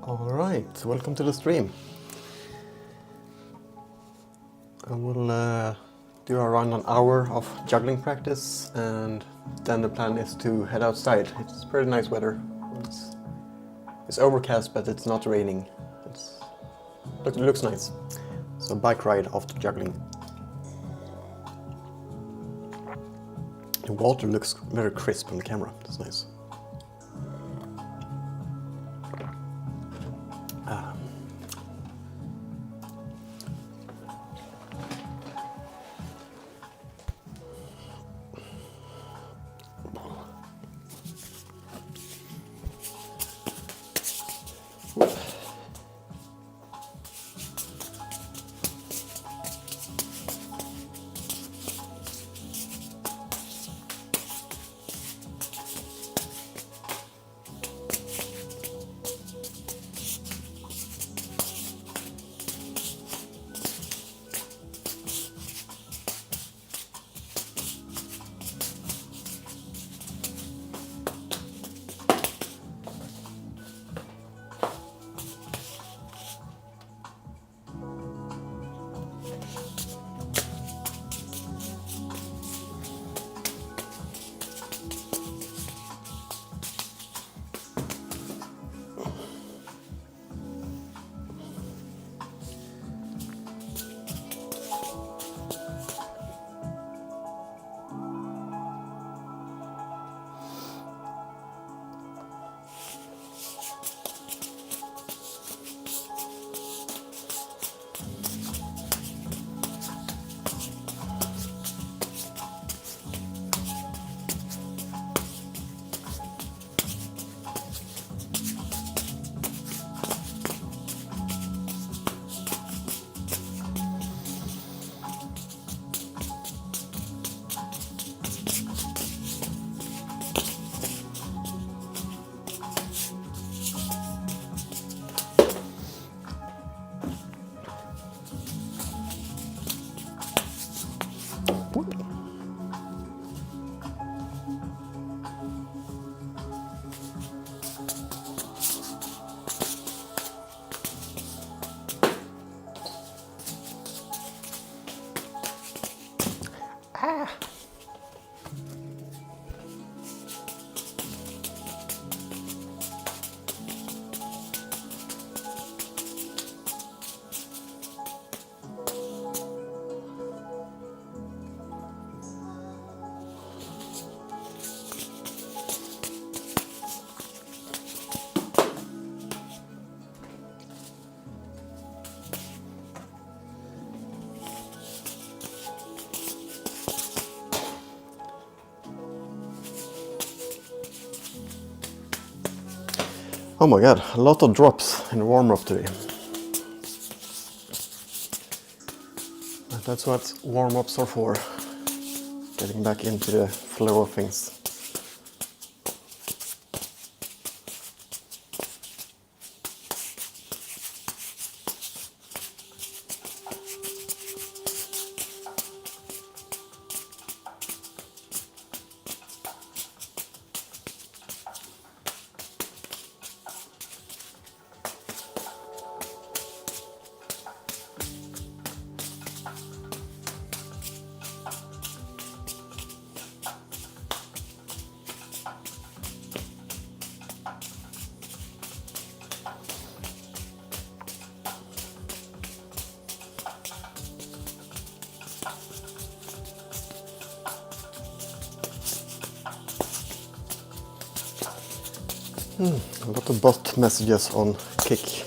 Alright, welcome to the stream. I will do around an hour of juggling practice, and then the plan is to head outside. It's pretty nice weather. It's overcast, but it's not raining. It looks nice. So bike ride after juggling. The water looks very crisp on the camera. That's nice. Oh my god, a lot of drops in the warm-up today. But that's what warm-ups are for. Getting back into the flow of things. A lot of bot messages on Kick.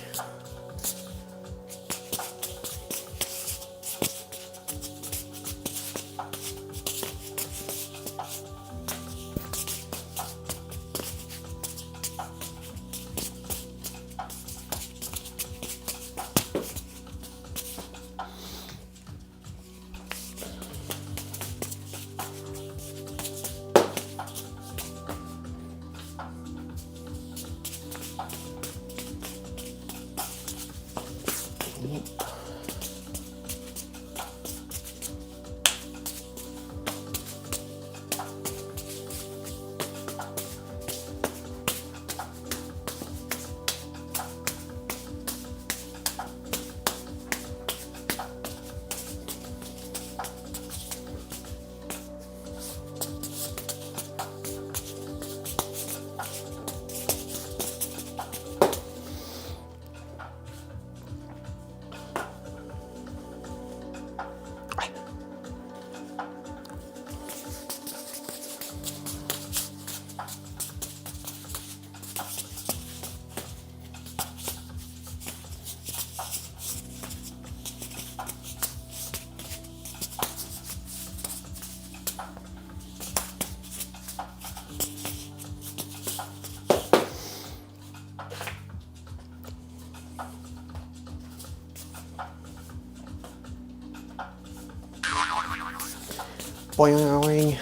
Boing.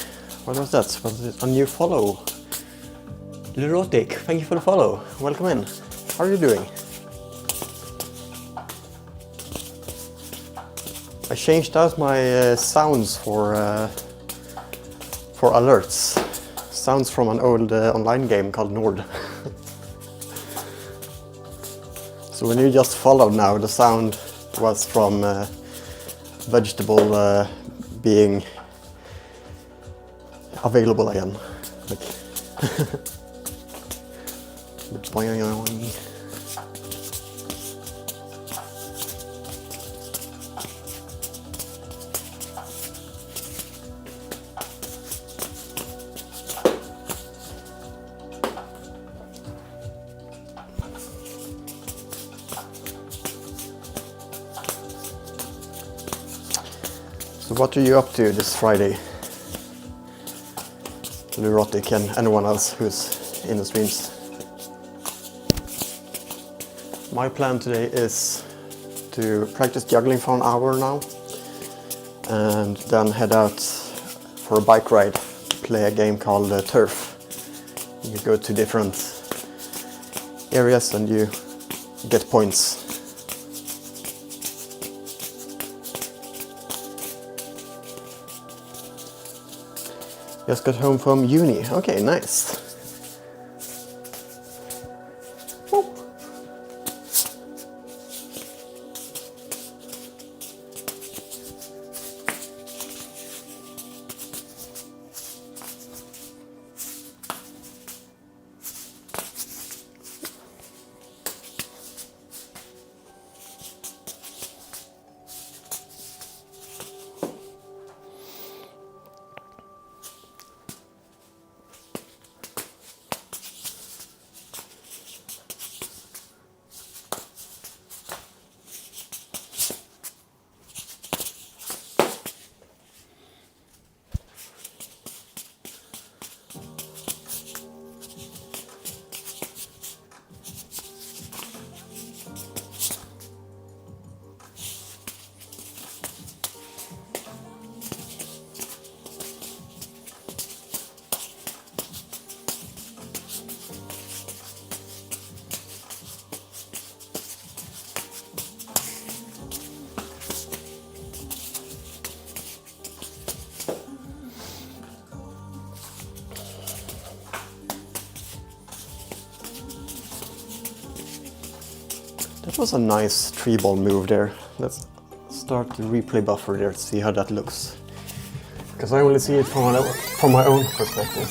What was that? Was it a new follow? Lurotic, thank you for the follow. Welcome in. How are you doing? I changed out my sounds for alerts. Sounds from an old online game called Nord. So when you just followed now, the sound was from vegetable being available again. Like boing. So what are you up to this Friday? Lurotic and anyone else who's in the streams. My plan today is to practice juggling for an hour now and then head out for a bike ride, play a game called Turf. You go to different areas and you get points. Just got home from uni. Okay, nice. That was a nice tree ball move there. Let's start the replay buffer there to see how that looks. Because I only see it from my own perspective.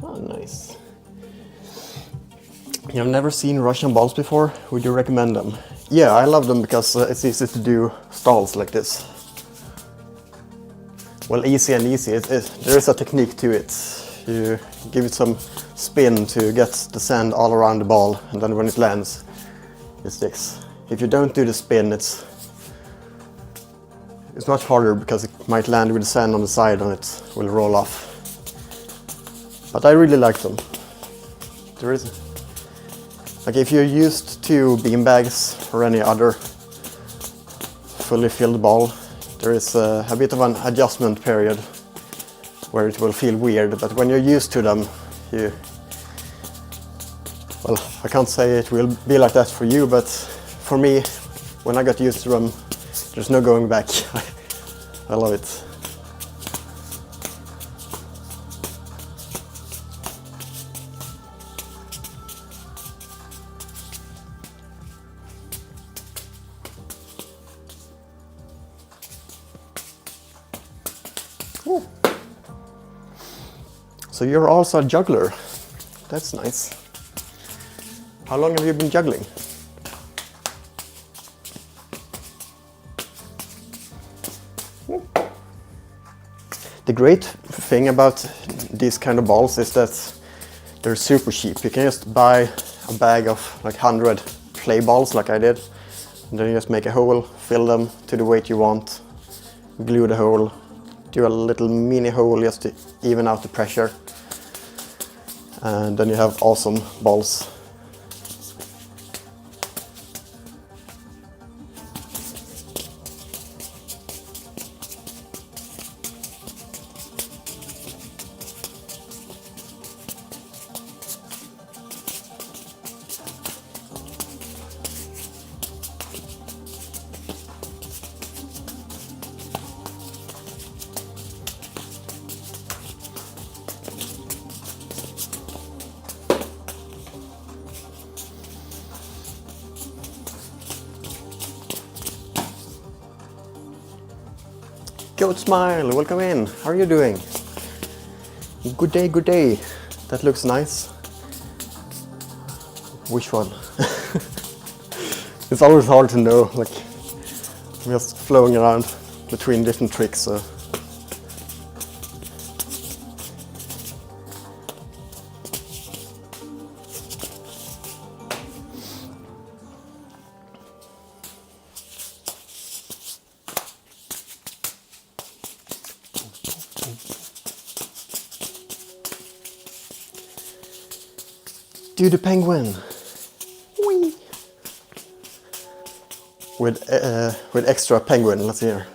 Oh, nice. You've never seen Russian balls before? Would you recommend them? Yeah, I love them because it's easy to do stalls like this. Well, easy and easy. There is a technique to it. You give it some spin to get the sand all around the ball, and then when it lands, it sticks. If you don't do the spin, it's much harder because it might land with the sand on the side and it will roll off. But I really like them. There is, like, if you're used to beanbags or any other fully filled ball, there is a bit of an adjustment period where it will feel weird, but when you're used to them, well, I can't say it will be like that for you, but for me, when I got used to them, there's no going back. I love it. Ooh. So you're also a juggler. That's nice. How long have you been juggling? The great thing about these kind of balls is that they're super cheap. You can just buy a bag of like 100 play balls like I did, and then you just make a hole, fill them to the weight you want, glue the hole, do a little mini hole just to even out the pressure, and then you have awesome balls. Goat Smile, welcome in. How are you doing? Good day, good day. That looks nice. Which one? It's always hard to know, like I'm just flowing around between different tricks. So. Do the penguin. Whee. With extra penguin, let's hear.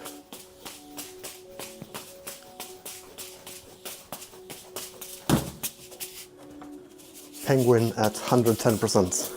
Penguin at 110%.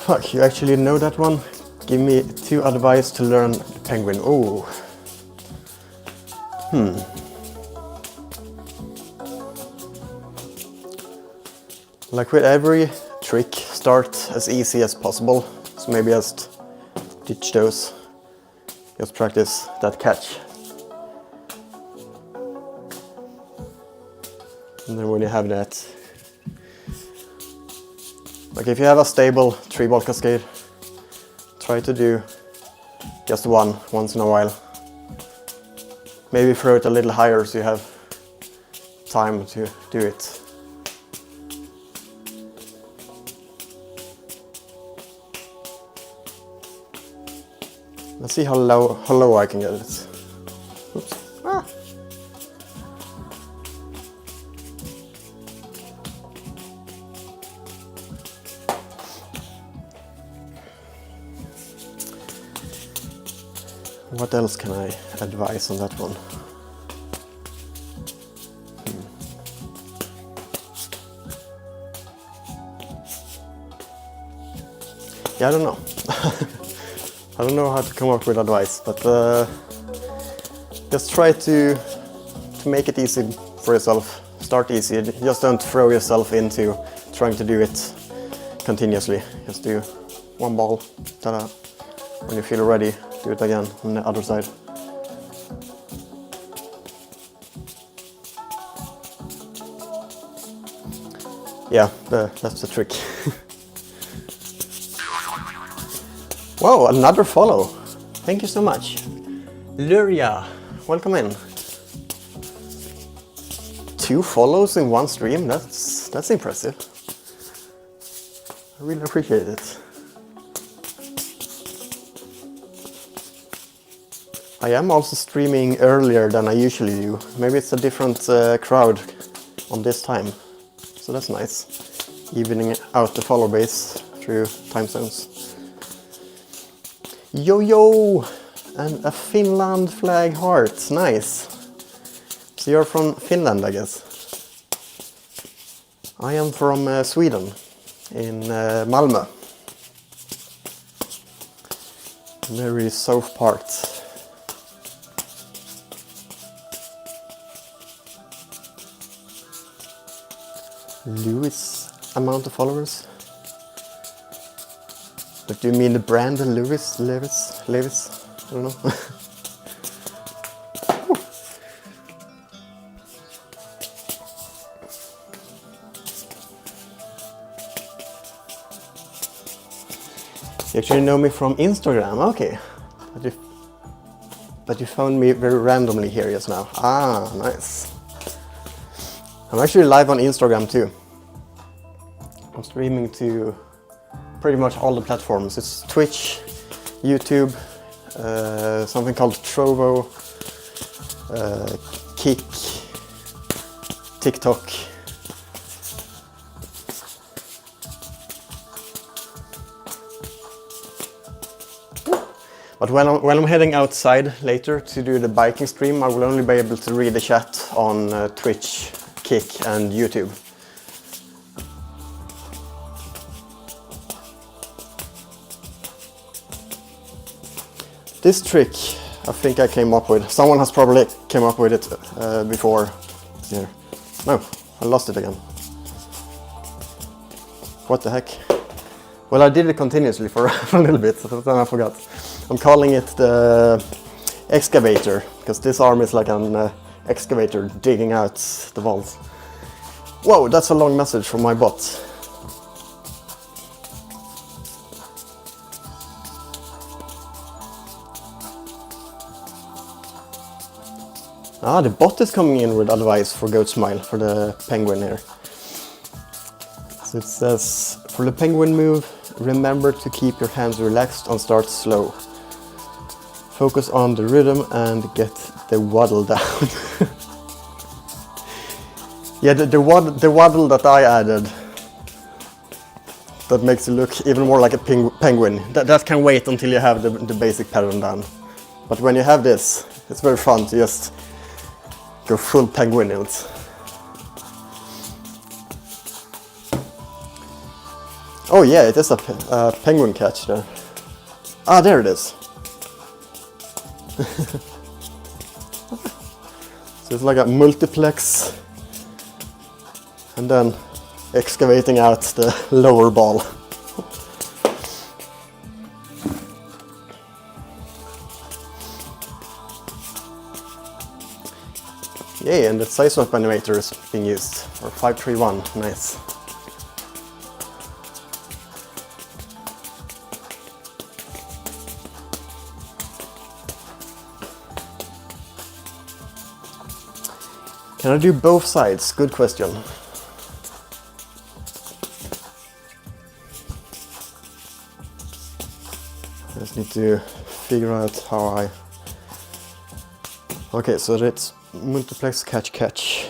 Fuck, you actually know that one? Give me 2 advice to learn penguin. Oh. Like with every trick, start as easy as possible. So maybe just ditch those. Just practice that catch. And then when you have that, like if you have a stable 3-ball cascade, try to do just one once in a while. Maybe throw it a little higher so you have time to do it. Let's see how low I can get it. Oops. Ah. What else can I advise on that one? Yeah, I don't know. I don't know how to come up with advice, but just try to make it easy for yourself. Start easy. Just don't throw yourself into trying to do it continuously. Just do one ball. Ta-da. When you feel ready, do it again on the other side. Yeah, that's the trick. Wow, another follow. Thank you so much. Luria, welcome in. 2 follows in one stream, that's impressive. I really appreciate it. I am also streaming earlier than I usually do. Maybe it's a different crowd on this time. so that's nice. Evening out the follow base through time zones. Yo! And a Finland flag heart, nice. So you're from Finland, I guess. I am from Sweden, in Malmö. Very south part. Lewis amount of followers. But do you mean the brand Lewis? I don't know. You actually know me from Instagram, okay. But you found me very randomly here just now. Ah, nice. I'm actually live on Instagram too. I'm streaming to pretty much all the platforms. It's Twitch, YouTube, something called Trovo, Kick, TikTok. But when I'm heading outside later to do the biking stream, I will only be able to read the chat on Twitch, Kick and YouTube. This trick I think I came up with. Someone has probably came up with it before. Here. No, I lost it again. What the heck? Well, I did it continuously for a little bit, so then I forgot. I'm calling it the excavator, because this arm is like an excavator digging out the walls. Whoa, that's a long message from my bot. Ah, the bot is coming in with advice for Goat Smile, for the penguin here. So it says, for the penguin move, remember to keep your hands relaxed and start slow. Focus on the rhythm and get the waddle down. Yeah, the waddle that I added, that makes it look even more like a penguin. That can wait until you have the basic pattern down. But when you have this, it's very fun to just go full penguin in it. Oh yeah, it is a penguin catch there. Ah, there it is. So it's like a multiplex and then excavating out the lower ball. Yay, and the size swap animator is being used for 531, nice. Can I do both sides? Good question. I just need to figure out how I... Okay, so it's multiplex catch.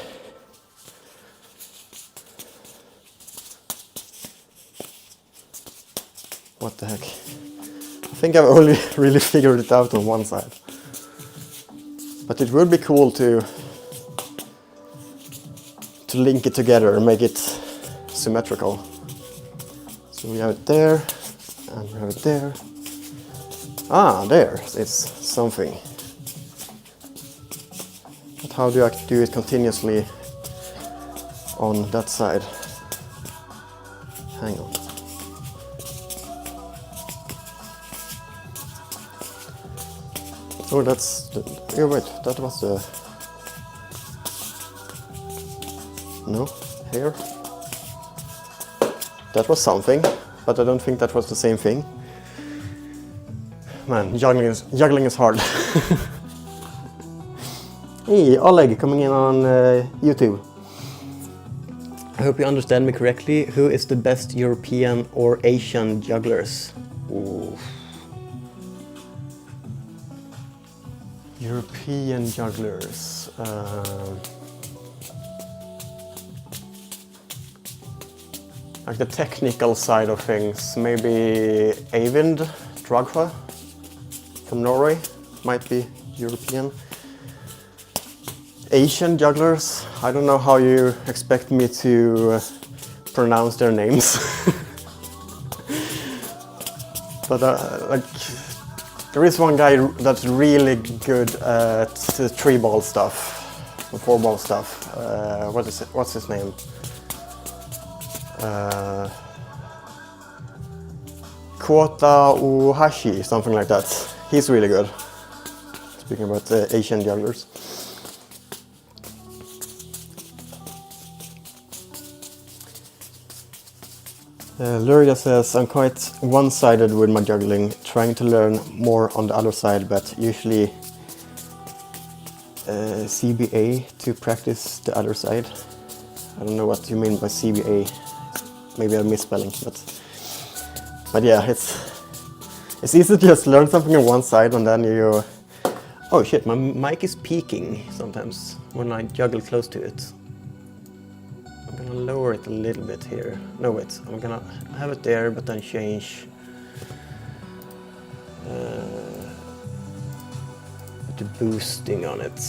What the heck? I think I've only really figured it out on one side. But it would be cool to link it together and make it symmetrical. So we have it there, and we have it there. Ah, there, it's something. But how do I do it continuously on that side? Hang on. Oh, that's the... Oh, wait, that was the... No, here. That was something, but I don't think that was the same thing. Man, juggling is hard. Hey, Oleg coming in on YouTube. I hope you understand me correctly. Who is the best European or Asian jugglers? Ooh. European jugglers. like the technical side of things, maybe Eivind Dragfa from Norway, might be European. Asian jugglers, I don't know how you expect me to pronounce their names. But like, there is one guy that's really good at the 3-ball stuff, the 4-ball stuff. What's his name? Kota Uhashi, something like that. He's really good. Speaking about Asian jugglers. Luria says, I'm quite one-sided with my juggling, trying to learn more on the other side, but usually CBA to practice the other side. I don't know what you mean by CBA. Maybe I'm misspelling, but yeah, it's easy to just learn something on one side and then you... Oh shit, my mic is peaking sometimes when I juggle close to it. I'm gonna lower it a little bit here. No, wait, I'm gonna have it there, but then change the boosting on it,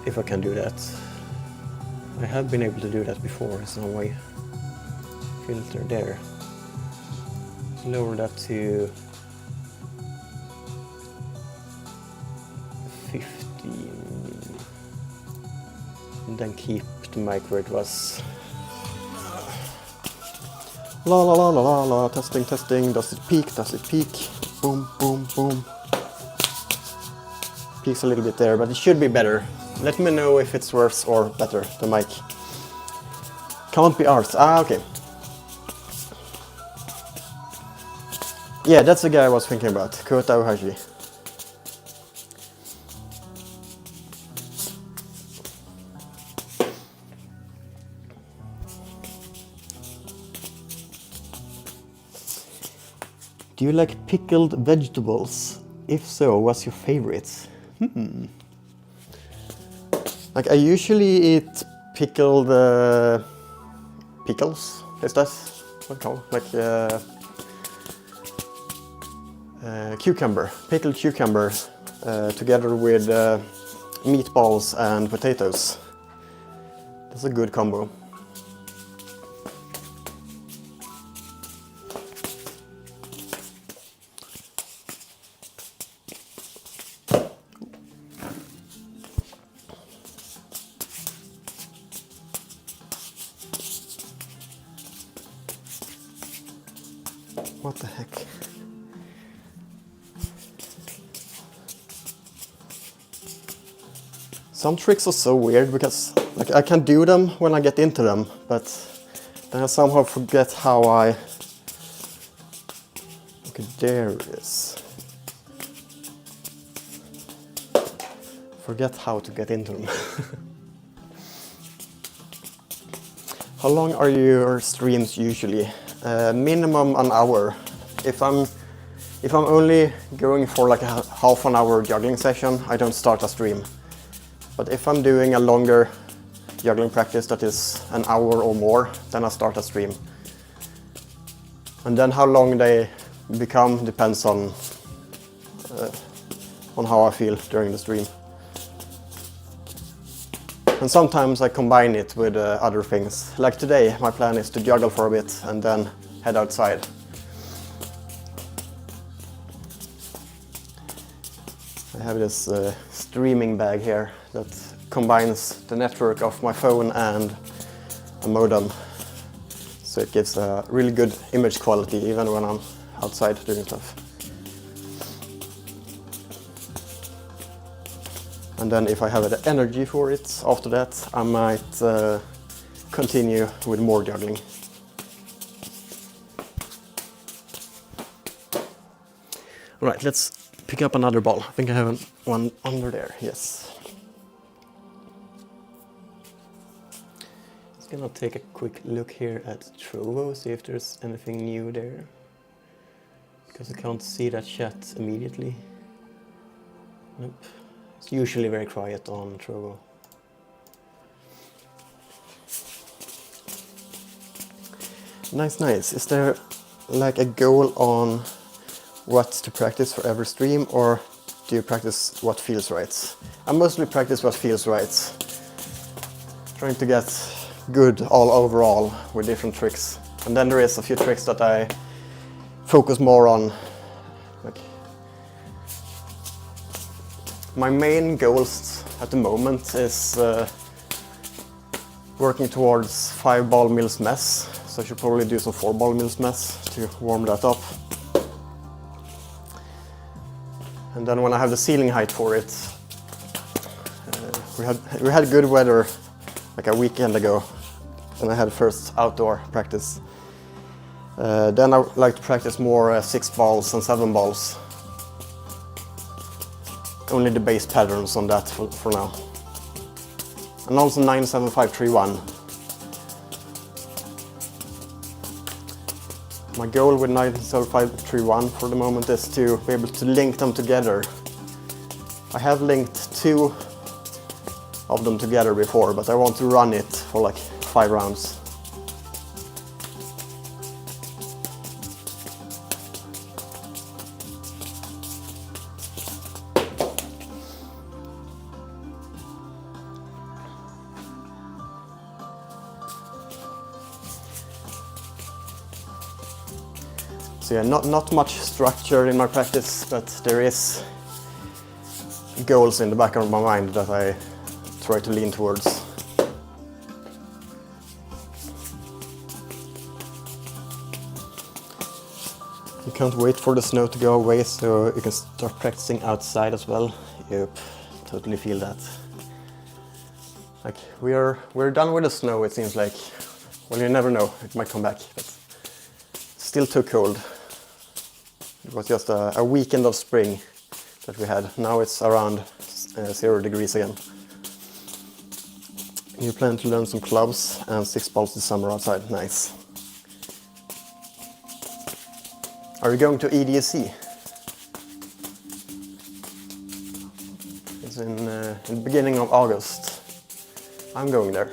if I can do that. I have been able to do that before, some way. Filter there. Lower that to 15. And then keep the mic where it was. La la la la la la, testing, testing, does it peak, does it peak? Boom, boom, boom. Peaks a little bit there, but it should be better. Let me know if it's worse or better, the mic. Can't be ours. Ah, okay. Yeah, that's the guy I was thinking about, Kota Uhashi. Do you like pickled vegetables? If so, what's your favorite? Like, I usually eat pickled pickles. Is that what it's called? Like cucumber, pickled cucumber, together with meatballs and potatoes. That's a good combo. What the heck? Some tricks are so weird because like I can do them when I get into them, but then I somehow forget how I... Okay, there it is. Forget how to get into them. How long are your streams usually? Minimum an hour. If I'm only going for like a half an hour juggling session, I don't start a stream. But if I'm doing a longer juggling practice that is an hour or more, then I start a stream. And then how long they become depends on how I feel during the stream. And sometimes I combine it with other things. Like today, my plan is to juggle for a bit and then head outside. I have this streaming bag here that combines the network of my phone and a modem. So it gives a really good image quality even when I'm outside doing stuff. And then if I have the energy for it after that, I might continue with more juggling. Alright, let's pick up another ball. I think I have one under there, yes. Just gonna take a quick look here at Trovo, see if there's anything new there. Because I can't see that chat immediately. Nope. It's usually very quiet on Trovo. Nice. Is there like a goal on what to practice for every stream, or do you practice what feels right? I mostly practice what feels right. Trying to get good all overall with different tricks. And then there is a few tricks that I focus more on. Like, my main goals at the moment is working towards 5 ball mills mess. So I should probably do some 4 ball mills mess to warm that up. And then when I have the ceiling height for it, we had good weather like a weekend ago, and I had first outdoor practice. Then I would like to practice more 6 balls and 7 balls. Only the base patterns on that for now. And also 97531. My goal with 97531 for the moment is to be able to link them together. I have linked 2 of them together before, but I want to run it for like 5 rounds. So yeah, not much structure in my practice, but there is goals in the back of my mind that I try to lean towards. You can't wait for the snow to go away so you can start practicing outside as well. Yep, totally feel that. Like we're done with the snow, it seems like. Well, you never know, it might come back, but still too cold. It was just a weekend of spring that we had. Now it's around 0 degrees again. You plan to learn some clubs and 6 balls this summer outside. Nice. Are you going to EDSC? It's in the beginning of August. I'm going there.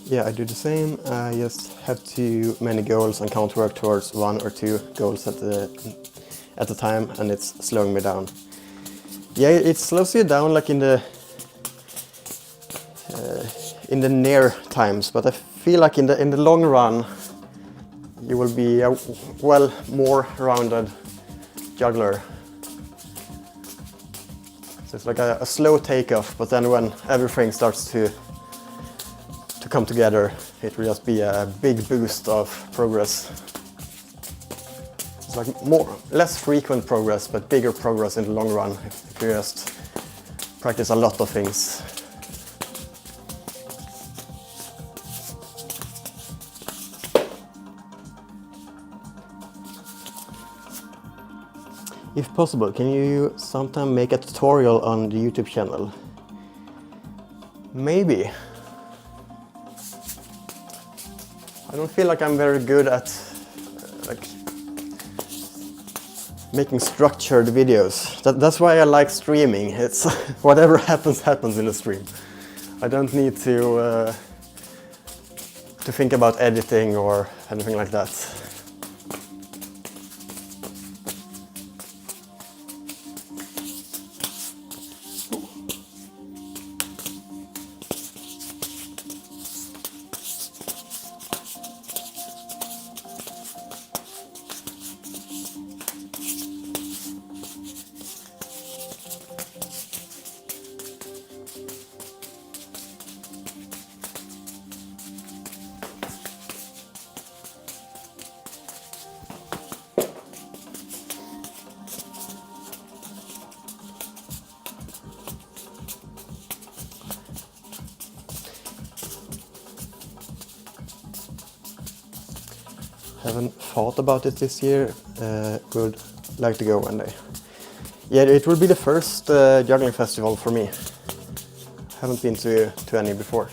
Yeah, I do the same. I just have too many goals and can't work towards 1 or 2 goals at a time, and it's slowing me down. Yeah, it slows you down like in the near times, but I feel like in the long run you will be a well more rounded juggler. So it's like a slow takeoff, but then when everything starts to come together, it will just be a big boost of progress. It's like less frequent progress, but bigger progress in the long run if you just practice a lot of things. If possible, can you sometime make a tutorial on the YouTube channel? Maybe. I don't feel like I'm very good at making structured videos. That's why I like streaming. It's whatever happens in the stream. I don't need to think about editing or anything like that. Haven't thought about it this year. Would like to go one day. Yeah, it will be the first juggling festival for me. Haven't been to any before.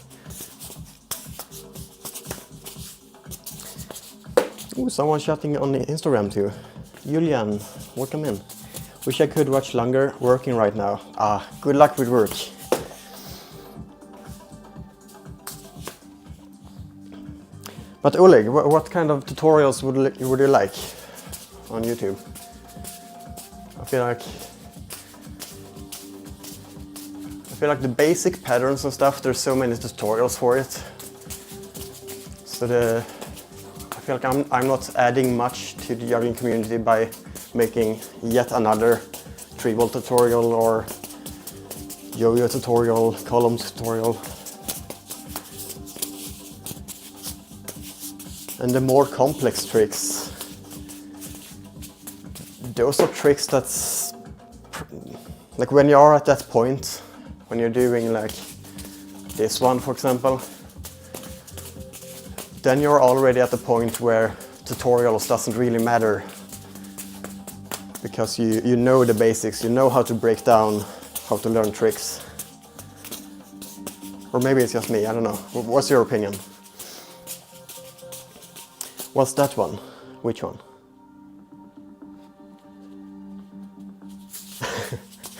Ooh, someone chatting on Instagram too. Julian, welcome in. Wish I could watch longer, working right now. Good luck with work. But Oleg, what kind of tutorials would you like on YouTube? I feel like the basic patterns and stuff, there's so many tutorials for it. So I feel like I'm not adding much to the juggling community by making yet another 3-volt tutorial or yo-yo tutorial, column tutorial. And the more complex tricks, those are tricks that's like when you are at that point, when you're doing like this one for example, then you're already at the point where tutorials doesn't really matter, because you know the basics, you know how to break down, how to learn tricks. Or maybe it's just me, I don't know. What's your opinion? What's that one? Which one?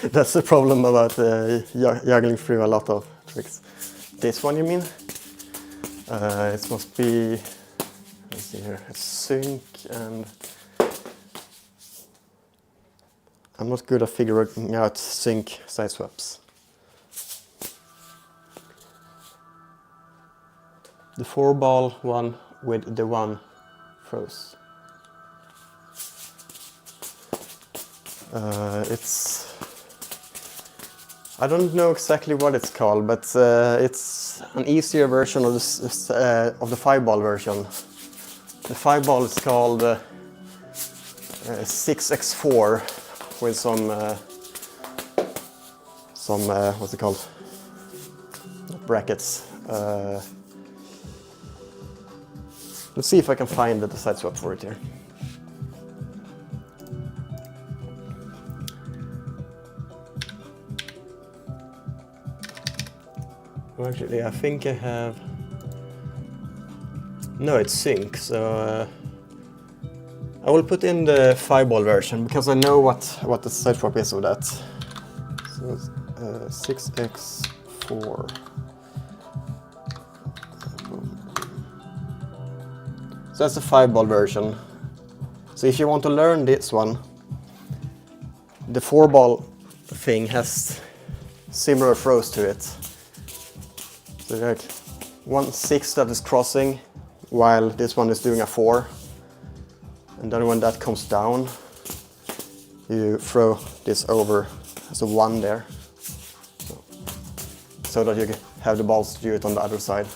That's the problem about juggling through a lot of tricks. This one you mean? It must be, let's see here, it's sync and... I'm not good at figuring out sync side swaps. The 4-ball one with the 1 froze. It's... I don't know exactly what it's called, but it's an easier version of the 5-ball version. The 5-ball is called 6x4 with some what's it called? Brackets. Let's see if I can find the side swap for it here. Well, actually, I think I have... No, it's sync, so I will put in the 5-ball version because I know what the side swap is of that. So 6x4. So that's the 5-ball version. So if you want to learn this one, the 4-ball thing has similar throws to it. So like 1/6 that is crossing, while this one is doing a 4. And then when that comes down, you throw this over as a 1 there, so that you have the balls to do it on the other side.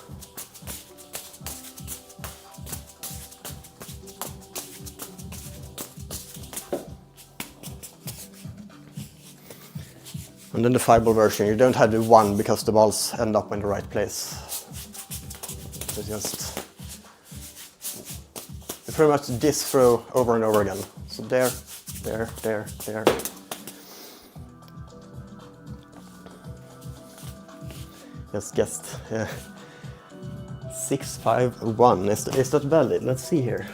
And then the 5-ball version, you don't have the 1 because the balls end up in the right place. So just pretty much this throw over and over again. So there, there, there, there. Just guessed. Yeah. 651. Is that valid? Let's see here.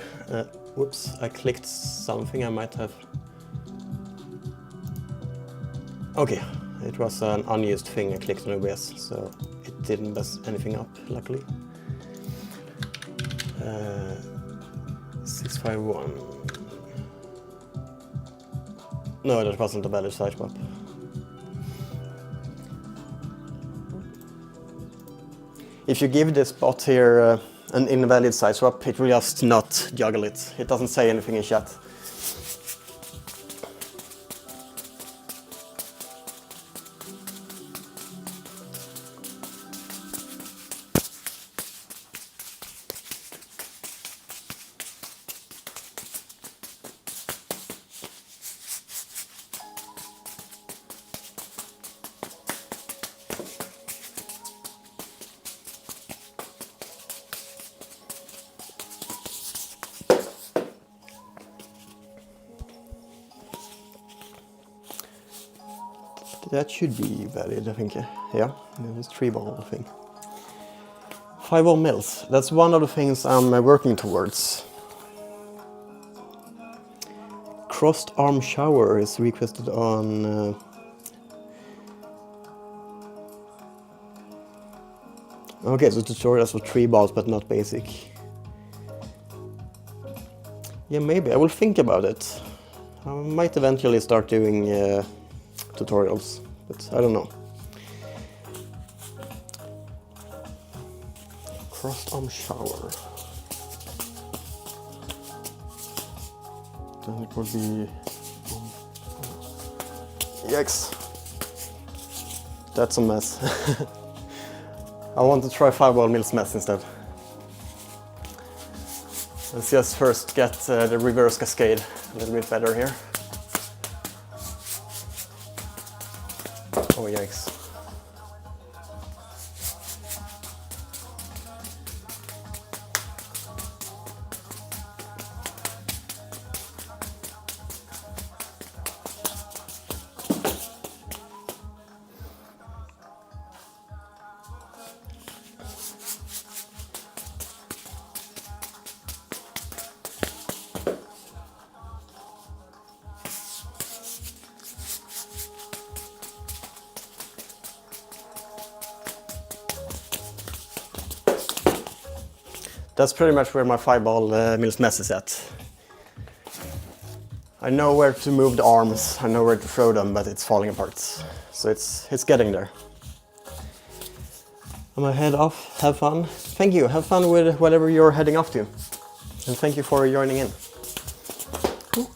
Whoops! I clicked something. I might have. Okay. It was an unused thing I clicked on OBS, so it didn't mess anything up, luckily. 651. No, that wasn't a valid side swap. If you give this bot here an invalid side swap, it will just not juggle it. It doesn't say anything in chat. that should be valid, I think. Yeah, it's 3-ball thing. 5-ball mills, that's one of the things I'm working towards. Crossed arm shower is requested on... Okay, so tutorials for 3 balls, but not basic. Yeah, maybe. I will think about it. I might eventually start doing tutorials, but I don't know. Crossed arm shower. Then it will be... Yikes. That's a mess. I want to try 5-ball mills mess instead. Let's just first get the reverse cascade a little bit better here. Oh yikes. That's pretty much where my 5-ball mills mess is at. I know where to move the arms, I know where to throw them, but it's falling apart. So it's getting there. I'm gonna head off, have fun. Thank you, have fun with whatever you're heading off to. And thank you for joining in. Ooh.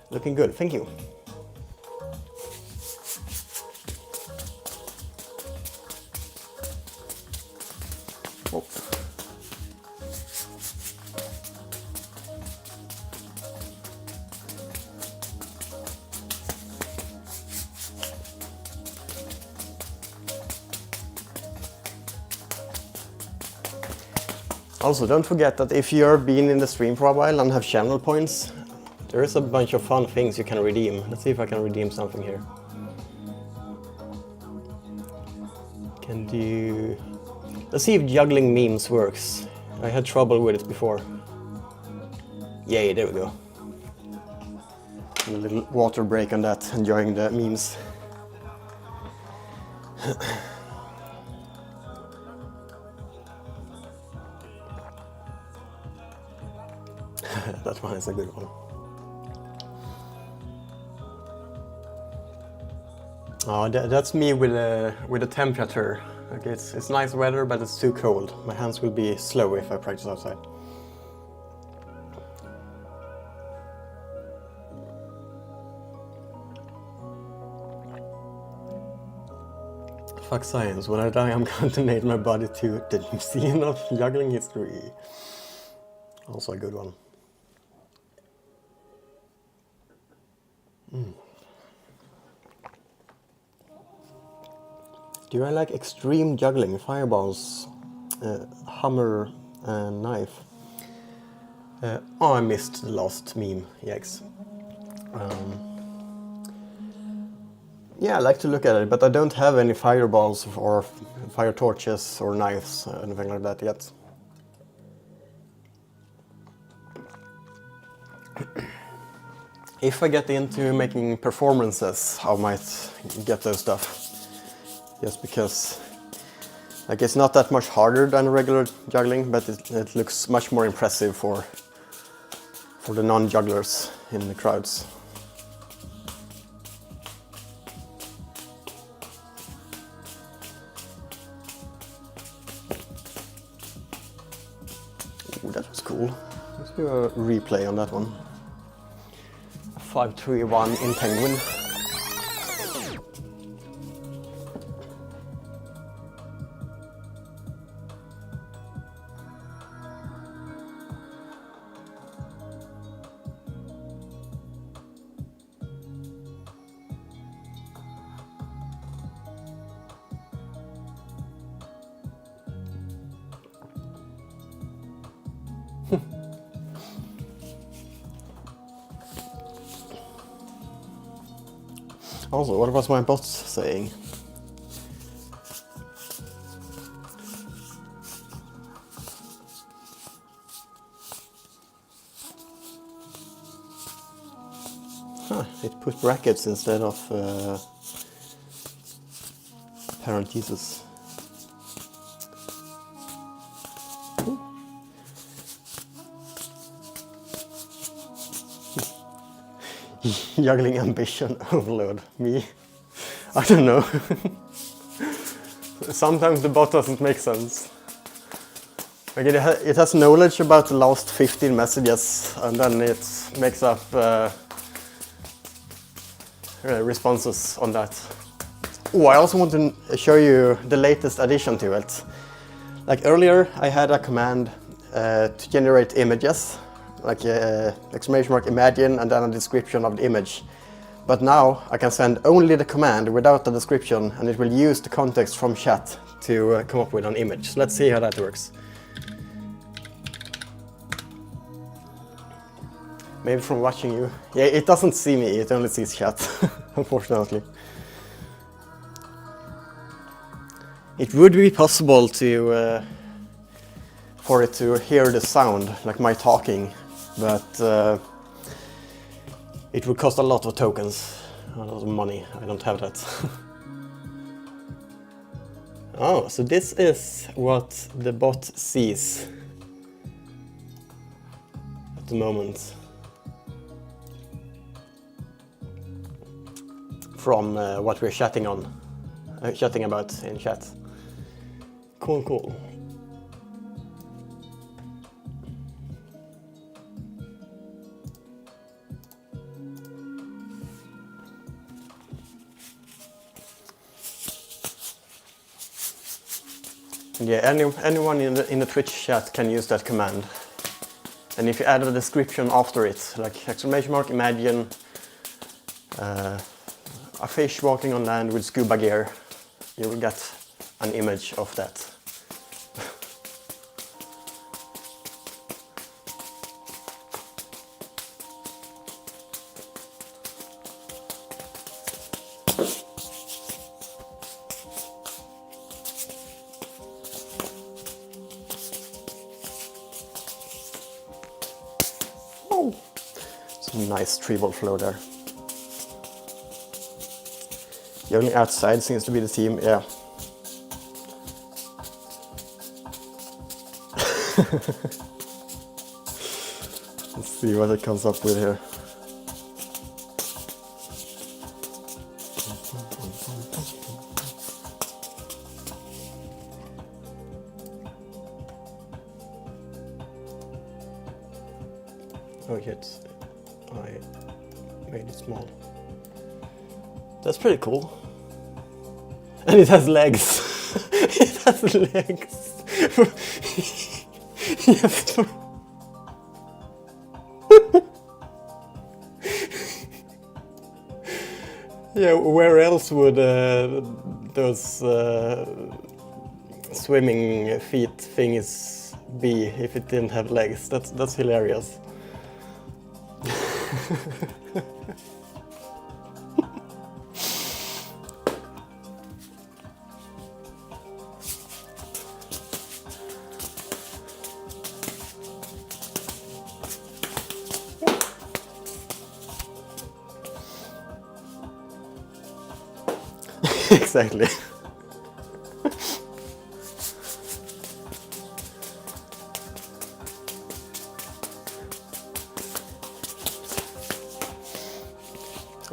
Looking good, thank you. Oh. Also, don't forget that if you've been in the stream for a while and have channel points, there is a bunch of fun things you can redeem. Let's see if I can redeem something here. Can do... Let's see if juggling memes works. I had trouble with it before. Yay, there we go. A little water break on that, enjoying the memes. That one is a good one. Oh, that's me with the temperature. Like it's nice weather, but it's too cold. My hands will be slow if I practice outside. Fuck science. When I die, I'm going to donate my body to the Museum of Juggling History. Also a good one. Do I like extreme juggling, fireballs, hammer and knife? Oh, I missed the last meme, yikes. Yeah, I like to look at it, but I don't have any fireballs or fire torches or knives, anything like that yet. If I get into making performances, I might get those stuff. Just because, like, it's not that much harder than regular juggling, but it looks much more impressive for the non-jugglers in the crowds. Ooh, that was cool. Let's do a replay on that one. 5-3-1 in Penguin. Also, what was my bot saying? Huh, it put brackets instead of parentheses. Juggling ambition overload. Me? I don't know. Sometimes the bot doesn't make sense. Like it has knowledge about the last 15 messages, and then it makes up responses on that. Oh, I also want to show you the latest addition to it. Like earlier, I had a command to generate images, like exclamation mark imagine and then a description of the image. But now I can send only the command without the description, and it will use the context from chat to come up with an image. So let's see how that works. Maybe from watching you. Yeah, it doesn't see me, it only sees chat, unfortunately. It would be possible to for it to hear the sound, like my talking, but it would cost a lot of tokens, a lot of money. I don't have that. Oh, so this is what the bot sees at the moment from what we're chatting about in chat. Cool, cool. Yeah, anyone in the Twitch chat can use that command. And if you add a description after it, like exclamation mark imagine a fish walking on land with scuba gear, you will get an image of that. Oh, some nice treble flow there. The only outside seems to be the team, yeah. Let's see what it comes up with here. Oh shit, I made it small. That's pretty cool. And it has legs. It has legs. Yes. Yeah, where else would those swimming feet thingies be if it didn't have legs? That's hilarious. Exactly.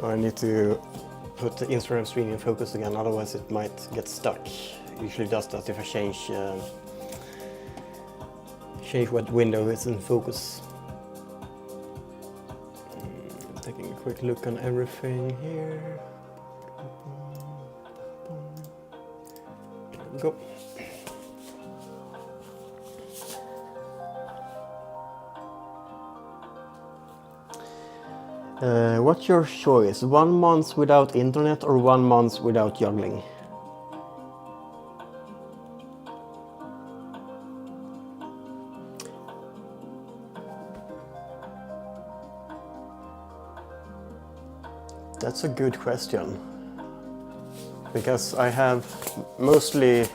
I need to put the Instagram stream in focus again, otherwise it might get stuck. It usually does that if I change what window is in focus. Taking a quick look on everything here. Go. What's your choice? 1 month without internet or 1 month without juggling? That's a good question. Because I have mostly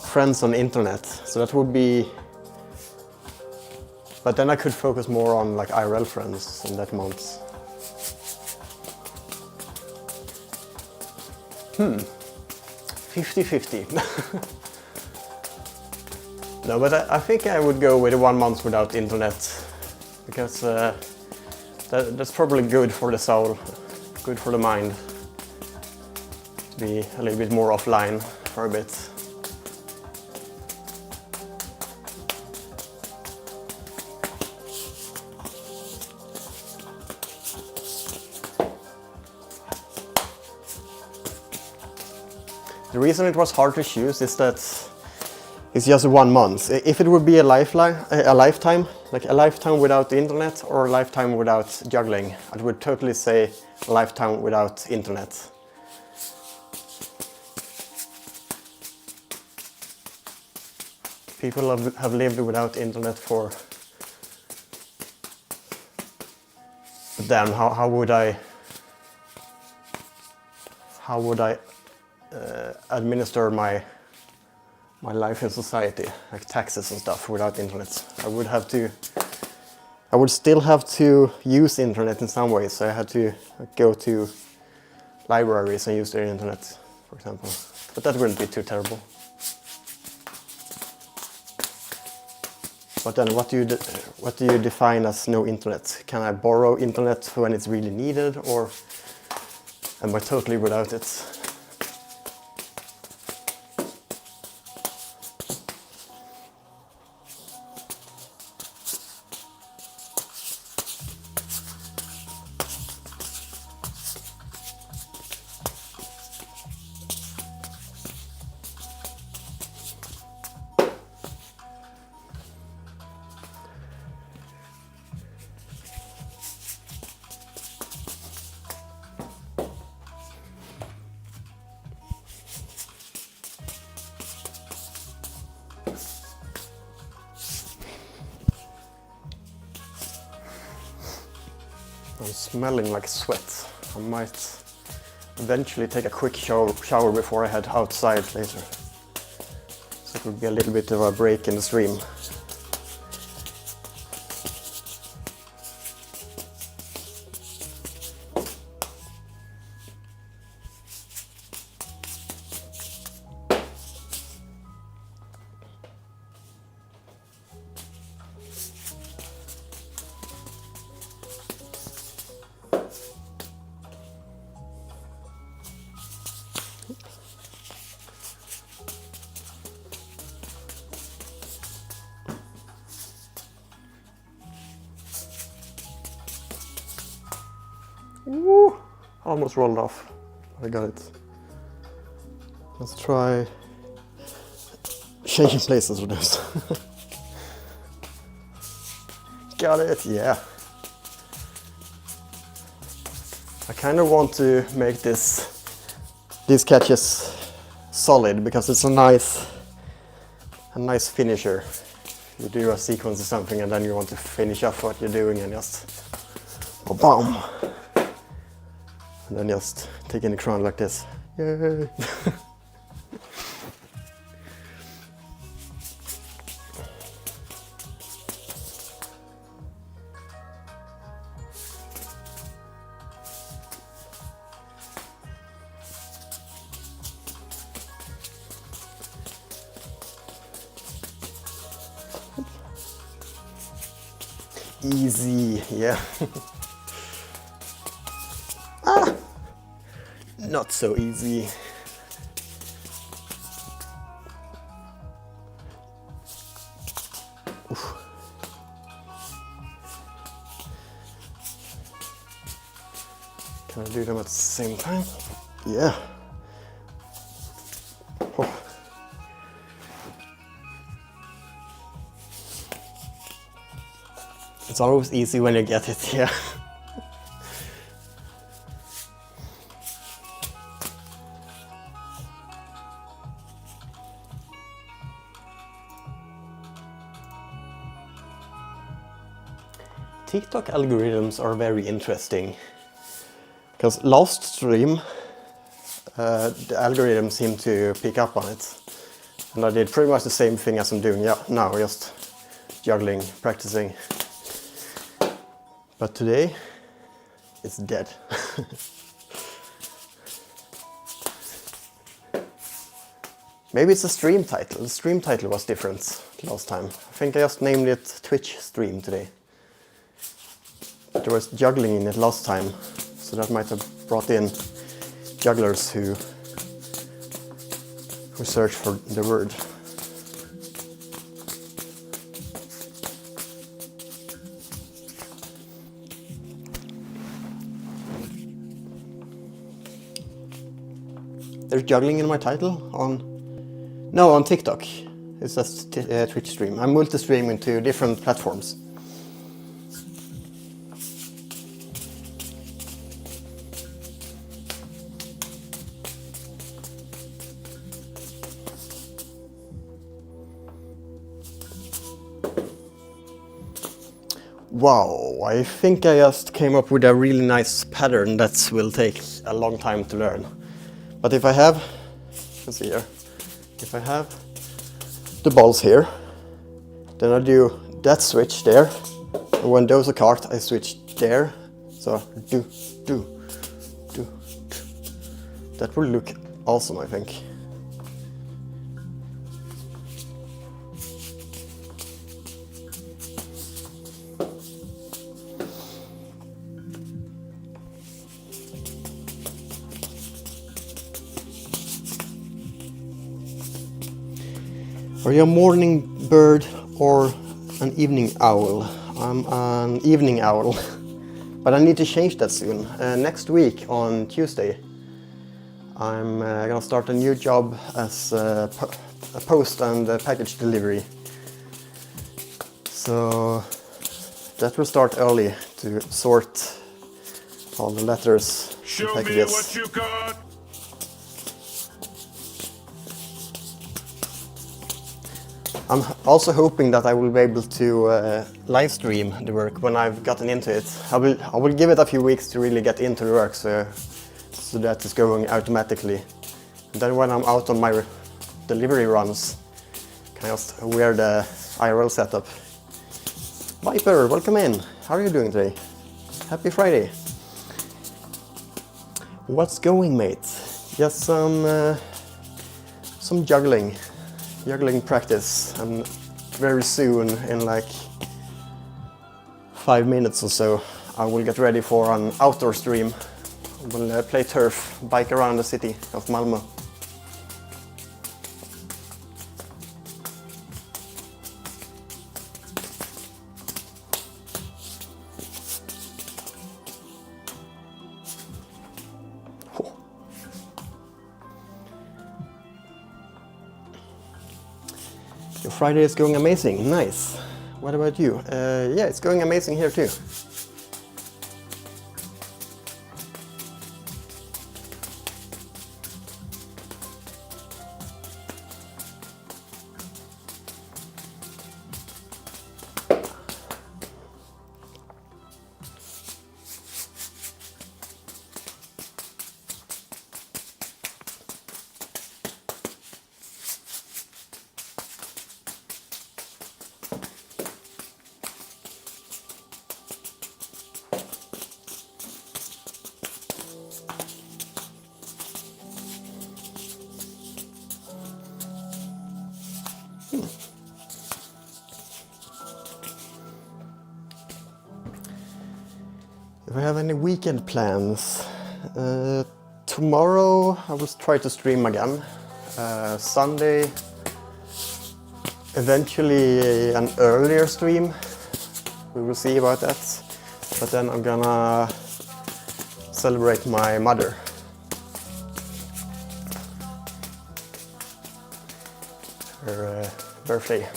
friends on the internet, so that would be... But then I could focus more on like IRL friends in that month. 50-50. No, but I think I would go with 1 month without internet, because that's probably good for the soul, good for the mind, to be a little bit more offline for a bit. The reason it was hard to choose is that it's just 1 month. If it would be a lifetime, like a lifetime without the internet or a lifetime without juggling, I would totally say a lifetime without internet. People have lived without internet for... But then how would I administer my life in society, like taxes and stuff, without internet? I would still have to use internet in some ways. So I had to go to libraries and use their internet, for example. But that wouldn't be too terrible. But then what do you define as no internet? Can I borrow internet when it's really needed, or am I totally without it? I'm smelling like sweat. I might eventually take a quick shower before I head outside later. So it would be a little bit of a break in the stream. Woo! Almost rolled off. I got it. Let's try changing places with this. Got it, yeah. I kind of want to make these catches solid, because it's a nice finisher. You do a sequence or something and then you want to finish off what you're doing and just boom. And then just taking the crown like this. Yay! Easy, yeah. Not so easy. Oof. Can I do them at the same time? Yeah. Oh. It's always easy when you get it, yeah. TikTok algorithms are very interesting, Because last stream, the algorithm seemed to pick up on it. And I did pretty much the same thing as I'm doing now, just juggling, practicing. But today, it's dead. Maybe it's a stream title. The stream title was different last time. I think I just named it Twitch stream today. But there was juggling in it last time, so that might have brought in jugglers who search for the word. There's juggling in my title on TikTok. It says Twitch stream. I'm multi-streaming to different platforms. Wow, I think I just came up with a really nice pattern that will take a long time to learn. But if I have, let's see here, if I have the balls here, then I do that switch there, and when those are caught, I switch there. So do. That will look awesome, I think. Are you a morning bird or an evening owl? I'm an evening owl, but I need to change that soon. Next week on Tuesday, I'm gonna start a new job as a post and package delivery. So that will start early to sort all the letters and packages. Show me what you got. I'm also hoping that I will be able to live stream the work when I've gotten into it. I will give it a few weeks to really get into the work, so that it's going automatically. And then when I'm out on my delivery runs, can I just wear the IRL setup. Viper, welcome in. How are you doing today? Happy Friday. What's going, mate? Just some juggling practice, and very soon, in like 5 minutes or so, I will get ready for an outdoor stream. I will play turf, bike around the city of Malmö. Your Friday is going amazing, nice. What about you? Yeah, it's going amazing here too. If I have any weekend plans, tomorrow I will try to stream again. Sunday, eventually an earlier stream. We will see about that. But then I'm gonna celebrate my mother. Her birthday.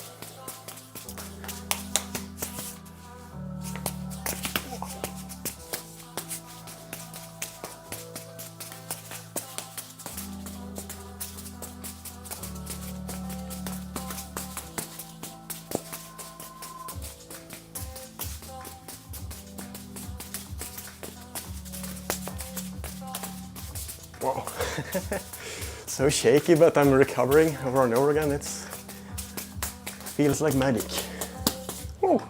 Wow. So shaky, but I'm recovering over and over again. It feels like magic. Woo.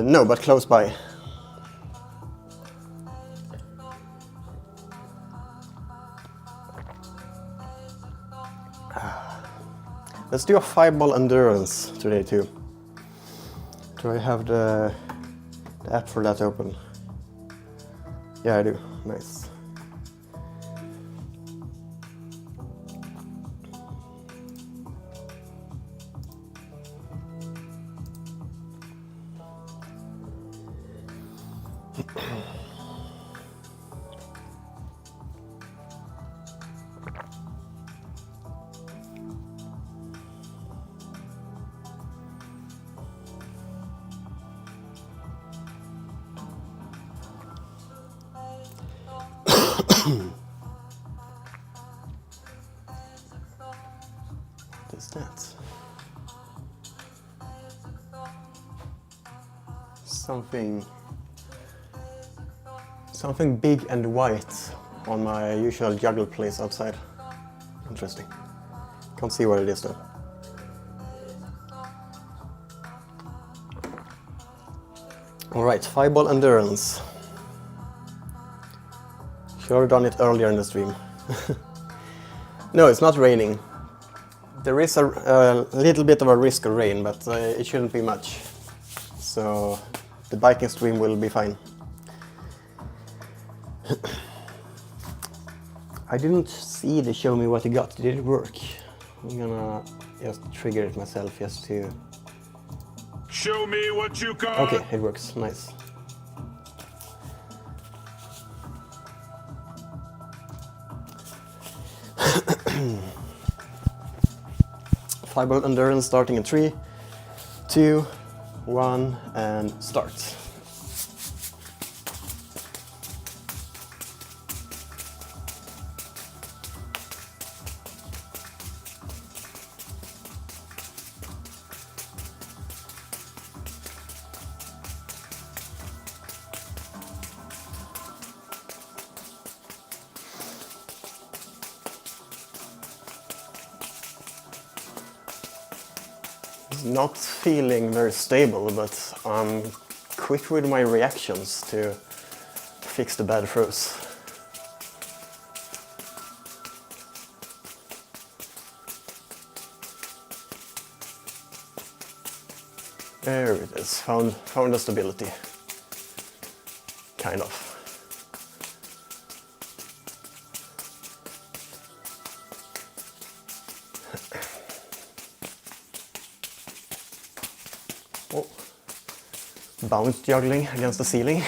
No, but close by. Let's do a 5-ball endurance today too. Do I have the app for that open? Yeah, I do. Nice. What is that? Something big and white on my usual juggle place outside. Interesting. Can't see what it is though. Alright, 5-ball endurance. Should have done it earlier in the stream. No, it's not raining. There is a little bit of a risk of rain, but it shouldn't be much. So the biking stream will be fine. I didn't see the show me what you got. Did it work? I'm gonna just trigger it myself just to... Show me what you got! Okay, it works. Nice. Five-ball endurance starting in 3, 2, 1, and start. Not feeling very stable, but I'm quick with my reactions to fix the bad throws. There it is, found the stability. Kind of. Oh. Bounce juggling against the ceiling.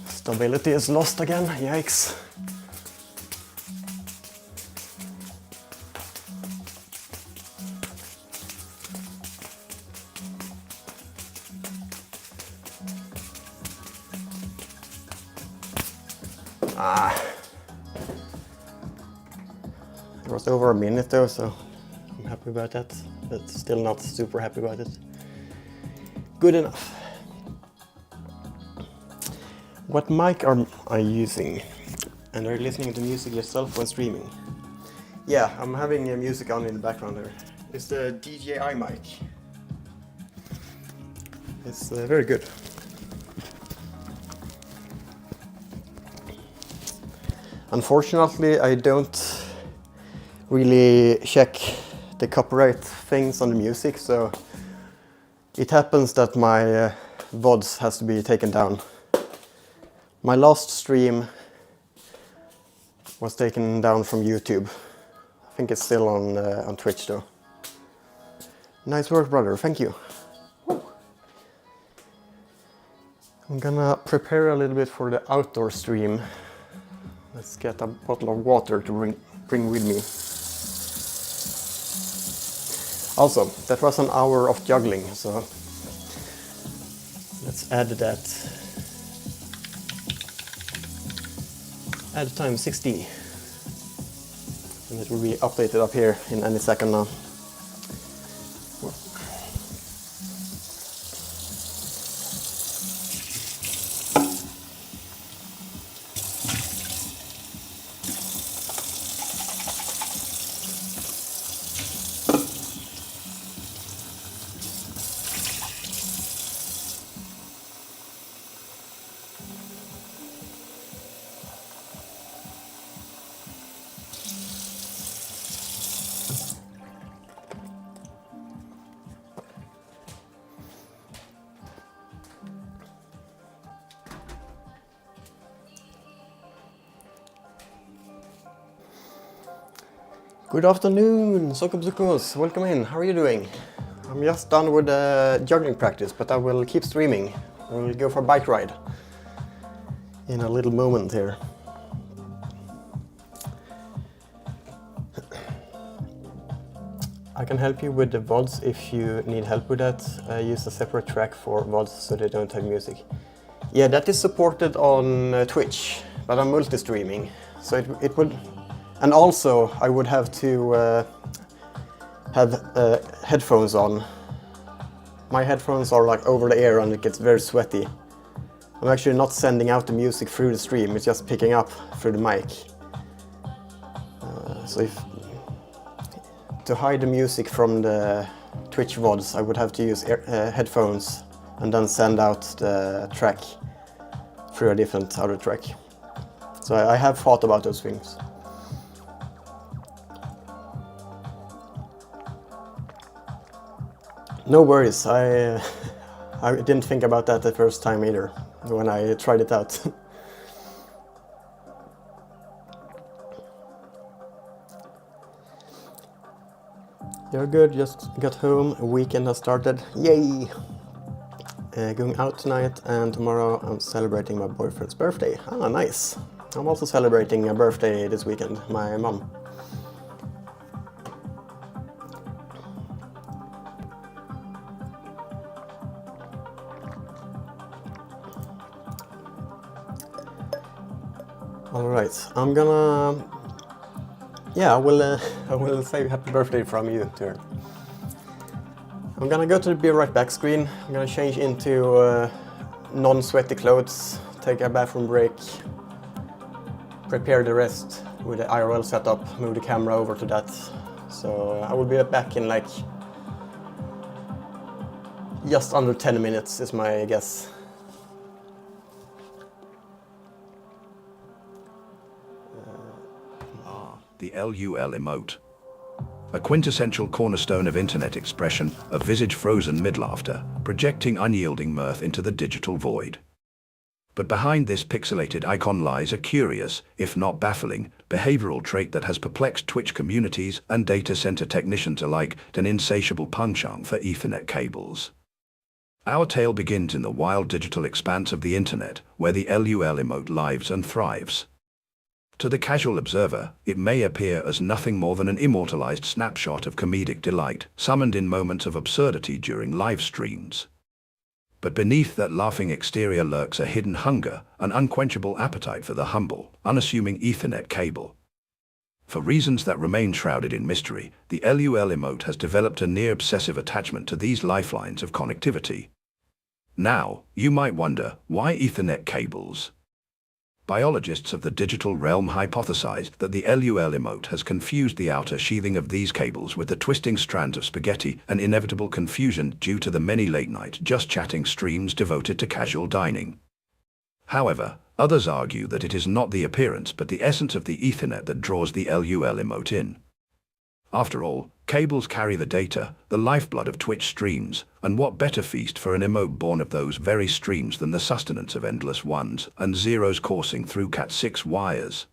Stability is lost again, yikes. It was over a minute though, so I'm happy about that, but still not super happy about it. Good enough. What mic are you using? And are you listening to music yourself when streaming? Yeah, I'm having music on in the background there. It's the DJI mic. It's very good. Unfortunately, I don't really check the copyright things on the music, so it happens that my VODs has to be taken down. My last stream was taken down from YouTube. I think it's still on Twitch though. Nice work, brother. Thank you. Woo. I'm gonna prepare a little bit for the outdoor stream. Let's get a bottle of water to bring with me. Also, that was an hour of juggling, so let's add that. Add time 60. And it will be updated up here in any second now. Good afternoon, Sokobzukos, welcome in, how are you doing? I'm just done with juggling practice, but I will keep streaming. We'll go for a bike ride in a little moment here. I can help you with the VODs if you need help with that. I use a separate track for VODs so they don't have music. Yeah, that is supported on Twitch, but I'm multi-streaming, so it would... And also, I would have to have headphones on. My headphones are like over the ear and it gets very sweaty. I'm actually not sending out the music through the stream, it's just picking up through the mic. So to hide the music from the Twitch VODs, I would have to use headphones and then send out the track through a different other track. So I have thought about those things. No worries, I didn't think about that the first time either, when I tried it out. You're good, just got home, a weekend has started, yay! Going out tonight, and tomorrow I'm celebrating my boyfriend's birthday. Ah, nice! I'm also celebrating a birthday this weekend, my mom. Alright, I'm gonna... Yeah, I will say happy birthday from you to her. I'm gonna go to the Be Right Back screen. I'm gonna change into non-sweaty clothes, take a bathroom break, prepare the rest with the IRL setup, move the camera over to that. So I will be back in like just under 10 minutes is my guess. The LUL emote. A quintessential cornerstone of internet expression, a visage frozen mid-laughter, projecting unyielding mirth into the digital void. But behind this pixelated icon lies a curious, if not baffling, behavioral trait that has perplexed Twitch communities and data center technicians alike, an insatiable penchant for Ethernet cables. Our tale begins in the wild digital expanse of the internet, where the LUL emote lives and thrives. To the casual observer, it may appear as nothing more than an immortalized snapshot of comedic delight, summoned in moments of absurdity during live streams. But beneath that laughing exterior lurks a hidden hunger, an unquenchable appetite for the humble, unassuming Ethernet cable. For reasons that remain shrouded in mystery, the LUL emote has developed a near-obsessive attachment to these lifelines of connectivity. Now, you might wonder, why Ethernet cables? Biologists of the digital realm hypothesized that the LUL emote has confused the outer sheathing of these cables with the twisting strands of spaghetti, an inevitable confusion due to the many late-night just-chatting streams devoted to casual dining. However, others argue that it is not the appearance but the essence of the Ethernet that draws the LUL emote in. After all, cables carry the data, the lifeblood of Twitch streams, and what better feast for an emote born of those very streams than the sustenance of endless ones and zeros coursing through Cat6 wires.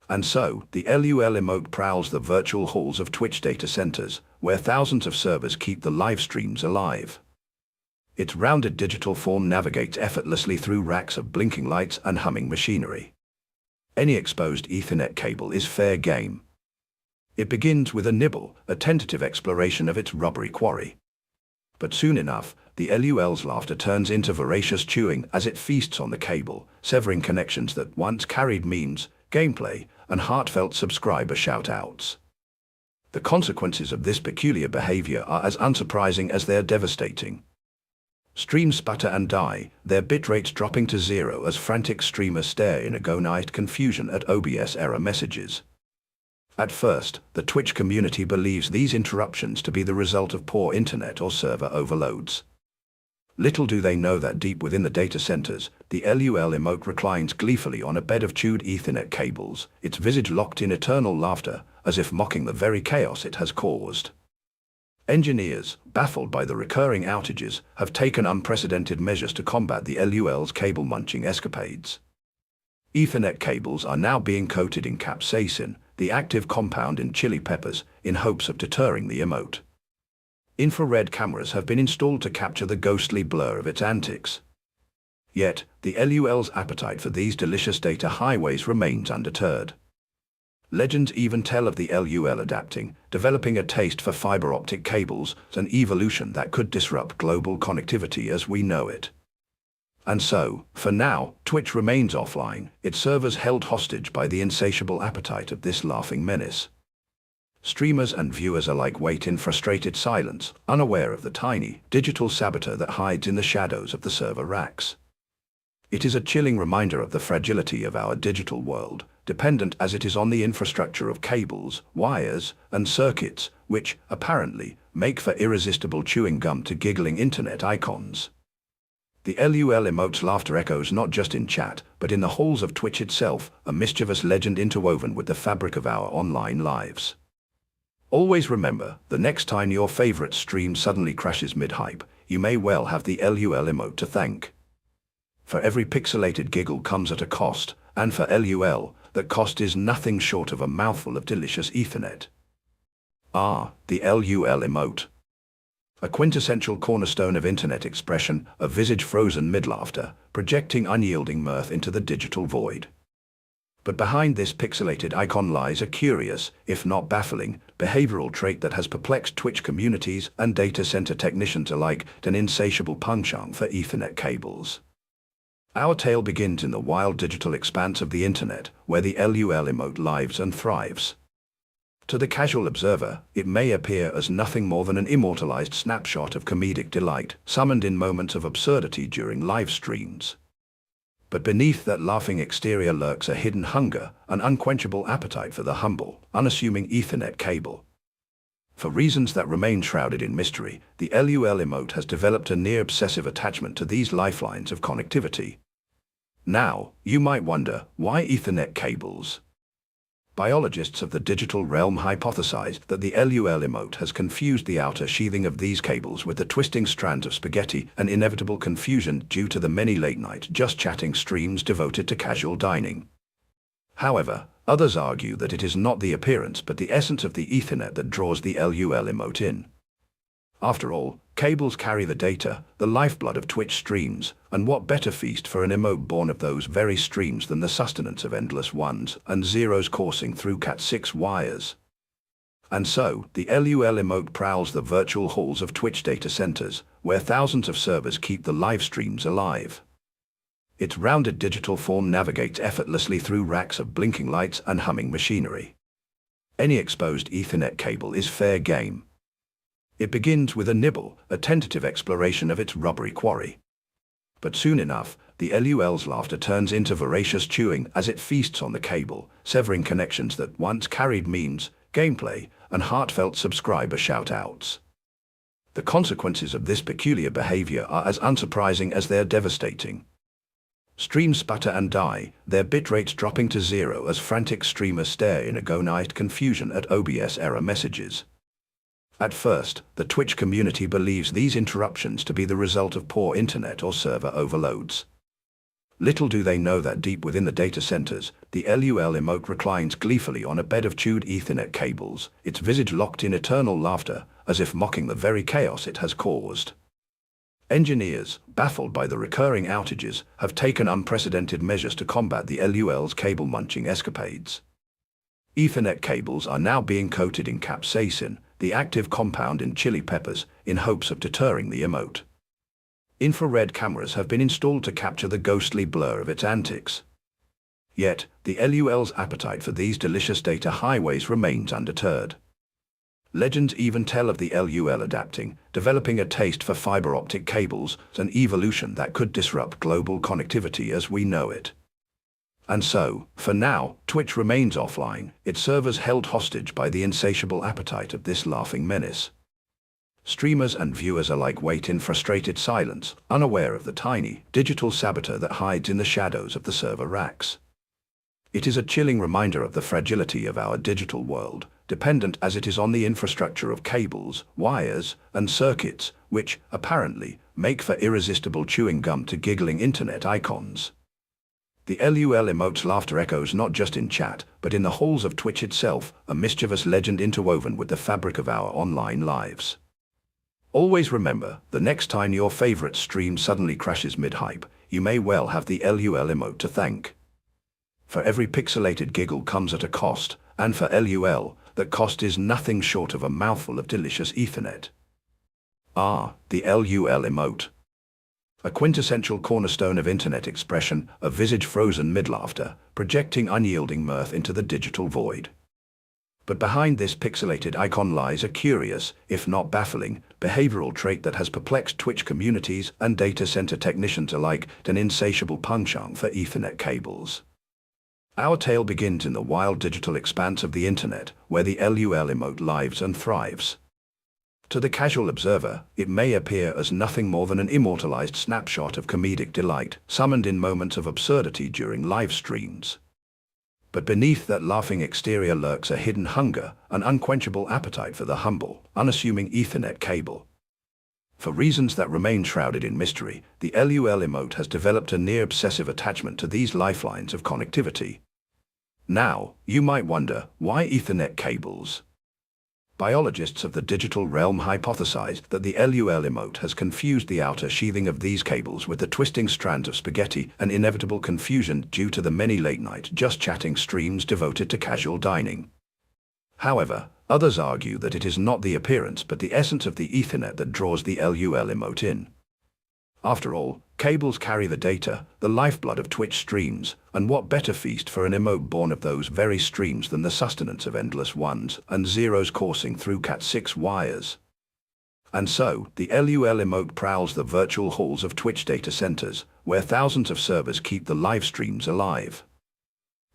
And so, the LUL emote prowls the virtual halls of Twitch data centers, where thousands of servers keep the live streams alive. Its rounded digital form navigates effortlessly through racks of blinking lights and humming machinery. Any exposed Ethernet cable is fair game. It begins with a nibble, a tentative exploration of its rubbery quarry. But soon enough, the LUL's laughter turns into voracious chewing as it feasts on the cable, severing connections that once carried memes, gameplay, and heartfelt subscriber shout-outs. The consequences of this peculiar behavior are as unsurprising as they are devastating. Streams sputter and die, their bitrates dropping to zero as frantic streamers stare in agonized confusion at OBS error messages. At first, the Twitch community believes these interruptions to be the result of poor internet or server overloads. Little do they know that deep within the data centers, the LUL emote reclines gleefully on a bed of chewed Ethernet cables, its visage locked in eternal laughter, as if mocking the very chaos it has caused. Engineers, baffled by the recurring outages, have taken unprecedented measures to combat the LUL's cable-munching escapades. Ethernet cables are now being coated in capsaicin, the active compound in chili peppers, in hopes of deterring the emote. Infrared cameras have been installed to capture the ghostly blur of its antics. Yet, the LUL's appetite for these delicious data highways remains undeterred. Legends even tell of the LUL adapting, developing a taste for fiber optic cables, an evolution that could disrupt global connectivity as we know it. And so, for now, Twitch remains offline, its servers held hostage by the insatiable appetite of this laughing menace. Streamers and viewers alike wait in frustrated silence, unaware of the tiny, digital saboteur that hides in the shadows of the server racks. It is a chilling reminder of the fragility of our digital world, dependent as it is on the infrastructure of cables, wires, and circuits, which, apparently, make for irresistible chewing gum to giggling internet icons. The LUL emote's laughter echoes not just in chat, but in the halls of Twitch itself, a mischievous legend interwoven with the fabric of our online lives. Always remember, the next time your favorite stream suddenly crashes mid-hype, you may well have the LUL emote to thank. For every pixelated giggle comes at a cost, and for LUL, that cost is nothing short of a mouthful of delicious Ethernet. Ah, the LUL emote. A quintessential cornerstone of internet expression, a visage frozen mid-laughter, projecting unyielding mirth into the digital void. But behind this pixelated icon lies a curious, if not baffling, behavioral trait that has perplexed Twitch communities and data center technicians alike, an insatiable penchant for Ethernet cables. Our tale begins in the wild digital expanse of the internet, where the LUL emote lives and thrives. To the casual observer, it may appear as nothing more than an immortalized snapshot of comedic delight, summoned in moments of absurdity during live streams. But beneath that laughing exterior lurks a hidden hunger, an unquenchable appetite for the humble, unassuming Ethernet cable. For reasons that remain shrouded in mystery, the LUL emote has developed a near-obsessive attachment to these lifelines of connectivity. Now, you might wonder, why Ethernet cables? Biologists of the digital realm hypothesize that the LUL emote has confused the outer sheathing of these cables with the twisting strands of spaghetti, an inevitable confusion due to the many late-night just-chatting streams devoted to casual dining. However, others argue that it is not the appearance but the essence of the Ethernet that draws the LUL emote in. After all, cables carry the data, the lifeblood of Twitch streams, and what better feast for an emote born of those very streams than the sustenance of endless ones and zeros coursing through Cat6 wires. And so, the LUL emote prowls the virtual halls of Twitch data centers, where thousands of servers keep the live streams alive. Its rounded digital form navigates effortlessly through racks of blinking lights and humming machinery. Any exposed Ethernet cable is fair game. It begins with a nibble, a tentative exploration of its rubbery quarry. But soon enough, the LUL's laughter turns into voracious chewing as it feasts on the cable, severing connections that once carried memes, gameplay, and heartfelt subscriber shout-outs. The consequences of this peculiar behavior are as unsurprising as they are devastating. Streams sputter and die, their bitrates dropping to zero as frantic streamers stare in agonized confusion at OBS error messages. At first, the Twitch community believes these interruptions to be the result of poor internet or server overloads. Little do they know that deep within the data centers, the LUL emote reclines gleefully on a bed of chewed Ethernet cables, its visage locked in eternal laughter, as if mocking the very chaos it has caused. Engineers, baffled by the recurring outages, have taken unprecedented measures to combat the LUL's cable-munching escapades. Ethernet cables are now being coated in capsaicin, the active compound in chili peppers, in hopes of deterring the emote. Infrared cameras have been installed to capture the ghostly blur of its antics. Yet, the LUL's appetite for these delicious data highways remains undeterred. Legends even tell of the LUL adapting, developing a taste for fiber optic cables, an evolution that could disrupt global connectivity as we know it. And so, for now, Twitch remains offline, its servers held hostage by the insatiable appetite of this laughing menace. Streamers and viewers alike wait in frustrated silence, unaware of the tiny, digital saboteur that hides in the shadows of the server racks. It is a chilling reminder of the fragility of our digital world, dependent as it is on the infrastructure of cables, wires, and circuits, which, apparently, make for irresistible chewing gum to giggling internet icons. The LUL emote's laughter echoes not just in chat, but in the halls of Twitch itself, a mischievous legend interwoven with the fabric of our online lives. Always remember, the next time your favorite stream suddenly crashes mid-hype, you may well have the LUL emote to thank. For every pixelated giggle comes at a cost, and for LUL, that cost is nothing short of a mouthful of delicious Ethernet. Ah, the LUL emote. A quintessential cornerstone of internet expression, a visage frozen mid-laughter, projecting unyielding mirth into the digital void. But behind this pixelated icon lies a curious, if not baffling, behavioral trait that has perplexed Twitch communities and data center technicians alike, an insatiable penchant for Ethernet cables. Our tale begins in the wild digital expanse of the internet, where the LUL emote lives and thrives. To the casual observer, it may appear as nothing more than an immortalized snapshot of comedic delight, summoned in moments of absurdity during live streams. But beneath that laughing exterior lurks a hidden hunger, an unquenchable appetite for the humble, unassuming Ethernet cable. For reasons that remain shrouded in mystery, the LUL emote has developed a near-obsessive attachment to these lifelines of connectivity. Now, you might wonder, why Ethernet cables? Biologists of the digital realm hypothesized that the LUL emote has confused the outer sheathing of these cables with the twisting strands of spaghetti, an inevitable confusion due to the many late-night just-chatting streams devoted to casual dining. However, others argue that it is not the appearance but the essence of the Ethernet that draws the LUL emote in. After all, cables carry the data, the lifeblood of Twitch streams, and what better feast for an emote born of those very streams than the sustenance of endless ones and zeros coursing through Cat6 wires. And so, the LUL emote prowls the virtual halls of Twitch data centers, where thousands of servers keep the live streams alive.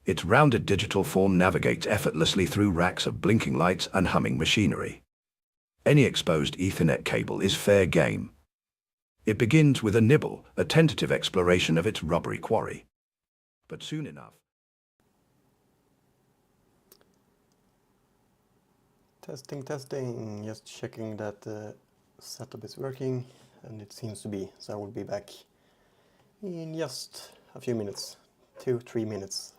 Its rounded digital form navigates effortlessly through racks of blinking lights and humming machinery. Any exposed Ethernet cable is fair game. It begins with a nibble, a tentative exploration of its rubbery quarry. But soon enough... Testing, just checking that the setup is working, and it seems to be, so I will be back in just a few minutes, 2-3 minutes.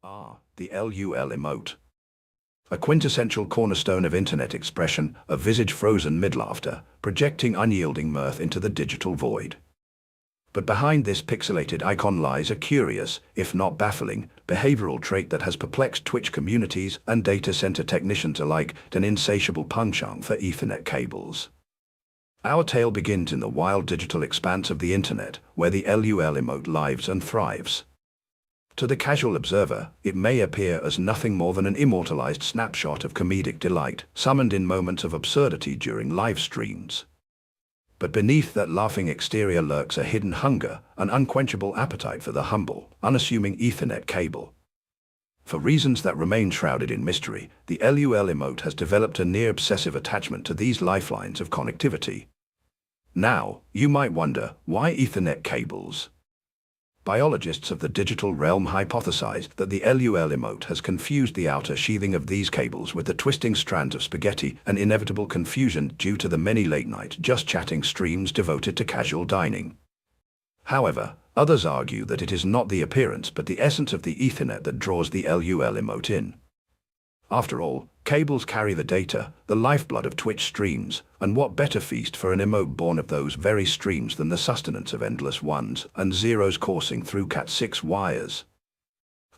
Ah, the LUL emote. A quintessential cornerstone of internet expression, a visage frozen mid-laughter, projecting unyielding mirth into the digital void. But behind this pixelated icon lies a curious, if not baffling, behavioral trait that has perplexed Twitch communities and data center technicians alike, an insatiable penchant for Ethernet cables. Our tale begins in the wild digital expanse of the internet, where the LUL emote lives and thrives. To the casual observer, it may appear as nothing more than an immortalized snapshot of comedic delight, summoned in moments of absurdity during live streams. But beneath that laughing exterior lurks a hidden hunger, an unquenchable appetite for the humble, unassuming Ethernet cable. For reasons that remain shrouded in mystery, the LUL emote has developed a near-obsessive attachment to these lifelines of connectivity. Now, you might wonder, why Ethernet cables? Biologists of the digital realm hypothesized that the LUL emote has confused the outer sheathing of these cables with the twisting strands of spaghetti, an inevitable confusion due to the many late-night just-chatting streams devoted to casual dining. However, others argue that it is not the appearance but the essence of the Ethernet that draws the LUL emote in. After all, cables carry the data, the lifeblood of Twitch streams, and what better feast for an emote born of those very streams than the sustenance of endless ones and zeros coursing through Cat6 wires.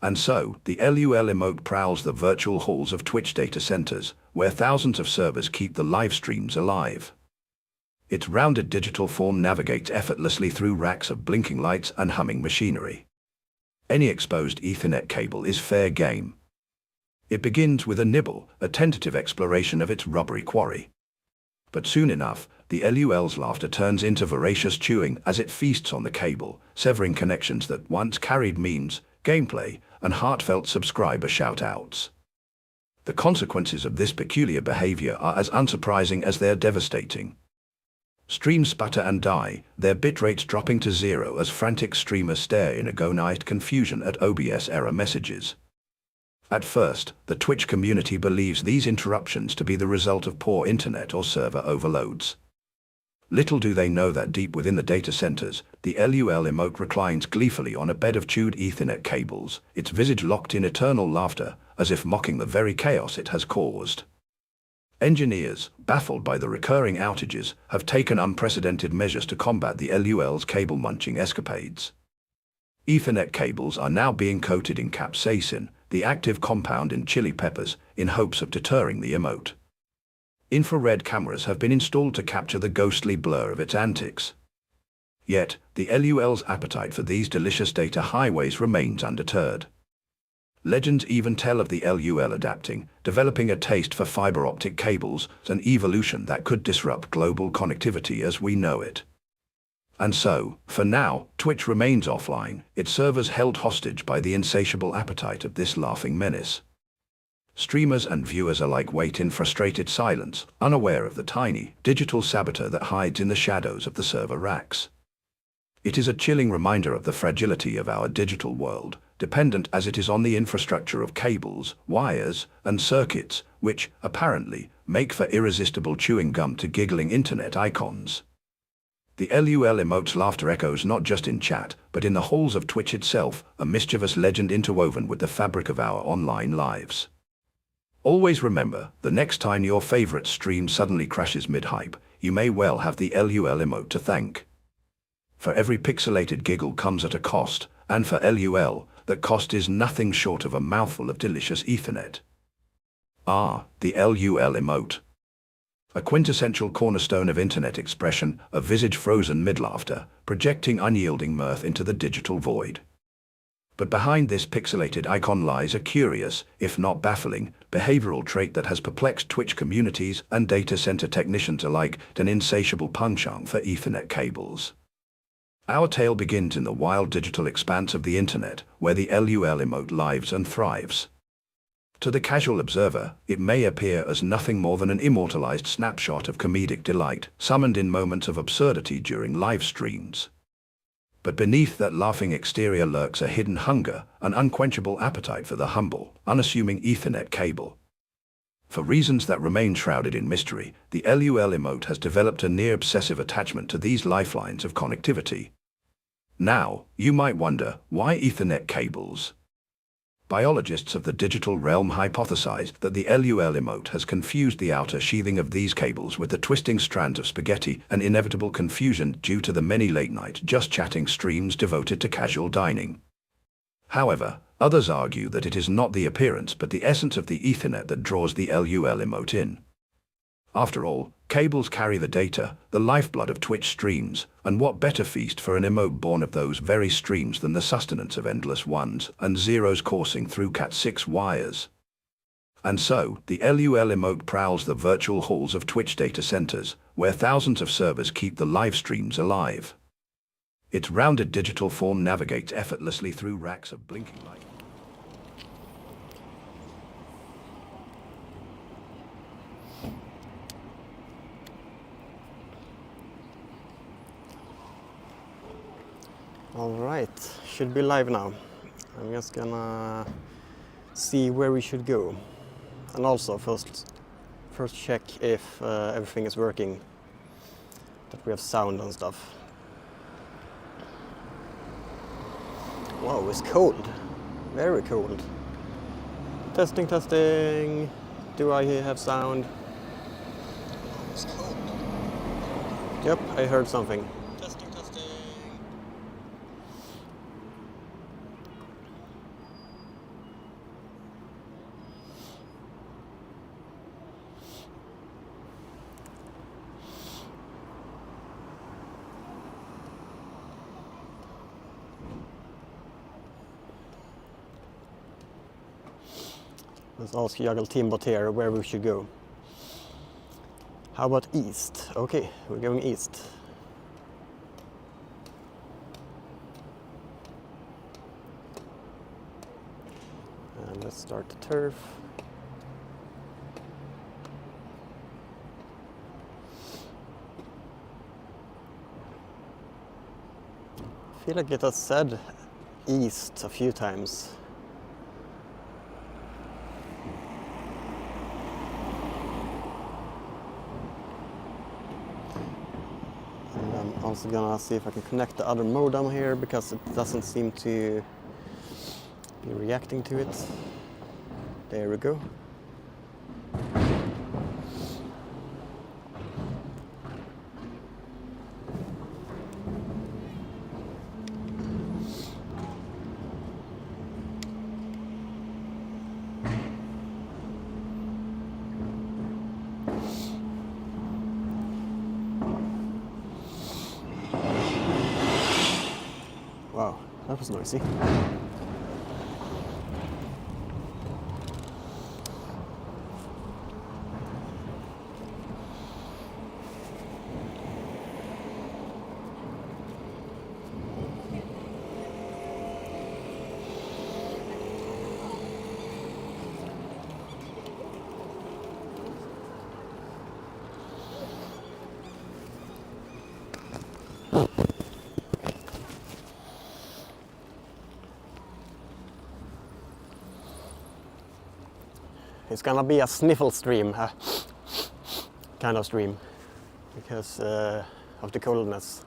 And so, the LUL emote prowls the virtual halls of Twitch data centers, where thousands of servers keep the live streams alive. Its rounded digital form navigates effortlessly through racks of blinking lights and humming machinery. Any exposed Ethernet cable is fair game. It begins with a nibble, a tentative exploration of its rubbery quarry. But soon enough, the LUL's laughter turns into voracious chewing as it feasts on the cable, severing connections that once carried memes, gameplay, and heartfelt subscriber shout-outs. The consequences of this peculiar behavior are as unsurprising as they're devastating. Streams sputter and die, their bitrates dropping to zero as frantic streamers stare in agonized confusion at OBS error messages. At first, the Twitch community believes these interruptions to be the result of poor internet or server overloads. Little do they know that deep within the data centers, the LUL emote reclines gleefully on a bed of chewed Ethernet cables, its visage locked in eternal laughter, as if mocking the very chaos it has caused. Engineers, baffled by the recurring outages, have taken unprecedented measures to combat the LUL's cable-munching escapades. Ethernet cables are now being coated in capsaicin, the active compound in chili peppers, in hopes of deterring the emote. Infrared cameras have been installed to capture the ghostly blur of its antics. Yet, the LUL's appetite for these delicious data highways remains undeterred. Legends even tell of the LUL adapting, developing a taste for fiber optic cables, an evolution that could disrupt global connectivity as we know it. And so, for now, Twitch remains offline, its servers held hostage by the insatiable appetite of this laughing menace. Streamers and viewers alike wait in frustrated silence, unaware of the tiny, digital saboteur that hides in the shadows of the server racks. It is a chilling reminder of the fragility of our digital world, dependent as it is on the infrastructure of cables, wires, and circuits, which, apparently, make for irresistible chewing gum to giggling internet icons. The LUL emote's laughter echoes not just in chat, but in the halls of Twitch itself, a mischievous legend interwoven with the fabric of our online lives. Always remember, the next time your favorite stream suddenly crashes mid-hype, you may well have the LUL emote to thank. For every pixelated giggle comes at a cost, and for LUL, that cost is nothing short of a mouthful of delicious Ethernet. Ah, the LUL emote. A quintessential cornerstone of internet expression, a visage frozen mid-laughter, projecting unyielding mirth into the digital void. But behind this pixelated icon lies a curious, if not baffling, behavioral trait that has perplexed Twitch communities and data center technicians alike, an insatiable penchant for Ethernet cables. Our tale begins in the wild digital expanse of the internet, where the LUL emote lives and thrives. To the casual observer, it may appear as nothing more than an immortalized snapshot of comedic delight, summoned in moments of absurdity during live streams. But beneath that laughing exterior lurks a hidden hunger, an unquenchable appetite for the humble, unassuming Ethernet cable. For reasons that remain shrouded in mystery, the LUL emote has developed a near-obsessive attachment to these lifelines of connectivity. Now, you might wonder, why Ethernet cables? Biologists of the digital realm hypothesized that the LUL emote has confused the outer sheathing of these cables with the twisting strands of spaghetti, an inevitable confusion due to the many late-night just-chatting streams devoted to casual dining. However, others argue that it is not the appearance but the essence of the Ethernet that draws the LUL emote in. After all, cables carry the data, the lifeblood of Twitch streams, and what better feast for an emote born of those very streams than the sustenance of endless ones and zeros coursing through Cat6 wires. And so, the LUL emote prowls the virtual halls of Twitch data centers, where thousands of servers keep the live streams alive. Its rounded digital form navigates effortlessly through racks of blinking lights. Alright, should be live now. I'm just gonna see where we should go. And also first check if everything is working. That we have sound and stuff. Wow, it's cold. Very cold. Testing, testing. Do I have sound? It's cold. Yep, I heard something. Testing, testing. Let's ask Juggle Teambot here where we should go. How about east? Okay, we're going east. And let's start the turf. I feel like it has said east a few times. And I'm also gonna see if I can connect the other modem here because it doesn't seem to be reacting to it. There we go. Wow, that was noisy. It's gonna be a sniffle stream, kind of stream, because of the coldness.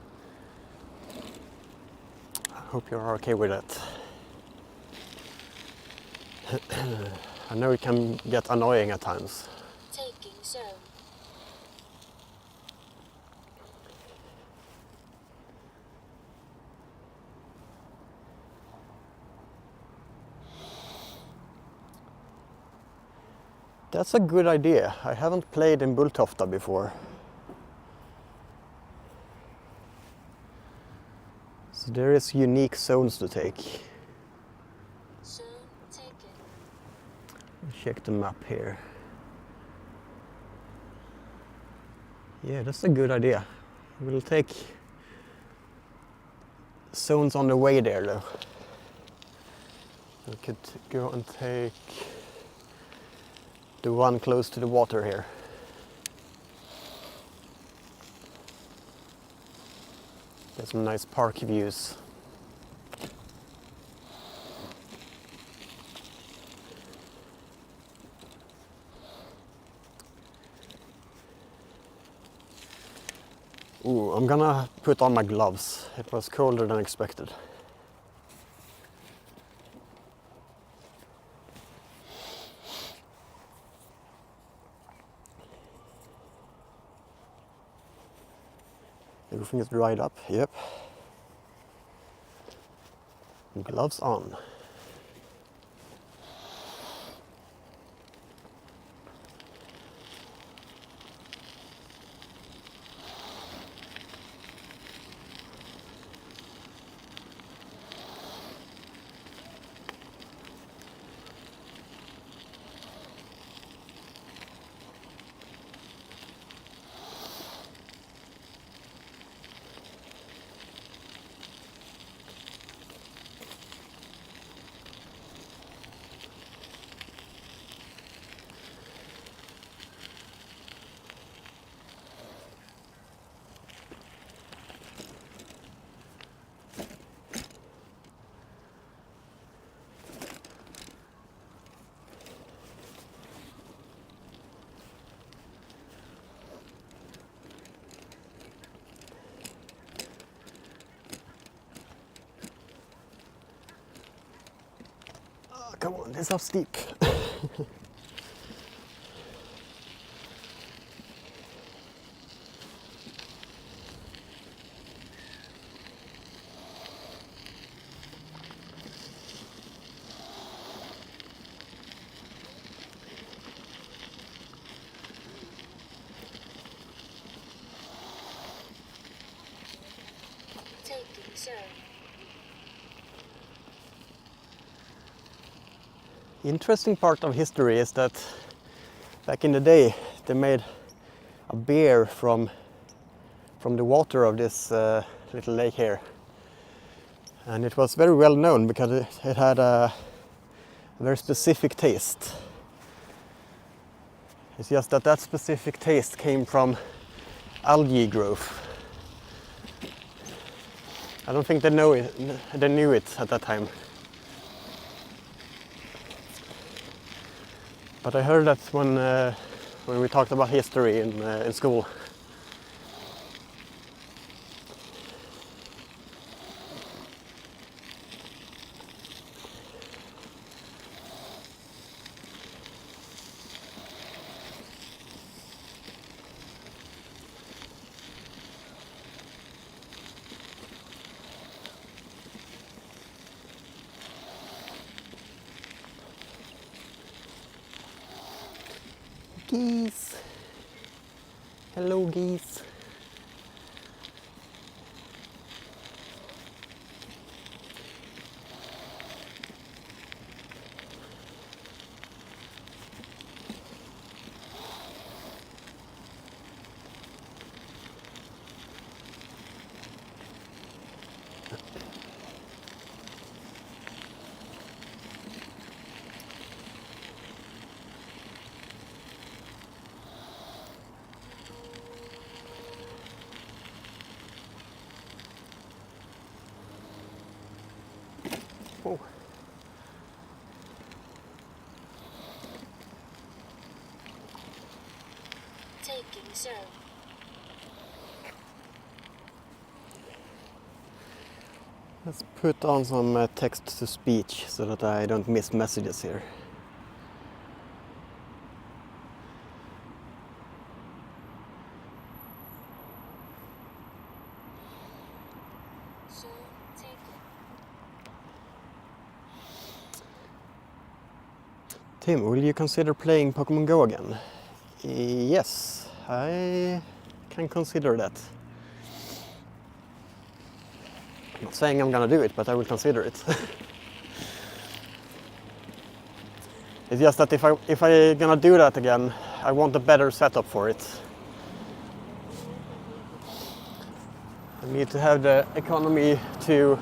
I hope you're okay with that. I know it can get annoying at times. Taking zone. That's a good idea. I haven't played in Bulltofta before. So there is unique zones to take. Zone taken. Check the map here. Yeah, that's a good idea. We'll take zones on the way there though. We could go and take the one close to the water here. Get some nice park views. Ooh, I'm gonna put on my gloves. It was colder than expected. Everything is dried up, yep. Gloves on. Oh, come on, this is up steep. Taking zone. Interesting part of history is that back in the day they made a beer from the water of this little lake here, and it was very well known because it had a very specific taste. It's just that that specific taste came from algae growth. I don't think they knew it at that time. But I heard that when we talked about history in school. Geese. Hello, geese. Oh. Taking so. Let's put on some text to speech so that I don't miss messages here. So taken. Tim, will you consider playing Pokemon Go again? Yes, I can consider that. I'm not saying I'm gonna do it, but I will consider it. It's just that if I gonna do that again, I want a better setup for it. I need to have the economy to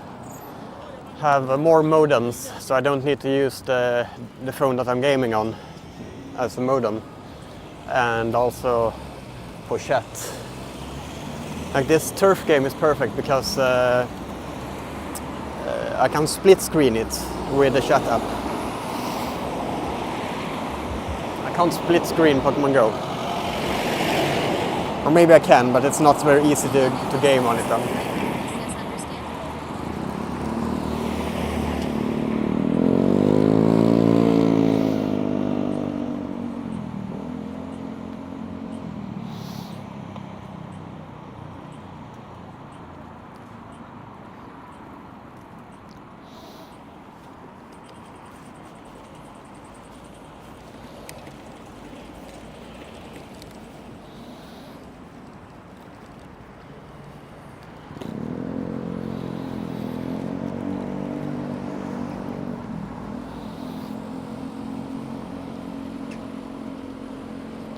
have more modems, so I don't need to use the phone that I'm gaming on as a modem, and also for chat. Like this turf game is perfect because I can split screen it with the chat app. I can't split screen Pokemon Go. Or maybe I can, but it's not very easy to game on it then. That's understandable.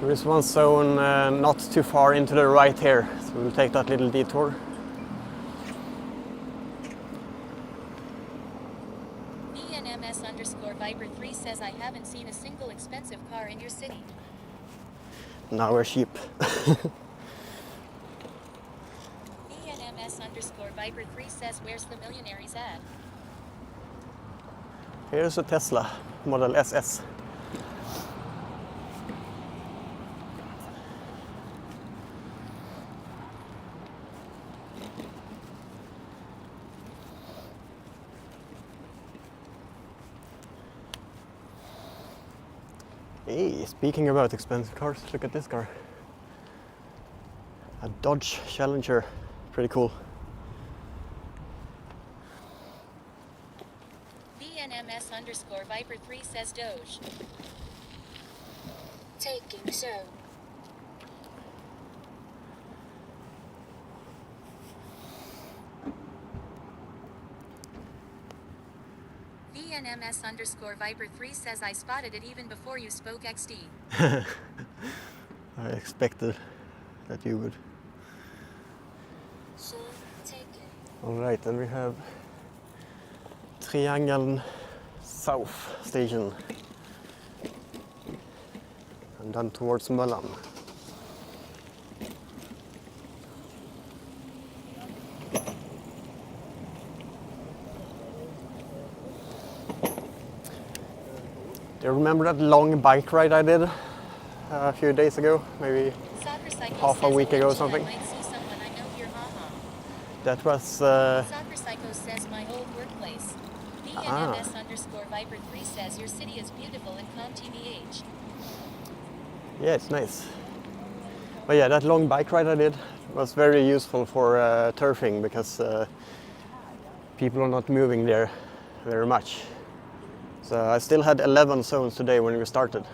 There is one zone not too far into the right here, so we'll take that little detour. VNMS_Viper3 says I haven't seen a single expensive car in your city. Now we're cheap. VNMS_Viper3 says where's the millionaires at? Here's a Tesla Model SS. Hey, speaking about expensive cars, look at this car. A Dodge Challenger, pretty cool. VNMS_Viper3 says Doge. Taking so. DNMS_Viper3 says I spotted it even before you spoke XD. I expected that you would. So taken. Alright, then we have Triangeln South Station. And then towards Möllan. Do you remember that long bike ride I did a few days ago? Maybe Soccer Psycho half a says, week ago or "OMG, something. I might see someone I know here, haha." that was... Soccer Psycho says my old workplace. DNMS_Viper3 says your city is beautiful and calm TBH. Yeah, it's nice. But yeah, that long bike ride I did was very useful for turfing because people are not moving there very much. So I still had 11 zones today when we started.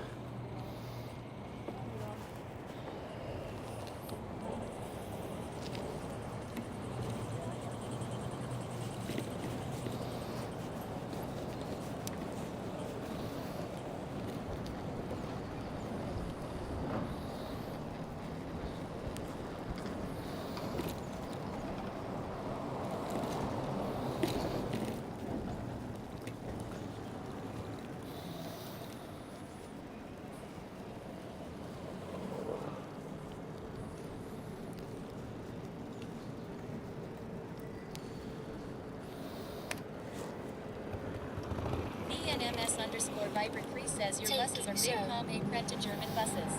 DNMS_Viper3 says your buses are big, calm, a pret to German buses.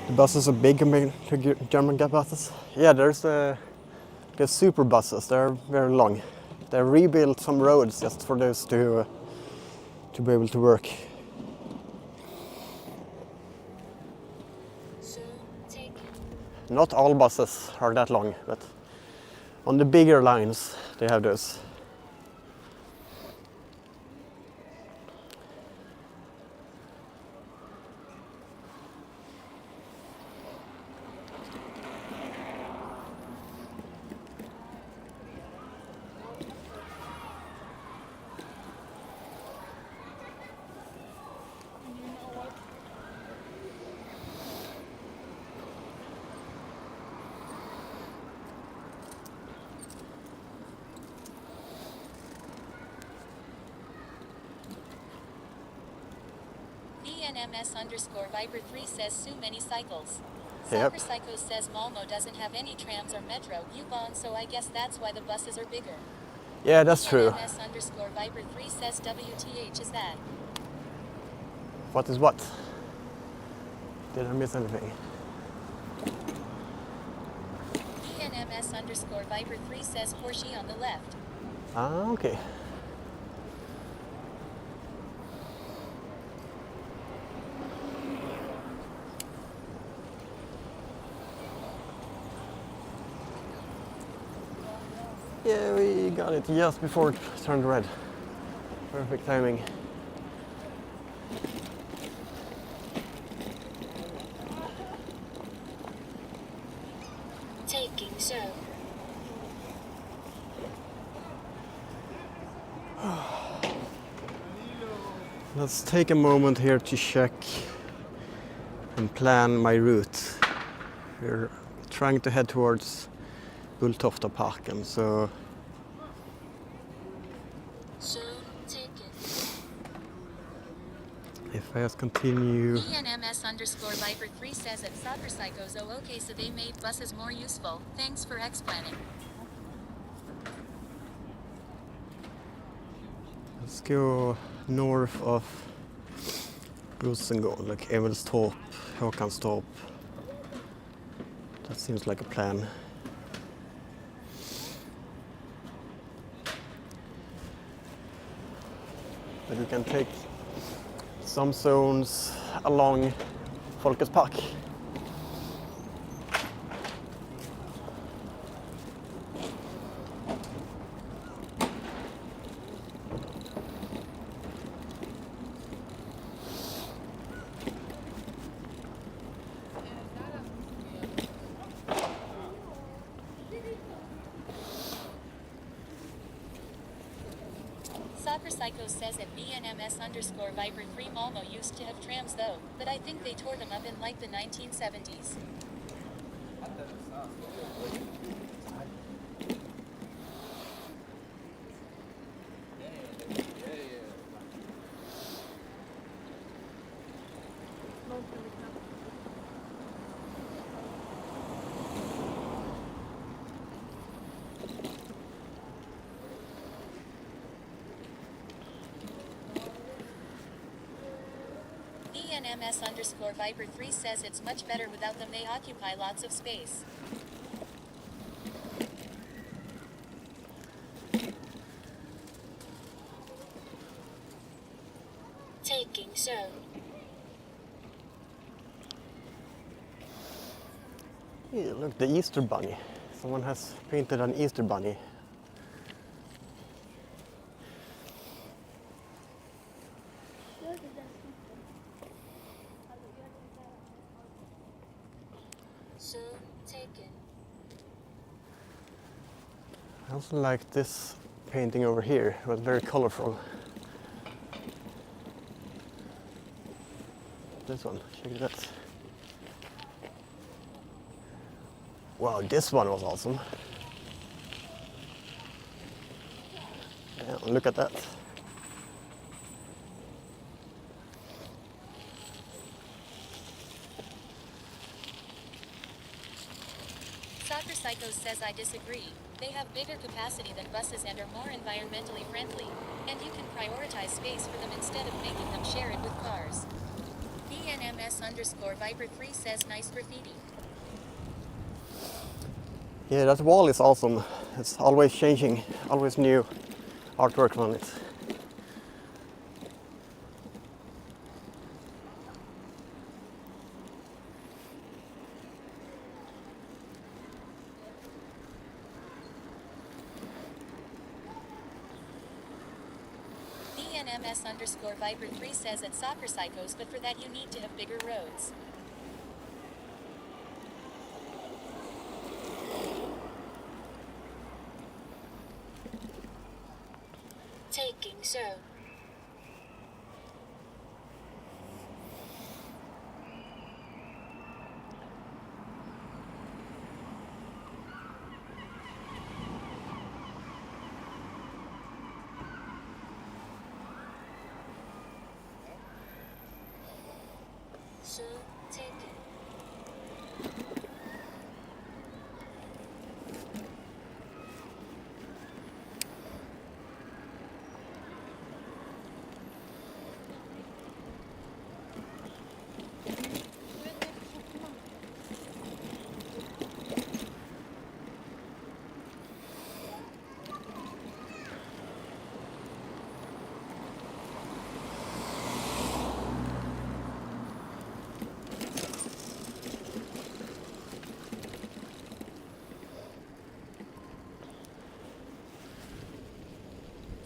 The buses are big compared to German buses. Yeah, there's the super buses. They're very long. They rebuilt some roads just for those to be able to work. So taken. Not all buses are that long, but on the bigger lines they have those. DNMS_Viper3 says so many cycles. Yep. Soccer Psycho says Malmö doesn't have any trams or metro, U-Bahn, so I guess that's why the buses are bigger. Yeah, that's true. DNMS_Viper3 says WTH is that. What is what? Did I miss anything? DNMS_Viper3 says Porsche on the left. Ah, okay. Yeah, we got it just before it turned red. Perfect timing. Taking so. Let's take a moment here to check and plan my route. We're trying to head towards Bulltofta Parken, so So taken. if I just continue... DNMS_Viper3 says at Soccer Psychos, oh okay, so they made buses more useful. Thanks for explaining. Let's go north of Rosengård, like Emilstorp, Håkanstorp. That seems like a plan. But we can take some zones along Folkets Park. Psycho says at BNMS_Viper3 Malmö used to have trams though, but I think they tore them up in like the 1970s. BNMS_Viper3 says it's much better without them, they occupy lots of space. Taking zone. Yeah, look, the Easter bunny. Someone has painted an Easter bunny. Zone taken. I also like this painting over here. It was very colorful. This one, check that. Wow, this one was awesome. Yeah, look at that. Soccer Psycho says I disagree. They have bigger capacity than buses and are more environmentally friendly. And you can prioritize space for them instead of making them share it with cars. BNMS_Viper3 says nice graffiti. Yeah, that wall is awesome. It's always changing, always new artwork on it. BNMS_Viper3 says at Soccer Psychos, but for that you need to have bigger roads. Taking zone. Zone taken.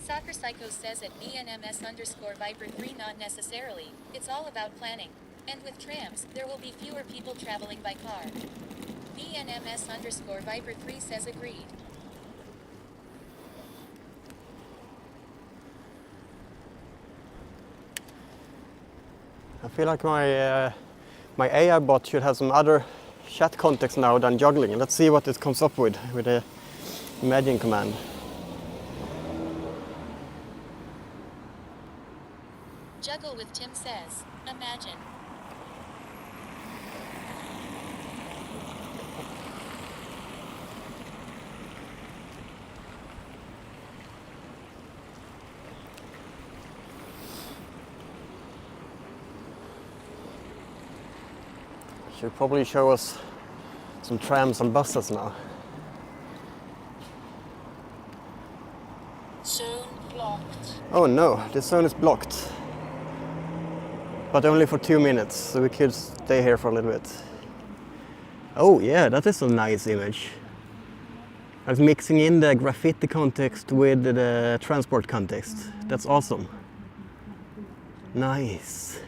Soccer Psycho says at BNMS_Viper3 not necessarily, it's all about planning. And with trams, there will be fewer people traveling by car. BNMS_Viper3 says agreed. I feel like my AI bot should have some other chat context now than juggling. Let's see what it comes up with the imagine command. Juggle with Tim says, imagine. Should probably show us some trams and buses now. Zone blocked. Oh no, the zone is blocked. But only for 2 minutes, so we could stay here for a little bit. Oh yeah, that is a nice image. I was mixing in the graffiti context with the transport context. That's awesome. Nice.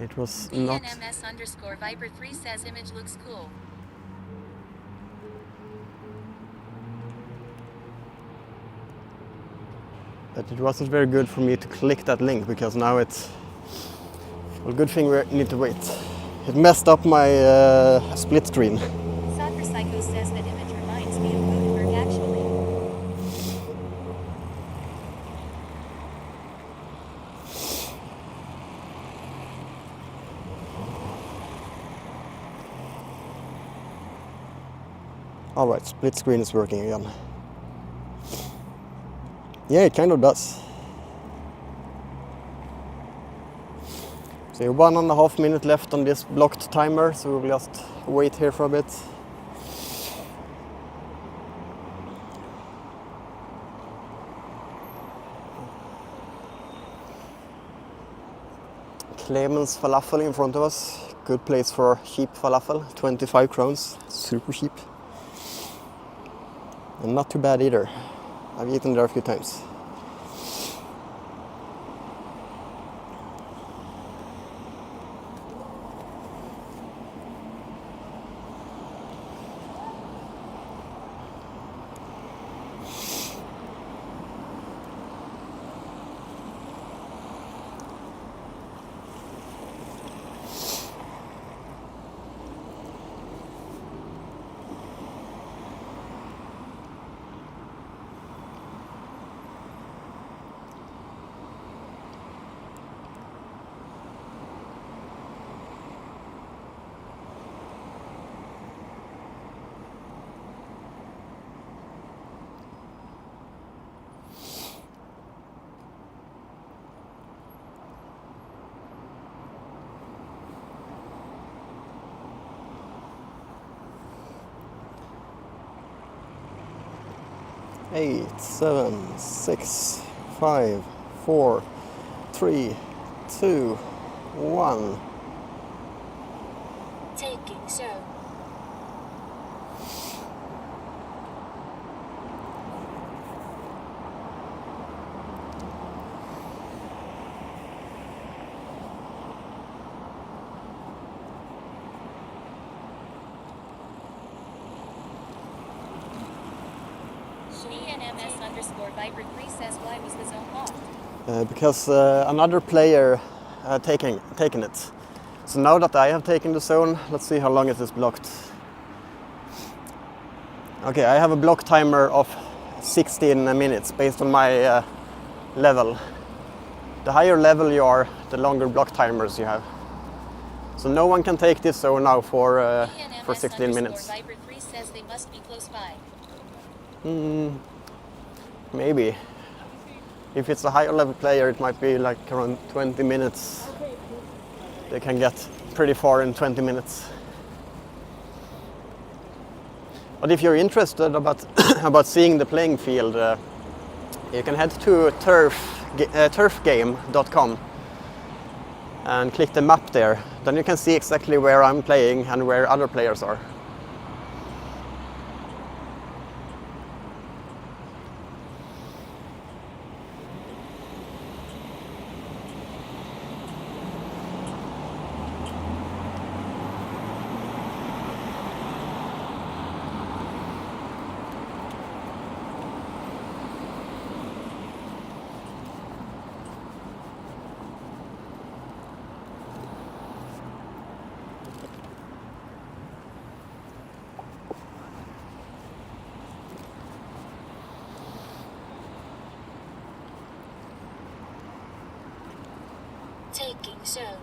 It was not... BNMS_Viper3 says image looks cool. But it wasn't very good for me to click that link because now it's... Well, good thing we need to wait. It messed up my split screen. Soccer Psycho says that image reminds me of Gutenberg actually. Alright, split screen is working again. Yeah, it kind of does. So 1.5 minutes left on this blocked timer, so we'll just wait here for a bit. Clemens Falafel in front of us. Good place for cheap falafel, 25 crowns, super cheap. And not too bad either. I've eaten there a few times. Eight, 7, 6, 5, 4, 3, 2, 1. Taking zone. DNMS_Viper3 says why was the zone locked? Because another player taken it. So now that I have taken the zone, let's see how long it is blocked. Okay, I have a block timer of 16 minutes based on my level. The higher level you are, the longer block timers you have. So no one can take this zone now for 16 minutes. Viper3 says they must be close by. Maybe. If it's a higher level player, it might be like around 20 minutes. They can get pretty far in 20 minutes. But if you're interested about about seeing the playing field, you can head to turfgame.com and click the map there. Then you can see exactly where I'm playing and where other players are. Taking zone.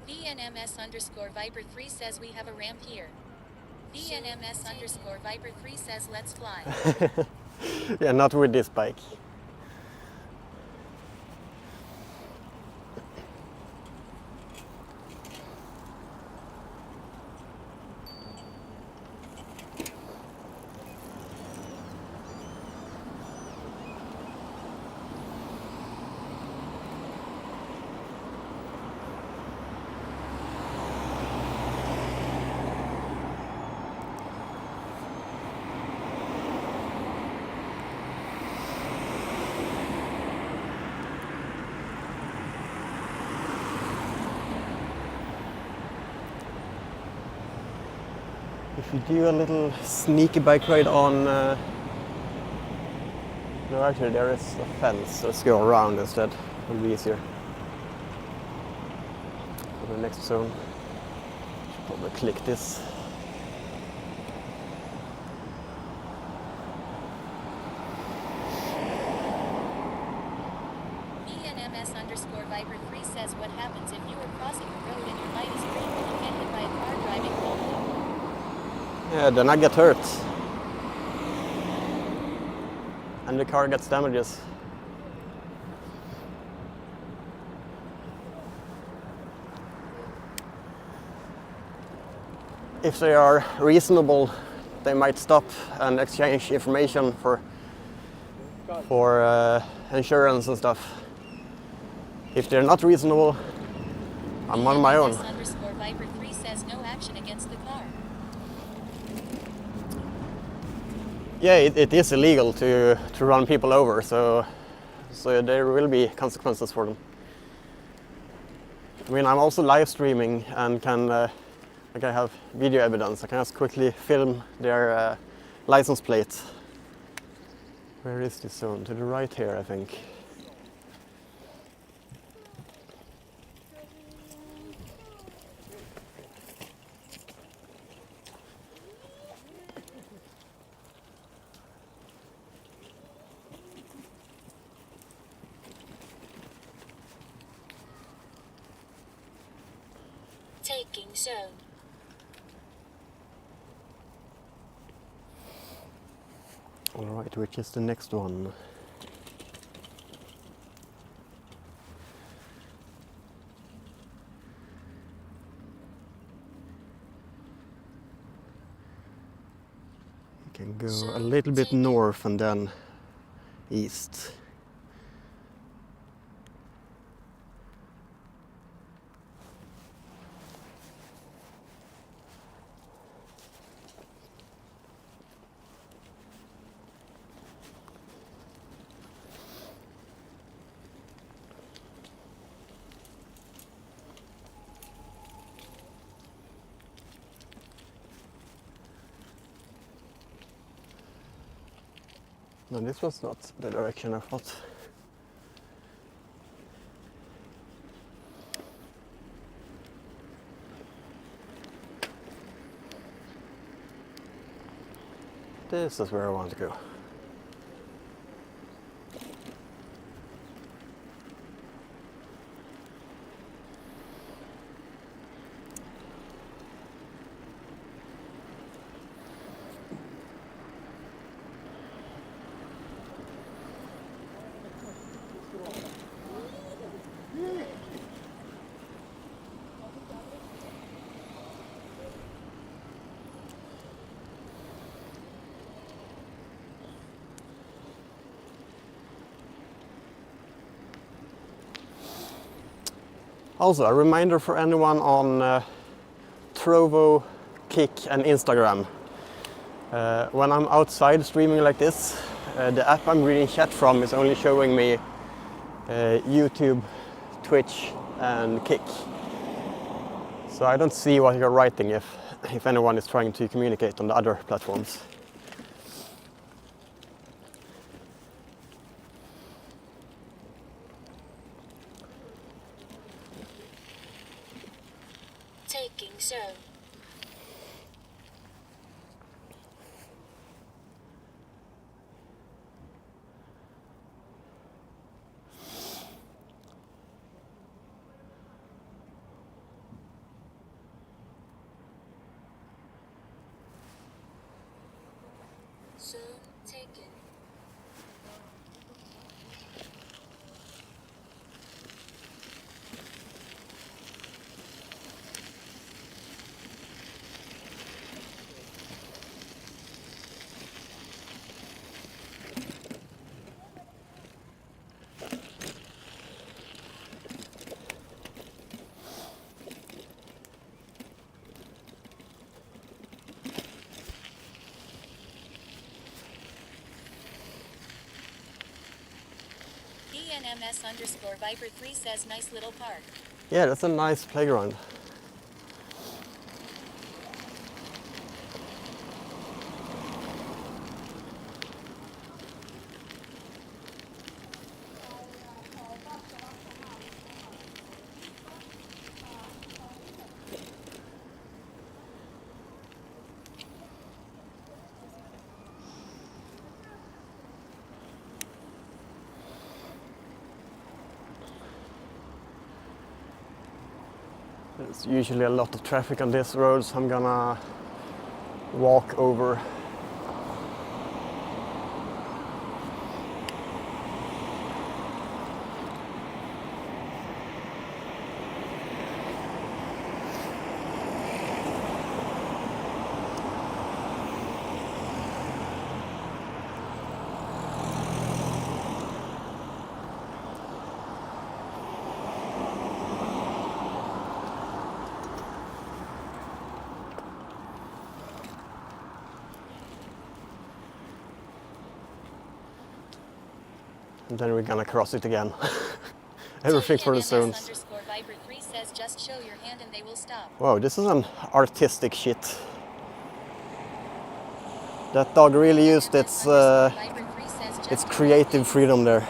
DNMS_Viper3 says we have a ramp here. DNMS_Viper3 says let's fly. Yeah, not with this bike. If you do a little sneaky bike ride on... no, actually there is a fence. Let's go around instead. It'll be easier. For the next zone. Should probably click this. ENMS_Viper3 says what happens if you are crossing the road and your light is green when you get hit by a car driving home? Yeah, then I get hurt. And the car gets damages. If they are reasonable, they might stop and exchange information for insurance and stuff. If they're not reasonable, I'm on my own. ENMS_Viper3 says no action against the car. Yeah, it is illegal to run people over, so there will be consequences for them. I mean, I'm also live streaming and can, like I have video evidence. I can just quickly film their license plate. Where is this zone? To the right here, I think. Taking zone. All right, which is the next one? You can go a little bit north and then east. No, this was not the direction I thought. This is where I want to go. Also, a reminder for anyone on Trovo, Kick and Instagram. When I'm outside streaming like this, the app I'm reading chat from is only showing me YouTube, Twitch and Kick. So I don't see what you're writing if anyone is trying to communicate on the other platforms. Taking zone. Zone taken. ENMS_Viper3 says nice little park. Yeah, that's a nice playground. There's usually a lot of traffic on this road, so I'm gonna walk over. And then we're gonna cross it again. Everything for the zones. _Vibrant3 says just show your hand and they will stop. Wow, this is an artistic shit. That dog really used its creative freedom there.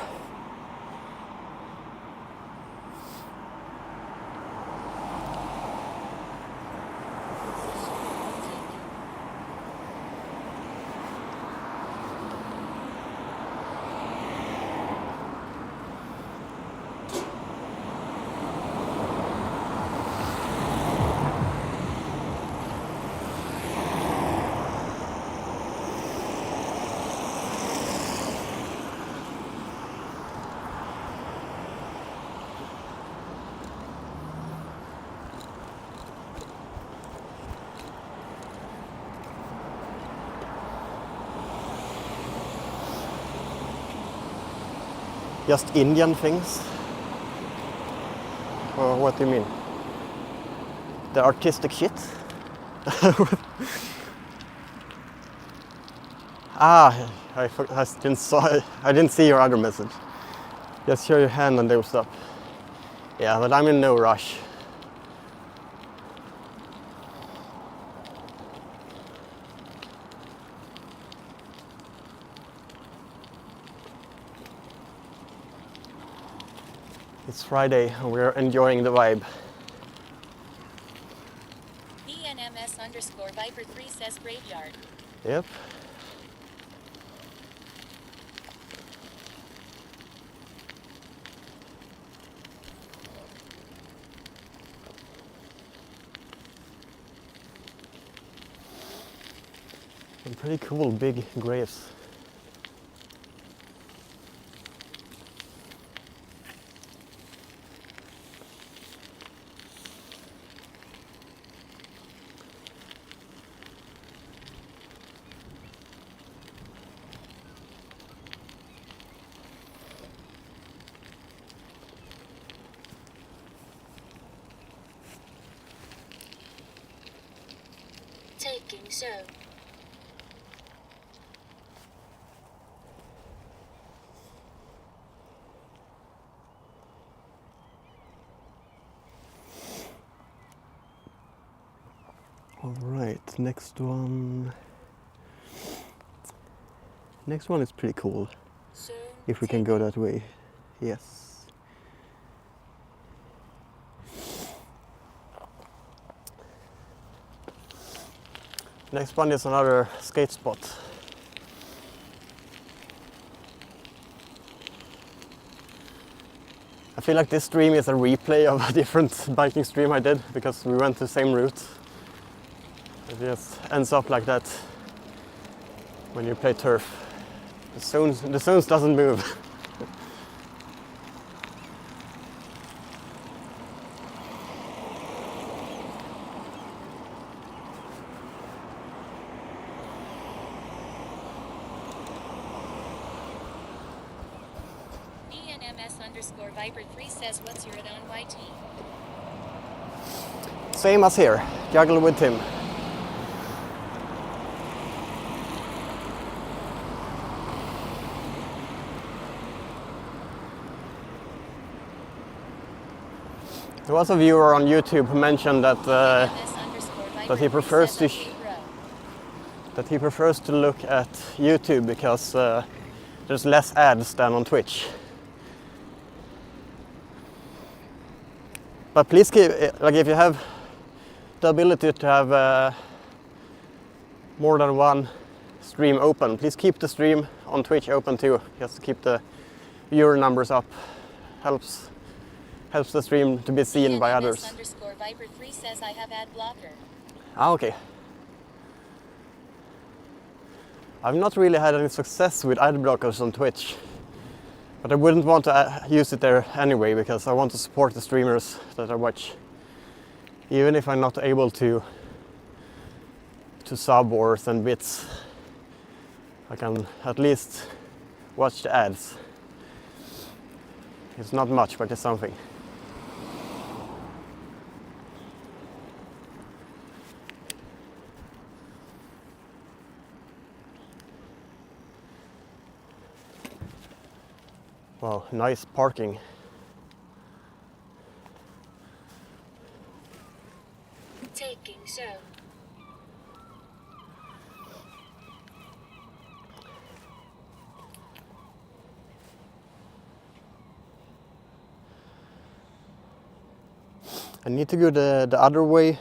Just Indian things? Or what do you mean? The artistic shit? I didn't see your other message. Just show your hand and they will stop. Yeah, but I'm in no rush. It's Friday and we're enjoying the vibe. BNMS_Viper3 says graveyard. Yep. Some pretty cool big graves. Taking zone. All right, next one. Next one is pretty cool. Zone If we can go that way. Yes. Next one is another skate spot. I feel like this stream is a replay of a different biking stream I did because we went the same route. It just ends up like that when you play turf. The zones doesn't move. BNMS_Viper3 says what's your on YT? Same as here, juggle with Tim. There was a viewer on YouTube who mentioned that he prefers to look at YouTube because there's less ads than on Twitch. But please keep, like, if you have the ability to have more than one stream open, please keep the stream on Twitch open too, just to keep the viewer numbers up. Helps helps the stream to be seen by others. _Viper3 says I have ad blocker. Ah, okay. I've not really had any success with ad blockers on Twitch, but I wouldn't want to use it there anyway because I want to support the streamers that I watch. Even if I'm not able to sub or send bits, I can at least watch the ads. It's not much, but it's something. Wow, nice parking. Taking zone. I need to go the other way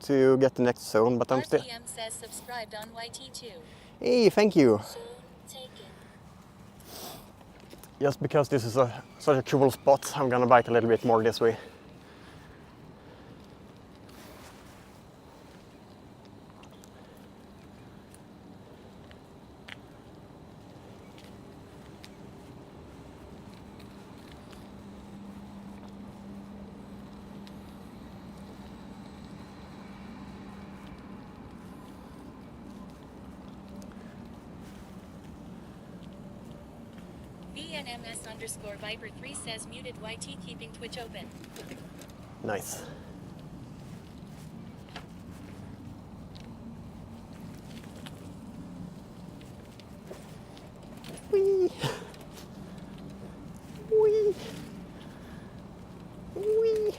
to get the next zone, but I'm still... RPM says subscribed on YT2. Hey, thank you. Zone taken. Just because this is such a cool spot, I'm gonna bike a little bit more this way. VNMS_Viper3 says muted YT keeping Twitch open. Nice. Whee! Whee! Whee!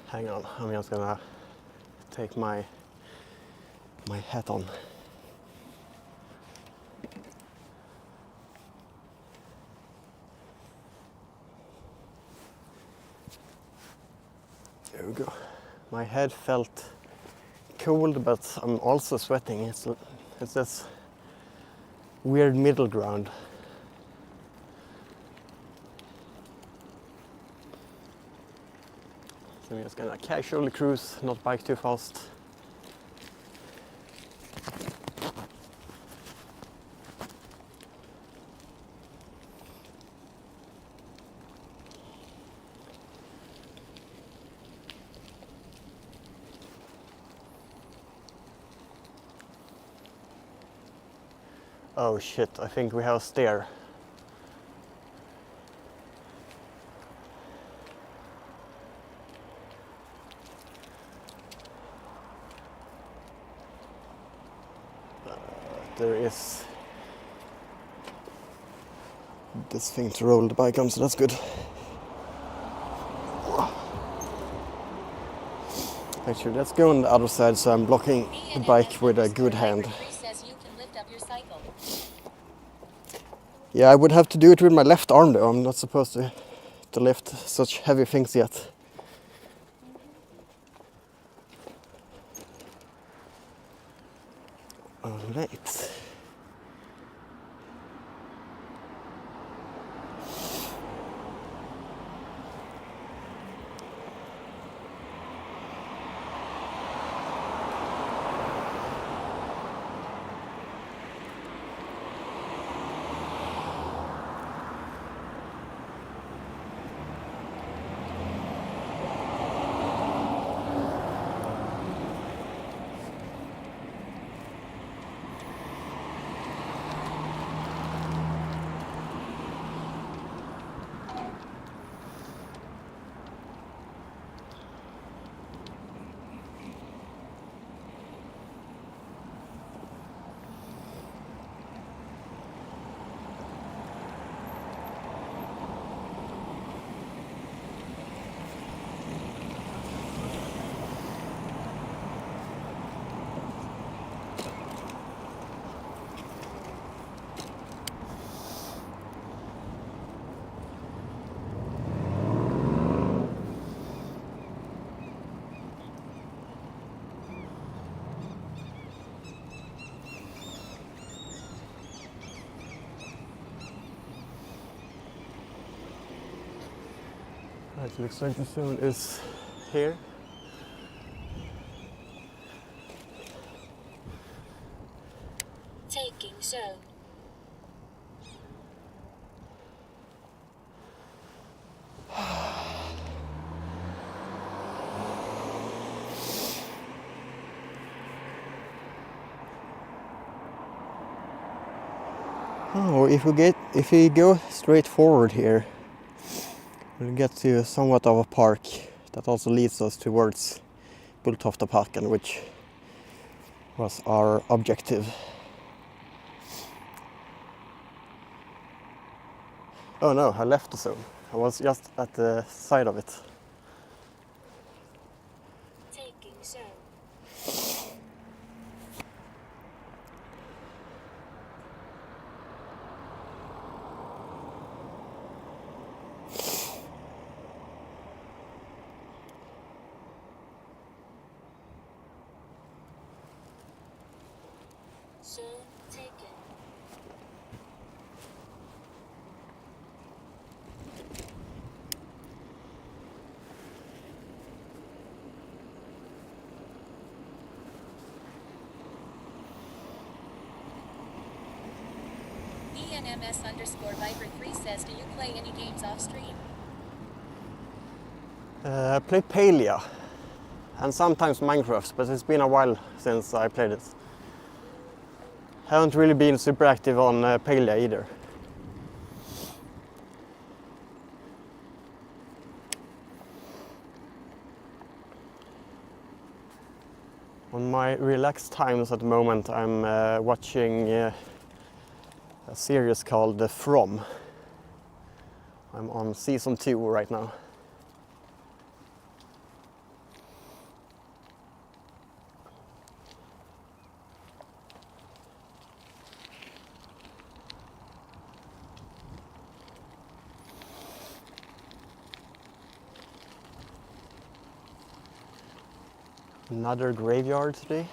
Hang on, I'm just gonna take my hat on. There we go. My head felt cold, but I'm also sweating. It's this weird middle ground. So I'm just gonna casually cruise, not bike too fast. Oh shit, I think we have a stair. There is this thing to roll the bike on, so that's good. Actually, let's go on the other side so I'm blocking the bike with a good hand. Says you can lift up your cycle. Yeah, I would have to do it with my left arm though. I'm not supposed to lift such heavy things yet. Alright. Right, the extraction zone is here. Taking zone. Oh, if we go straight forward here, we'll get to somewhat of a park that also leads us towards Bulltoftaparken, which was our objective. Oh no, I left the zone. I was just at the side of it. Taking zone. Zone taken. VNMS_Viper3 says, do you play any games off stream? I play Palia and sometimes Minecraft, but it's been a while since I played it. Haven't really been super active on Palia either. On my relaxed times at the moment, I'm watching a series called From. I'm on season 2 right now. Another graveyard today.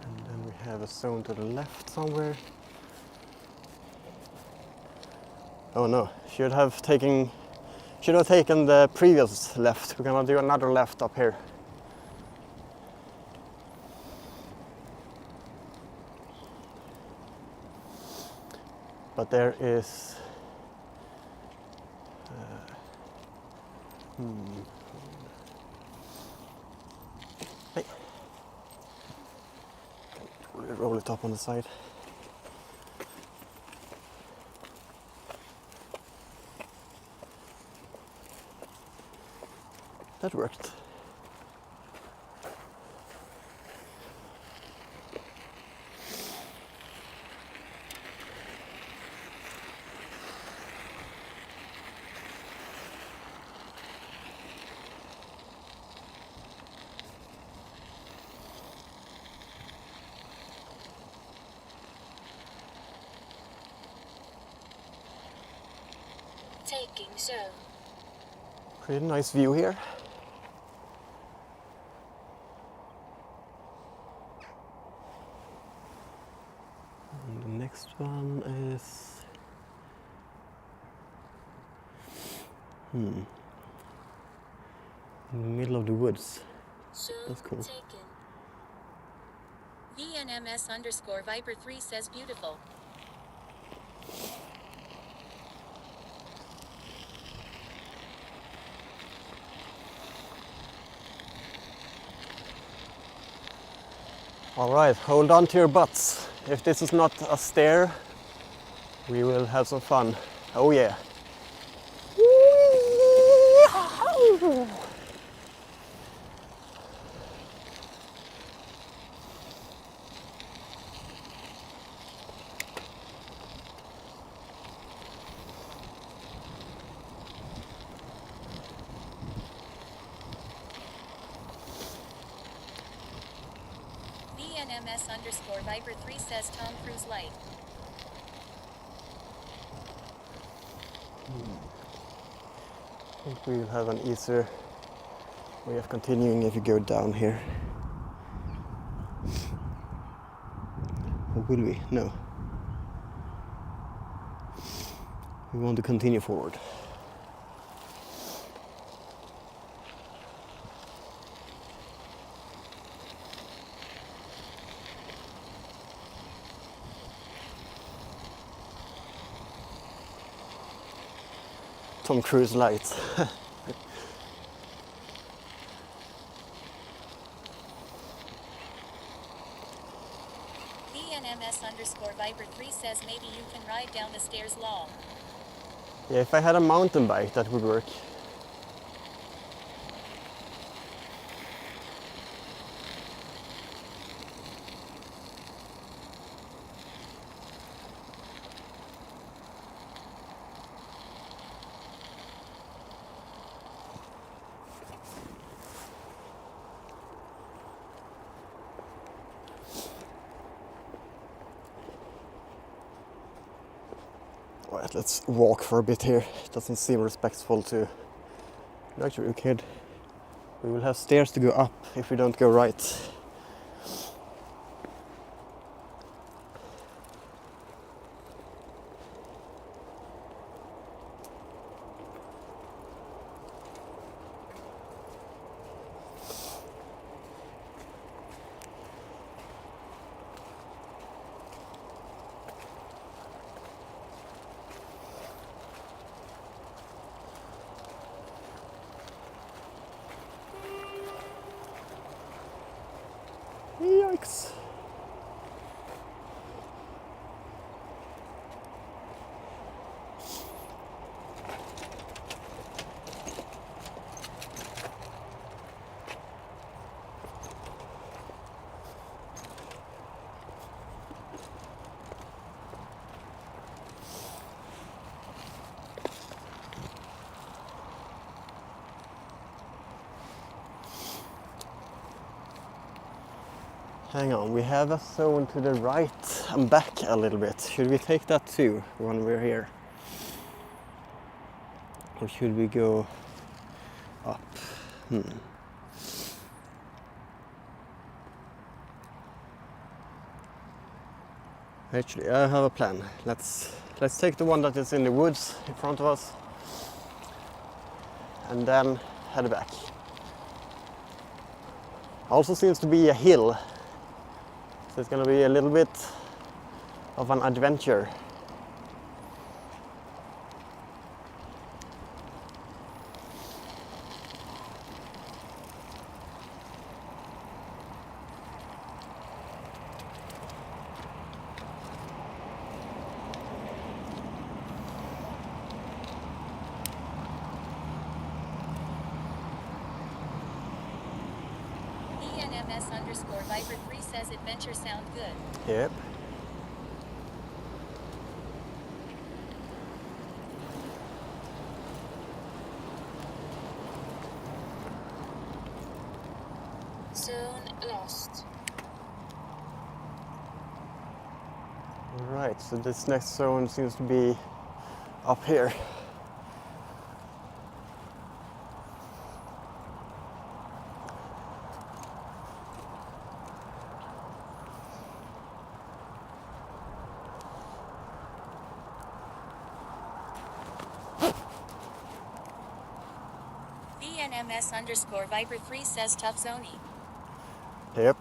And then we have a zone to the left somewhere. Oh no, should have taken the previous left. We're gonna do another left up here. But there is Hey. Roll it up on the side. That worked. Taking zone. Pretty nice view here. And the next one is in the middle of the woods. Zone That's cool. taken. VNMS_Viper3 says beautiful. All right, hold on to your butts. If this is not a stair, we will have some fun. Oh yeah. ENMS_Viper3 says Tom Cruise light. I think we will have an easier way of continuing if you go down here. Or will we? No. We want to continue forward. Tom Cruise lights. ENMS_Viper3 says maybe you can ride down the stairs long. Yeah, if I had a mountain bike, that would work. Alright, let's walk for a bit here. It doesn't seem respectful to... Actually, you kid. We will have stairs to go up if we don't go right. Yikes. Hang on, we have a zone to the right and back a little bit. Should we take that too when we're here? Or should we go up? Actually, I have a plan. Let's take the one that is in the woods in front of us and then head back. Also seems to be a hill. So it's gonna be a little bit of an adventure. ENMS_Viper3 says adventure sound good. Yep. Zone lost. Alright, so this next zone seems to be up here. ENMS_Viper3 says tough zony. Yep.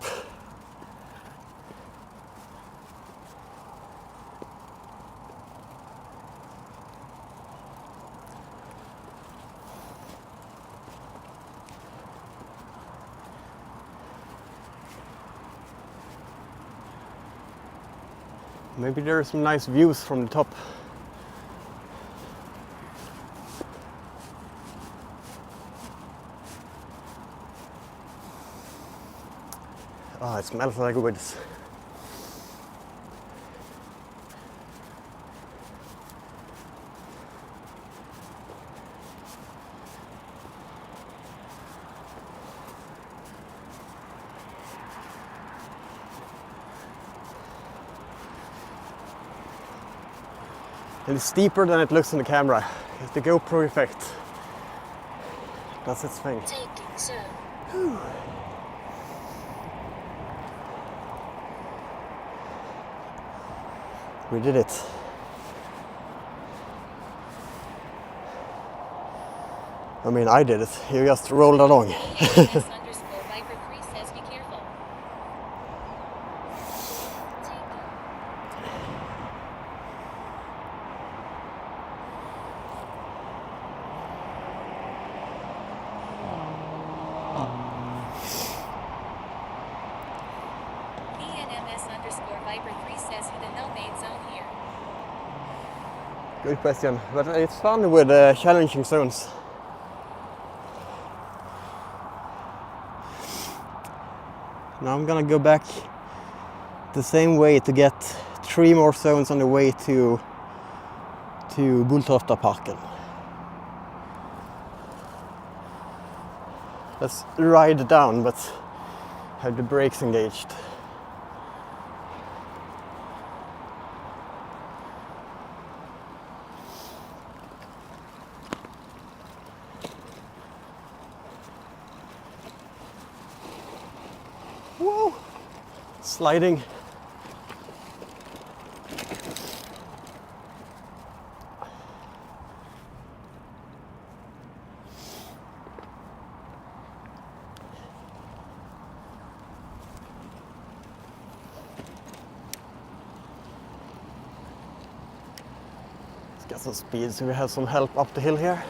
Maybe there are some nice views from the top. Ah, it smells like woods. And it's deeper than it looks on the camera. It's the GoPro effect. That's its thing. Taking zone. We did it. I mean, I did it. You just rolled along. EMS underscore Viper 3 says be careful. ENMS underscore Viper 3 says who the hell made zone here? Good question. But it's fun with challenging zones. Now I'm gonna go back the same way to get 3 more zones on the way to Bulltoftaparken. Let's ride down, but have the brakes engaged. Whoa! Sliding. Let's get some speed so we have some help up the hill here.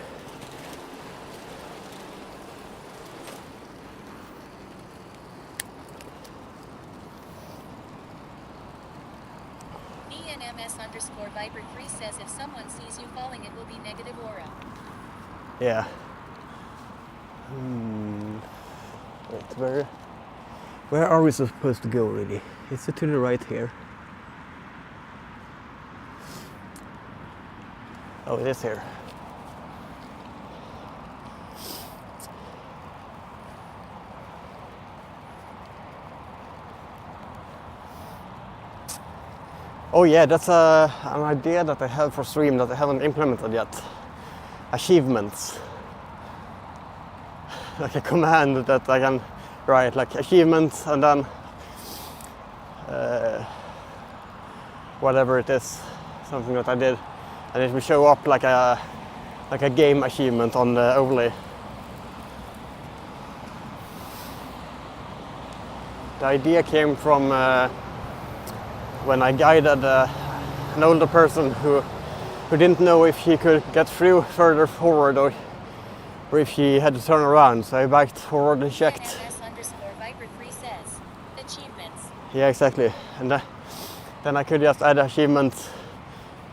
ENMS underscore Viper 3 says if someone sees you falling it will be negative aura. Yeah. Wait, where are we supposed to go really? Is it to the right here? Oh, it is here. Oh yeah, that's an idea that I have for stream that I haven't implemented yet. Achievements. Like a command that I can write, like achievements and then whatever it is, something that I did, and it will show up like a game achievement on the overlay. The idea came from when I guided an older person who didn't know if he could get through further forward or if he had to turn around. So I backed forward and checked. ENMS underscore Viper 3 says achievements. Yeah, exactly. And then I could just add achievements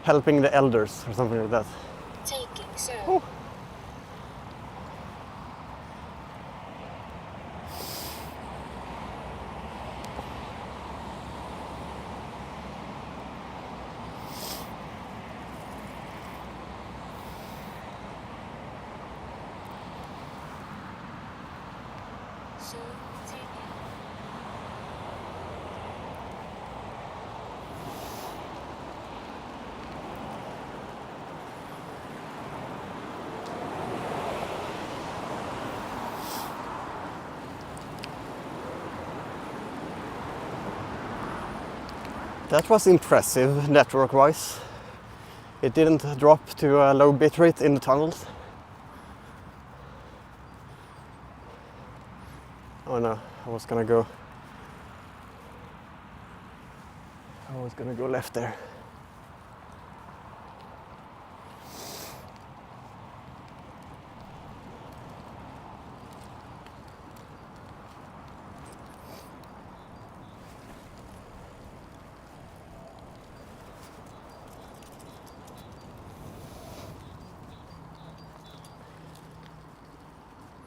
helping the elders or something like that. Taking zone. Oh. Zone taken. That was impressive network-wise. It didn't drop to a low bitrate in the tunnels. Oh no, I was gonna go left there.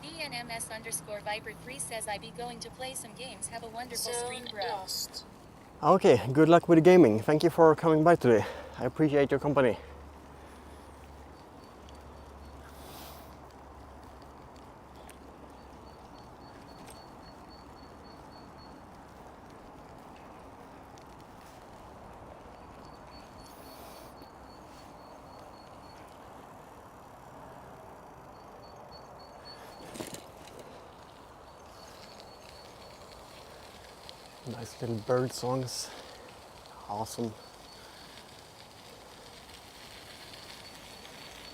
ENMS underscore Viper 3 says I be going to play some games. Have a wonderful Zone stream, bro. lost. Okay, good luck with the gaming. Thank you for coming by today. I appreciate your company. Nice little bird songs. Awesome.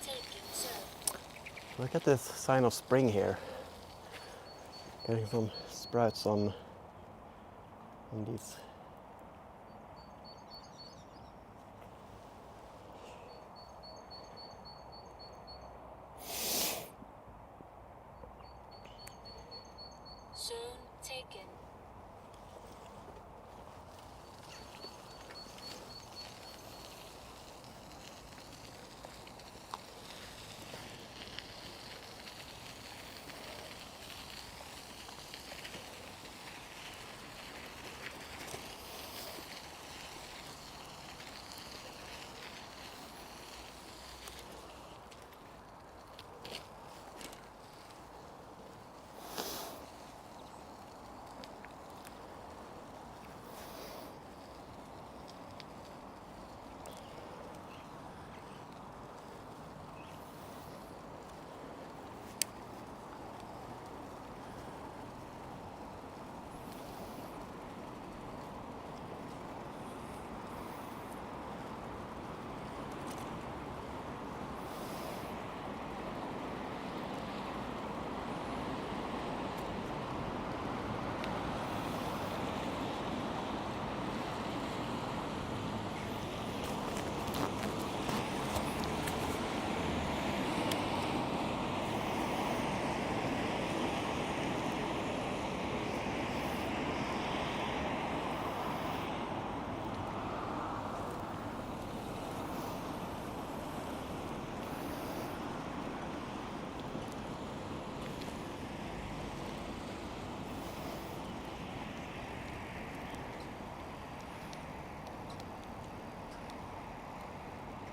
Taking zone. Look at this sign of spring here. Getting some sprouts on these. Zone taken.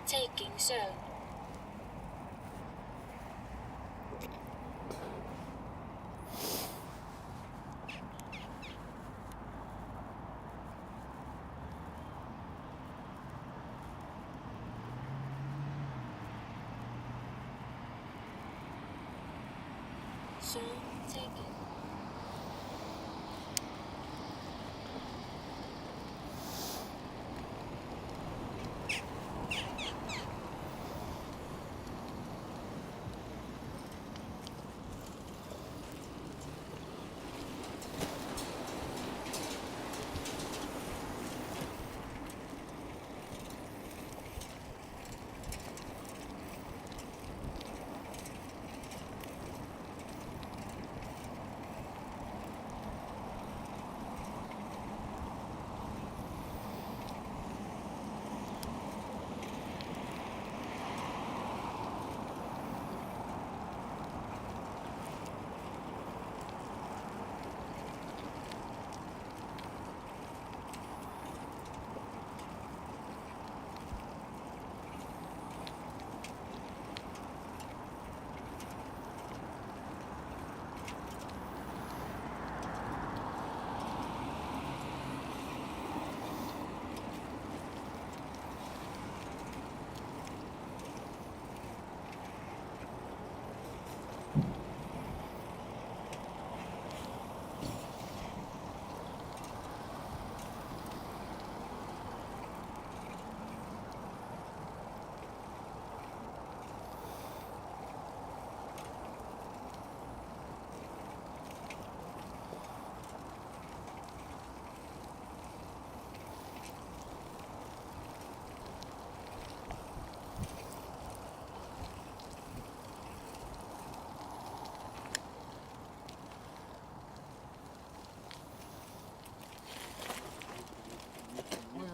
Taking zone. Zone taken.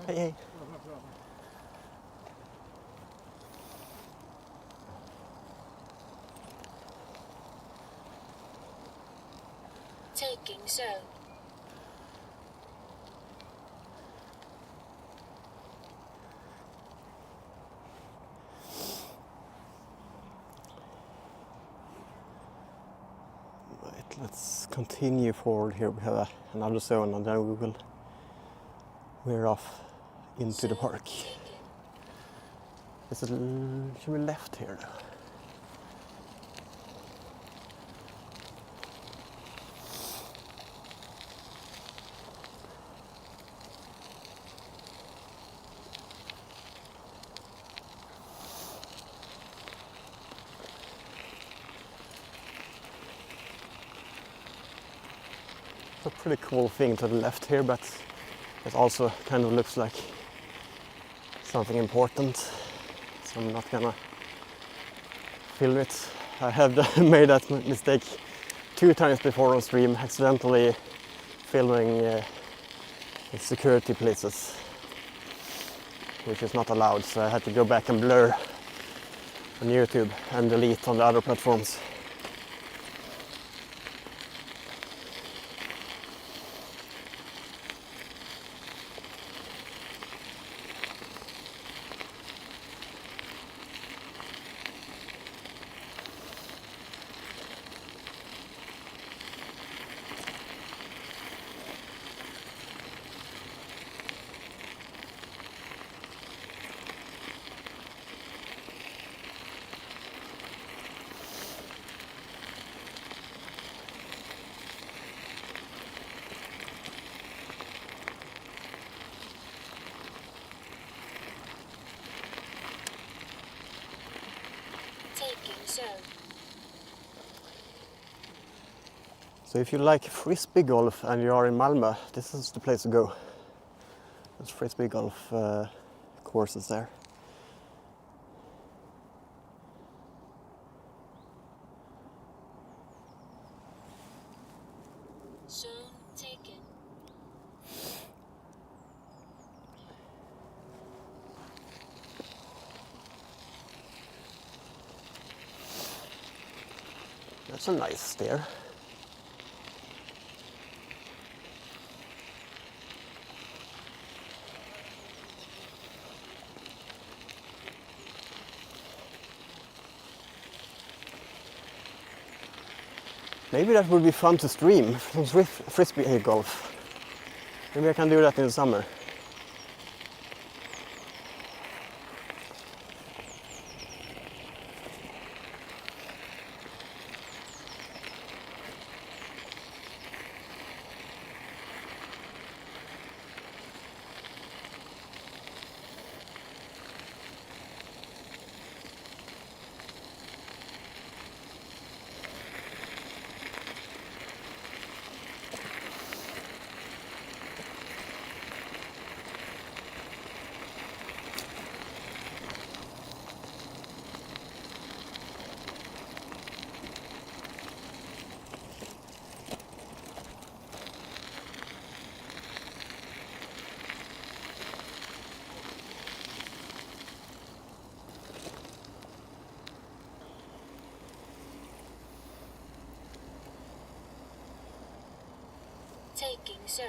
Hey, hey. Taking zone. Right, let's continue forward here. We have another zone and then we will we're off into the park. Is it should we left here now? a pretty cool thing to the left here, but it also kind of looks like something important, so I'm not gonna film it. I have made that mistake 2 times before on stream, accidentally filming the security places, which is not allowed, so I had to go back and blur on YouTube and delete on the other platforms. Taking zone. So if you like frisbee golf and you are in Malmö, this is the place to go. There's frisbee golf courses there. Zone taken. That's a nice stair. Maybe that would be fun to stream, some frisbee golf. Maybe I can do that in the summer. Taking zone.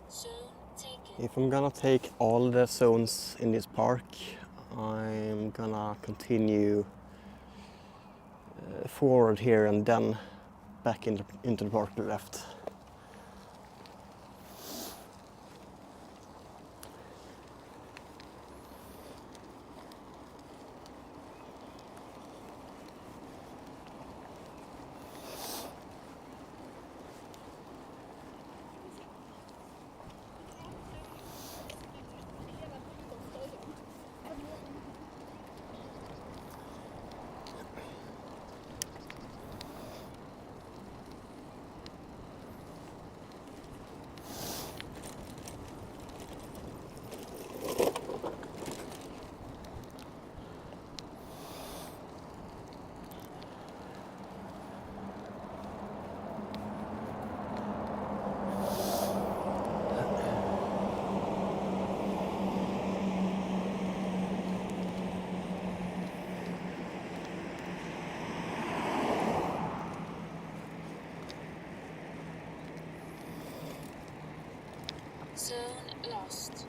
Zone taken. If I'm gonna take all the zones in this park, I'm gonna continue forward here and then back into the park to the left. Zone lost.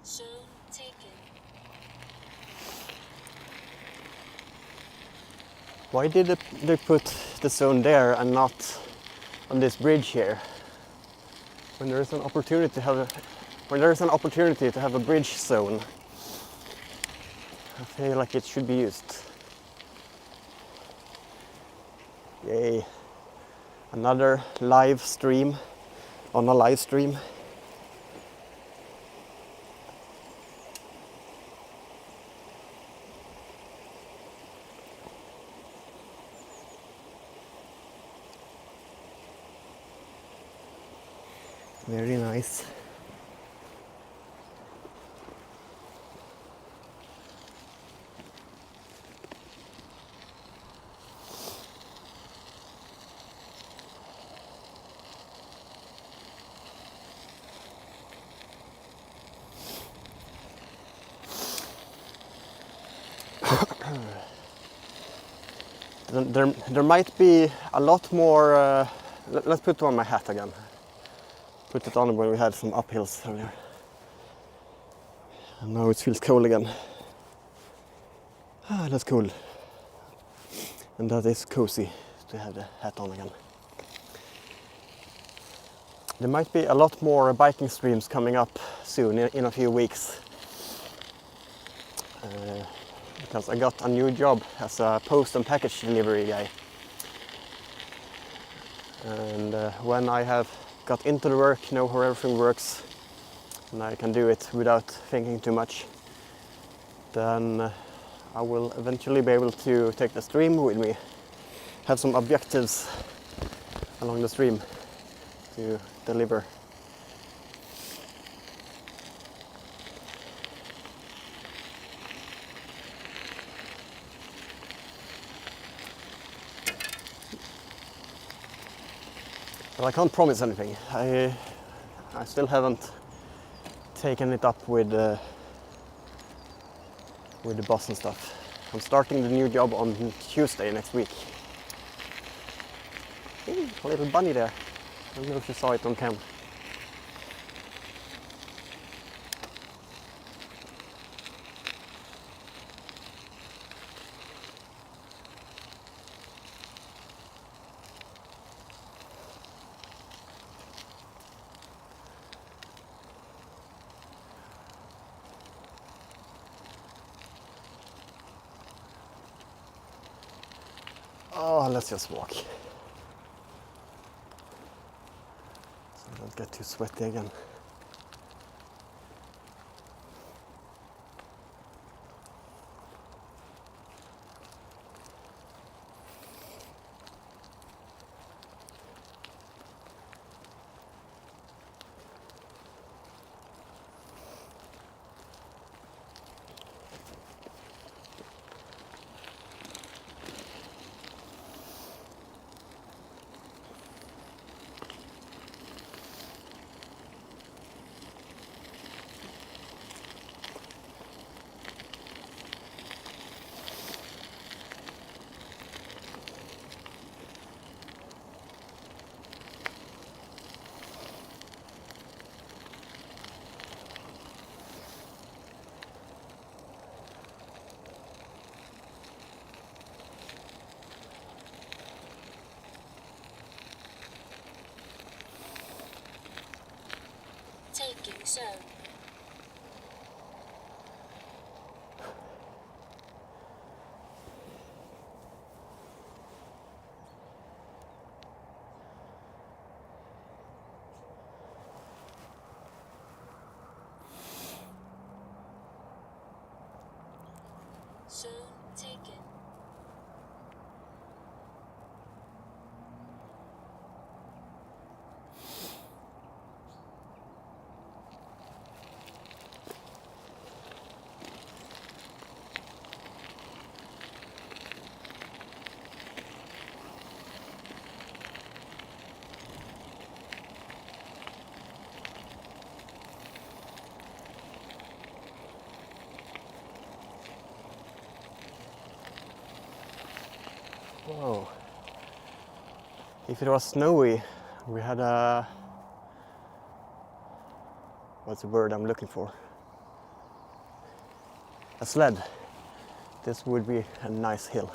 Zone taken. Why did they put the zone there and not on this bridge here? When there is an opportunity to have a bridge zone, I feel like it should be used. Yay! Another live stream on a live stream. Very nice. There might be a lot more. Let's put on my hat again. Put it on when we had some uphills earlier. And now it feels cold again. Ah, that's cool. And that is cozy to have the hat on again. There might be a lot more biking streams coming up soon, in a few weeks. Because I got a new job as a post and package delivery guy. And when I have got into the work, know how everything works, and I can do it without thinking too much, then I will eventually be able to take the stream with me, have some objectives along the stream to deliver. But I can't promise anything. I still haven't taken it up with the boss and stuff. I'm starting the new job on Tuesday next week. Ooh, a little bunny there. I don't know if you saw it on cam. Oh, let's just walk. So I don't get too sweaty again. Taking zone. Zone taken. Whoa. If it was snowy, we had a... What's the word I'm looking for? a sled, this would be a nice hill.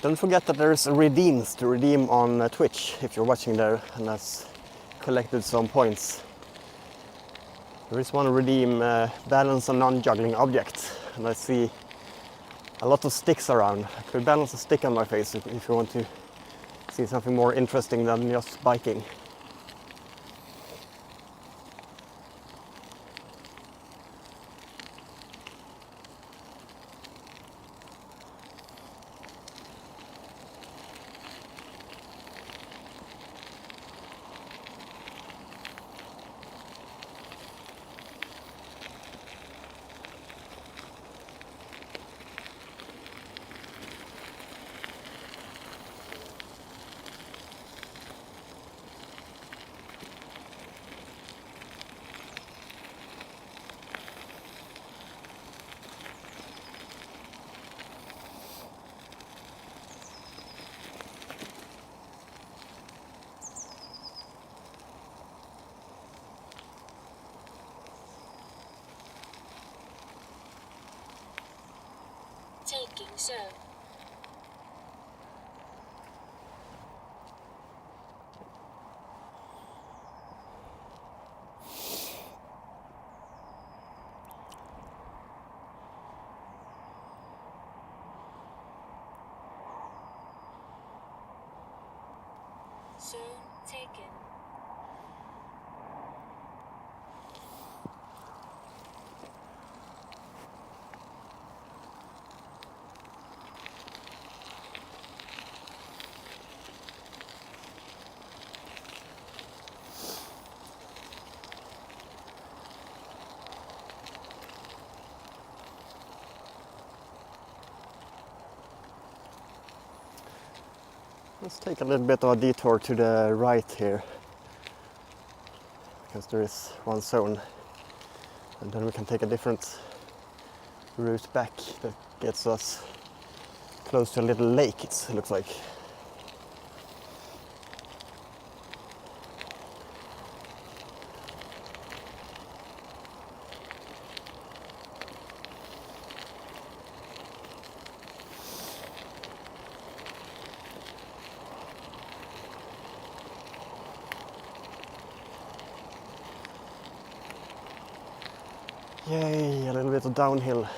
Don't forget that there's redeems to redeem on Twitch if you're watching there and has collected some points. There is one redeem, balance a non-juggling object, and I see a lot of sticks around. I could balance a stick on my face if you want to see something more interesting than just biking. Taking so. Zone taken. Let's take a little bit of a detour to the right here, because there is one zone, and then we can take a different route back that gets us close to a little lake, it looks like. Yay, a little bit of downhill.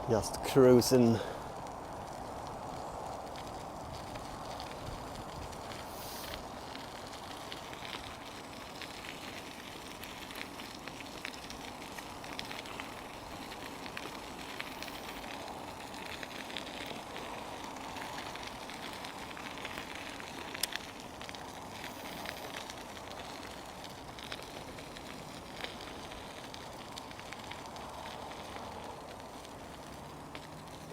Just cruising.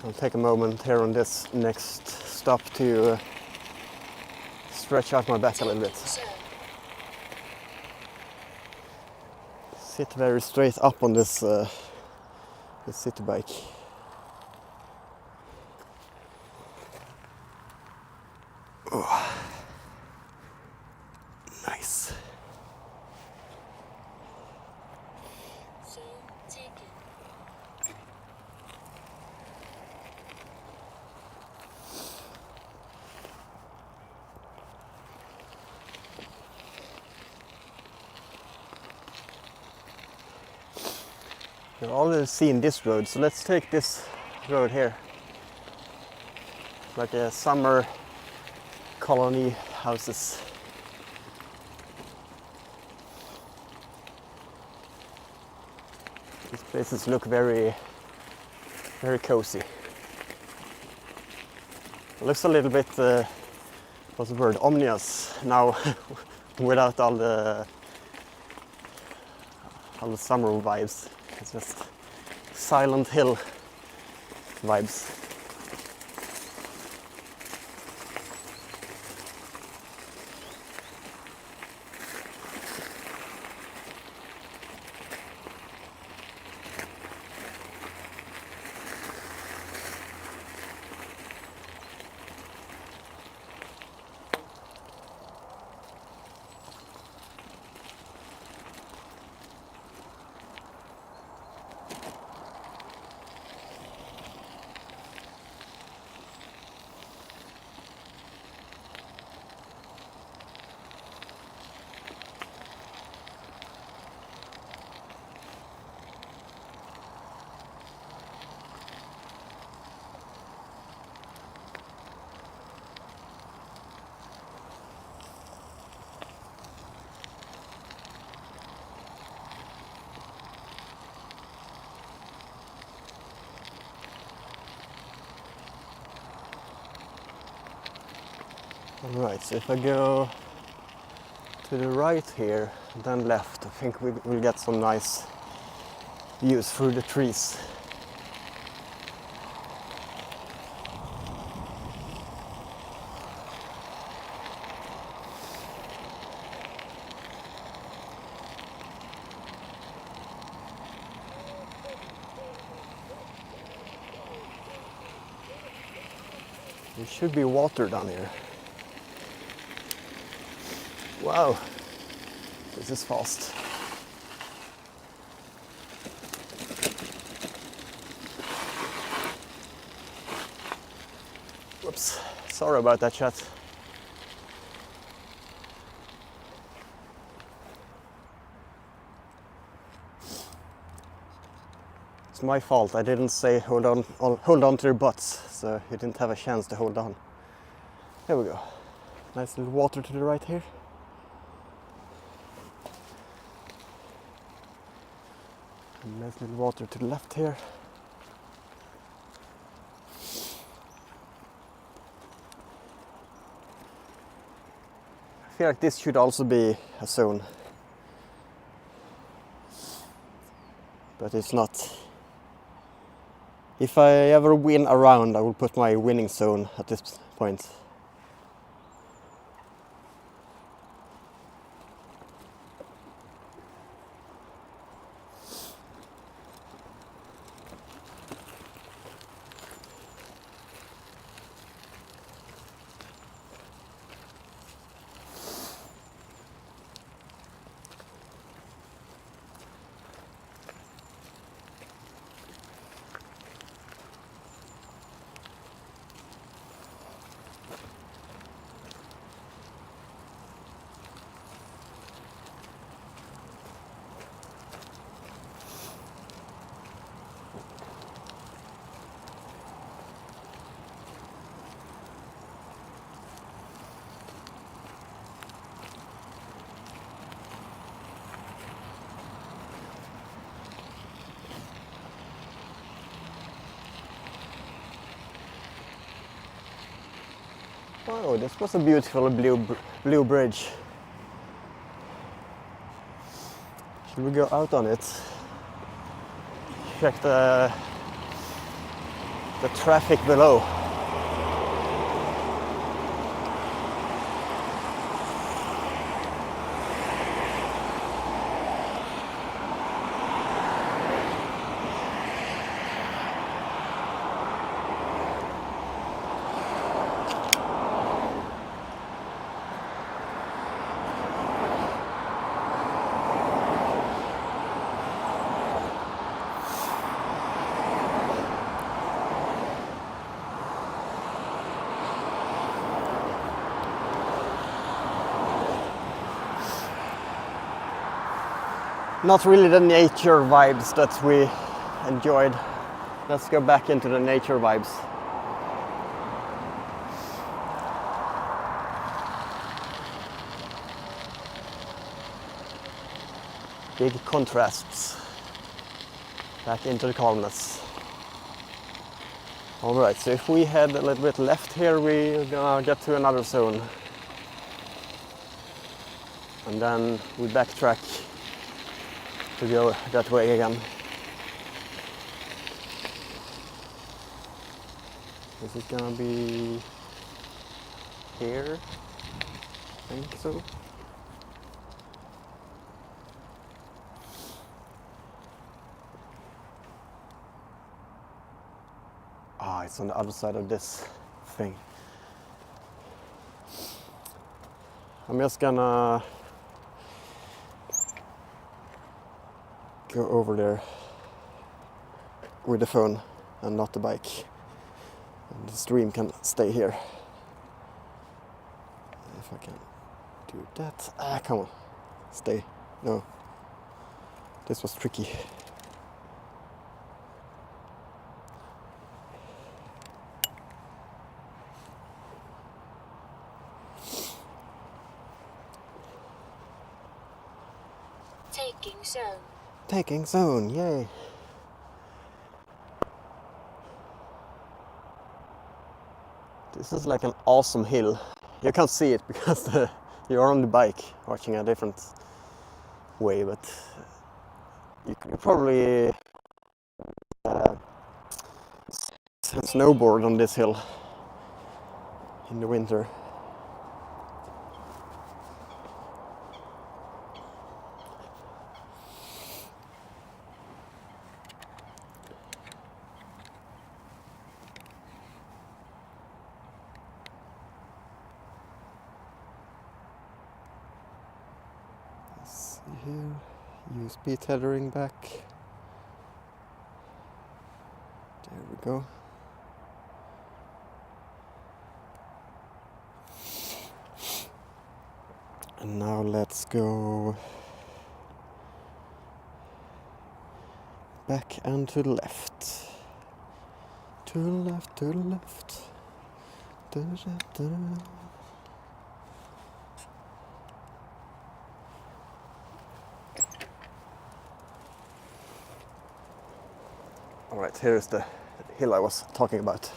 I'll take a moment here on this next stop to stretch out my back a little bit. So. Sit very straight up on this city bike. Oh. Nice. Zone taken. You've already seen this road, so let's take this road here. Like a summer colony houses. These places look very, very cozy. It looks a little bit, what's the word, ominous now without all the summer vibes. It's just Silent Hill vibes. Alright, so if I go to the right here, then left, I think we'll get some nice views through the trees. There should be water down here. Wow, this is fast. Whoops, sorry about that, chat. It's my fault, I didn't say hold on to your butts, so you didn't have a chance to hold on. There we go. Nice little water to the right here. Nice little water to the left here. I feel like this should also be a zone, but it's not. If I ever win a round, I will put my winning zone at this point. Oh, this was a beautiful blue bridge. Should we go out on it? Check the traffic below. Not really the nature vibes that we enjoyed. Let's go back into the nature vibes. Big contrasts. Back into the calmness. Alright, so if we head a little bit left here, we're gonna get to another zone. And then we backtrack to go that way again. This is gonna be here, I think so. Ah, it's on the other side of this thing. I'm just gonna go over there with the phone and not the bike. And the stream can stay here. If I can do that. Ah, come on. Stay. No. This was tricky. Taking zone. Taking zone, yay. This is like an awesome hill. You can't see it because you're on the bike watching a different way, but you could probably snowboard on this hill in the winter. Here, USB tethering back. There we go. And now let's go back and to the left. To the left, to the left. To the left, to the left. Alright, here's the hill I was talking about.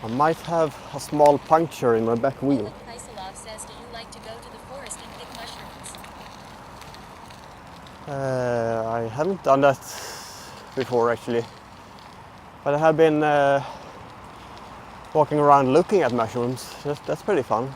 I might have a small puncture in my back wheel. Kaiselov says, do you like to go to the forest and pick mushrooms? I haven't done that before actually, but I have been walking around looking at mushrooms. That's pretty fun.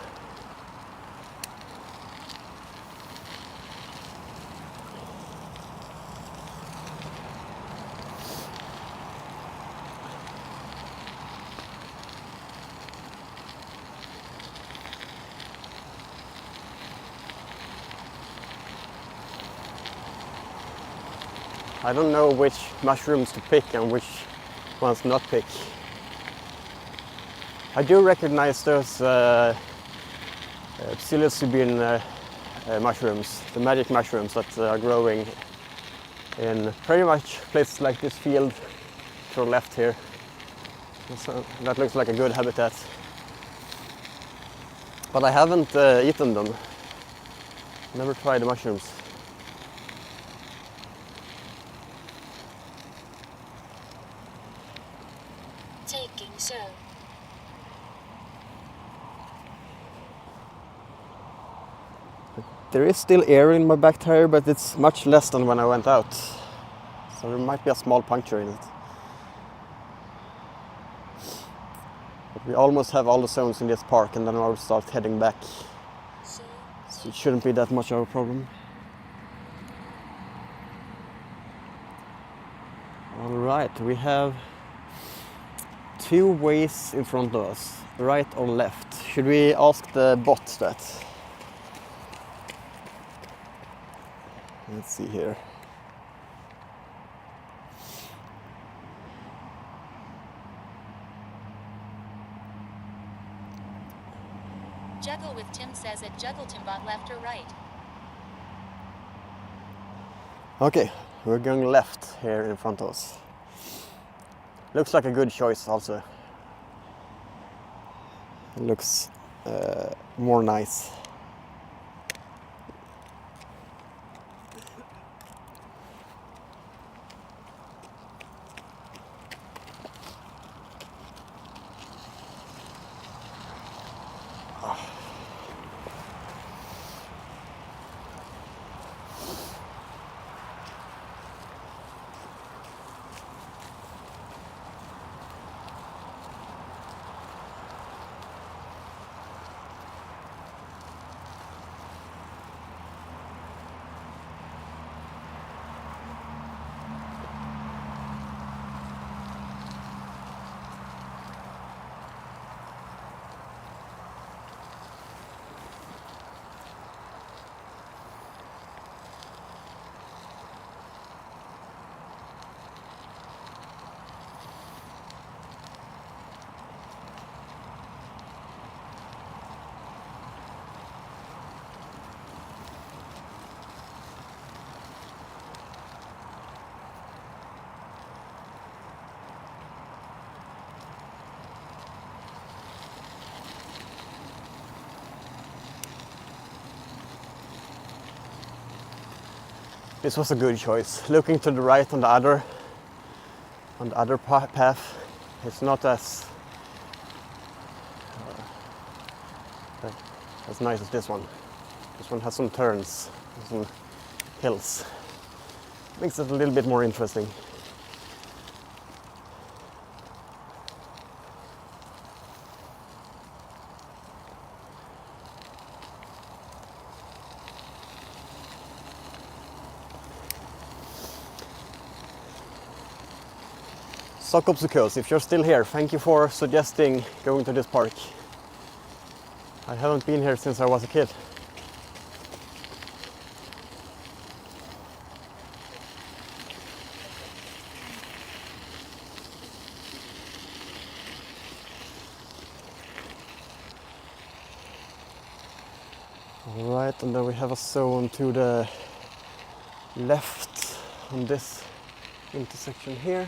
I don't know which mushrooms to pick and which ones not pick. I do recognize those psilocybin mushrooms, the magic mushrooms that are growing in pretty much places like this field to the left here. So that looks like a good habitat. But I haven't eaten them. Never tried the mushrooms. Taking zone. There is still air in my back tire, but it's much less than when I went out. So there might be a small puncture in it. But we almost have all the zones in this park, and then I'll start heading back. Zone. So it shouldn't be that much of a problem. Alright, we have 2 ways in front of us, right or left. Should we ask the bot that? Let's see here. Juggle with Tim says at Juggle Timbot left or right. Okay, we're going left here in front of us. Looks like a good choice also. It looks more nice. This was a good choice. Looking to the right on the other path, it's not as nice as this one. This one has some turns, some hills. Makes it a little bit more interesting. Sokopsukos, if you're still here, thank you for suggesting going to this park. I haven't been here since I was a kid. Alright, and then we have a zone to the left on this intersection here.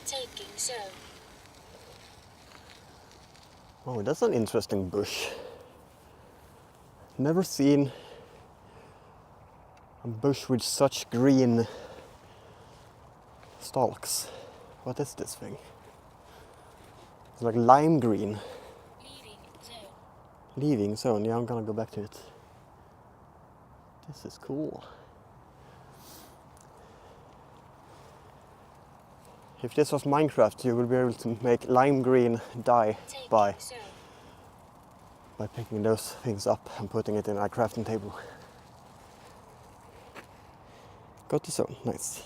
Taking zone. Oh, that's an interesting bush. Never seen a bush with such green stalks. What is this thing? It's like lime green. Leaving zone. Leaving zone, yeah, I'm gonna go back to it. This is cool. If this was Minecraft, you would be able to make lime green dye Taking by zone. picking those things up and putting it in a crafting table. Got the zone, nice.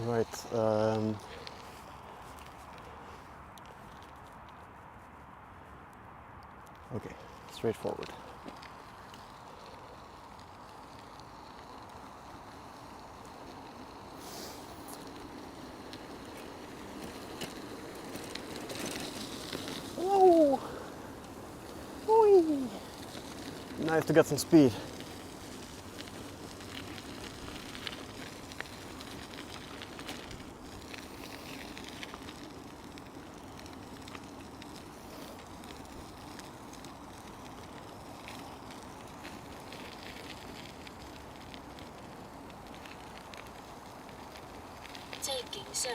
Right. Okay, straightforward. Whoa! Whee! Nice to get some speed. Taking so.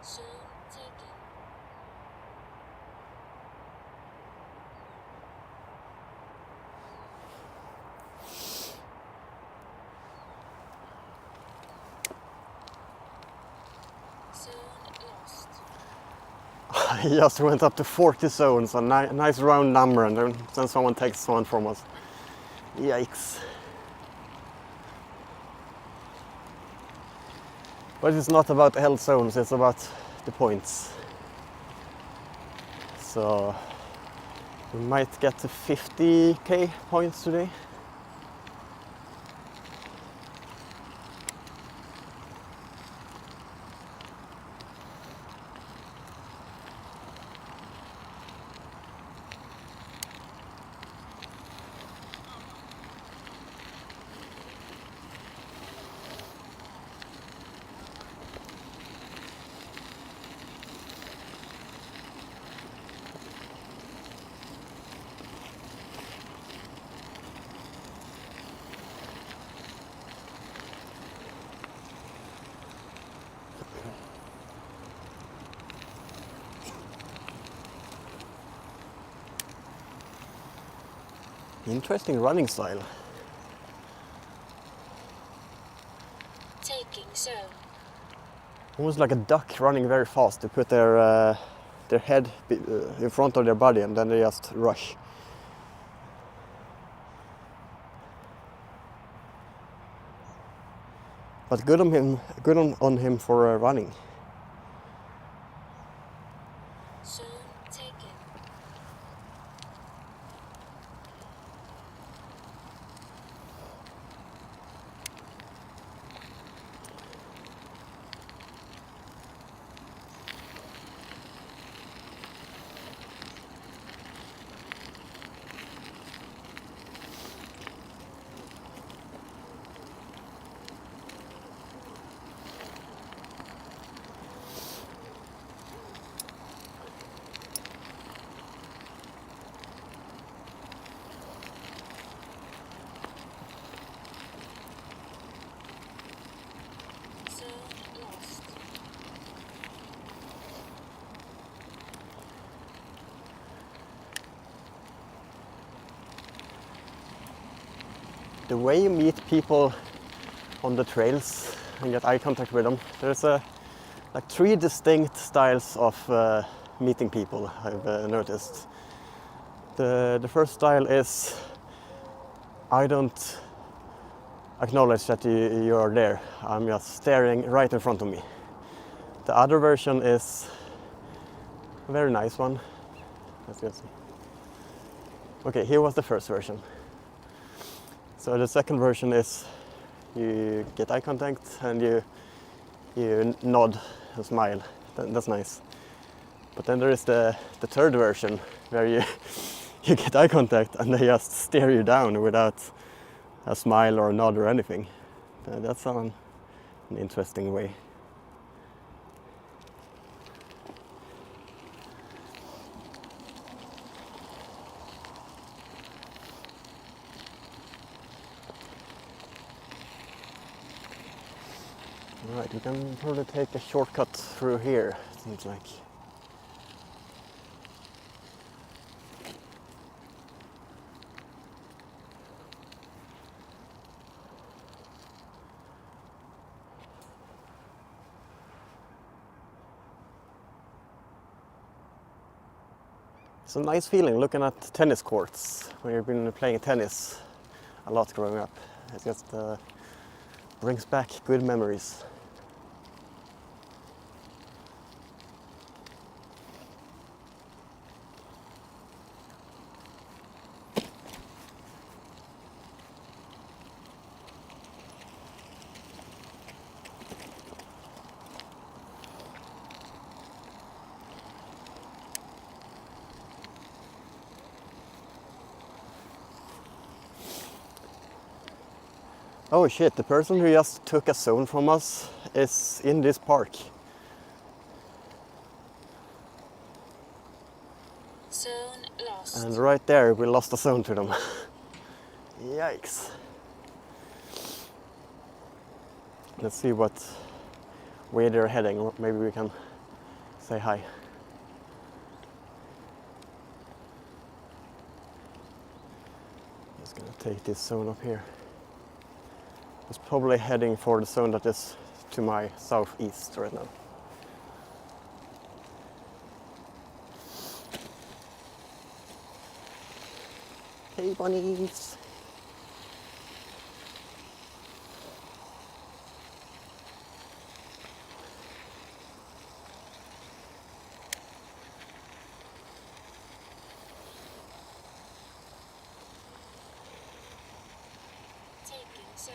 Soon taken. Soon lost. I just went up to 40 zones, a nice round number, and then someone takes one from us. Yikes. But it's not about the health zones, it's about the points. So we might get to 50k points today. Interesting running style. Taking so. Almost like a duck running very fast. They put their head in front of their body and then they just rush. But good on him, on him for running. Soon taken. Soon lost. The way you meet people on the trails and get eye contact with them, there's like 3 distinct styles of meeting people, I've noticed. The first style is, I don't acknowledge that you are there. I'm just staring right in front of me. The other version is a very nice one. Let's get see. Okay, here was the first version. So the second version is you get eye contact and you nod and smile. That's nice. But then there is the third version where you get eye contact and they just stare you down without a smile or a nod or anything. That's an interesting way. Alright, we can probably take a shortcut through here, it seems like. It's a nice feeling looking at tennis courts when you've been playing tennis a lot growing up. It just brings back good memories. Oh shit, the person who just took a zone from us is in this park. Zone lost. And right there we lost a zone to them. Yikes. Let's see what way they're heading, or maybe we can say hi. Just gonna take this zone up here. It's probably heading for the zone that is to my southeast right now. Hey bunnies! Taking zone.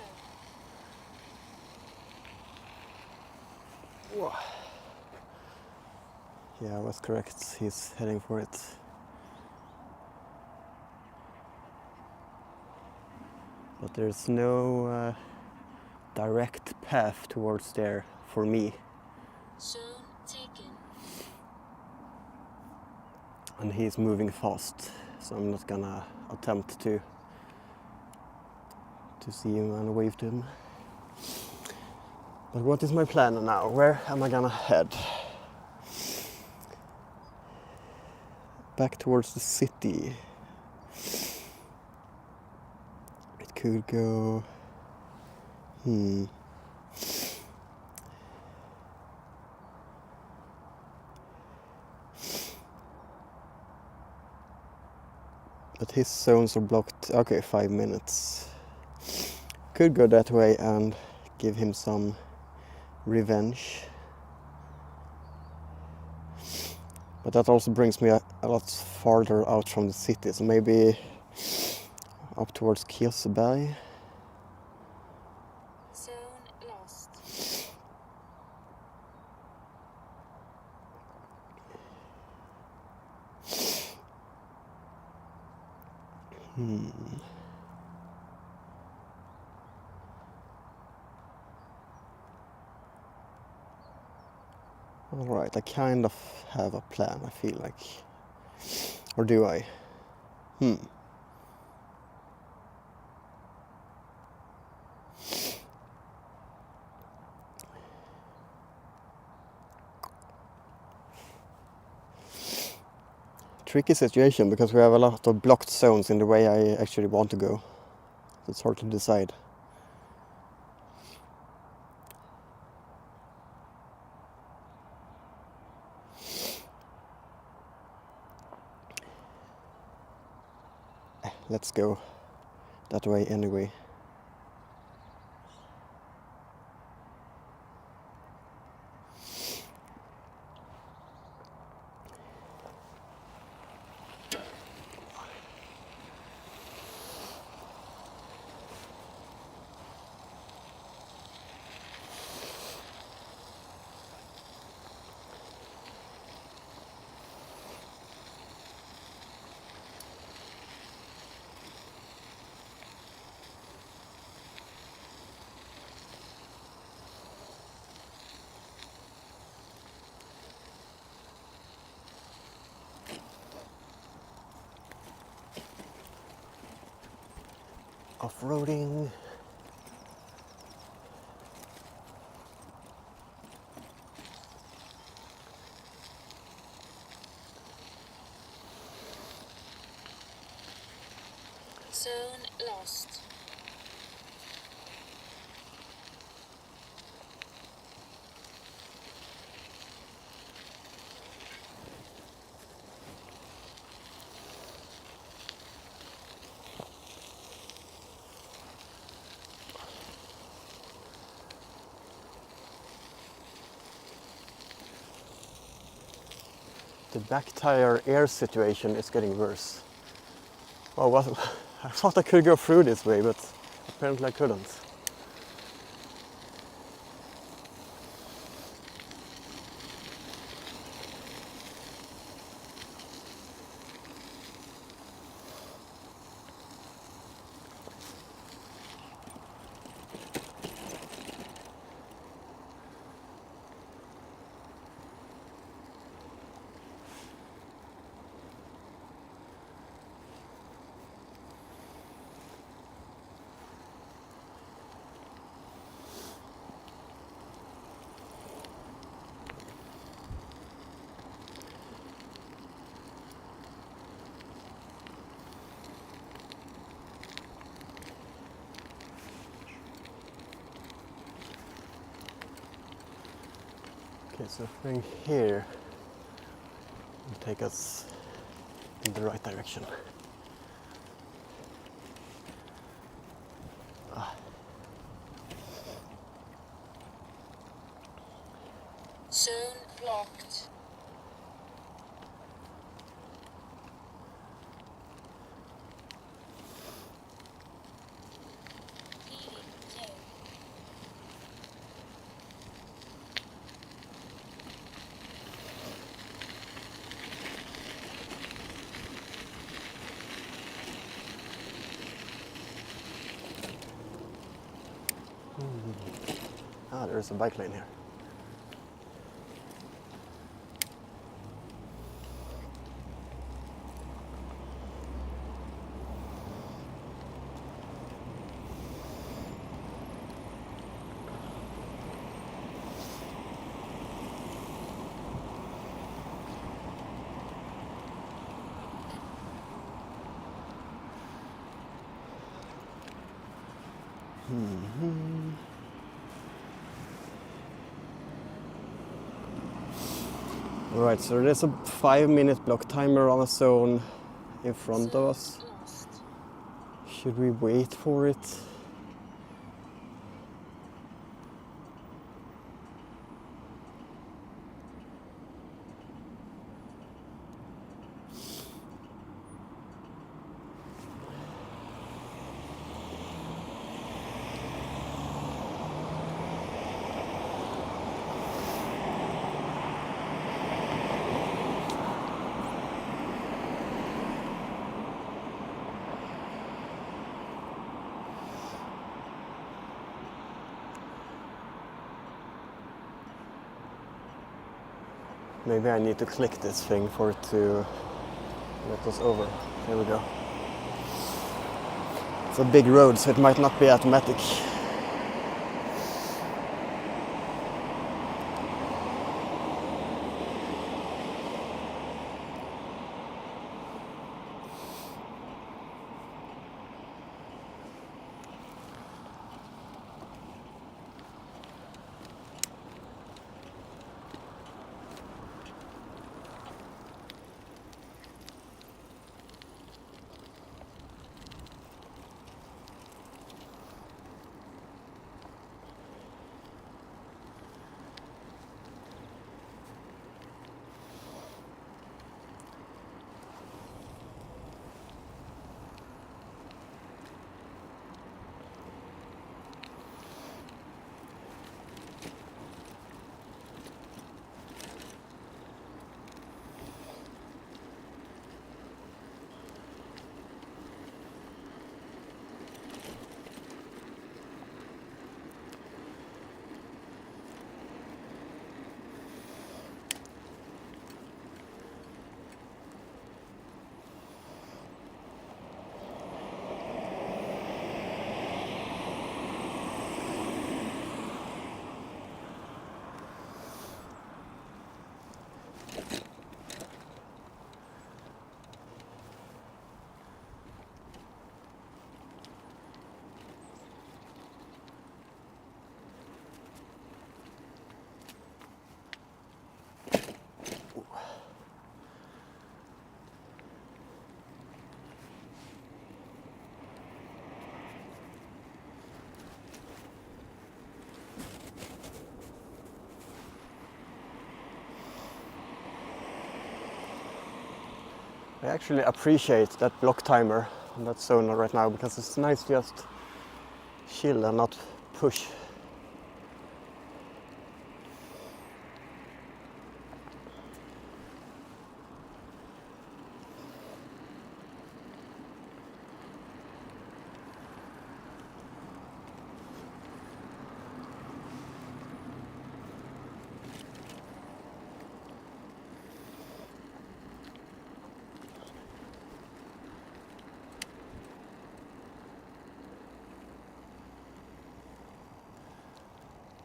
Whoa. Yeah, I was correct. He's heading for it. But there's no direct path towards there for me. Zone taken. And he's moving fast, so I'm not gonna attempt to see him and wave to him. But what is my plan now? Where am I gonna head? Back towards the city. It could go... But his zones are blocked. Okay, 5 minutes. Could go that way and give him some revenge. But that also brings me a lot farther out from the city, so maybe up towards Kirseberg. Zone lost. Alright, I kind of have a plan, I feel like. Or do I? Tricky situation because we have a lot of blocked zones in the way I actually want to go. So it's hard to decide. Let's go that way anyway. Off-roading. Zone lost. The back tire air situation is getting worse. Oh, well, I thought I could go through this way, but apparently I couldn't. Okay, so thing here will take us in the right direction. Zone blocked. Leading zone. Ah, there's a bike lane here. Alright, so there's a 5-minute block timer on a zone in front of us. Zone lost. Should we wait for it? Maybe I need to click this thing for it to let us over. There we go. It's a big road, so it might not be automatic. I actually appreciate that block timer on that zone right now because it's nice to just chill and not push.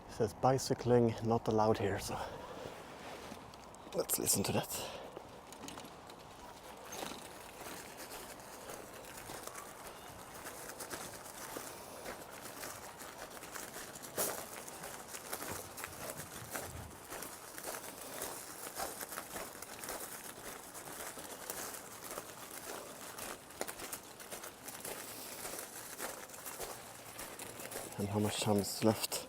It says bicycling not allowed here, so let's listen to that. And how much time is left?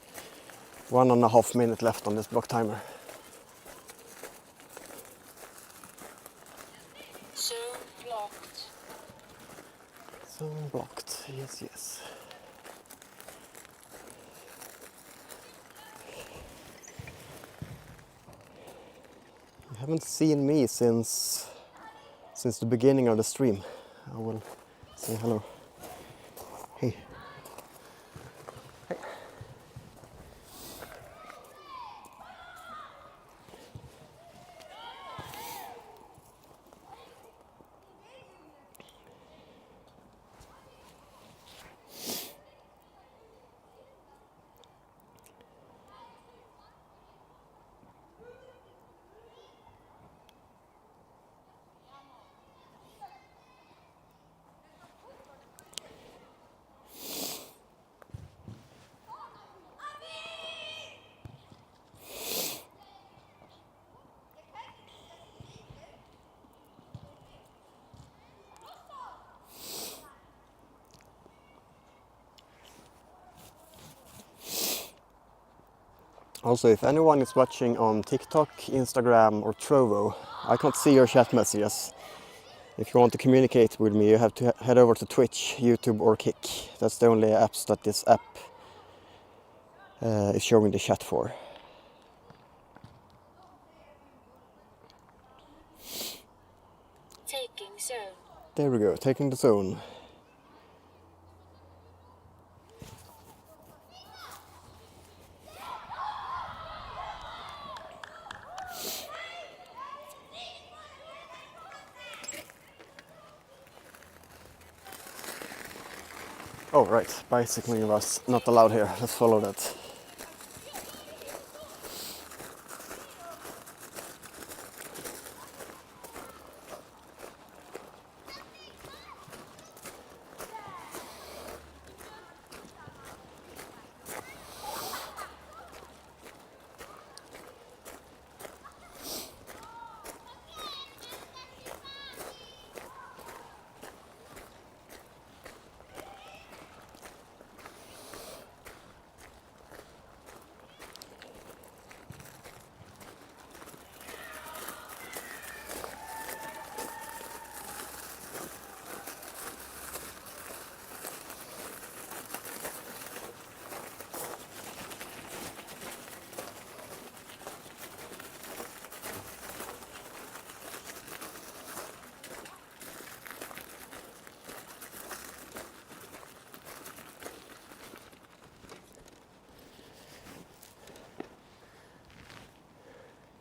1.5 minutes left on this block timer. Zone blocked. Zone blocked, yes, yes. You haven't seen me since the beginning of the stream. I will say hello. Hey. Hey. Also, if anyone is watching on TikTok, Instagram or Trovo, I can't see your chat messages. If you want to communicate with me, you have to head over to Twitch, YouTube or Kick. That's the only apps that this app is showing the chat for. Taking zone. There we go, taking the zone. Oh right, bicycling was not allowed here. Let's follow that.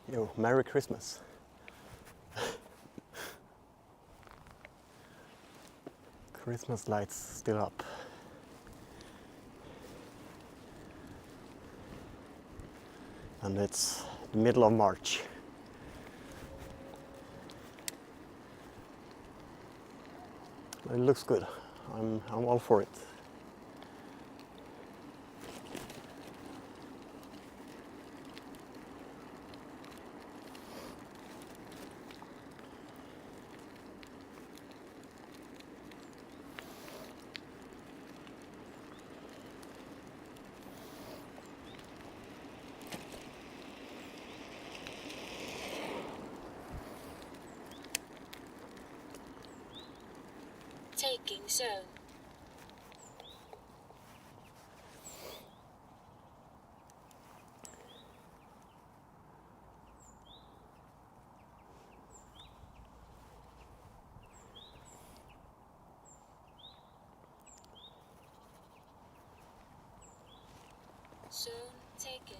Yo, Merry Christmas. Christmas lights still up. And it's the middle of March. It looks good. I'm all for it. Zone. Zone taken.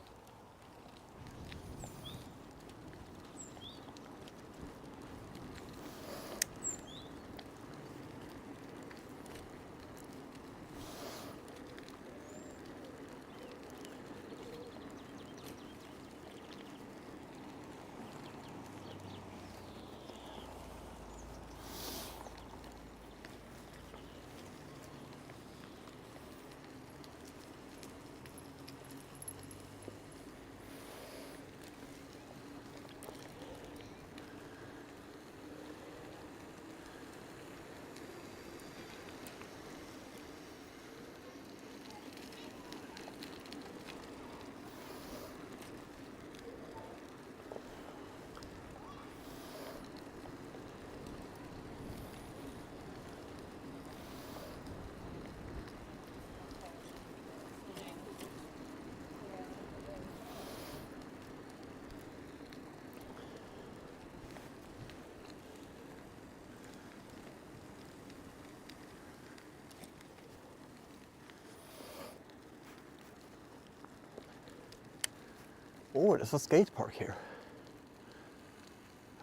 Oh, there's a skate park here.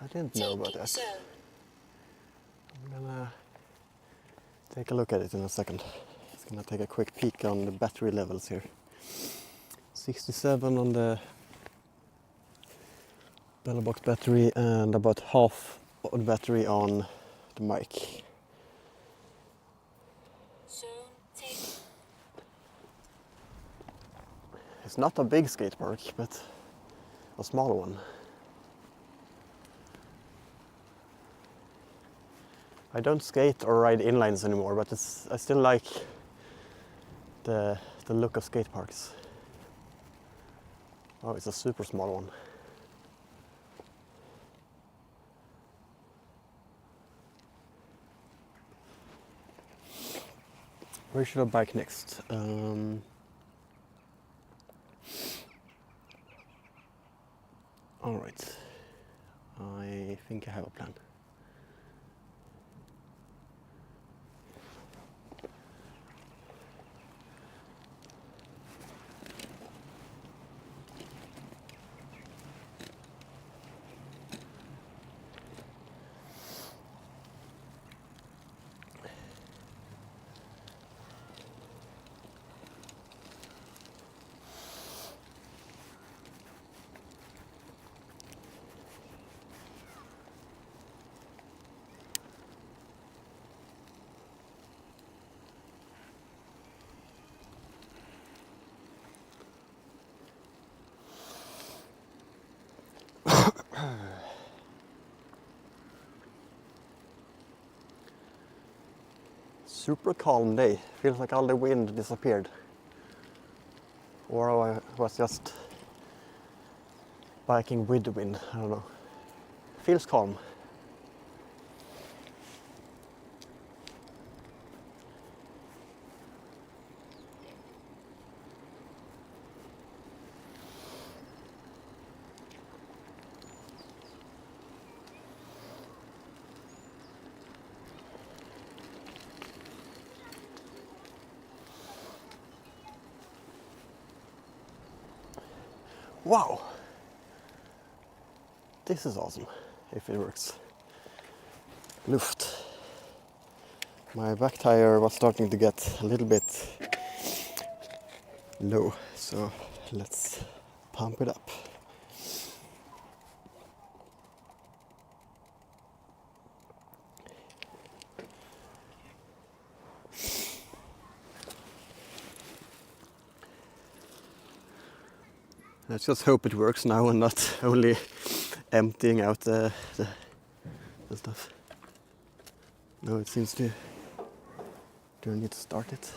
I didn't know about Taking that. zone. I'm gonna take a look at it in a second. Just gonna take a quick peek on the battery levels here. 67 on the bellow box battery and about half of the battery on the mic. Zone taken. It's not a big skate park, but a small one. I don't skate or ride inlines anymore, but I still like the look of skate parks. Oh, it's a super small one. Where should I bike next? All right, I think I have a plan. Super calm day. Feels like all the wind disappeared. Or I was just biking with the wind, I don't know. Feels calm. Wow! This is awesome, if it works. Luft. My back tire was starting to get a little bit low, so let's pump it up. Let's just hope it works now and not only emptying out the stuff. No, it seems to. Do I need to start it?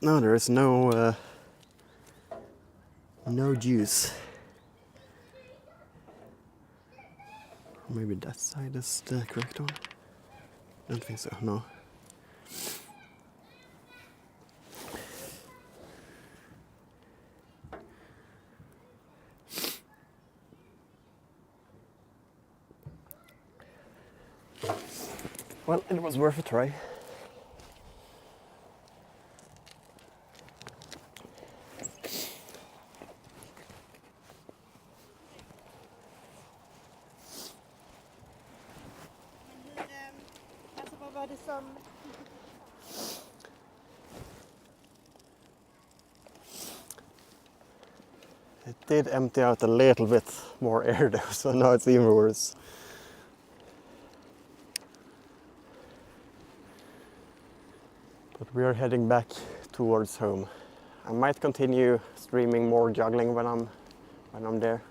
No, there is no juice. Maybe that side is the correct one. I don't think so, no. Well, it was worth a try. Alltså vad var det som... It did empty out a little bit more air though, so now it's even worse. But we are heading back towards home. I might continue streaming more juggling when I'm there.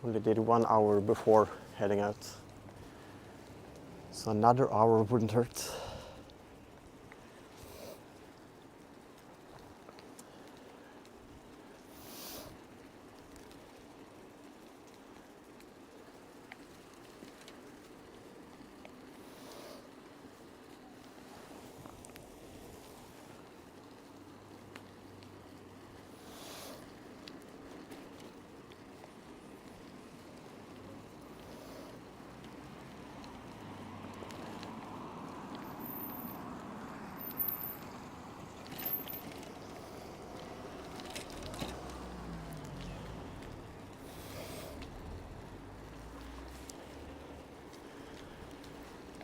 Only did 1 hour before heading out, so another hour wouldn't hurt.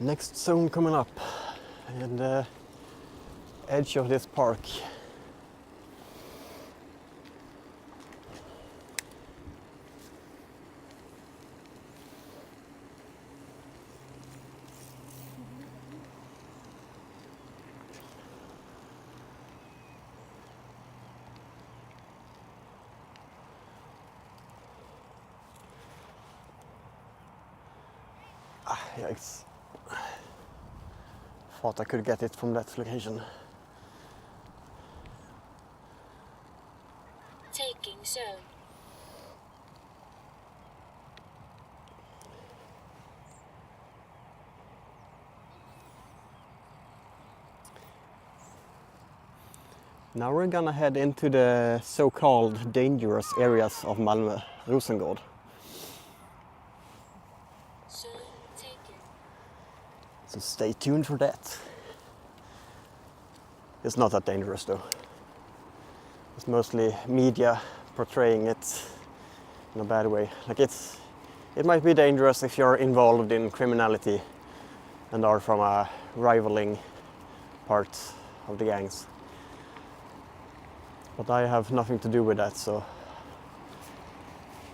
Next zone coming up, and the edge of this park. Yikes. Thought I could get it from that location. Taking zone. Now we're gonna head into the so-called dangerous areas of Malmö, Rosengård. Zone taken. So stay tuned for that. It's not that dangerous though. It's mostly media portraying it in a bad way. Like it might be dangerous if you're involved in criminality and are from a rivaling part of the gangs. But I have nothing to do with that, so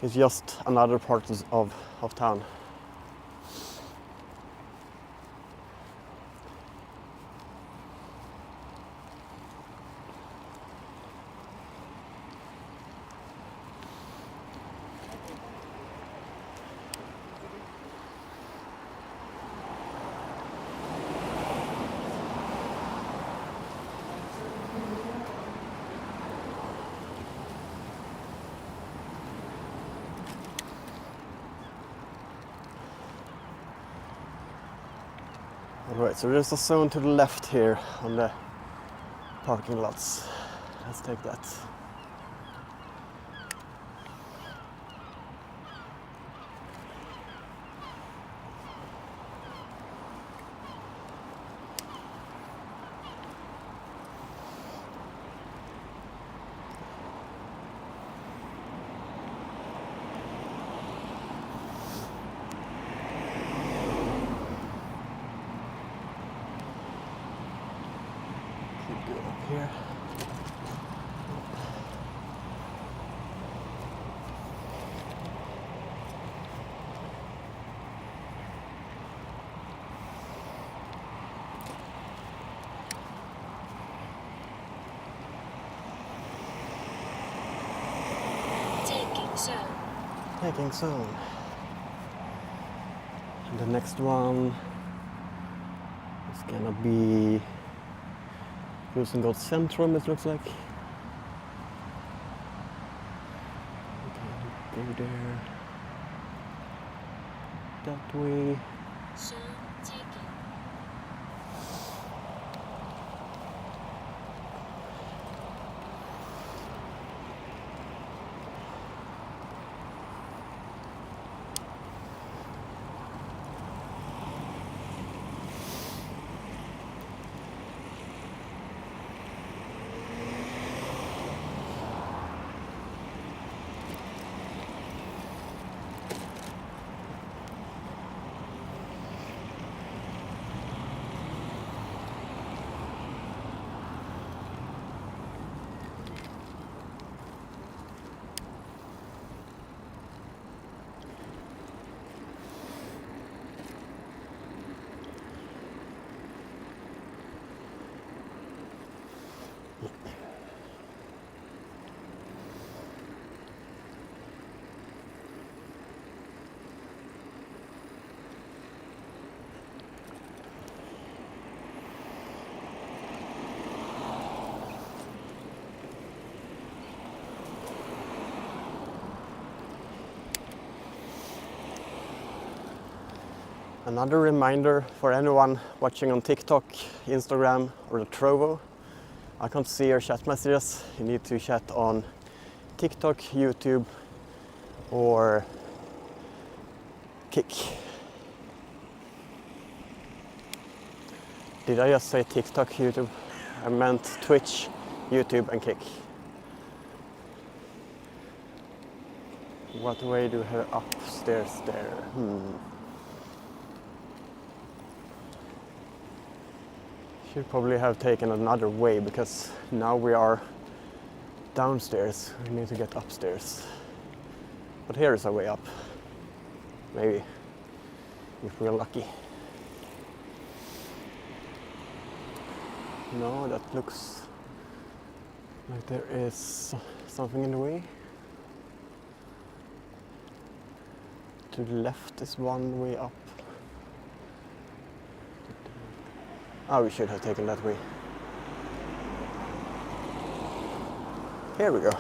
it's just another part of town. Alright, so there's a zone to the left here on the parking lots. Let's take that. Keep going up here. Taking zone. Taking zone. And the next one is gonna be Rosengård Centrum, it looks like. Okay, go there. That way. Zone taken. Another reminder for anyone watching on TikTok, Instagram or the Trovo. I can't see your chat messages. You need to chat on TikTok, YouTube or Kick. Did I just say TikTok, YouTube? I meant Twitch, YouTube and Kick. What way do we have upstairs there? Should probably have taken another way because now we are downstairs. We need to get upstairs. But here is a way up. Maybe. If we're lucky. No, that looks like there is something in the way. To the left is one way up. Oh, we should have taken that way. Here we go.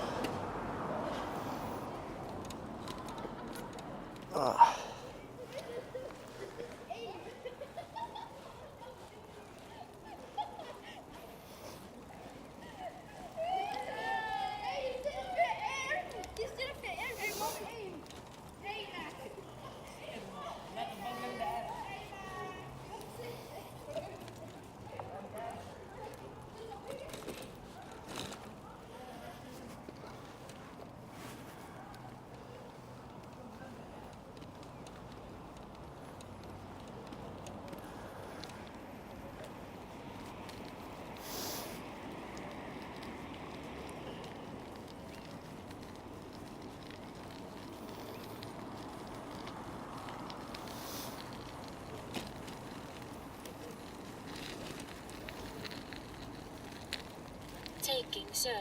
Taking zone.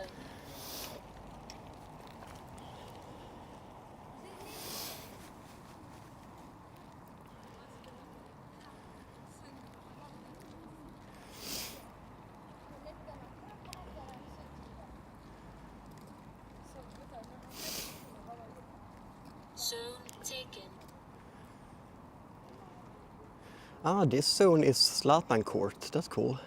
Zone taken. Ah, this zone is Zlatan Court. That's cool.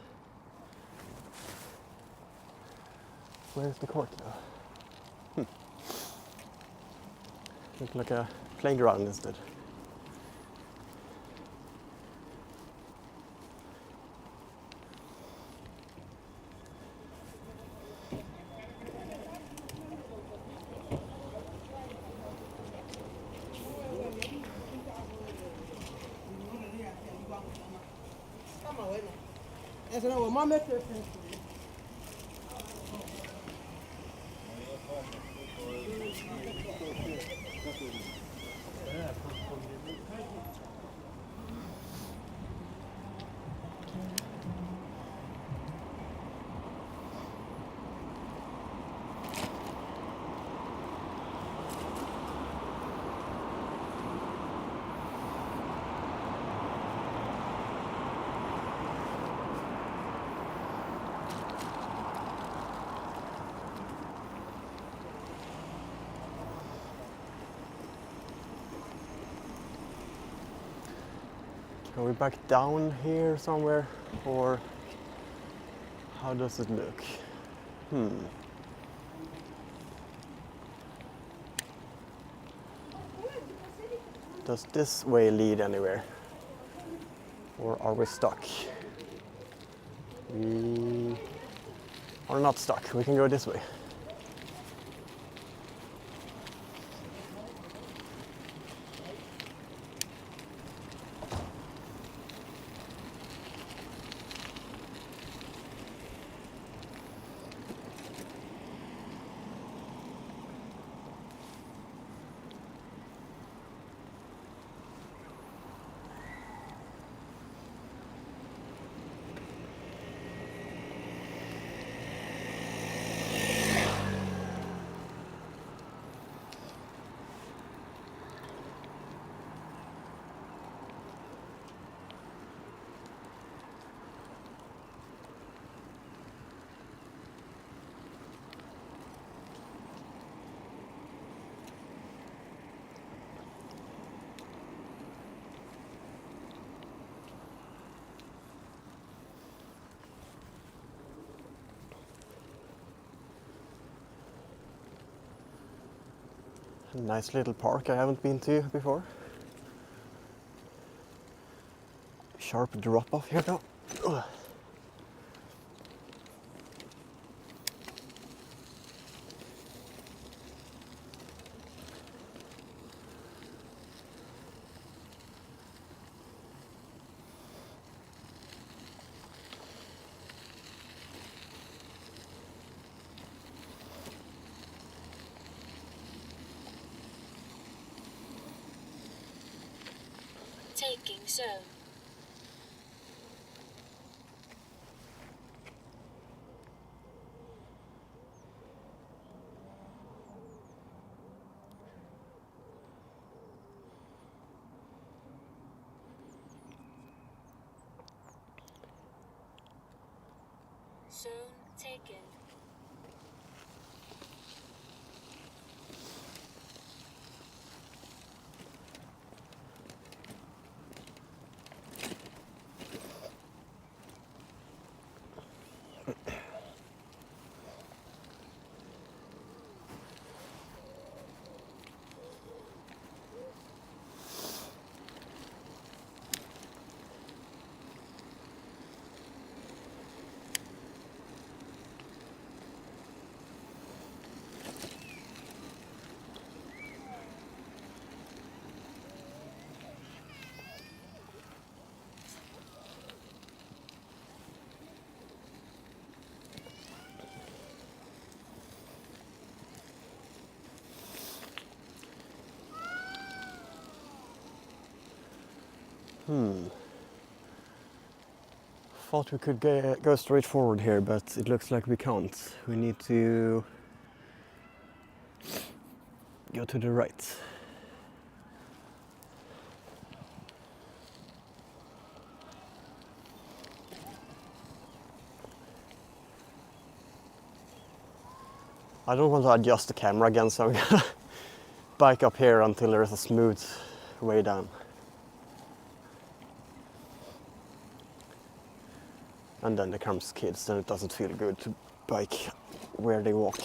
Where's the court though? Looks like a playground instead. Are we back down here somewhere, or how does it look? Does this way lead anywhere? Or are we stuck? We are not stuck. We can go this way. A nice little park I haven't been to before. Sharp drop off here though. Ugh. Taking zone. Zone taken. Thought we could go straight forward here, but it looks like we can't. We need to go to the right. I don't want to adjust the camera again, so I'm gonna bike up here until there is a smooth way down. And then there comes kids, and it doesn't feel good to bike where they walk.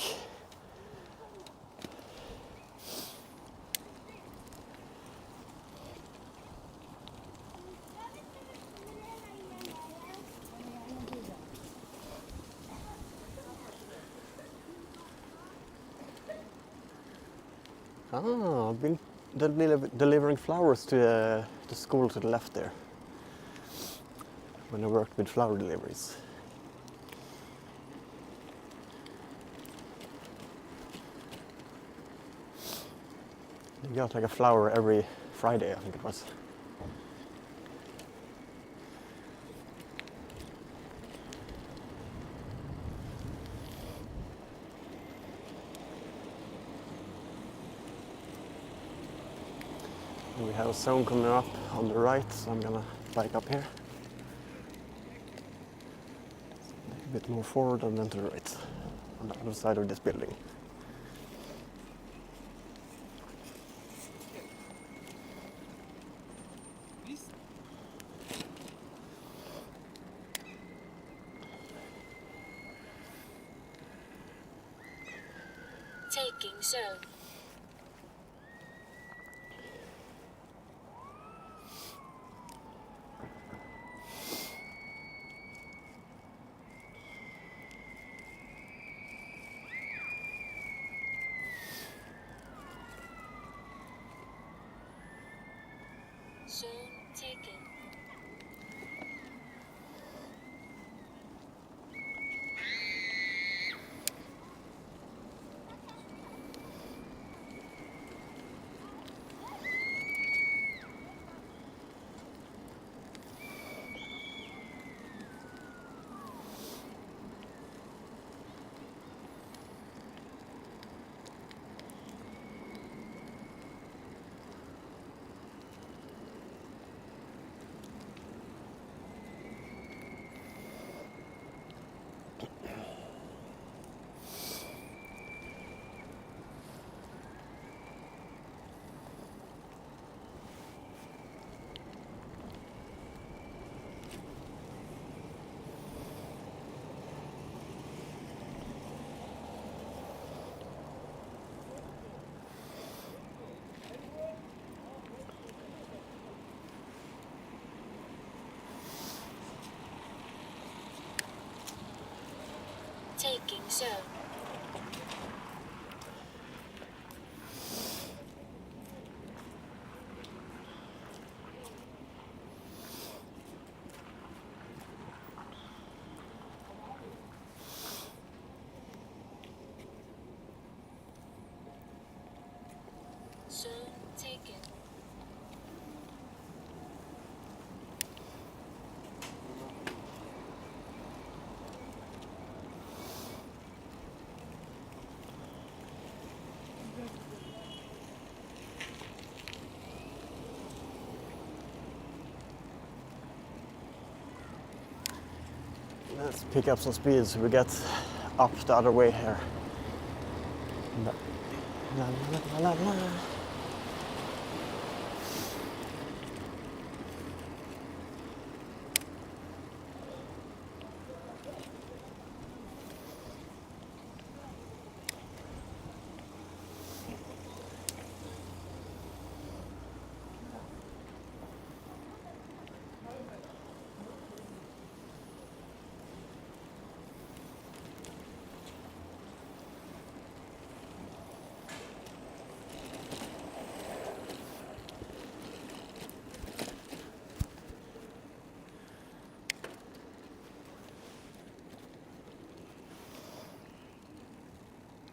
Ah, I've been delivering flowers to the school to the left there when I worked with flower deliveries. You got like a flower every Friday, I think it was. And we have a zone coming up on the right, so I'm gonna bike up here. A bit more forward and then to the right, on the other side of this building. zone. Zone taken. Taking zone. Zone taken. Let's pick up some speed so we get up the other way here. La, la, la, la, la.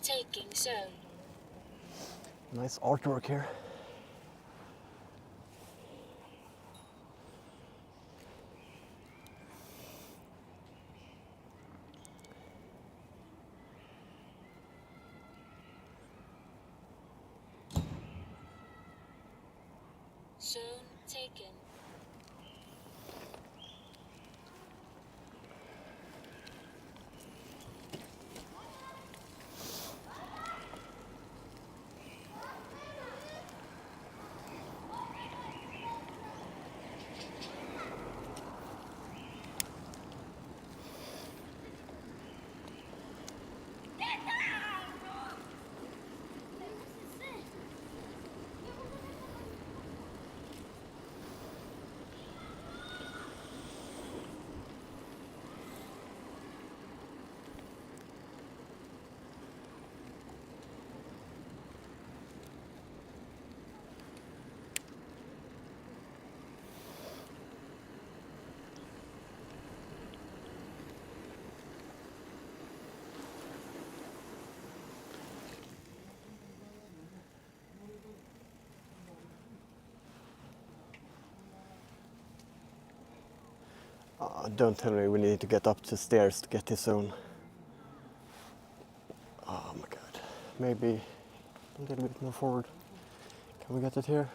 Taking zone. Nice artwork here. Zone taken. Don't tell me we need to get up the stairs to get this zone. Oh my god. Maybe a little bit more forward. Can we get it here?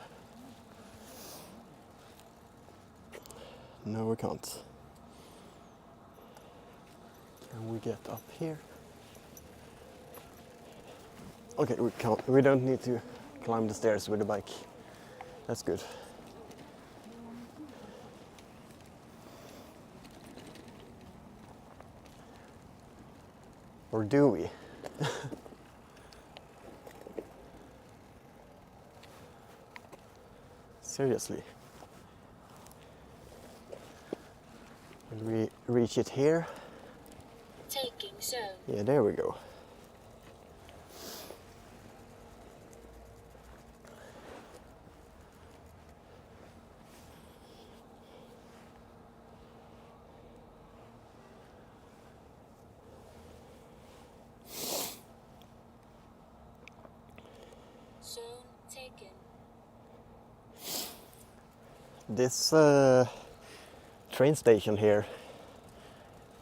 No, we can't. Can we get up here? Okay, we can't. We don't need to climb the stairs with the bike. That's good. Or do we? Seriously. Will we reach it here? Taking zone. Yeah, there we go. Zone taken. This train station here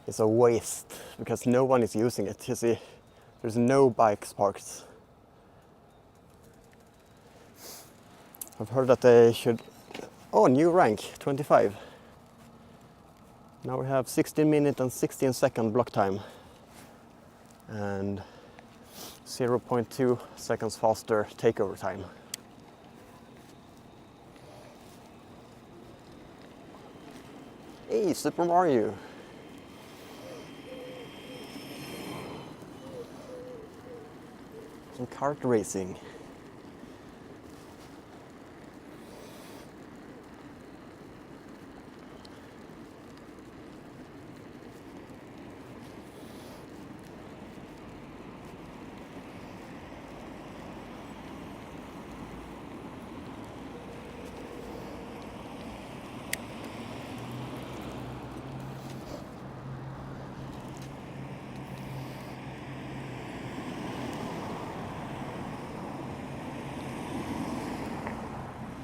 is a waste because no one is using it. You see, there's no bikes parked. I've heard that they should... Oh, new rank, 25. Now we have 16 minute and 16 second block time. And 0.2 seconds faster takeover time. Hey, Super Mario! Some kart racing.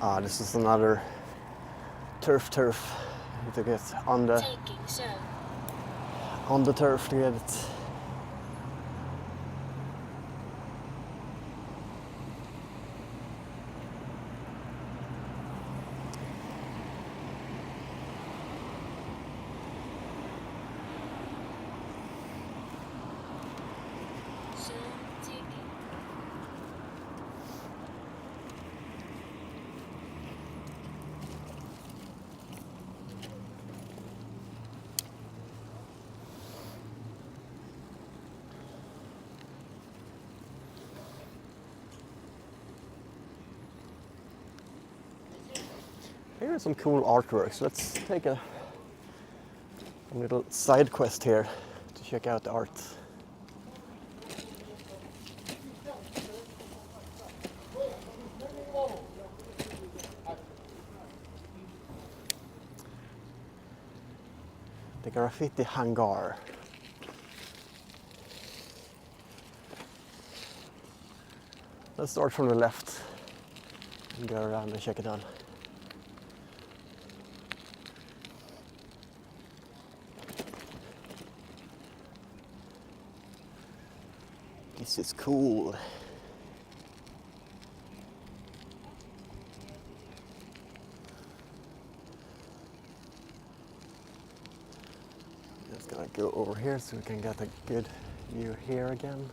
Ah, this is another turf. To get on the Taking zone. turf to get it. Zone taken. Here are some cool artworks. Let's take a little side quest here to check out the art. The graffiti hangar. Let's start from the left and go around and check it out. This is cool. Just gonna go over here so we can get a good view here again.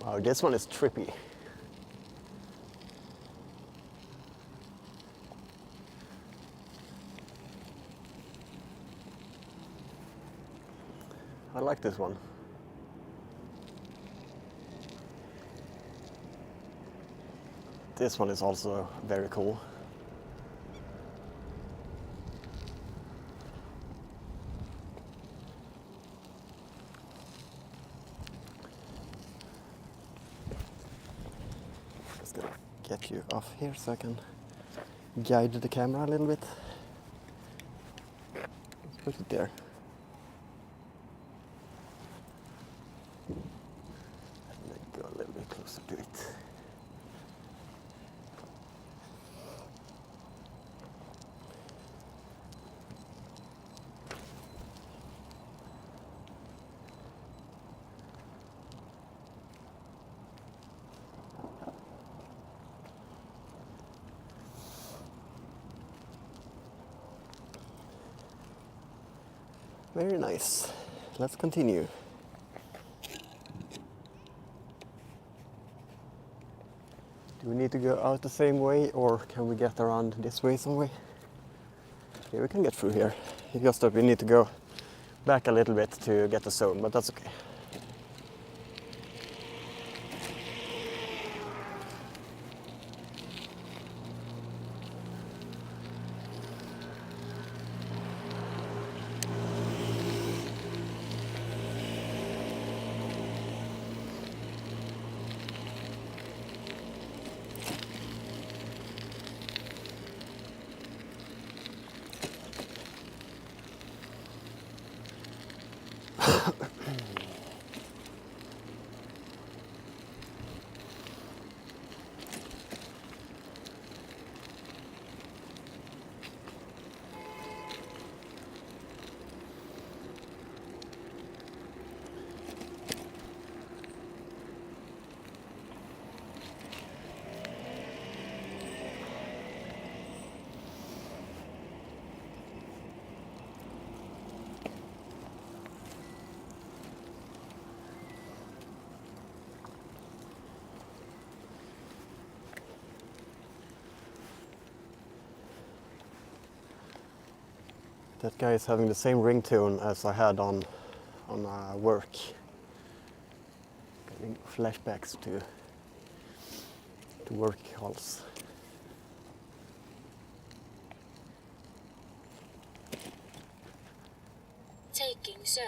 Wow, this one is trippy. I like this one. This one is also very cool. Just gonna get you off here so I can guide the camera a little bit. Let's put it there. Go a little bit closer to it. Very nice. Let's continue. Do we need to go out the same way or can we get around this way some way? Yeah, we can get through here. It's just that we need to go back a little bit to get the zone, but that's okay. That guy is having the same ringtone as I had on work. Getting flashbacks to work calls. Taking zone.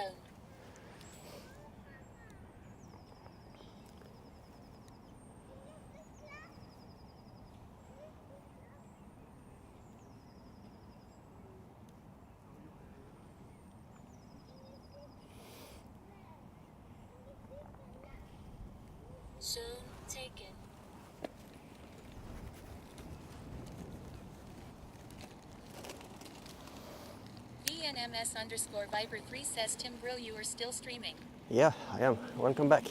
Zone taken. VNMS_Viper3 says Tim Brill, you are still streaming. Yeah, I am. Welcome back.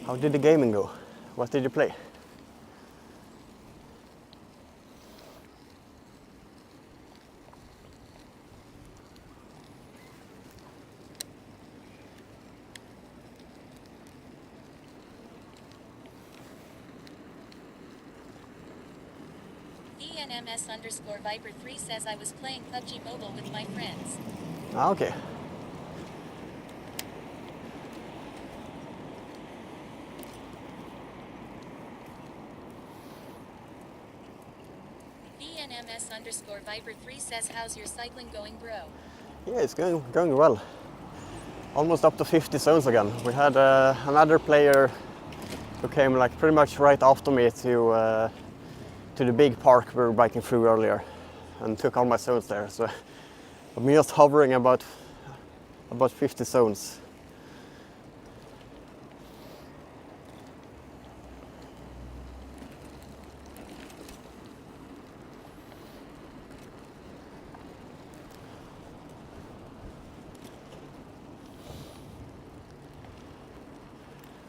How did the gaming go? What did you play? VNMS_Viper3 says I was playing PUBG Mobile with my friends. Ah, okay. VNMS_Viper3 says how's your cycling going, bro? Yeah, it's going well. Almost up to 50 zones again. We had another player who came like pretty much right after me to the big park we were biking through earlier, and took all my zones there. So I'm just hovering about 50 zones.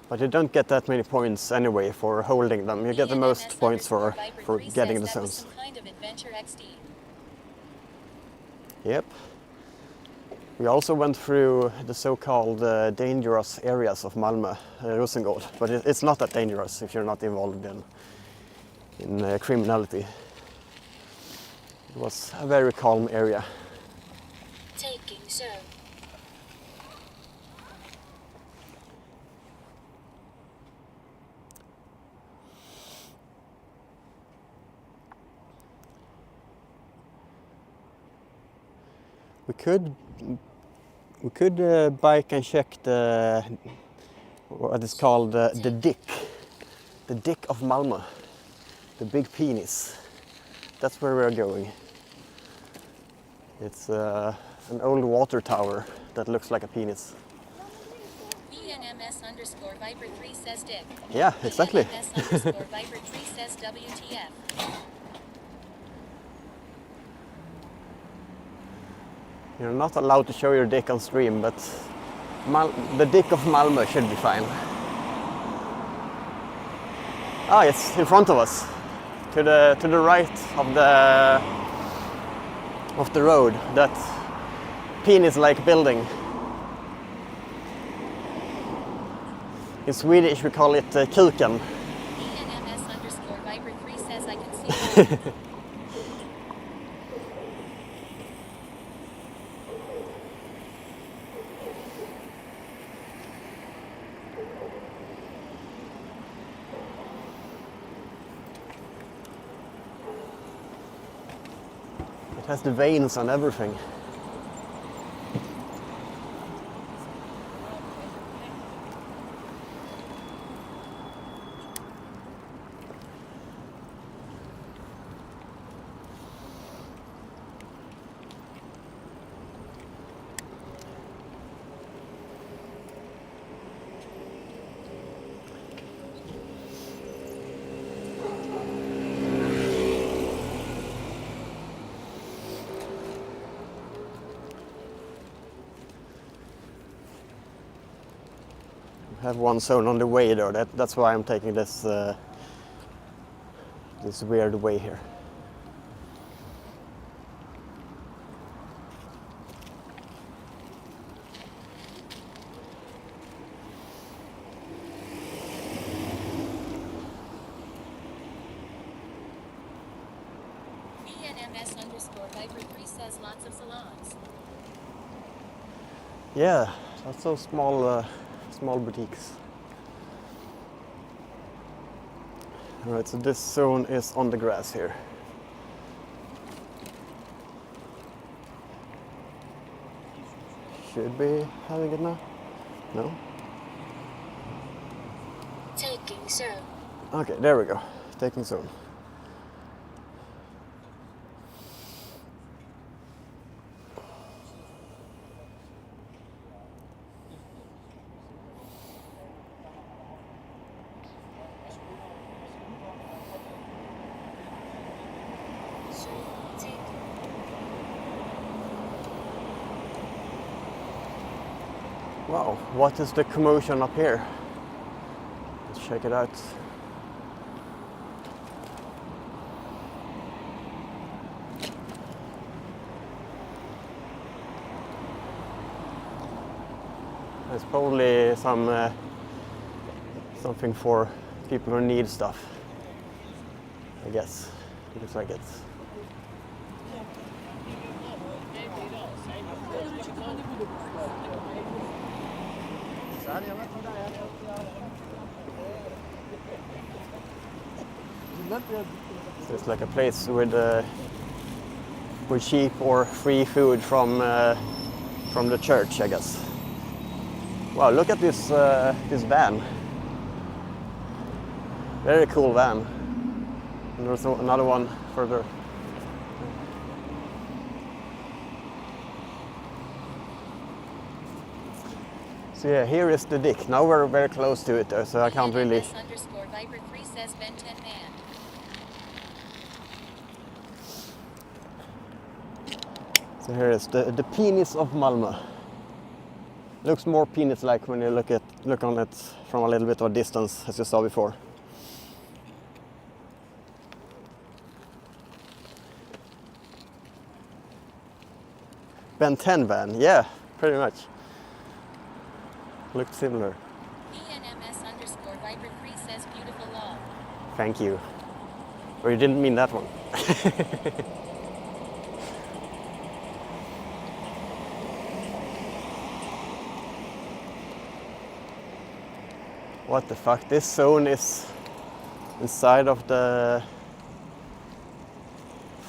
But you don't get that many points anyway for holding them. You get the most points for getting the zones. Some kind of adventure XD. Yep. We also went through the so-called dangerous areas of Malmö, Rosengård, but it's not that dangerous if you're not involved in criminality. It was a very calm area. Taking zone. We could bike and check what is called the dick of Malmö, the big penis. That's where we're going. It's an old water tower that looks like a penis. VNMS_Viper3 says dick. Yeah, exactly. VNMS_Viper3 says WTF. You're not allowed to show your dick on stream, but the dick of Malmö should be fine. Ah, it's in front of us, to the right of the road. That penis-like building. In Swedish, we call it kuken. VNMS_Viper3 says I can see that. It has the veins and everything. Have one zone on the way though. That's why I'm taking this this weird way here. ENMS_Viper3 says lots of salons. Yeah, lots of small boutiques. Alright, so this zone is on the grass here. Should be having it now? No? Taking zone. Okay, there we go. Taking zone. Zone taken. Wow, what is the commotion up here? Let's check it out. There's probably something for people who need stuff, I guess. It looks like it. So it's like a place with cheap or free food from the church, I guess. Wow, look at this van. Very cool van. And there's another one further. So yeah, here is the dick. Now we're very close to it though, so I can't really... ENMS_Viper3 says Ben 10 man. So here is the penis of Malmö. Looks more penis-like when you look on it from a little bit of a distance, as you saw before. Ben 10 van, yeah, pretty much. Looked similar. ENMS_Viper3 says beautiful law. Thank you. Or you didn't mean that one. What the fuck? This zone is inside of the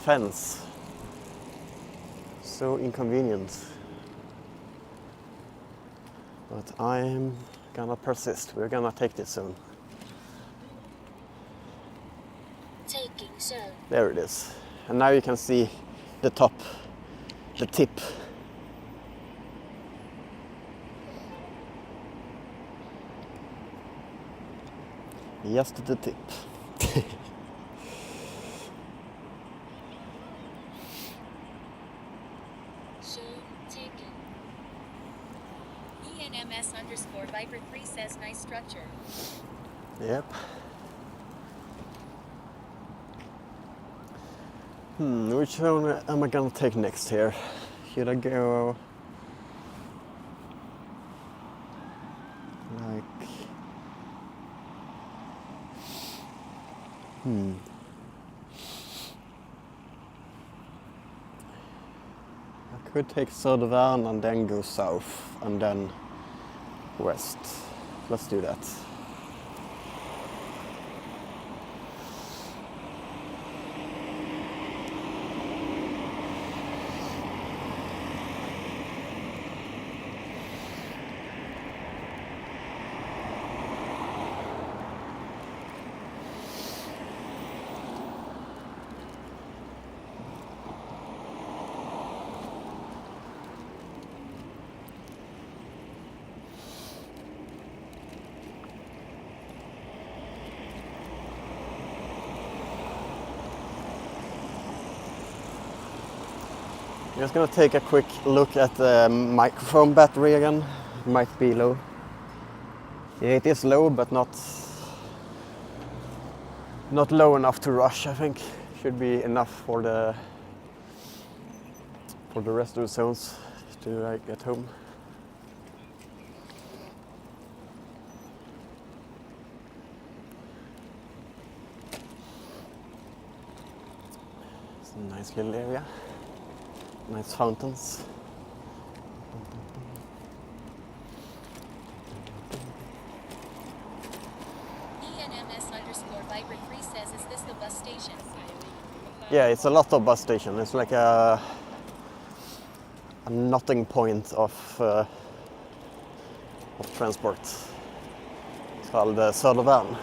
fence. So inconvenient. But I'm gonna persist. We're gonna take this zone. Taking zone. There it is. And now you can see the top, the tip. Just the tip. Zone taken. ENMS_Viper3 says nice structure. Yep. Which one am I gonna take next here? Should I go like I could take Södervärn and then go south and then west. Let's do that. I'm just gonna take a quick look at the microphone battery again. It might be low. Yeah, it is low, but not low enough to rush. I think should be enough for the rest of the zones to get home. It's a nice little area. Nice fountains. ENMS_Vibrant3 says, is this the bus station? Yeah, it's a lot of bus station. It's like a knotting point of transport. It's called Södervärn.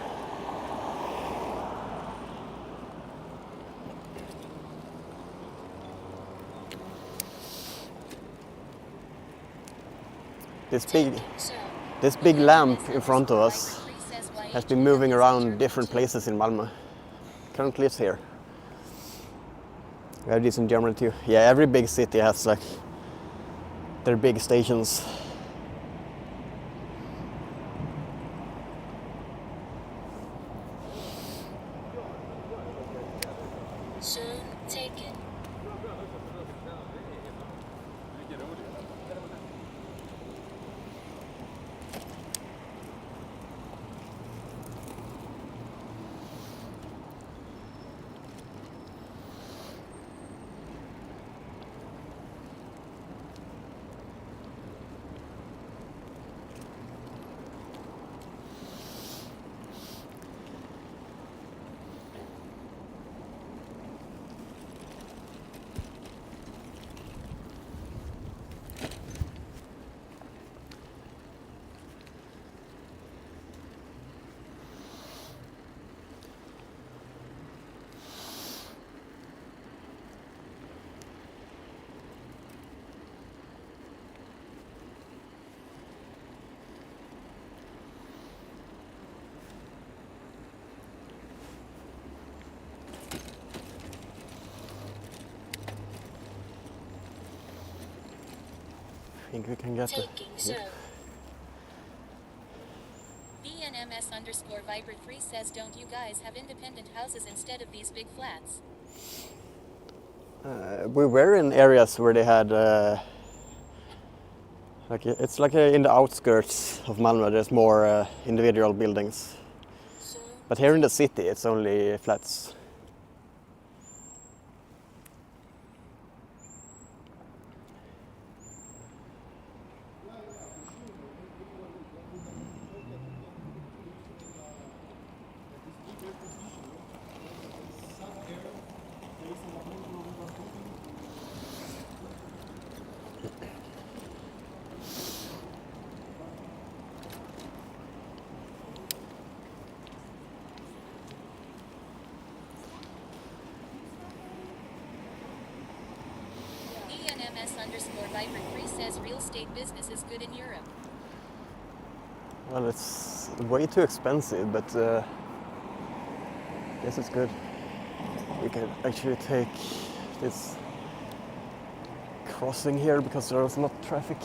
This big lamp in front of us has been moving around different places in Malmö. Currently it's here. We have this in Germany too. Yeah, every big city has like their big stations. Zone taken. I think we can get Taking zone. ENMS_Vibrant3 says, don't you guys have independent houses instead of these big flats? we were in areas where they had it's like in the outskirts of Malmö. There's more individual buildings, Zone. but here in the city it's only flats. ENMS_Vibrant3 says real estate business is good in Europe. Well, it's way too expensive, but yes, it's good. We can actually take this crossing here because there's not traffic.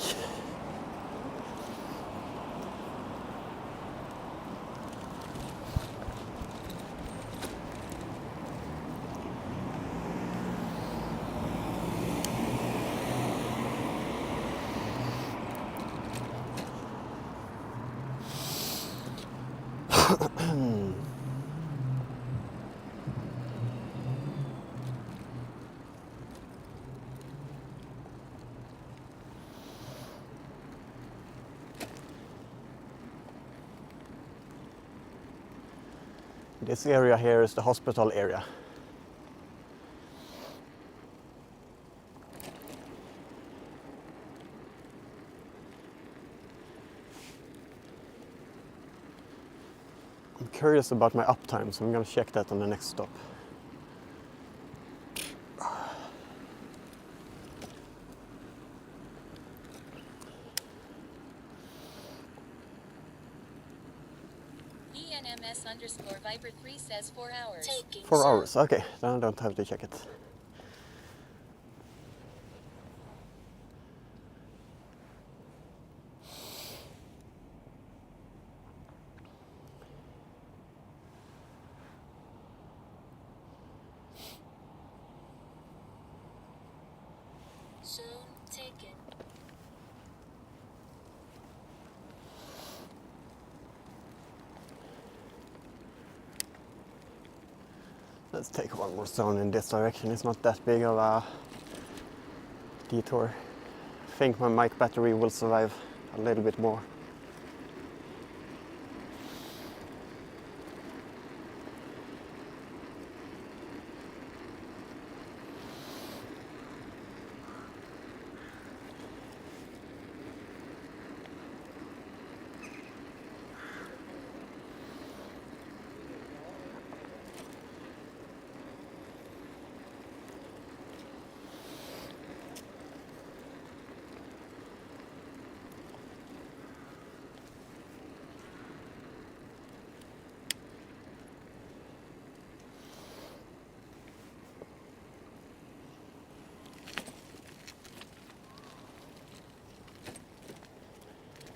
This area here is the hospital area. I'm curious about my uptime, so I'm gonna check that on the next stop. ENMS_Vibrant3 says 4 hours. Taking 4 zone. hours, okay, then I don't have to check it. Zone taken. Let's take one more zone in this direction. It's not that big of a detour. I think my mic battery will survive a little bit more.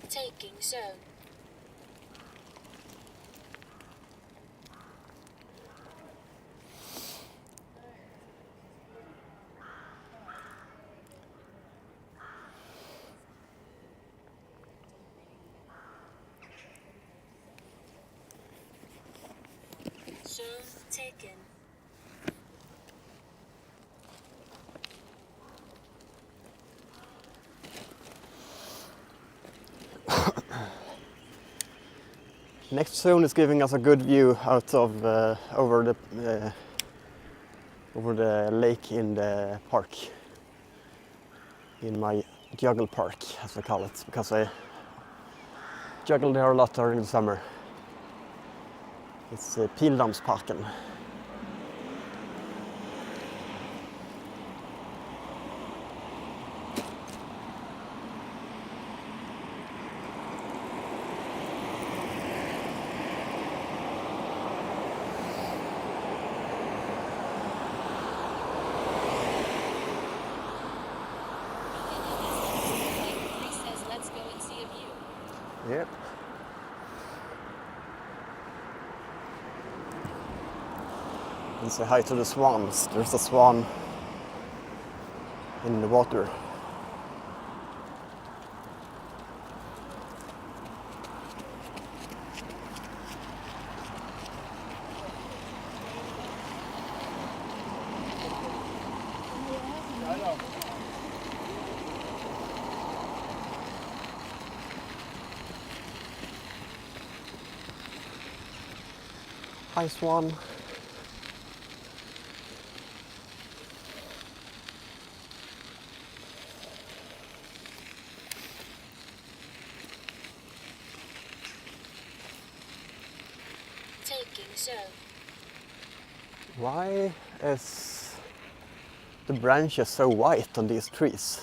Taking zone. Zone taken. Next zone is giving us a good view out of over the lake in the park, in my juggle park, as I call it, because I juggle there a lot during the summer. It's Pildammsparken. Says let's go and see a view. Yep. And say hi to the swans. There's a swan in the water. Hi, swan. Taking zone. Why is the branches so white on these trees?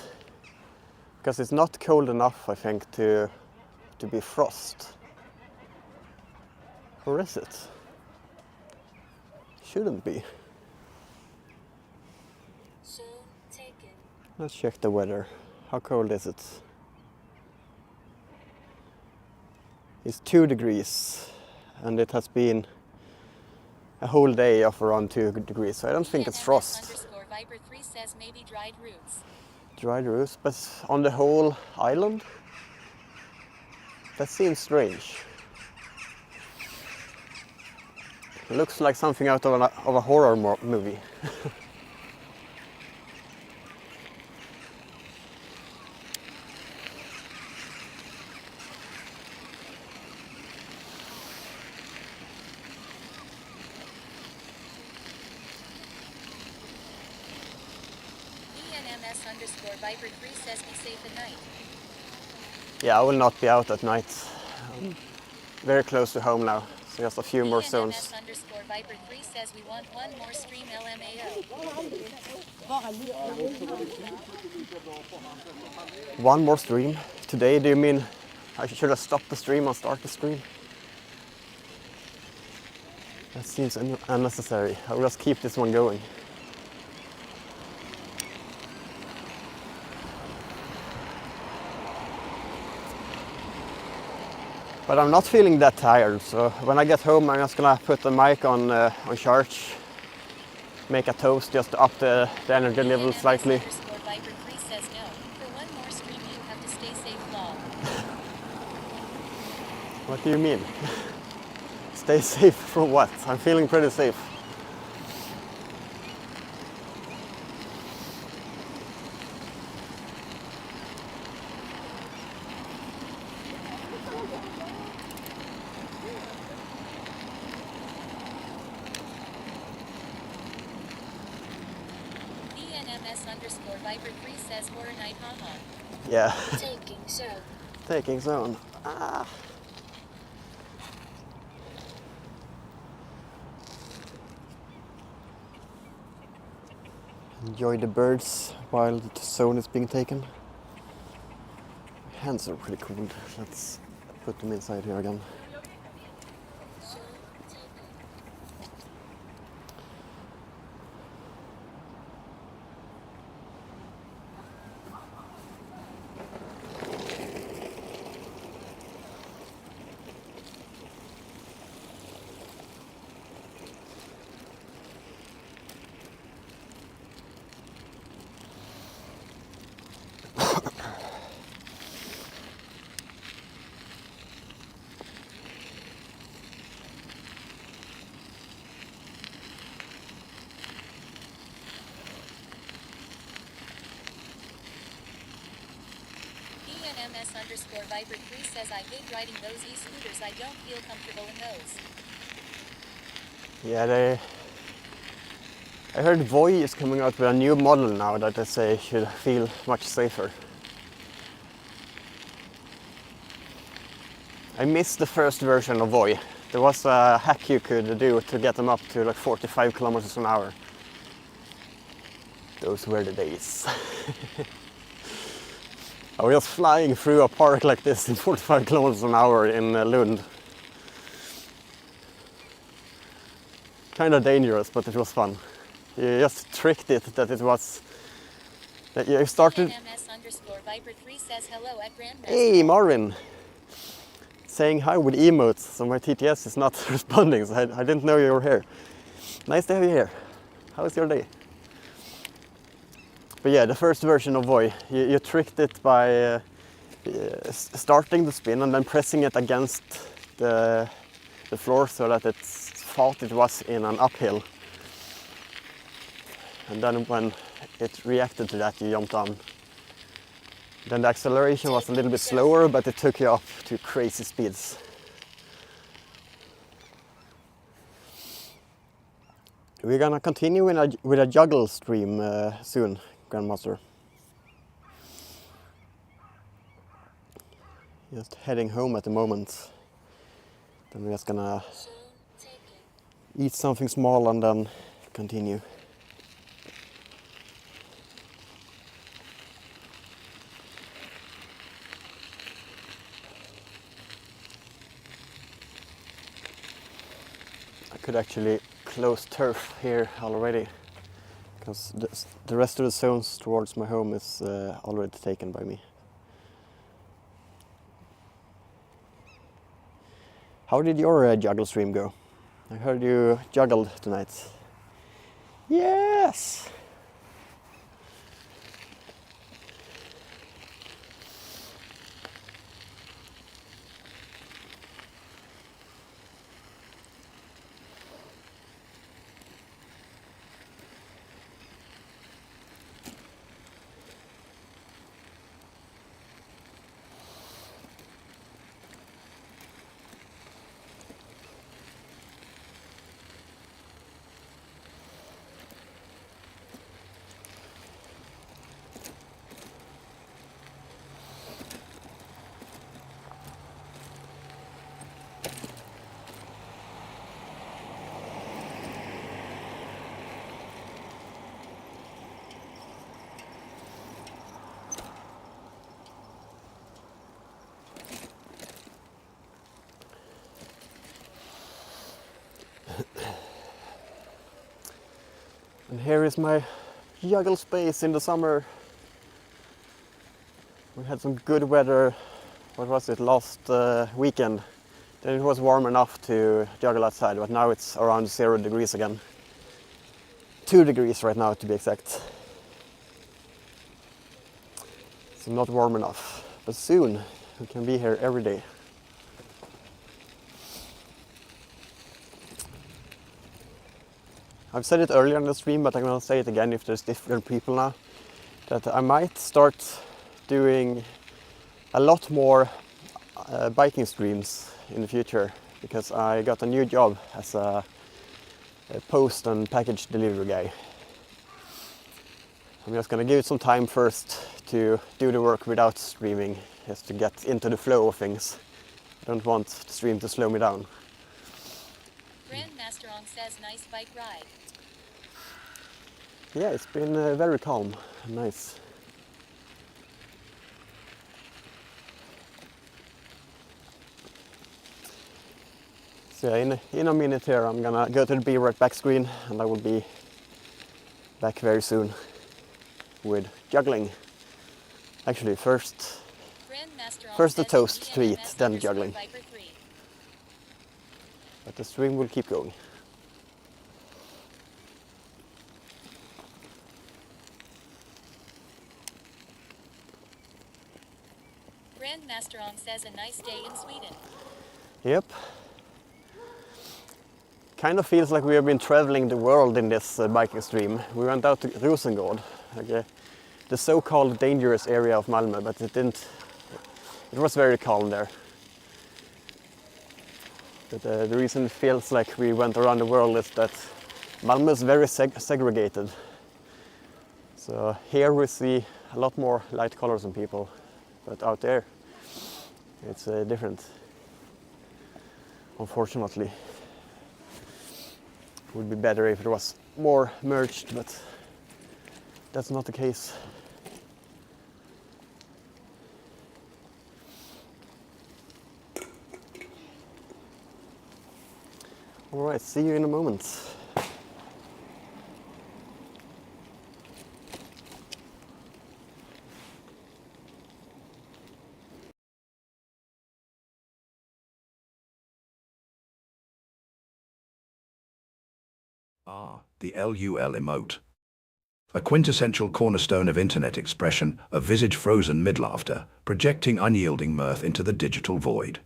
Because it's not cold enough, I think, to be frost. Or is it? Shouldn't be. Zone taken. Let's check the weather. How cold is it? It's 2 degrees, and it has been a whole day of around 2 degrees, so I don't think it's frost. _Viper3 says maybe dried roots. Dried roots, but on the whole island? That seems strange. Looks like something out of a horror movie. ENMS_Viper3 says be safe at night. Yeah, I will not be out at night. I'm very close to home now, so just a few more zones. ENMS_Viper3 says we want one more stream LMAO. One more stream? Today, do you mean I should have stopped the stream and start the stream? That seems unnecessary. I will just keep this one going. But I'm not feeling that tired, so when I get home I'm just gonna put the mic on charge, make a toast just to up the energy level slightly. ENMS_Viper3 says no. For one more stream you have to stay safe long. What do you mean? Stay safe from what? I'm feeling pretty safe. ENMS_Viper3 says horror night haha. Yeah. Taking zone. Taking zone. Ah. Enjoy the birds while the zone is being taken. Hands are pretty cold. Let's put them inside here again. Zone taken. ENMS_Viper3 says I hate riding those e-scooters. I don't feel comfortable in those. Yeah, I heard Voi is coming out with a new model now that they say should feel much safer. I missed the first version of Voi. There was a hack you could do to get them up to like 45 kilometers an hour. Those were the days. I was just flying through a park like this in 45 kilometers an hour in Lund. Kind of dangerous, but it was fun. You just tricked it that it was... that you started... ENMS_Viper3 says hello at Grandmaster. Hey, Marvin! Saying hi with emotes, so my TTS is not responding, so I didn't know you were here. Nice to have you here. How was your day? But yeah, the first version of Voi, you tricked it by starting the spin and then pressing it against the floor so that it thought it was in an uphill. And then when it reacted to that, you jumped on. Then the acceleration was a little bit slower, but it took you up to crazy speeds. We're gonna continue with a juggle stream soon, Grandmaster. Just heading home at the moment. Then we're just gonna Zone taken. eat something small and then continue. I could actually close turf here already, because the rest of the zones towards my home is already taken by me. How did your juggle stream go? I heard you juggled tonight. Yes! And here is my juggle space in the summer. We had some good weather, what was it, last weekend. Then it was warm enough to juggle outside, but now it's around 0 degrees again. 2 degrees right now to be exact. So not warm enough, but soon we can be here every day. I've said it earlier in the stream, but I'm gonna say it again if there's different people now, that I might start doing a lot more biking streams in the future, because I got a new job as a post and package delivery guy. I'm just gonna give it some time first to do the work without streaming, just to get into the flow of things. I don't want the stream to slow me down. Grandmaster Ong says nice bike ride. Yeah, it's been very calm and nice. So in a minute here I'm gonna go to the Be Right Back screen and I will be back very soon with juggling. Actually first the toast to eat, then juggling. But the stream will keep going. Grandmaster Ong says a nice day in Sweden. Yep. Kind of feels like we have been traveling the world in this biking stream. We went out to Rosengård, okay, the so-called dangerous area of Malmö, but it was very calm there. But the reason it feels like we went around the world is that Malmö is very segregated. So here we see a lot more light colors on people, but out there it's different, unfortunately. It would be better if it was more merged, but that's not the case. All right, see you in a moment. The LUL emote. A quintessential cornerstone of internet expression, a visage frozen mid-laughter, projecting unyielding mirth into the digital void.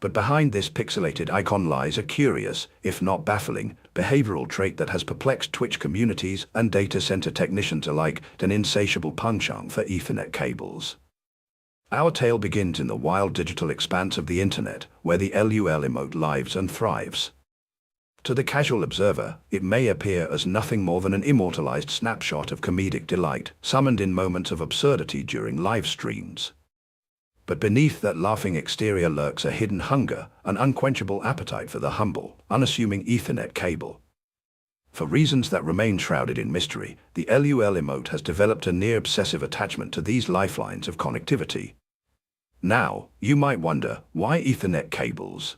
But behind this pixelated icon lies a curious, if not baffling, behavioral trait that has perplexed Twitch communities and data center technicians alike, an insatiable penchant for Ethernet cables. Our tale begins in the wild digital expanse of the internet, where the LUL emote lives and thrives. To the casual observer, it may appear as nothing more than an immortalized snapshot of comedic delight, summoned in moments of absurdity during live streams. But beneath that laughing exterior lurks a hidden hunger, an unquenchable appetite for the humble, unassuming Ethernet cable. For reasons that remain shrouded in mystery, the LUL emote has developed a near-obsessive attachment to these lifelines of connectivity. Now, you might wonder, why Ethernet cables?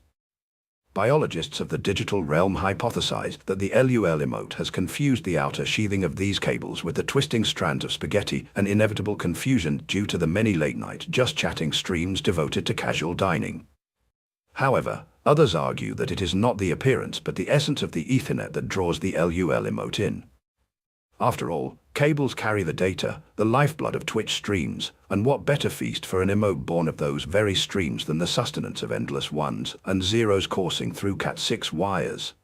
Biologists of the digital realm hypothesized that the LUL emote has confused the outer sheathing of these cables with the twisting strands of spaghetti, an inevitable confusion due to the many late-night just-chatting streams devoted to casual dining. However, others argue that it is not the appearance but the essence of the Ethernet that draws the LUL emote in. After all, cables carry the data, the lifeblood of Twitch streams, and what better feast for an emote born of those very streams than the sustenance of endless ones and zeros coursing through Cat6 wires.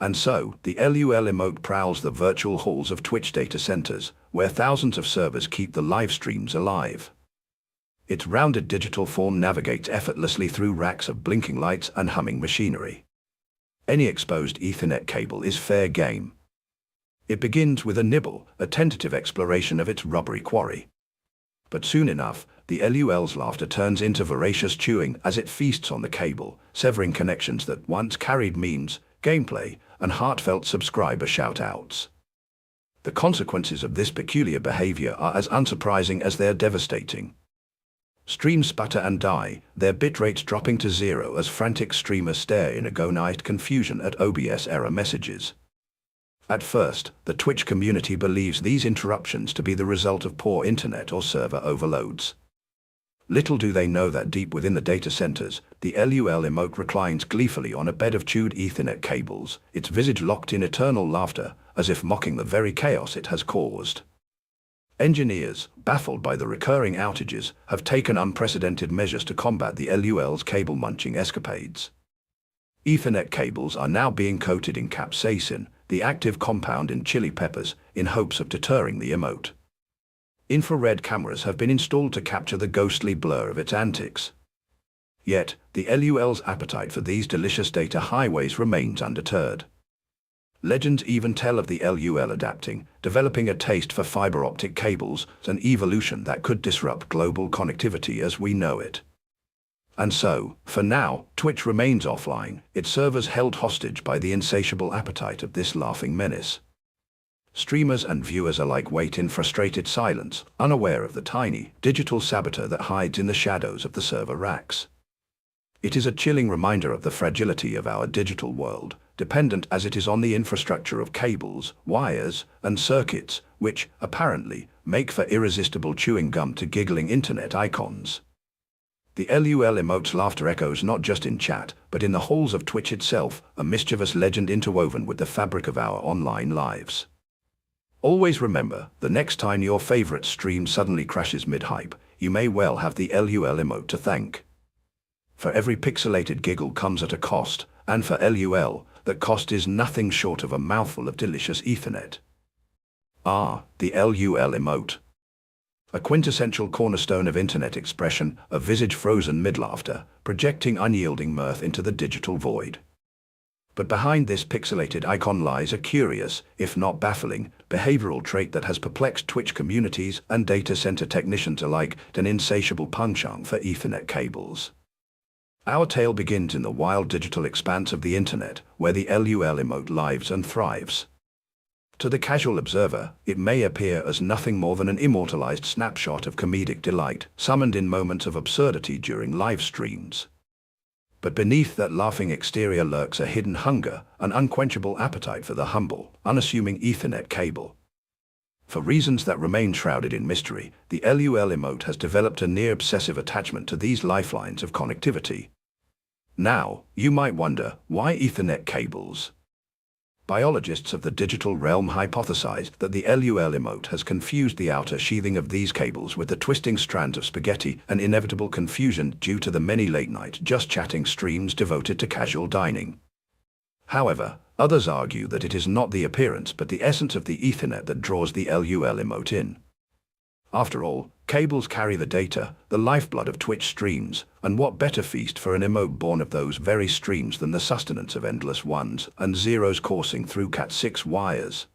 And so, the LUL emote prowls the virtual halls of Twitch data centers, where thousands of servers keep the live streams alive. Its rounded digital form navigates effortlessly through racks of blinking lights and humming machinery. Any exposed Ethernet cable is fair game. It begins with a nibble, a tentative exploration of its rubbery quarry. But soon enough, the LUL's laughter turns into voracious chewing as it feasts on the cable, severing connections that once carried memes, gameplay, and heartfelt subscriber shout-outs. The consequences of this peculiar behavior are as unsurprising as they're devastating. Streams sputter and die, their bitrates dropping to zero as frantic streamers stare in agonized confusion at OBS error messages. At first, the Twitch community believes these interruptions to be the result of poor internet or server overloads. Little do they know that deep within the data centers, the LUL emote reclines gleefully on a bed of chewed Ethernet cables, its visage locked in eternal laughter, as if mocking the very chaos it has caused. Engineers, baffled by the recurring outages, have taken unprecedented measures to combat the LUL's cable-munching escapades. Ethernet cables are now being coated in capsaicin, the active compound in chili peppers, in hopes of deterring the emote. Infrared cameras have been installed to capture the ghostly blur of its antics. Yet, the LUL's appetite for these delicious data highways remains undeterred. Legends even tell of the LUL adapting, developing a taste for fiber optic cables, an evolution that could disrupt global connectivity as we know it. And so, for now, Twitch remains offline, its servers held hostage by the insatiable appetite of this laughing menace. Streamers and viewers alike wait in frustrated silence, unaware of the tiny, digital saboteur that hides in the shadows of the server racks. It is a chilling reminder of the fragility of our digital world, dependent as it is on the infrastructure of cables, wires, and circuits, which, apparently, make for irresistible chewing gum to giggling internet icons. The LUL emote's laughter echoes not just in chat, but in the halls of Twitch itself, a mischievous legend interwoven with the fabric of our online lives. Always remember, the next time your favorite stream suddenly crashes mid-hype, you may well have the LUL emote to thank. For every pixelated giggle comes at a cost, and for LUL, that cost is nothing short of a mouthful of delicious Ethernet. Ah, the LUL emote. A quintessential cornerstone of internet expression, a visage frozen mid-laughter, projecting unyielding mirth into the digital void. But behind this pixelated icon lies a curious, if not baffling, behavioral trait that has perplexed Twitch communities and data center technicians alike, an insatiable penchant for Ethernet cables. Our tale begins in the wild digital expanse of the internet, where the LUL emote lives and thrives. To the casual observer, it may appear as nothing more than an immortalized snapshot of comedic delight, summoned in moments of absurdity during live streams. But beneath that laughing exterior lurks a hidden hunger, an unquenchable appetite for the humble, unassuming Ethernet cable. For reasons that remain shrouded in mystery, the LUL emote has developed a near-obsessive attachment to these lifelines of connectivity. Now, you might wonder, why Ethernet cables? Biologists of the digital realm hypothesized that the LUL emote has confused the outer sheathing of these cables with the twisting strands of spaghetti, an inevitable confusion due to the many late-night just-chatting streams devoted to casual dining. However, others argue that it is not the appearance but the essence of the Ethernet that draws the LUL emote in. After all, cables carry the data, the lifeblood of Twitch streams, and what better feast for an emote born of those very streams than the sustenance of endless ones and zeros coursing through Cat6 wires.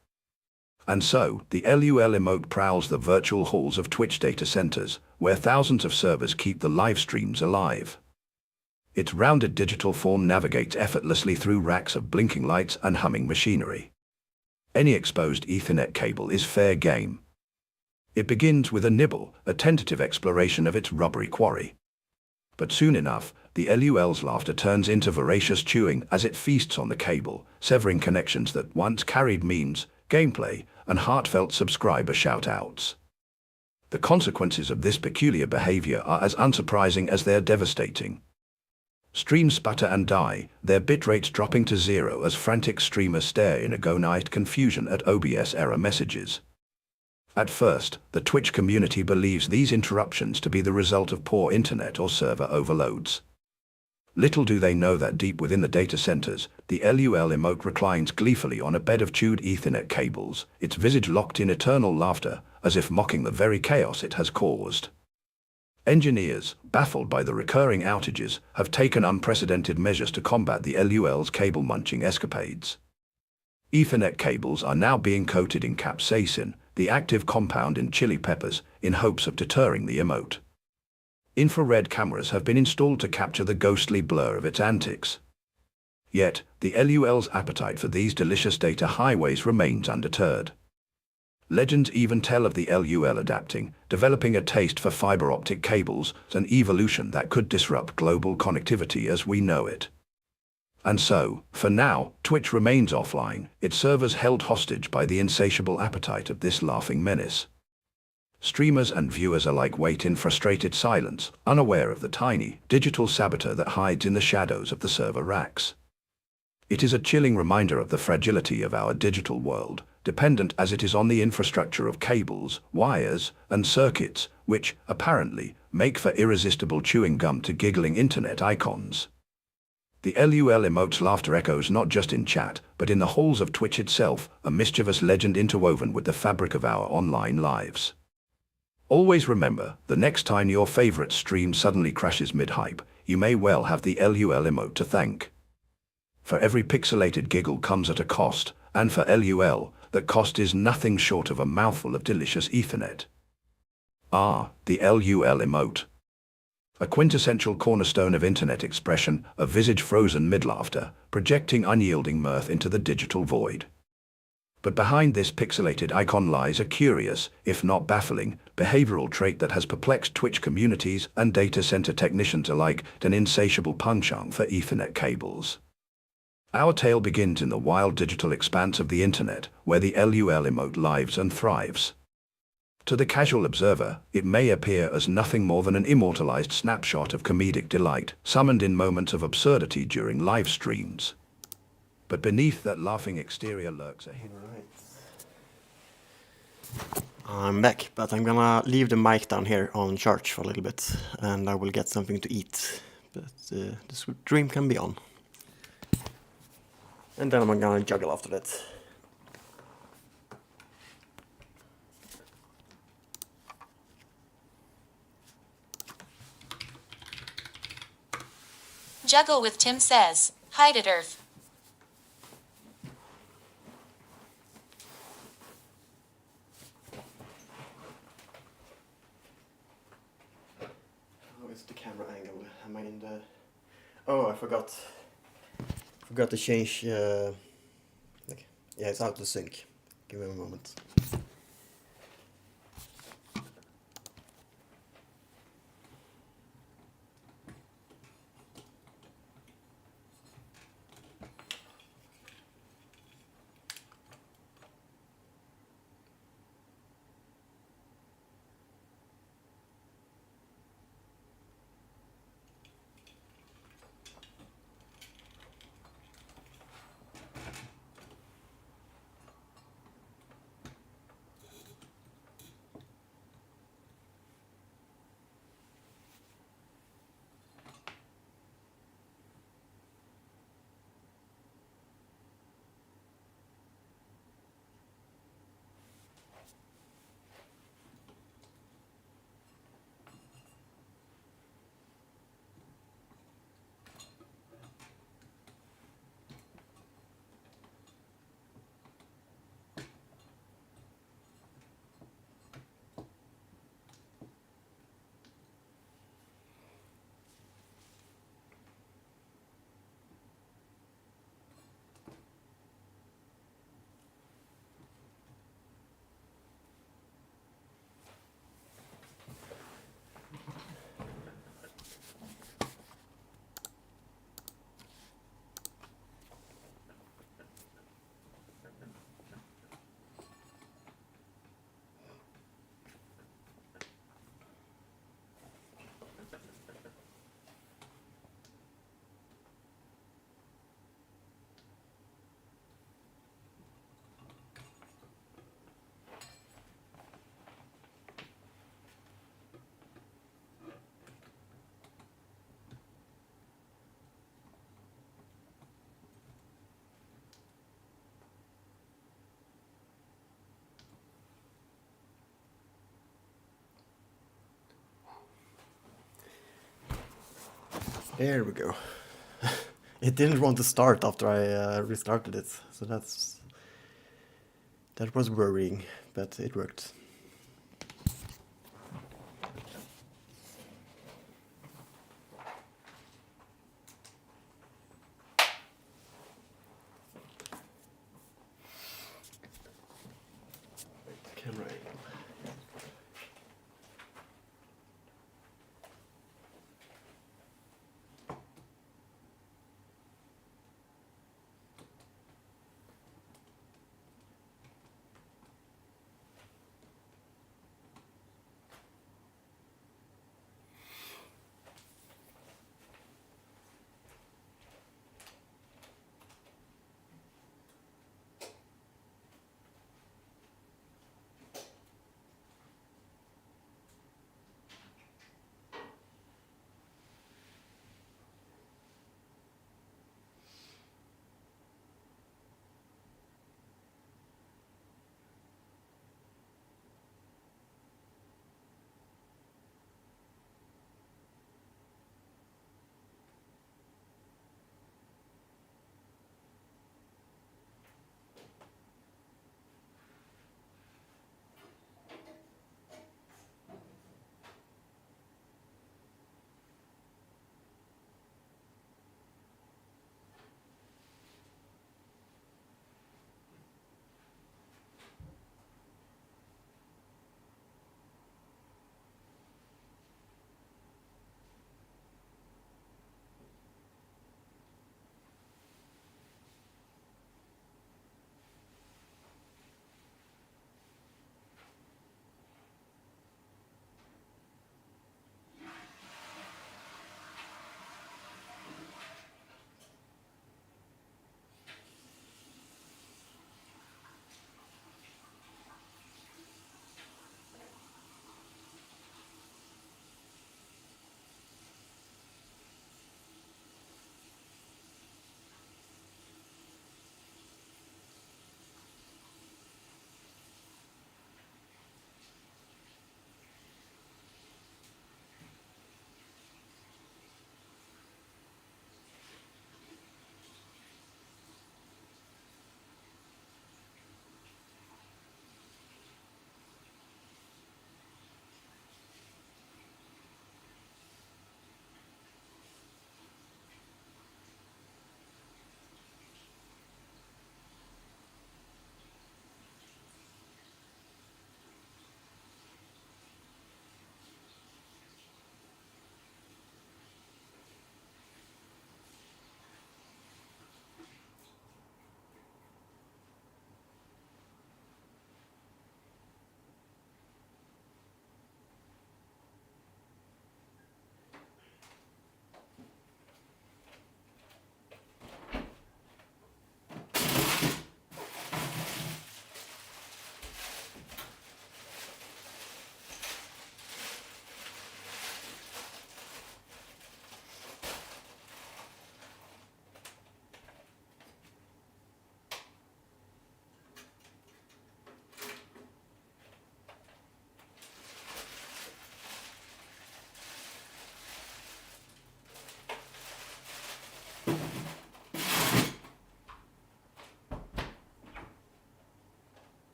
And so, the LUL emote prowls the virtual halls of Twitch data centers, where thousands of servers keep the live streams alive. Its rounded digital form navigates effortlessly through racks of blinking lights and humming machinery. Any exposed Ethernet cable is fair game. It begins with a nibble, a tentative exploration of its rubbery quarry. But soon enough, the LUL's laughter turns into voracious chewing as it feasts on the cable, severing connections that once carried memes, gameplay, and heartfelt subscriber shout-outs. The consequences of this peculiar behavior are as unsurprising as they're devastating. Streams sputter and die, their bitrates dropping to zero as frantic streamers stare in agonized confusion at OBS error messages. At first, the Twitch community believes these interruptions to be the result of poor internet or server overloads. Little do they know that deep within the data centers, the LUL emote reclines gleefully on a bed of chewed Ethernet cables, its visage locked in eternal laughter, as if mocking the very chaos it has caused. Engineers, baffled by the recurring outages, have taken unprecedented measures to combat the LUL's cable-munching escapades. Ethernet cables are now being coated in capsaicin, the active compound in chili peppers, in hopes of deterring the emote. Infrared cameras have been installed to capture the ghostly blur of its antics. Yet, the LUL's appetite for these delicious data highways remains undeterred. Legends even tell of the LUL adapting, developing a taste for fiber optic cables, an evolution that could disrupt global connectivity as we know it. And so, for now, Twitch remains offline, its servers held hostage by the insatiable appetite of this laughing menace. Streamers and viewers alike wait in frustrated silence, unaware of the tiny, digital saboteur that hides in the shadows of the server racks. It is a chilling reminder of the fragility of our digital world, dependent as it is on the infrastructure of cables, wires, and circuits, which, apparently, make for irresistible chewing gum to giggling internet icons. The LUL emote's laughter echoes not just in chat, but in the halls of Twitch itself, a mischievous legend interwoven with the fabric of our online lives. Always remember, the next time your favorite stream suddenly crashes mid-hype, you may well have the LUL emote to thank. For every pixelated giggle comes at a cost, and for LUL, that cost is nothing short of a mouthful of delicious Ethernet. Ah, the LUL emote. A quintessential cornerstone of internet expression, a visage frozen mid-laughter, projecting unyielding mirth into the digital void. But behind this pixelated icon lies a curious, if not baffling, behavioral trait that has perplexed Twitch communities and data center technicians alike, an insatiable penchant for Ethernet cables. Our tale begins in the wild digital expanse of the internet, where the LUL emote lives and thrives. To the casual observer, it may appear as nothing more than an immortalized snapshot of comedic delight, summoned in moments of absurdity during live streams. But beneath that laughing exterior lurks a hidden... Right. I'm back, but I'm gonna leave the mic down here on charge for a little bit, and I will get something to eat. But the stream can be on. And then I'm gonna juggle after that. Juggle with Tim says, hide it Earth. How is the camera angle? Am I in the... Oh, I forgot. Forgot to change... Yeah, it's out of sync. Give me a moment. There we go. It didn't want to start after I restarted it, so that was worrying, but it worked. Camera angle.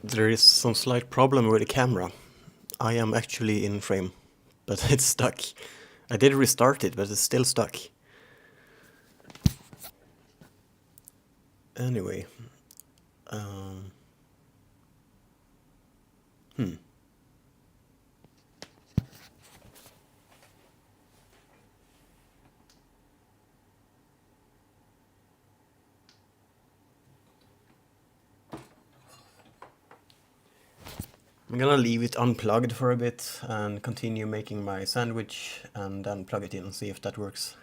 There is some slight problem with the camera. I am actually in frame, but it's stuck. I did restart it, but it's still stuck. Anyway. I'm gonna leave it unplugged for a bit and continue making my sandwich and then plug it in and see if that works.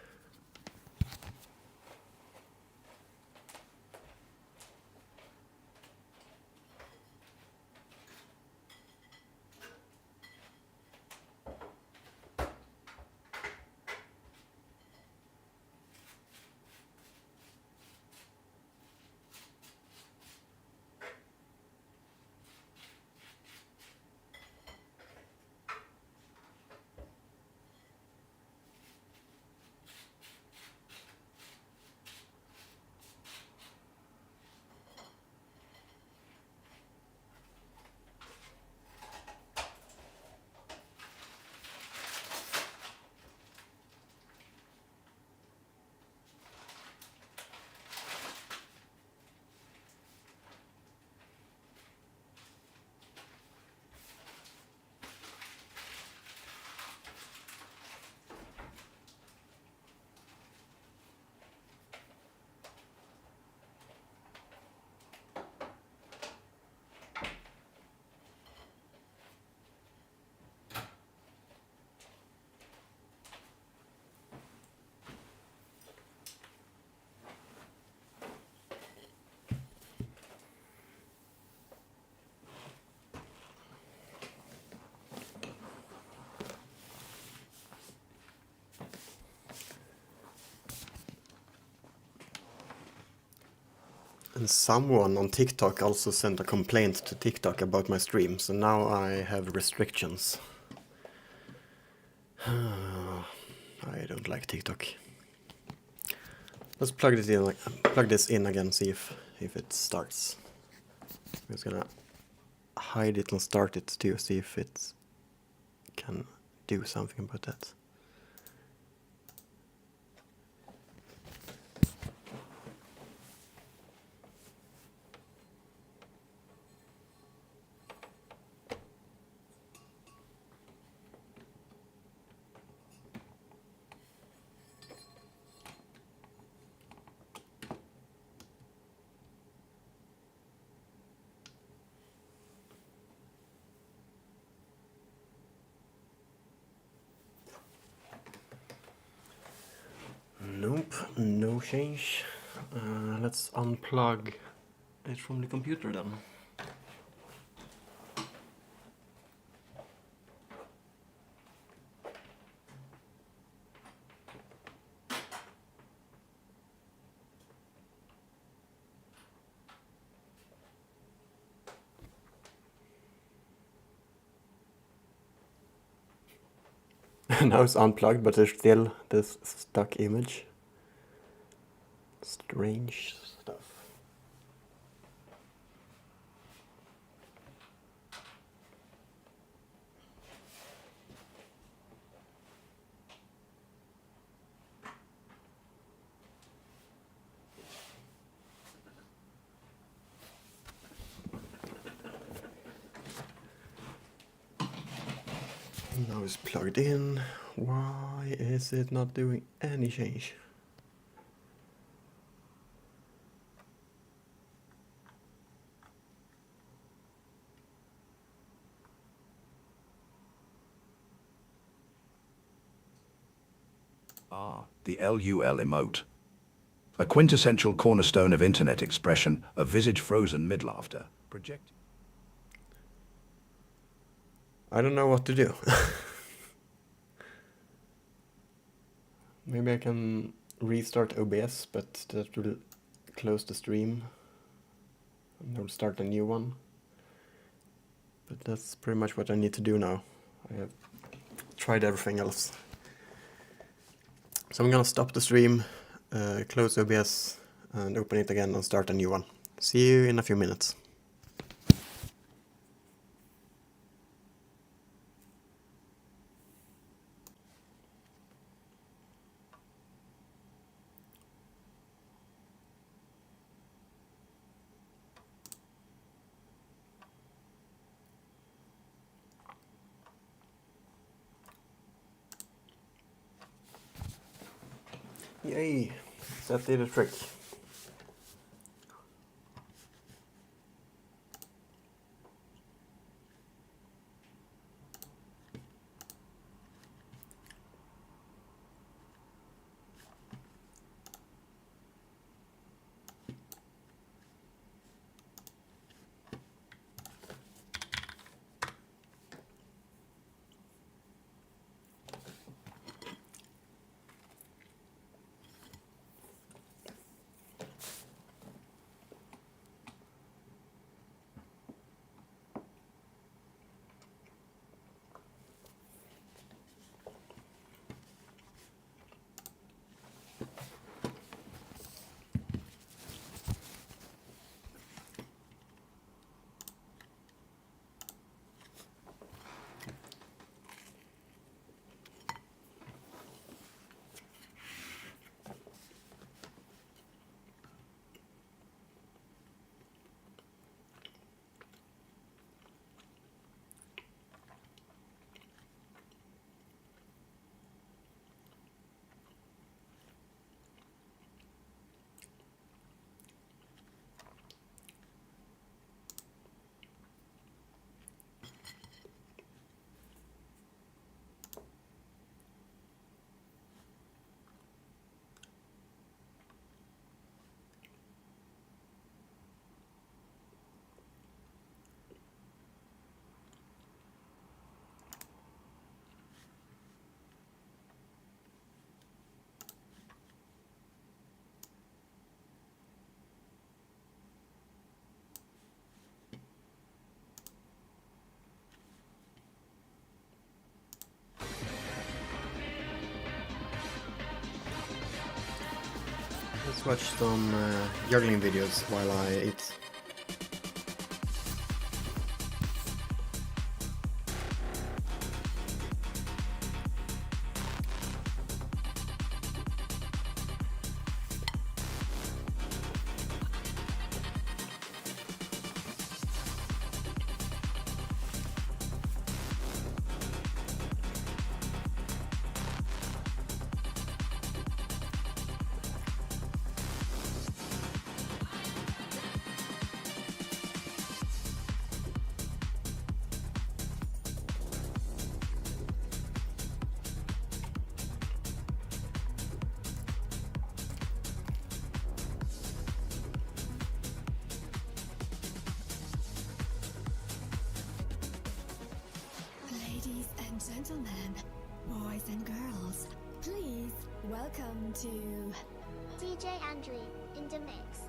And someone on TikTok also sent a complaint to TikTok about my stream, so now I have restrictions. I don't like TikTok. Let's plug this in again, see if it starts. I'm just gonna hide it and start it to see if it can do something about that. Nope, no change. Let's unplug it from the computer then. Now it's unplugged, but there's still this stuck image. Strange stuff. Now it's plugged in. Why is it not doing any change? The LUL emote. A quintessential cornerstone of internet expression, a visage frozen mid-laughter. Project. I don't know what to do. Maybe I can restart OBS, but that will close the stream. And I'll start a new one. But that's pretty much what I need to do now. I have tried everything else. So I'm gonna stop the stream, close OBS, and open it again and start a new one. See you in a few minutes. Yay! That did a trick. Let's watch some juggling videos while I eat. Ladies and gentlemen, boys and girls, please welcome to DJ Andre in the mix.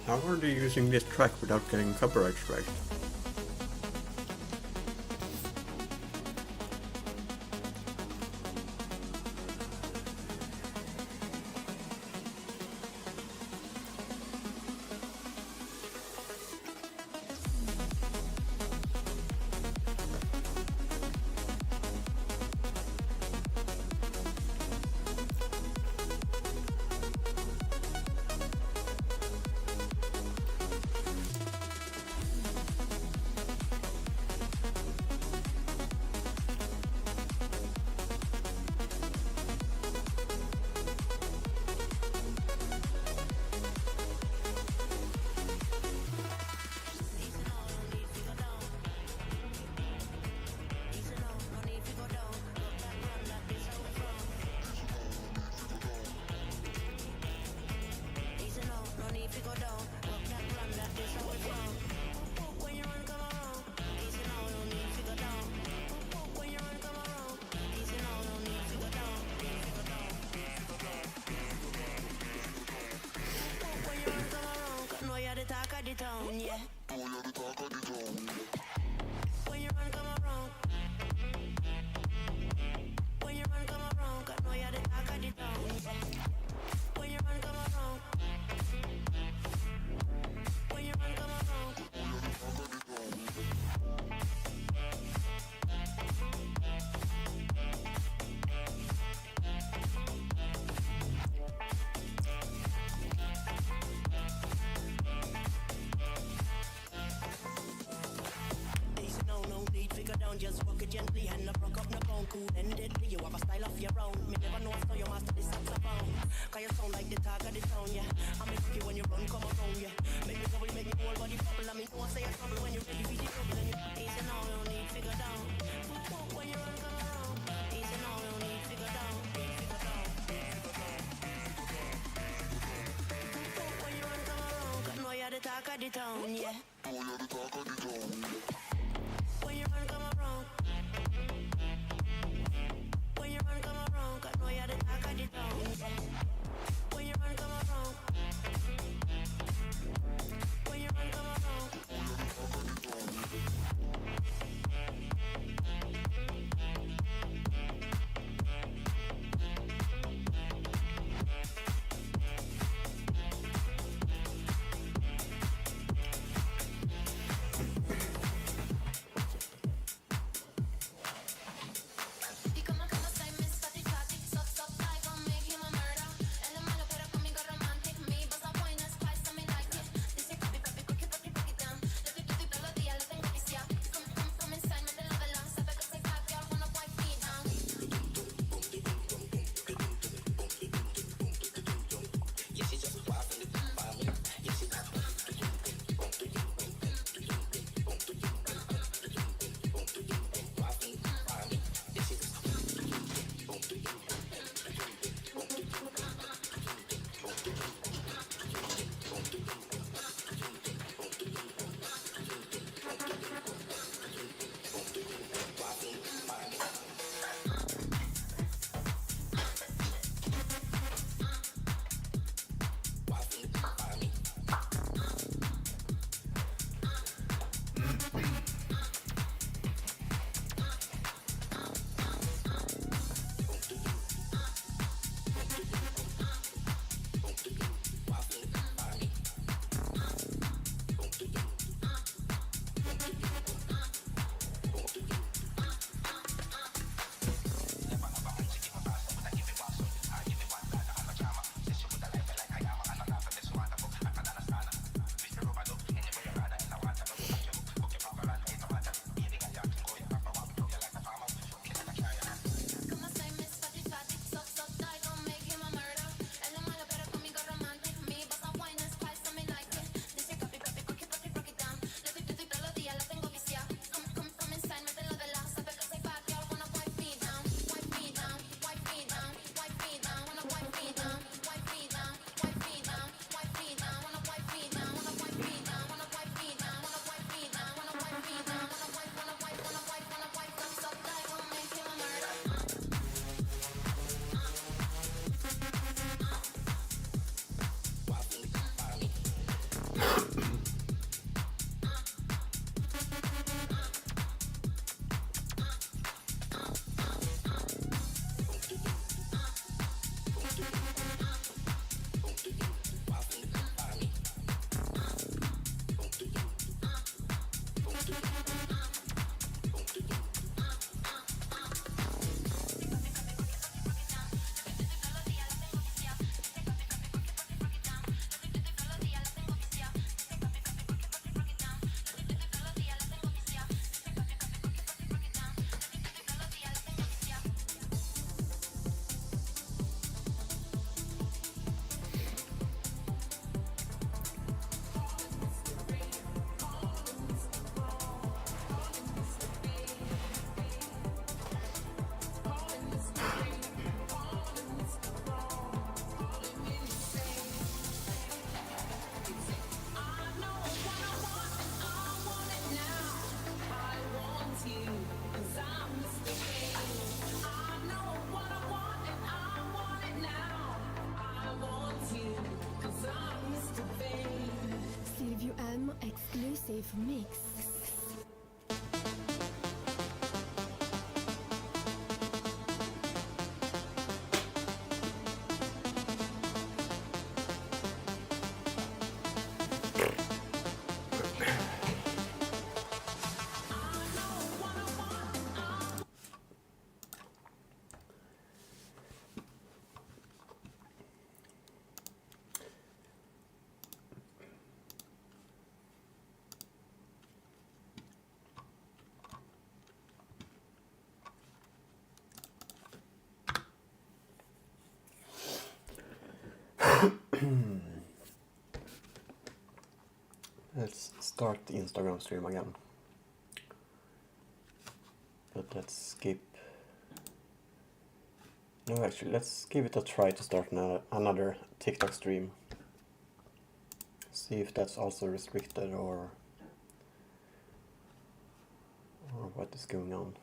How are they using this track without getting copyright strike? just walk it gently and no broke up no bone. Cool and deadly, you have a style of your own. Me never know so you master the saxophone. Cause you sound like the talk of the town, yeah. I make you when you run, come around, yeah. Make me trouble, make me whole body bubble. I mean, you want to say I trouble when you're ready for the trouble. And you easy now, you don't need figure down. When you run, come around. Easy now, you don't need figure down. Figure down. When you run, come around. Cause know you're the talk of the town, yeah. When you run, come around. When you run, come around. Cause know you're the talk of the town, yeah. When you run, come around. When you run, come around. Let's start the Instagram stream again. But let's skip. No, actually, let's give it a try to start another TikTok stream. See if that's also restricted or what is going on.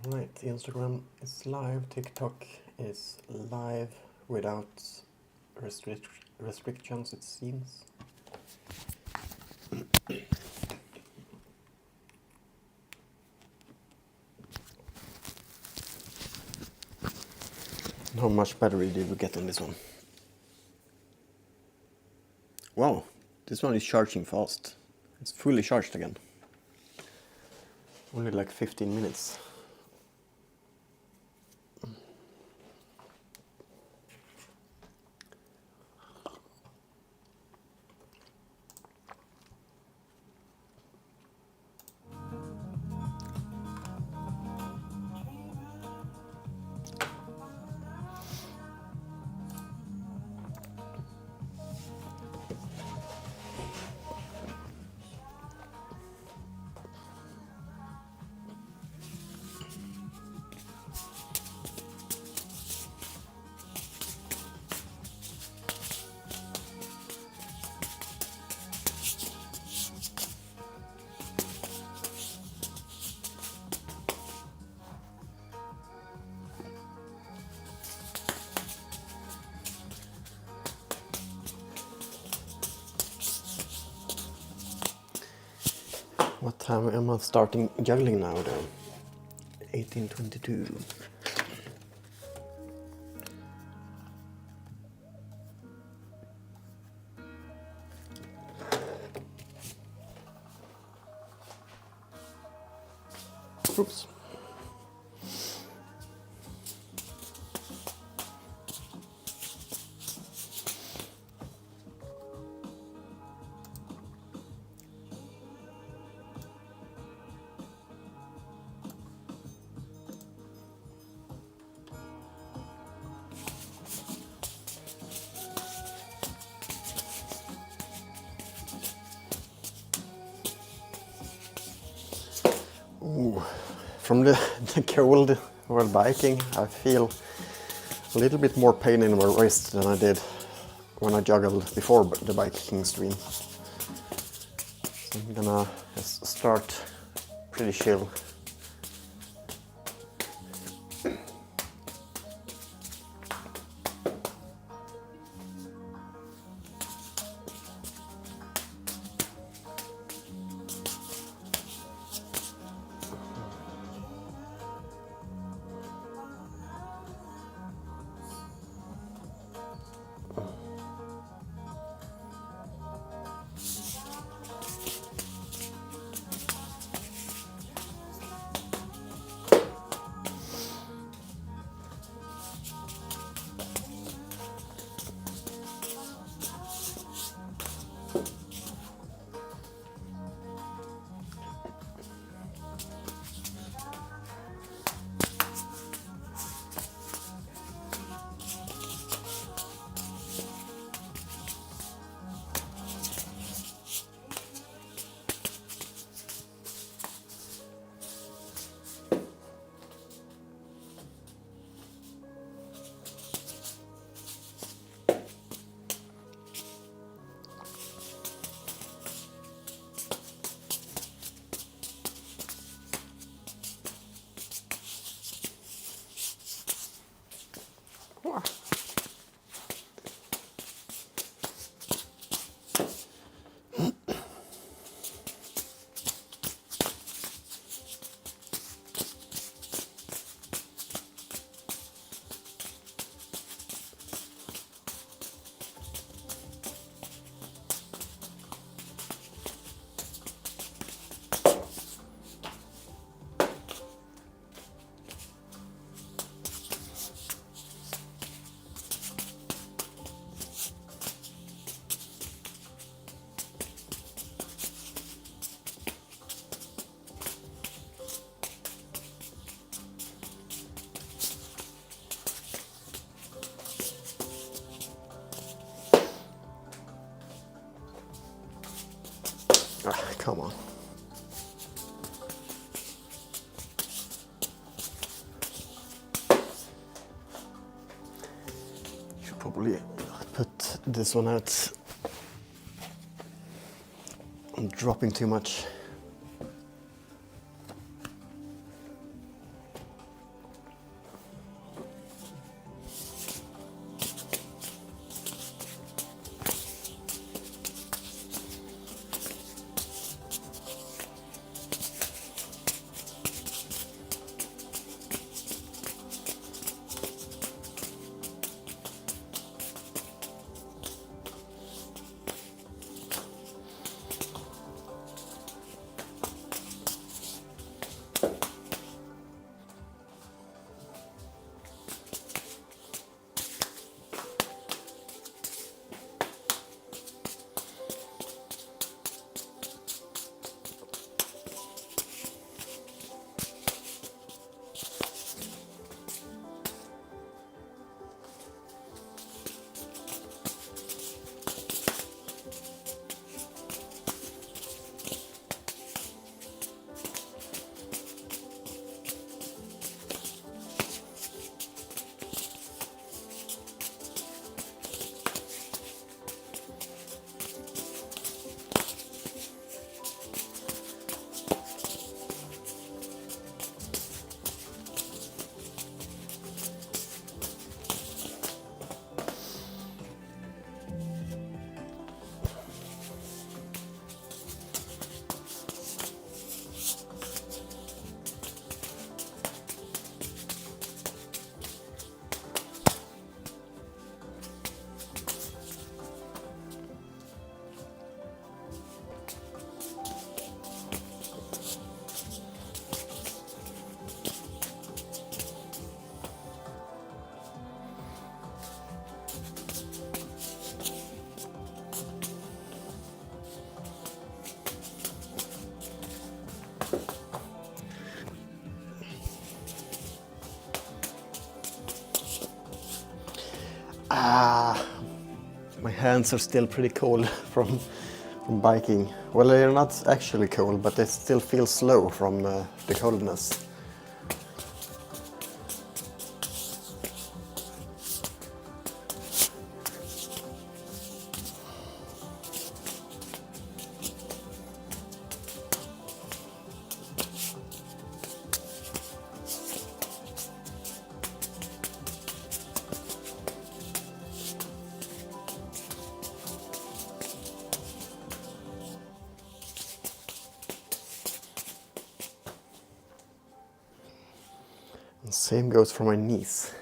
Right, Instagram is live, TikTok is live without restrictions, it seems. How much battery did we get on this one? Wow, this one is charging fast. It's fully charged again. Only like 15 minutes. What time am I starting juggling now then? 18:22. Oops. Ooh, from the cold while biking, I feel a little bit more pain in my wrist than I did when I juggled before the biking stream. So I'm gonna just start pretty chill. Ah, come on. Should probably put this one out. I'm dropping too much. My hands are still pretty cold from biking. Well, they're not actually cold, but they still feel slow from the coldness. And same goes for my knees.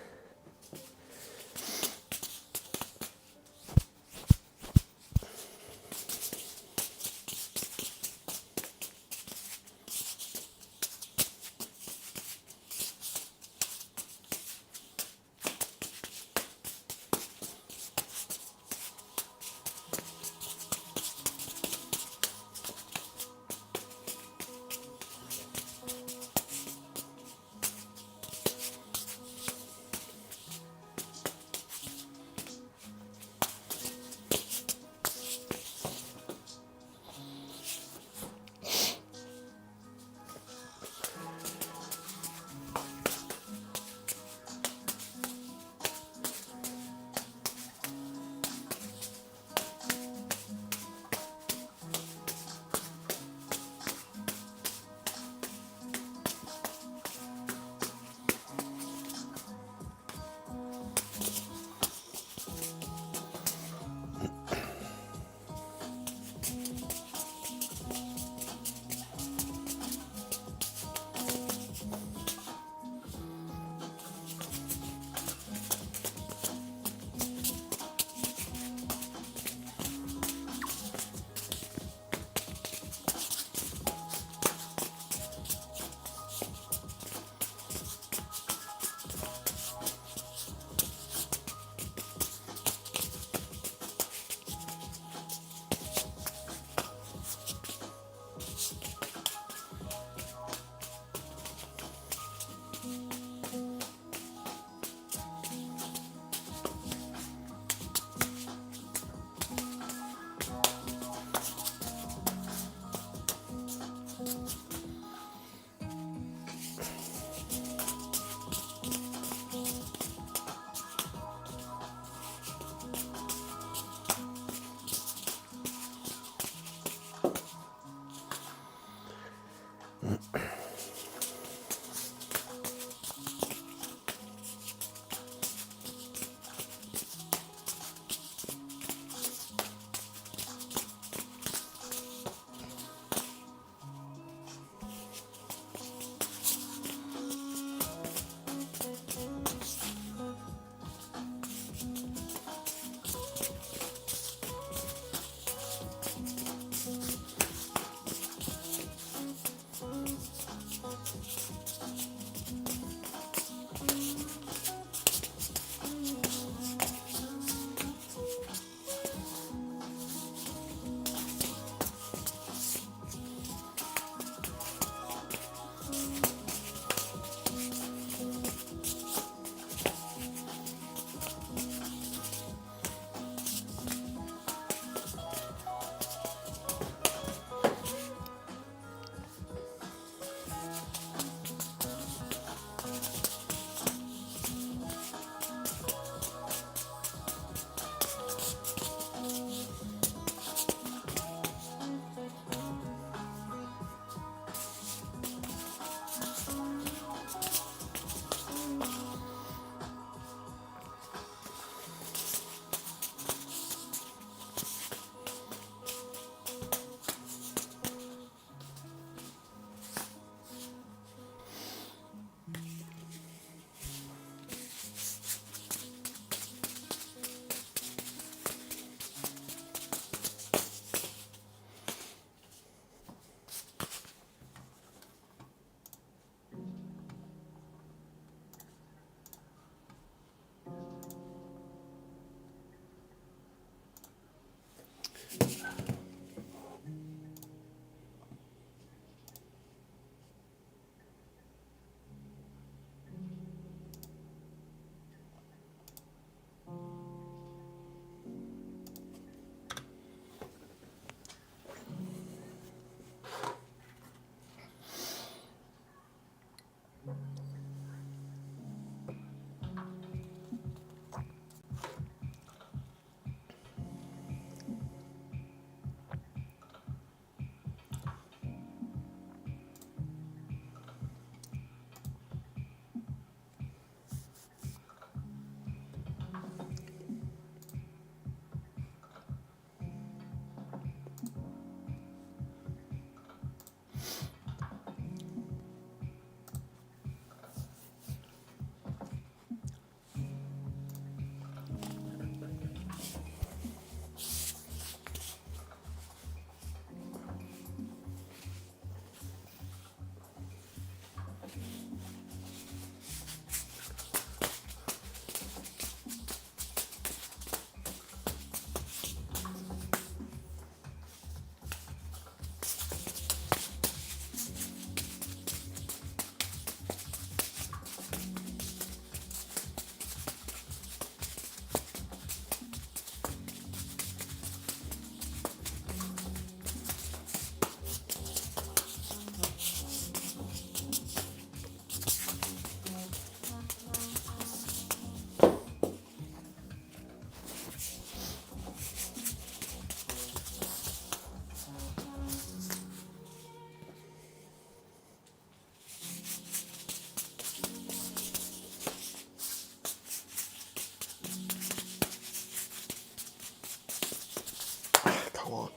Come on.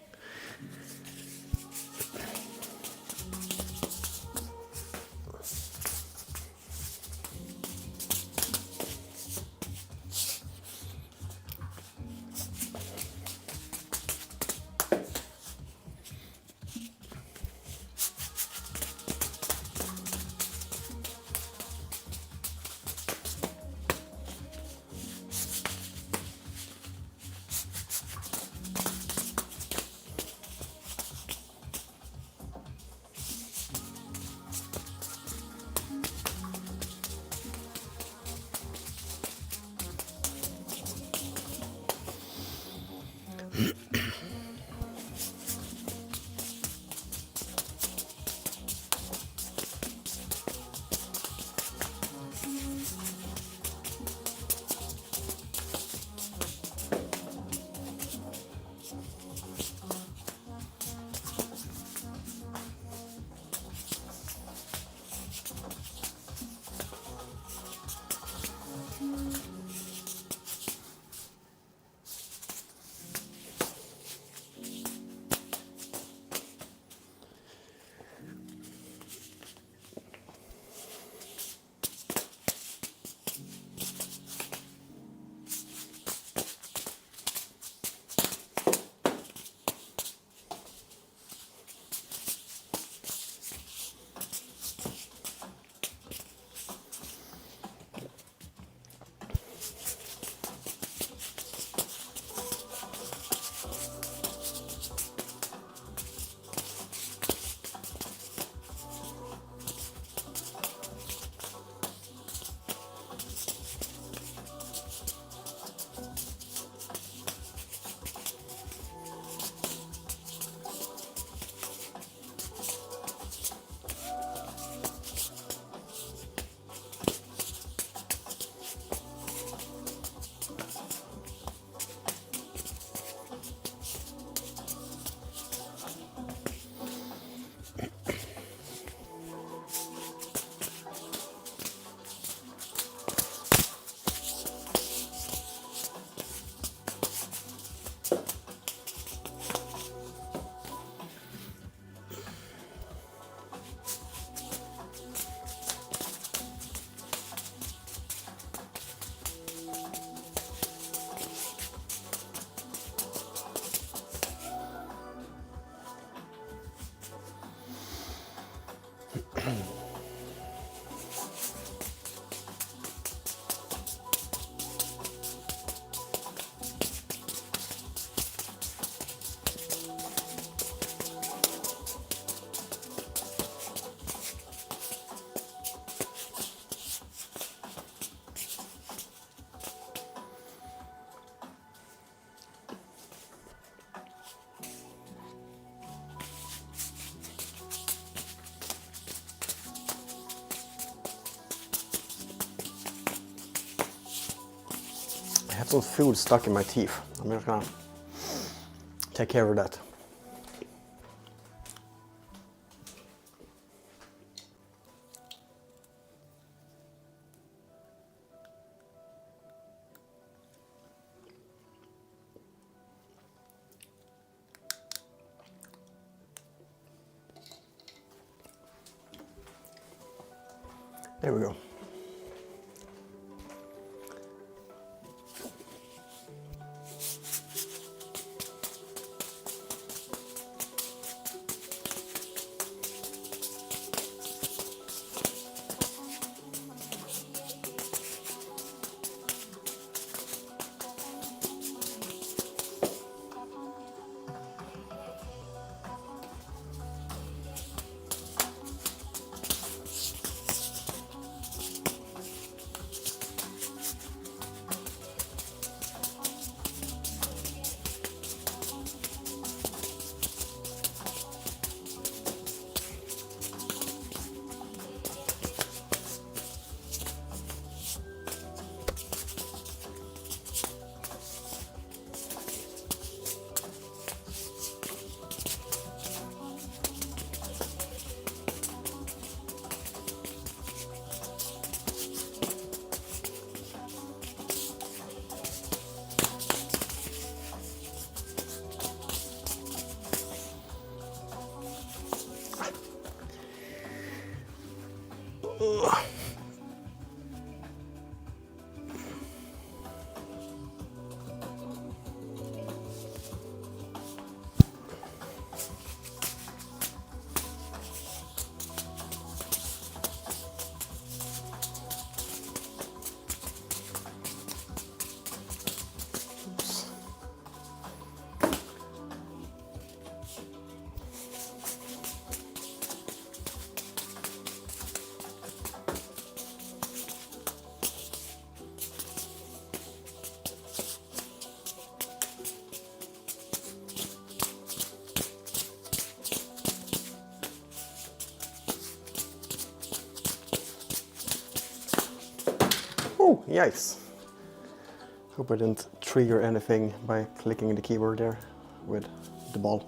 I have some food stuck in my teeth. I'm just gonna take care of that. There we go. Oh, yikes. Hope I didn't trigger anything by clicking the keyboard there with the ball.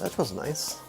That was nice.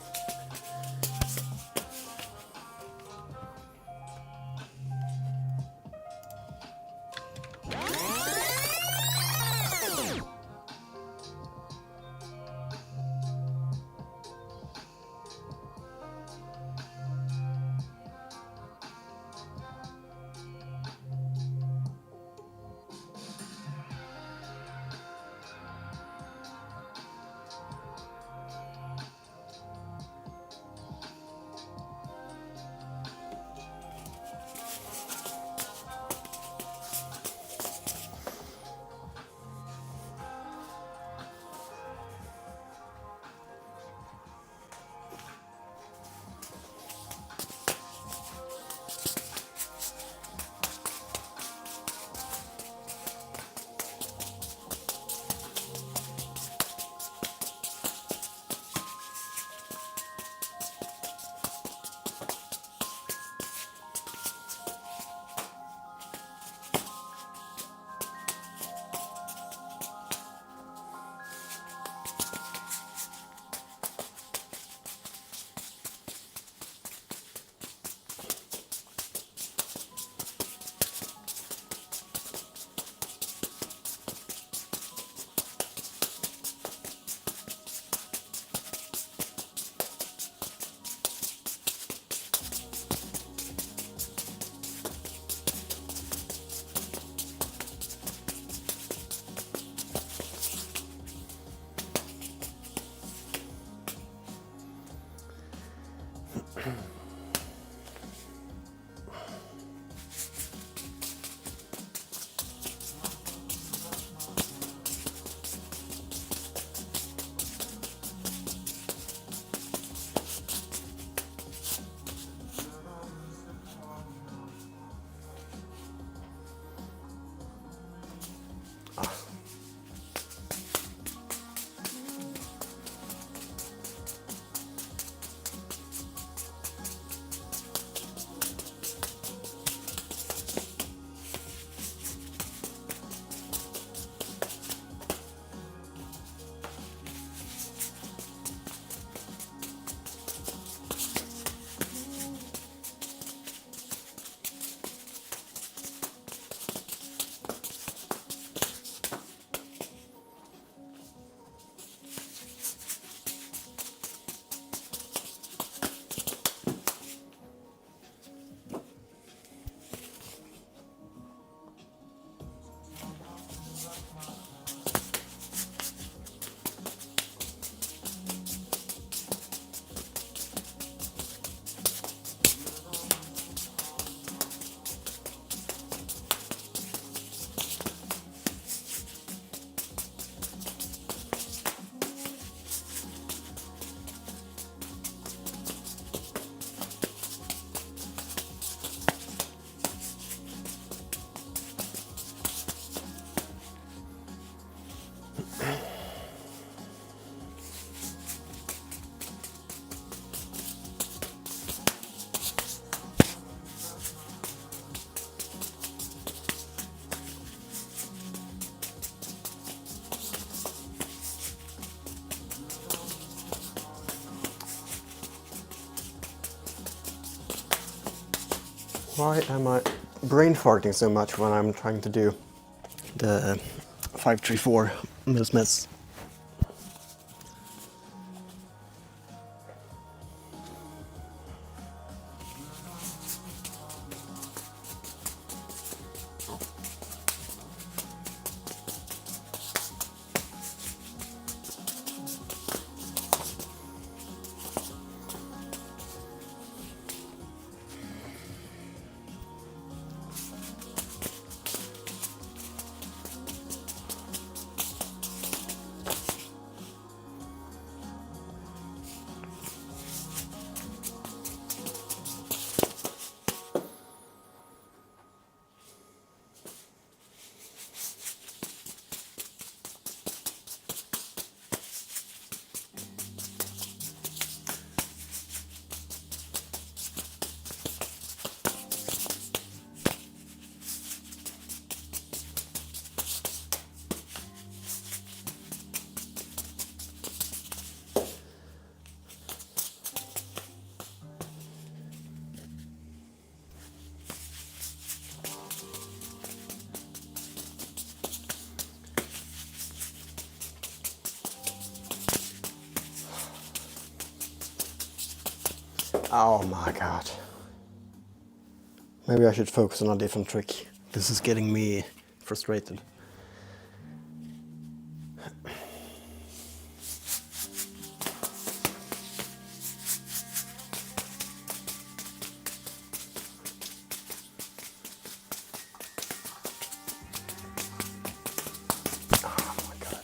Why am I brain farting so much when I'm trying to do the 534 mess? Oh my god. Maybe I should focus on a different trick. This is getting me frustrated. Oh my god.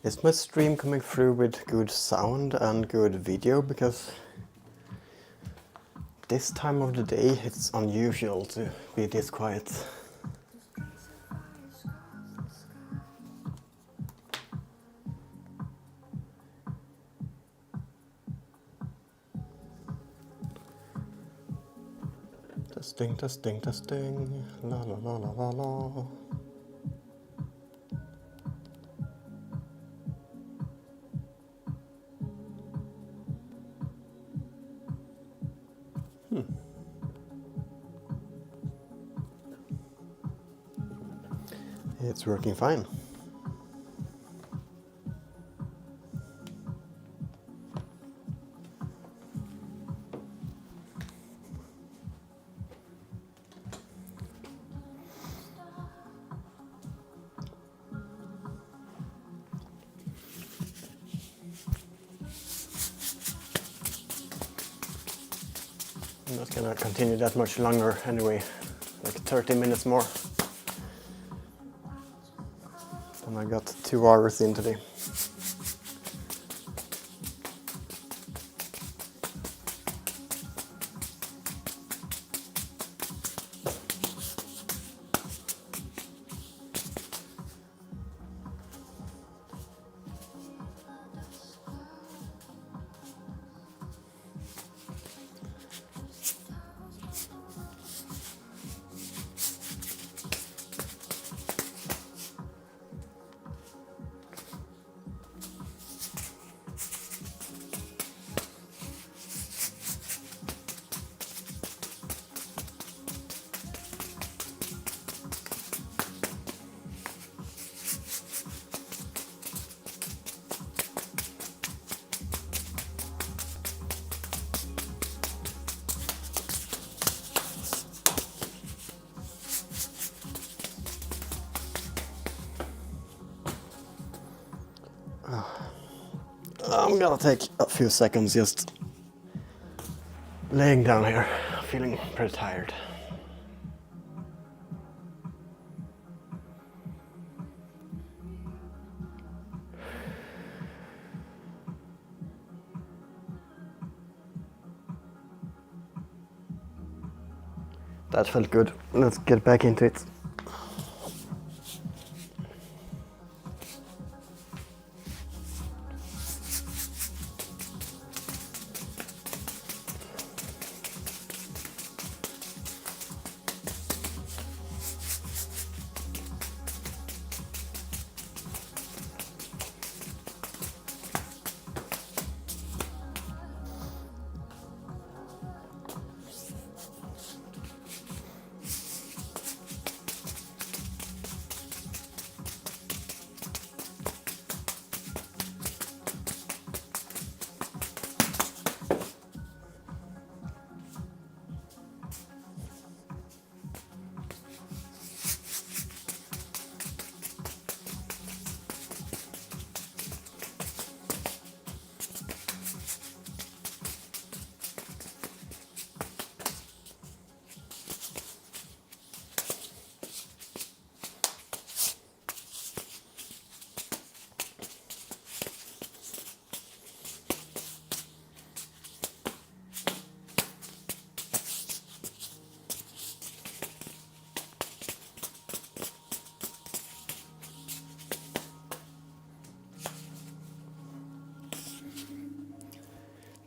Is my stream coming through with good sound and good video? Because this time of the day it's unusual to be this quiet. Testing, testing, testing. La la la la la la. It's working fine. I'm not gonna continue that much longer anyway, like 30 minutes more. And I got 2 hours in today. I'm gonna take a few seconds just laying down here, feeling pretty tired. That felt good. Let's get back into it.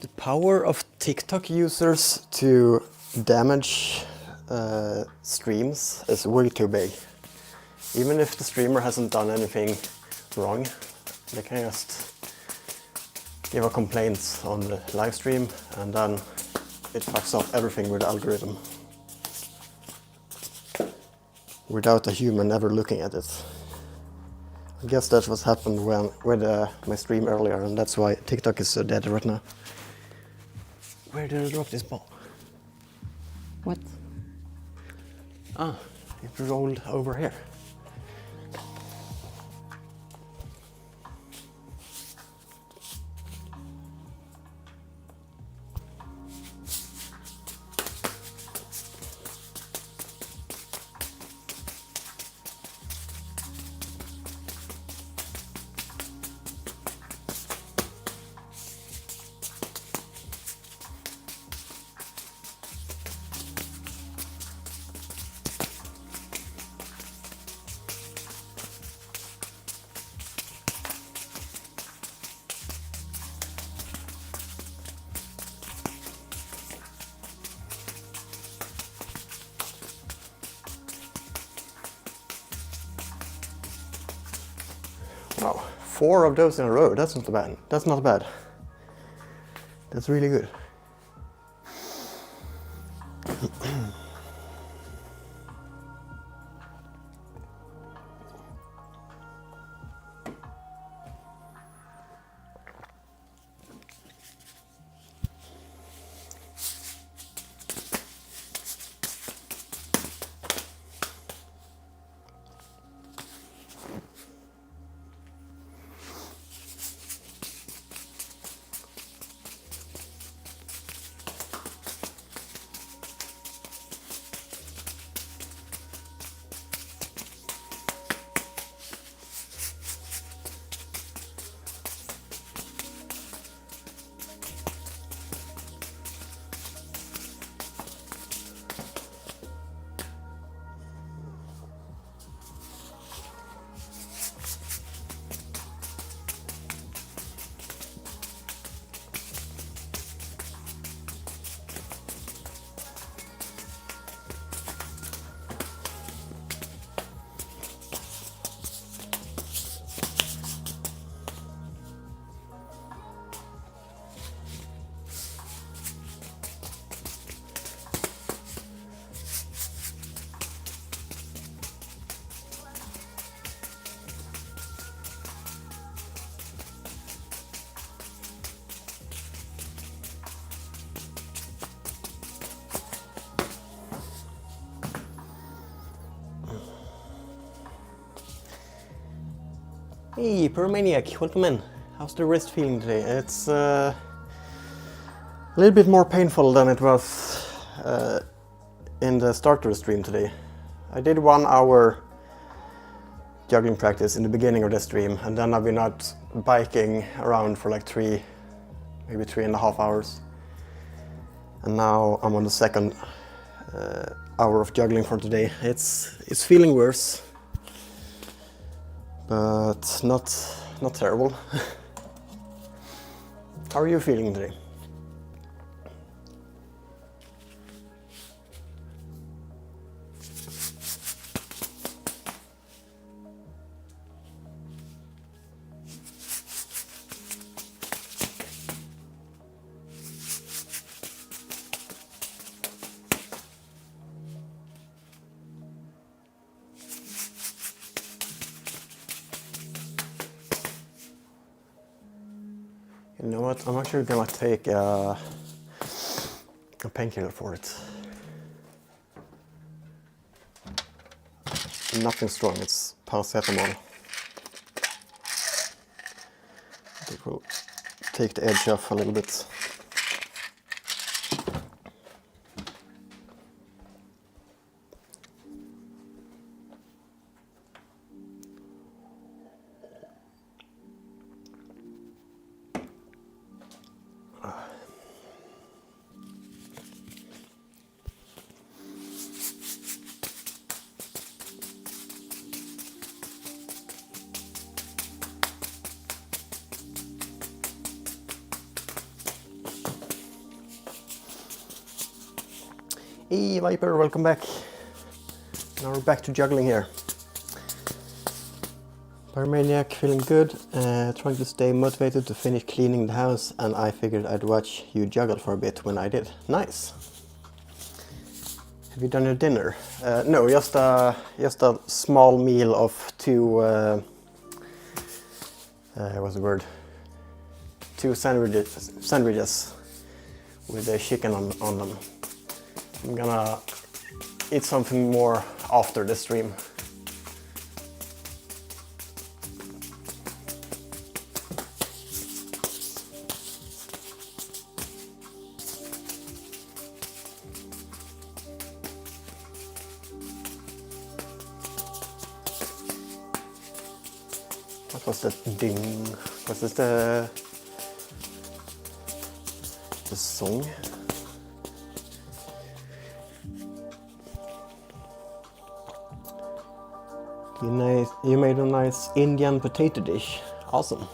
The power of TikTok users to damage streams is way too big. Even if the streamer hasn't done anything wrong, they can just give a complaint on the live stream and then it fucks up everything with the algorithm without a human ever looking at it. I guess that's what happened with my stream earlier, and that's why TikTok is so dead right now. Where did I drop this ball? What? Ah, it rolled over here. Wow, 4 of those in a row, that's not bad. That's not bad. That's really good. Hey, Pyromaniac, welcome in. How's the wrist feeling today? It's a little bit more painful than it was in the start of the stream today. I did 1 hour juggling practice in the beginning of the stream, and then I've been out biking around for like maybe 3.5 hours. And now I'm on the second hour of juggling for today. It's feeling worse, but not terrible. How are you feeling today? You know what? I'm actually gonna take a painkiller for it. Nothing strong, it's paracetamol. It will take the edge off a little bit. Hey Viper, welcome back. Now we're back to juggling here. Pyromaniac feeling good, trying to stay motivated to finish cleaning the house, and I figured I'd watch you juggle for a bit when I did. Nice! Have you done your dinner? No, just a small meal of 2, what's the word? 2 sandwiches with the chicken on them. I'm gonna eat something more after the stream. What was that ding? Was this the song? You made a nice Indian potato dish. Awesome.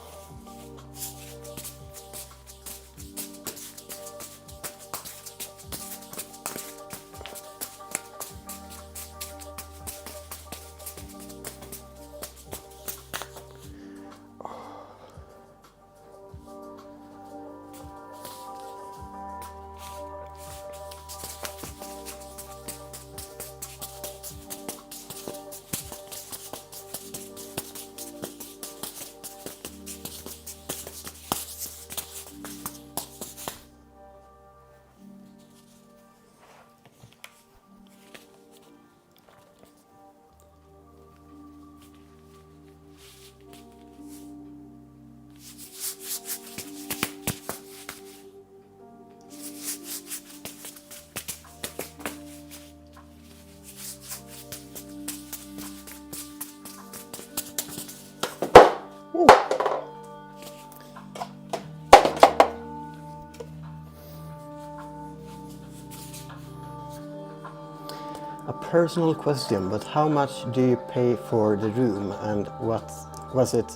A personal question, but how much do you pay for the room, and what was it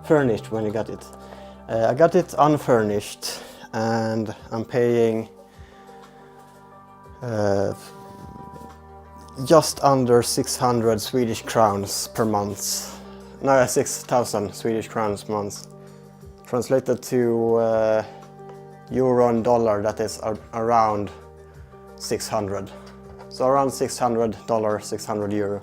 furnished when you got it? I got it unfurnished, and I'm paying just under 600 Swedish crowns per month. No, 6,000 Swedish crowns per month. Translated to euro and dollar, that is around 600. So around $600, 600 euro.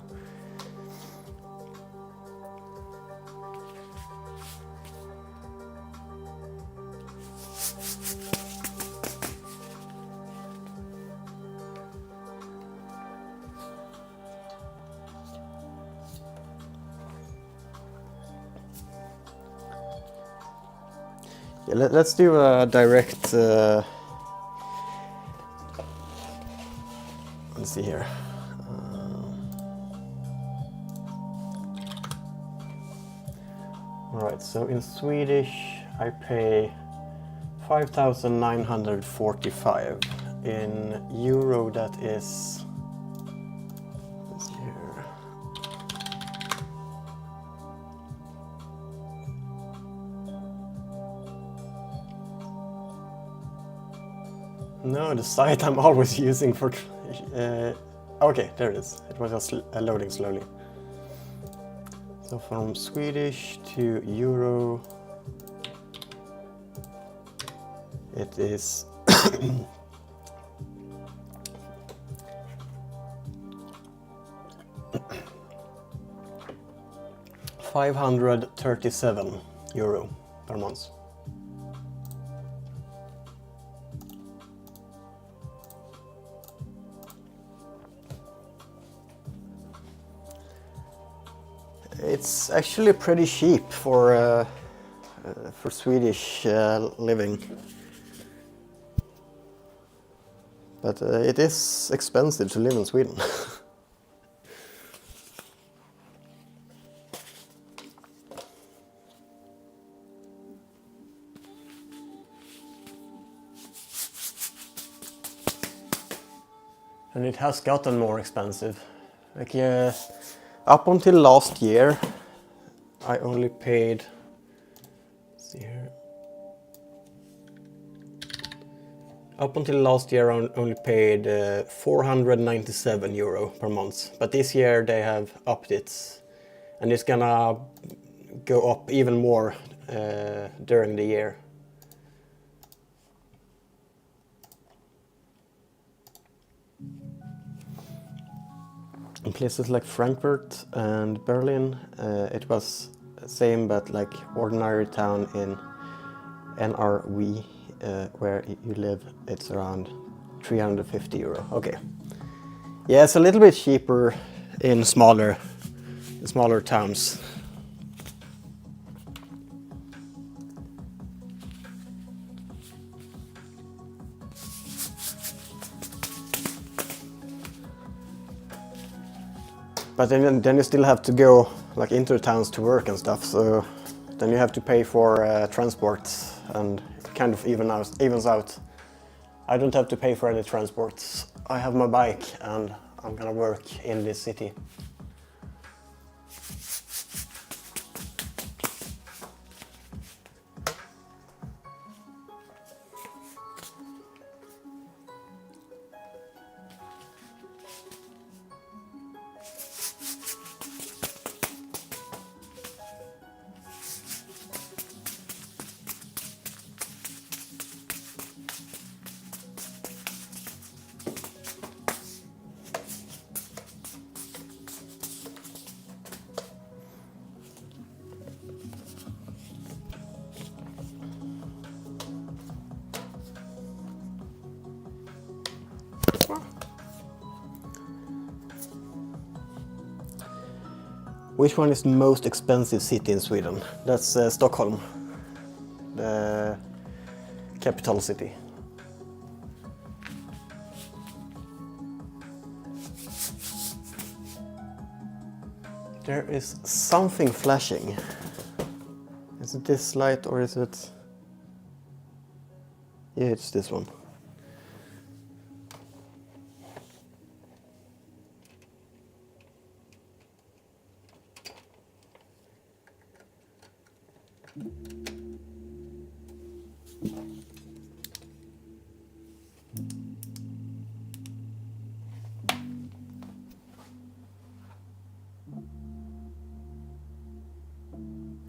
Yeah, let's do a direct. Let's see here. Alright, so in Swedish I pay 5,945. In euro that is, let's see here. No, the site I'm always using for okay, there it is. It was just loading slowly. So from Swedish to euro, it is €537 per month. It's actually pretty cheap for Swedish living, but it is expensive to live in Sweden. And it has gotten more expensive. Like up until last year, I only paid. Let's see here. Up until last year, I only paid €497 per month. But this year they have upped it, and it's gonna go up even more during the year. In places like Frankfurt and Berlin, it was same, but like ordinary town in NRW, where you live, it's around €350. Okay, yeah, it's a little bit cheaper in smaller towns. But then you still have to go like into towns to work and stuff, so then you have to pay for transport, and it kind of evens out. I don't have to pay for any transport. I have my bike and I'm gonna work in this city. Which one is the most expensive city in Sweden? That's Stockholm, the capital city. There is something flashing. Is it this light or is it... Yeah, it's this one.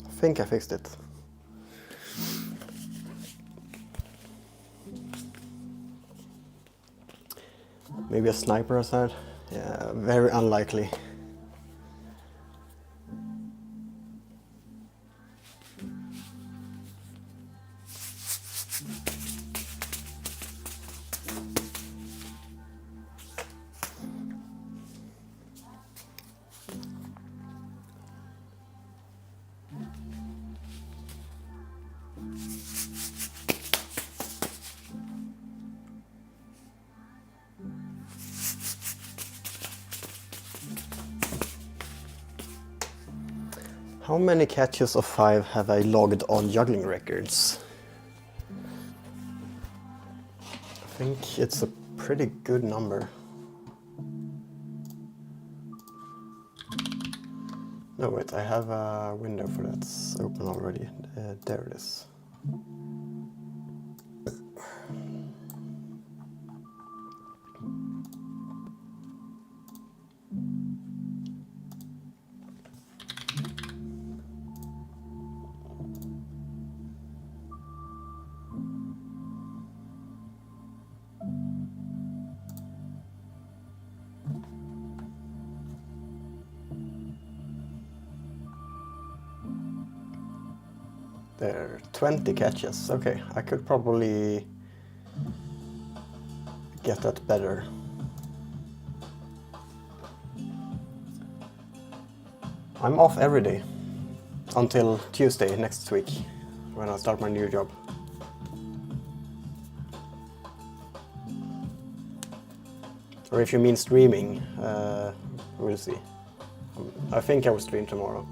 I think I fixed it. Maybe a sniper outside? Yeah, very unlikely. How many catches of 5 have I logged on juggling records? I think it's a pretty good number. No, wait, I have a window for that. It's open already. There it is. There, 20 catches. Okay, I could probably get that better. I'm off every day until Tuesday next week when I start my new job. Or if you mean streaming, we'll see. I think I will stream tomorrow.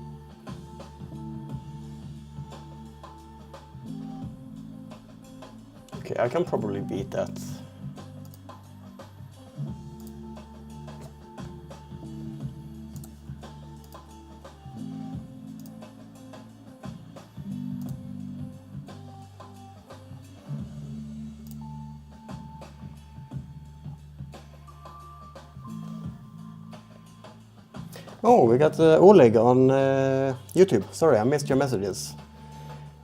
Okay, I can probably beat that. Oh, we got Oleg on YouTube. Sorry, I missed your messages.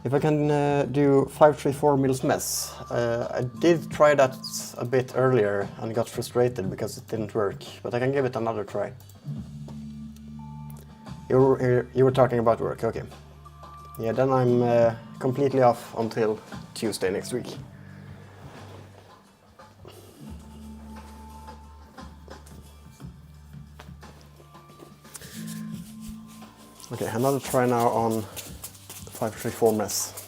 If I can do 534 mils mess. I did try that a bit earlier and got frustrated because it didn't work, but I can give it another try. You were talking about work, okay. Yeah, then I'm completely off until Tuesday next week. Okay, another try now on 534 mess.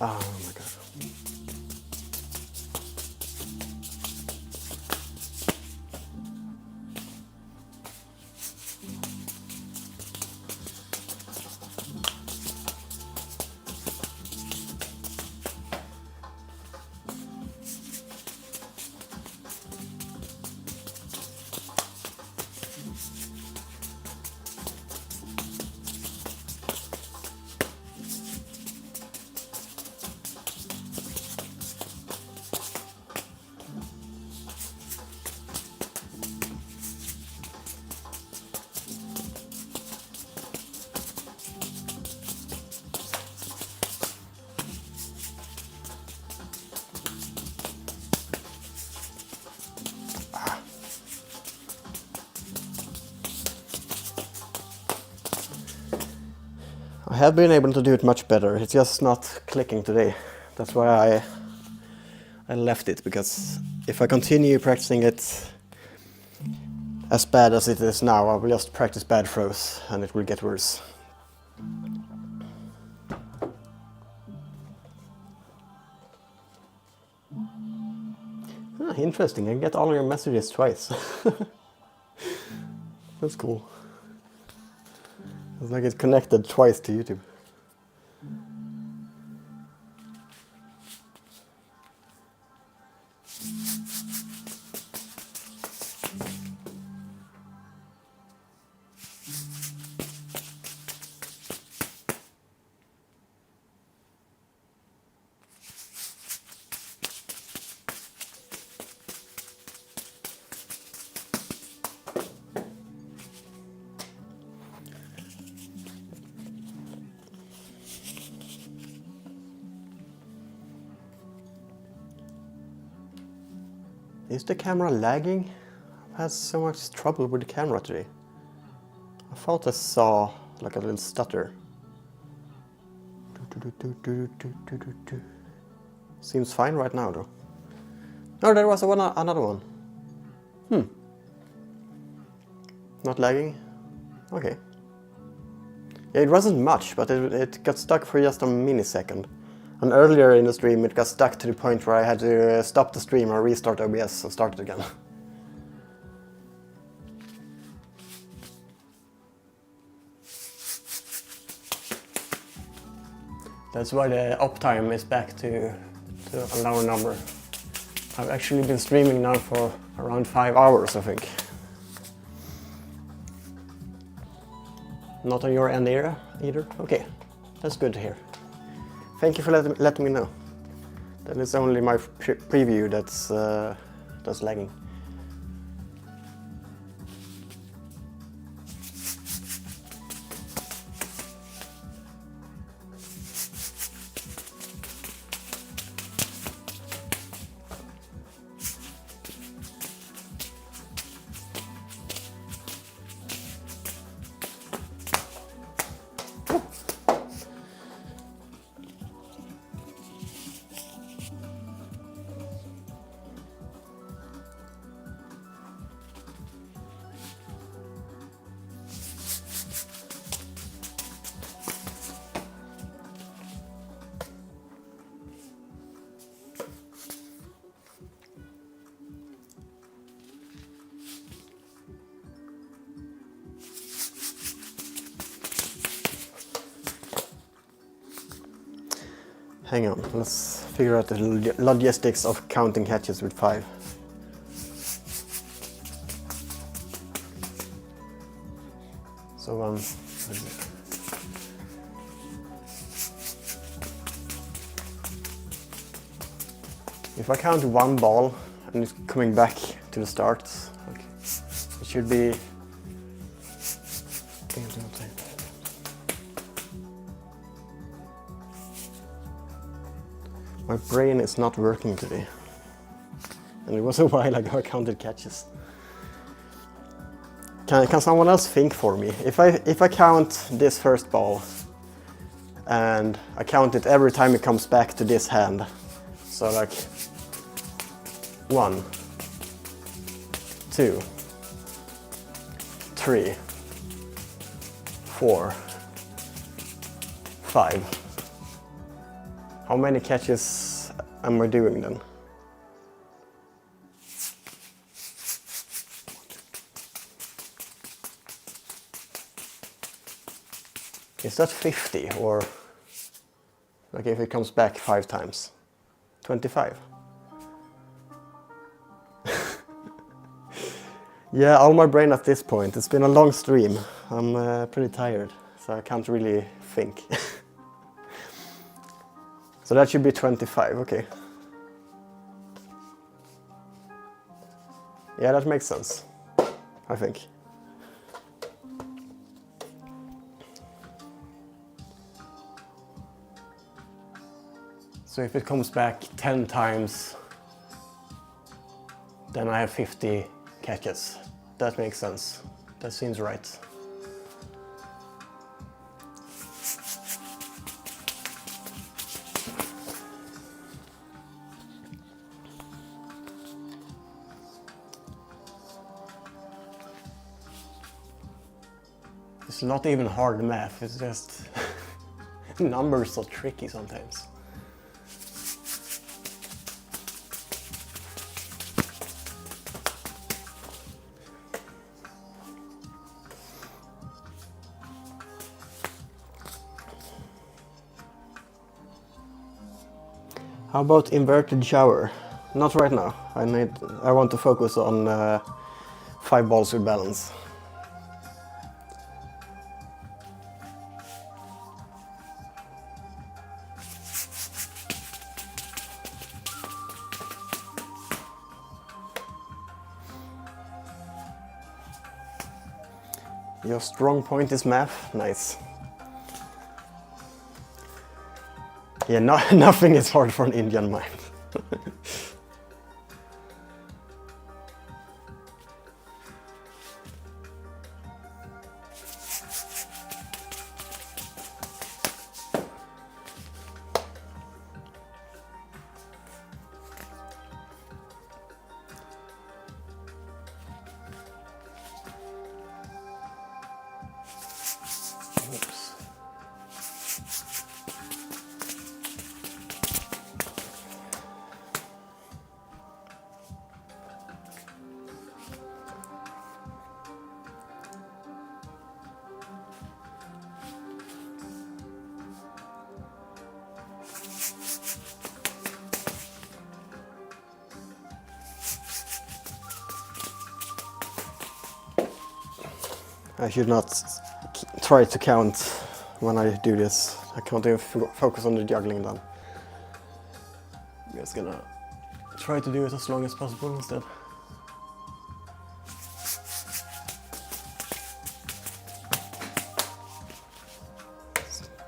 Oh my god. I have been able to do it much better, it's just not clicking today. That's why I left it, because if I continue practicing it as bad as it is now, I will just practice bad throws and it will get worse. Ah, interesting, I get all your messages twice. That's cool. It's like it's connected twice to YouTube. Is the camera lagging? I've had so much trouble with the camera today. I thought I saw like a little stutter. Seems fine right now though. No, there was another one. Not lagging? Okay. Yeah, it wasn't much, but it got stuck for just a millisecond. And earlier in the stream it got stuck to the point where I had to stop the stream or restart OBS and start it again. That's why the uptime is back to a lower number. I've actually been streaming now for around 5 hours, I think. Not on your end either? Okay, that's good to hear. Thank you for letting me know. Then it's only my preview that's lagging. Hang on, let's figure out the logistics of counting catches with 5. So if I count 1 ball and it's coming back to the start, okay, it should be. My brain is not working today. And it was a while ago I counted catches. Can someone else think for me? If I count this first ball and I count it every time it comes back to this hand. So like 1, 2, 3, 4, 5. How many catches am I doing then? Is that 50 or like if it comes back 5 times? 25? Yeah, all my brain at this point. It's been a long stream. I'm pretty tired, so I can't really think. So that should be 25, okay. Yeah, that makes sense, I think. So if it comes back 10 times, then I have 50 catches. That makes sense. That seems right. It's not even hard math, it's just numbers are tricky sometimes. How about inverted shower? Not right now. I want to focus on 5 balls with balance. Your strong point is math? Nice. Yeah, nothing is hard for an Indian mind. I should not try to count when I do this. I can't even focus on the juggling then. I'm just gonna try to do it as long as possible instead.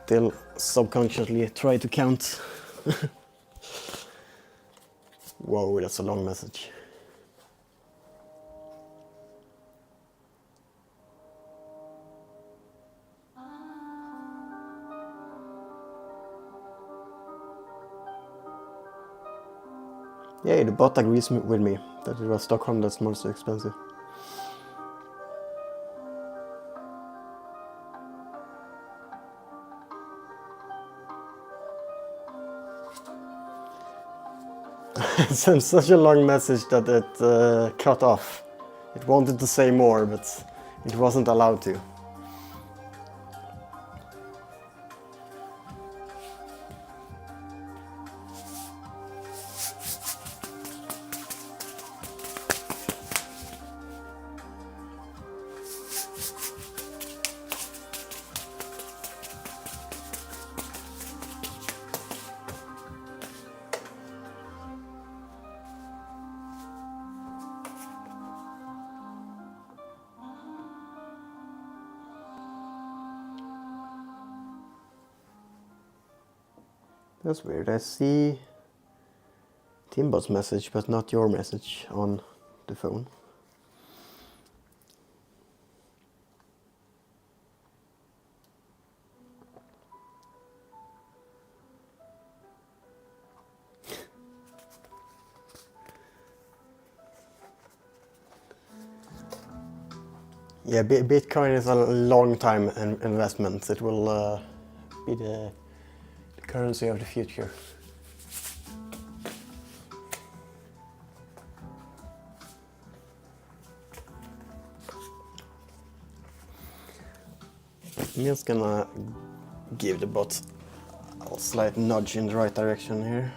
Still subconsciously try to count. Whoa, that's a long message. Yay, the bot agrees with me that it was Stockholm that's most expensive. It sent such a long message that it cut off. It wanted to say more, but it wasn't allowed to. That's weird. I see Timbot's message, but not your message on the phone. Yeah, Bitcoin is a long time investment. It will be the currency of the future. I'm just gonna give the bot a slight nudge in the right direction here.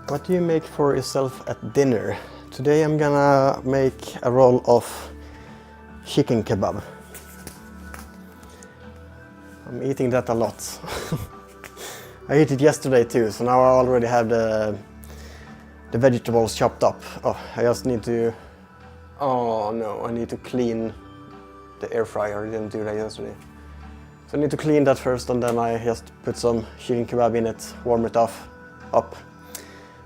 What do you make for yourself at dinner? Today I'm gonna make a roll of chicken kebab. I'm eating that a lot. I ate it yesterday too, so now I already have the vegetables chopped up. Oh, I just need to... Oh no, I need to clean the air fryer. I didn't do that yesterday. So I need to clean that first, and then I just put some chicken kebab in it, warm it up,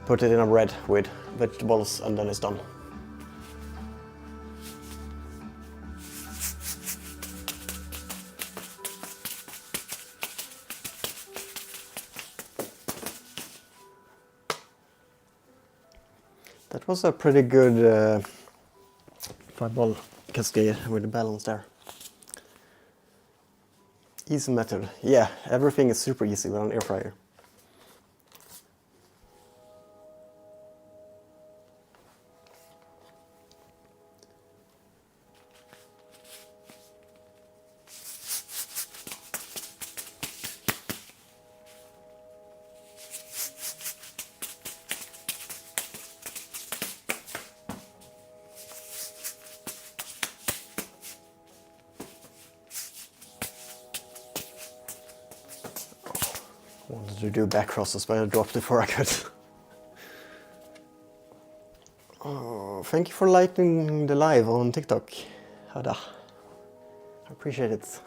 put it in a bread with vegetables, and then it's done. That was a pretty good 5-ball cascade with the balance there. Easy method. Yeah, everything is super easy with an air fryer. Wanted to do back crosses, but I dropped it before I could. Oh, thank you for liking the live on TikTok, Hada. I appreciate it.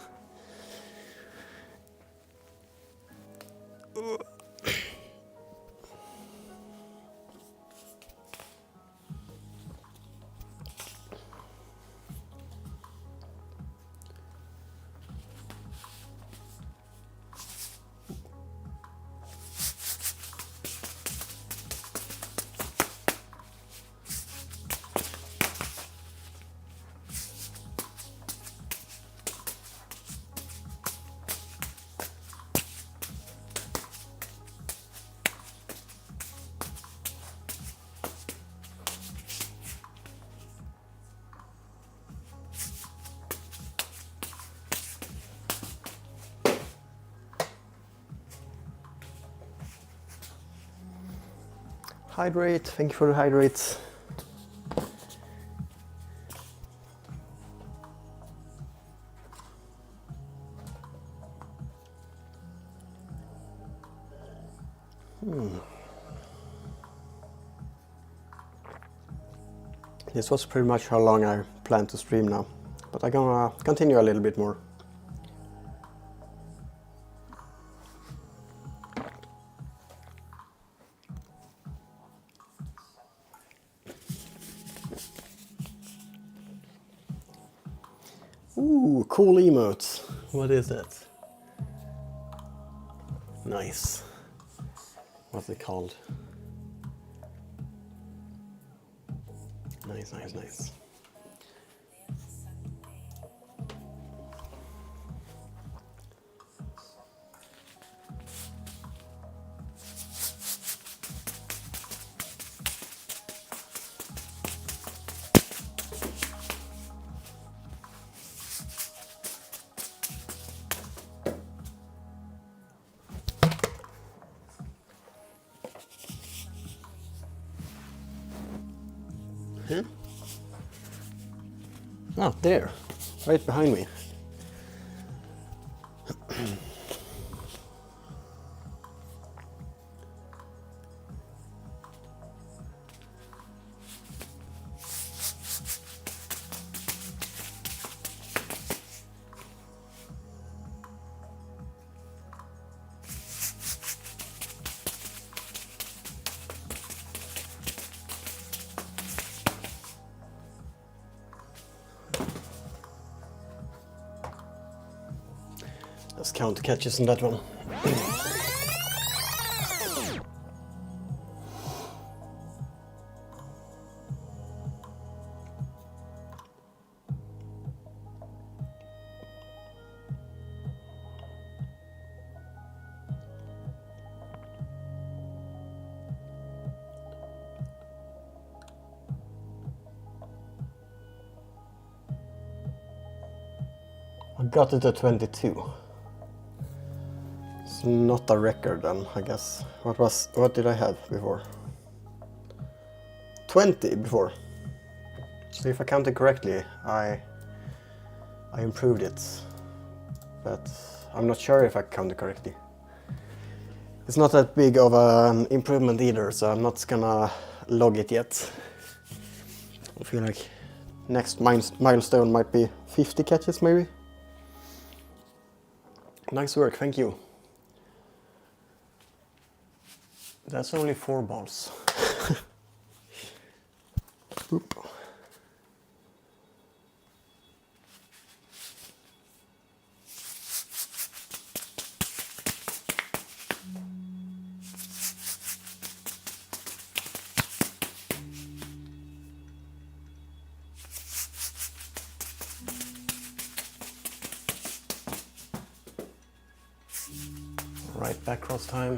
Hydrate, thank you for the hydrate. This was pretty much how long I plan to stream now, but I'm gonna continue a little bit more. Ooh, cool emote. What is that? Nice. What's it called? Nice, nice, nice. Huh? Oh, there, right behind me. Let's count the catches in that one. I got it at 22. It's not a record then, I guess. What did I have before? 20 before. So if I counted correctly, I improved it. But I'm not sure if I counted correctly. It's not that big of an improvement either, so I'm not gonna log it yet. I feel like next milestone might be 50 catches maybe. Nice work, thank you. That's only 4 balls. Oop. Right back cross time.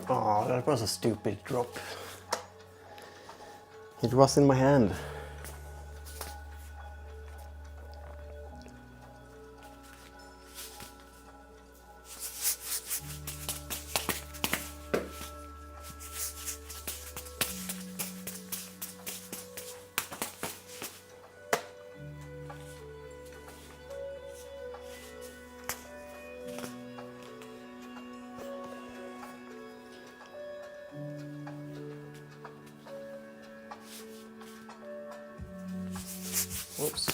Oh, that was a stupid drop. It was in my hand. Oops.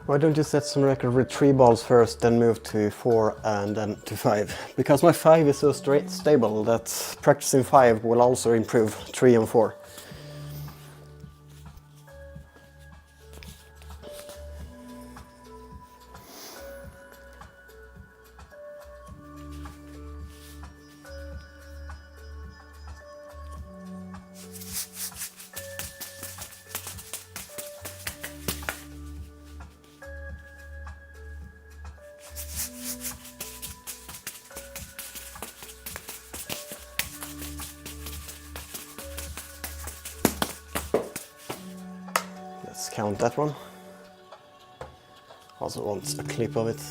Why don't you set some record with 3 balls first, then move to 4 and then to 5? Because my 5 is so stable that practicing 5 will also improve 3 and 4. Let's count that one. Also wants a clip of it.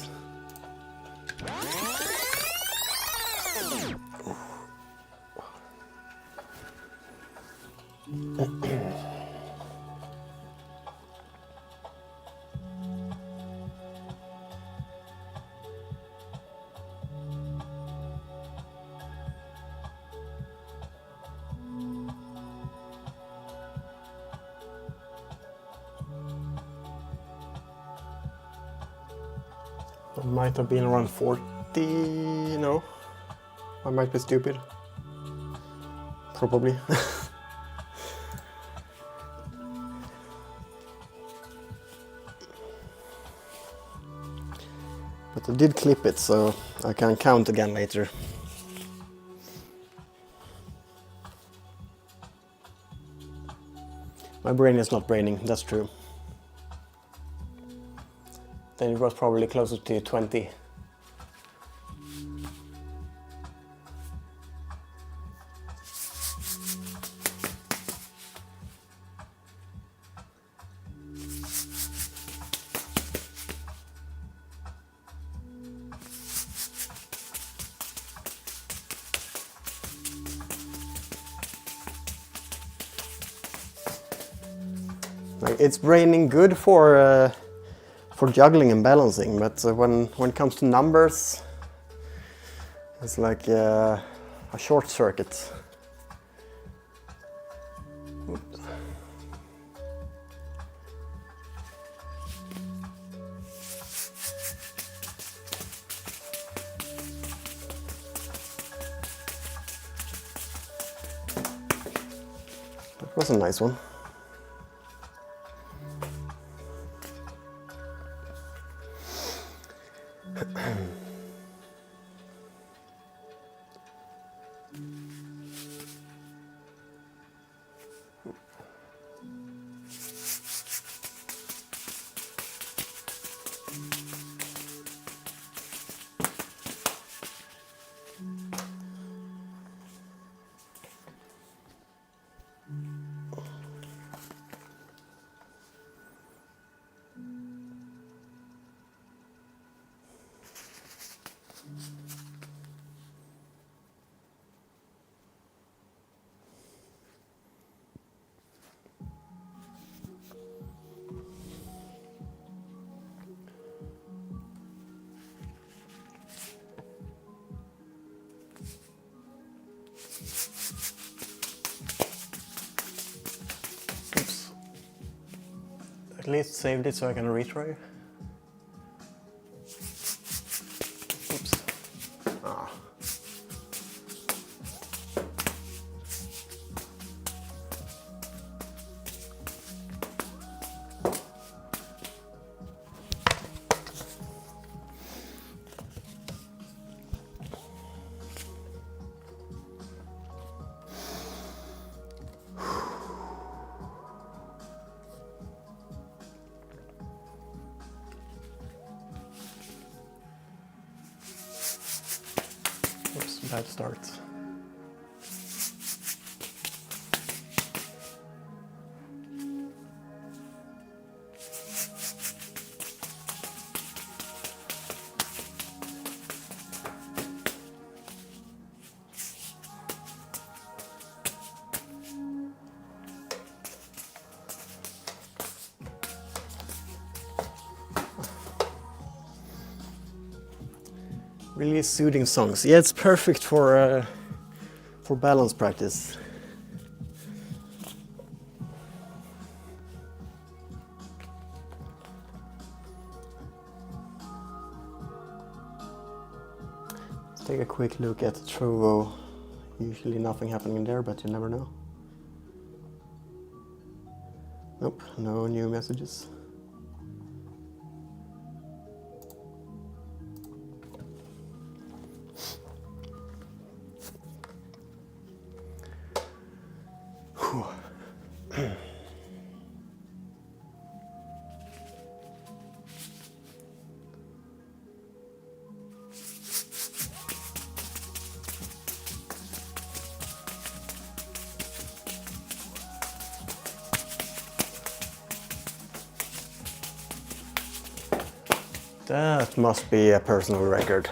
It might have been around 40, no? I might be stupid. Probably. But I did clip it, so I can count again later. My brain is not braining, that's true. Then it was probably closer to 20. Like, it's braining good for juggling and balancing, but when it comes to numbers, it's like a short circuit. Oops. That was a nice one. At least saved it so I can retry. Oops. Ah. Oops, bad start. Really soothing songs. Yeah, it's perfect for balance practice. Let's take a quick look at Trovo. Usually nothing happening there, but you never know. Nope, no new messages. That must be a personal record.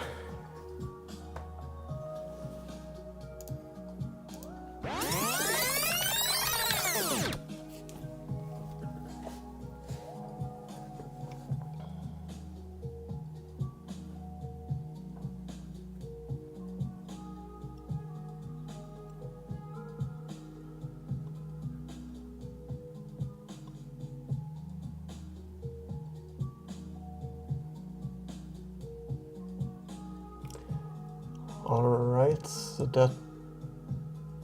Alright, so that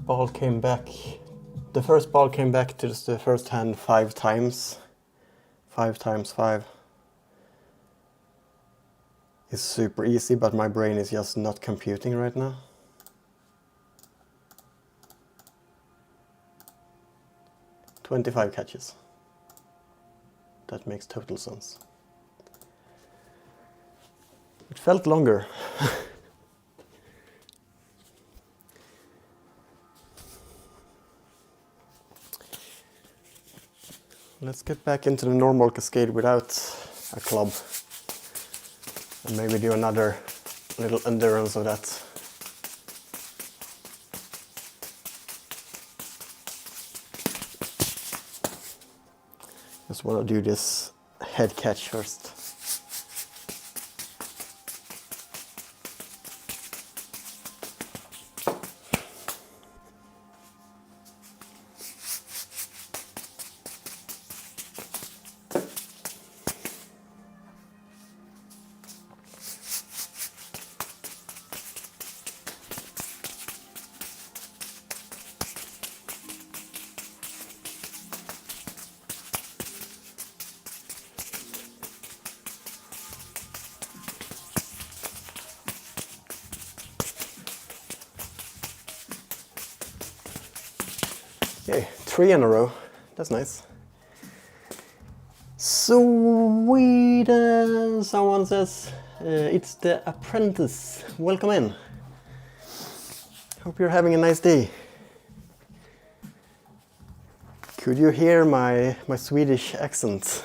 ball came back. The first ball came back to the first hand 5 times. 5 times 5 is super easy, but my brain is just not computing right now. "25 catches. That makes total sense. It felt longer. Let's get back into the normal cascade without a club. And maybe do another little endurance of that. Just want to do this head catch first. Okay, 3 in a row. That's nice. Sweden, someone says. It's the apprentice. Welcome in. Hope you're having a nice day. Could you hear my Swedish accent?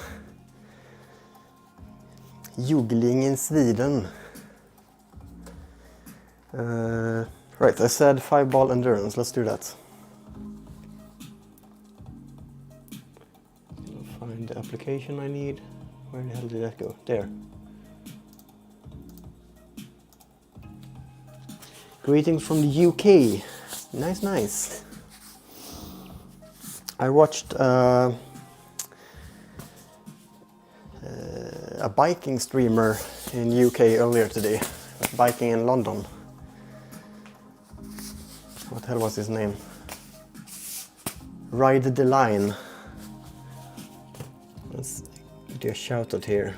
Juggling in Sweden. Right, I said 5-ball endurance. Let's do that. Find the application I need. Where the hell did that go? There. Greetings from the UK. Nice, nice. I watched a biking streamer in UK earlier today, biking in London. What the hell was his name? Ride the Line. Let's do a shout out here.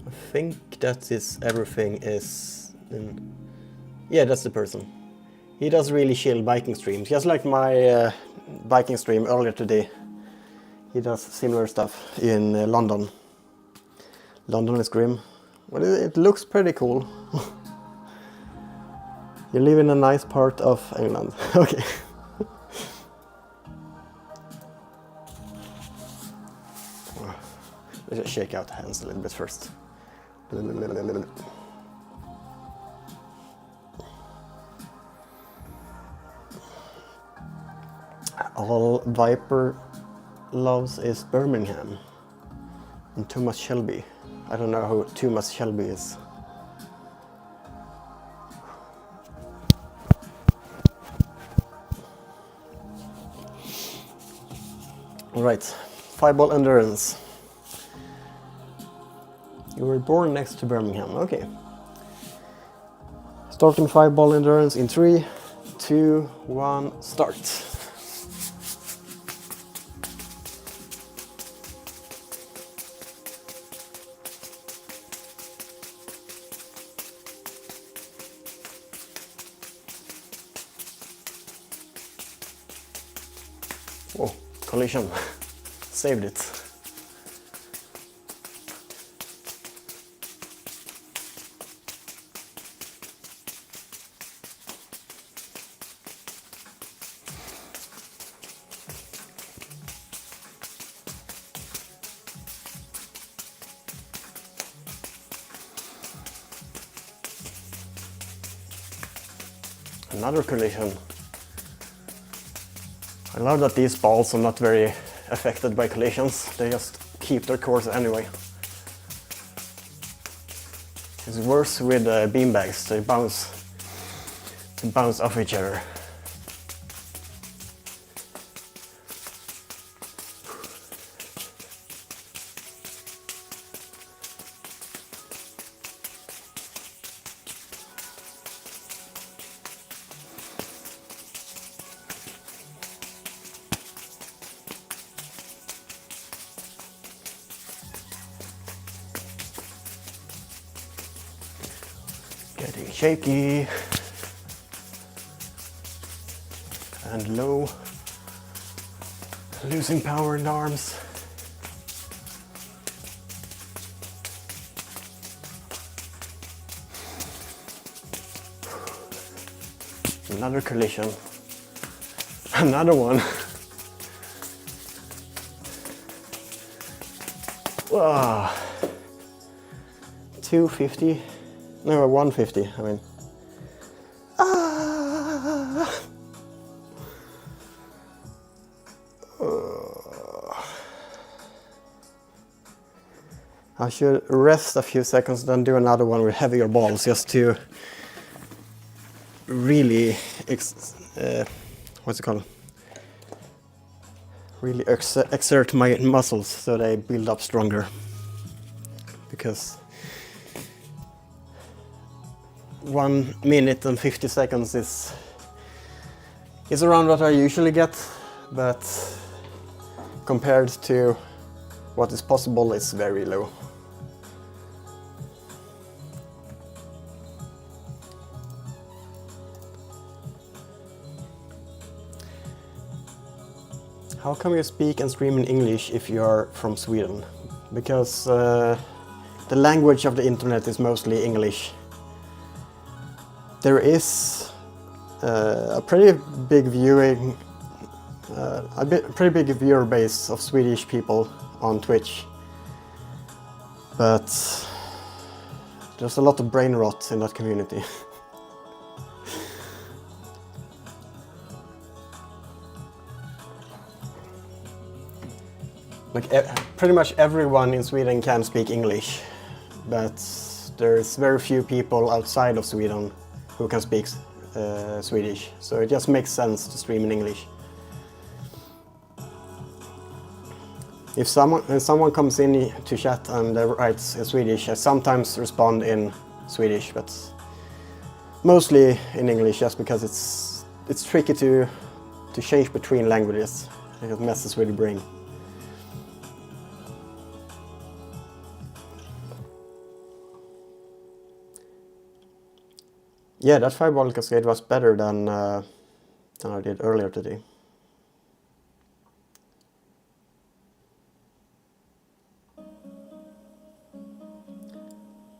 I think that's his everything is in... Yeah, that's the person. He does really chill biking streams, just like my biking stream earlier today. He does similar stuff in London. London is grim. Well, it looks pretty cool. You live in a nice part of England. Okay. Let's just shake out the hands a little bit first. All Viper loves is Birmingham and Thomas Shelby. I don't know who Thomas Shelby is. Alright, 5-ball endurance. You were born next to Birmingham, okay. Starting 5-ball endurance in 3, 2, 1, start. Oh, collision. Saved it. Another collision. I love that these balls are not very affected by collisions. They just keep their course anyway. It's worse with beanbags. They bounce off each other. Getting shaky and low, losing power in the arms. Another collision, another one. Wow. 250. No, 150, I mean. I should rest a few seconds, then do another one with heavier balls, just to really, what's it called? Really exert my muscles so they build up stronger. Because 1 minute and 50 seconds is around what I usually get, but compared to what is possible, it's very low. How come you speak and stream in English if you are from Sweden? Because the language of the internet is mostly English. There is a pretty big pretty big viewer base of Swedish people on Twitch, but there's a lot of brain rot in that community. Like pretty much everyone in Sweden can speak English, but there's very few people outside of Sweden who can speak Swedish, so it just makes sense to stream in English. If someone comes in to chat and writes in Swedish, I sometimes respond in Swedish, but mostly in English, just because it's tricky to change between languages. It messes with the brain. Yeah, that fireball cascade was better than I did earlier today.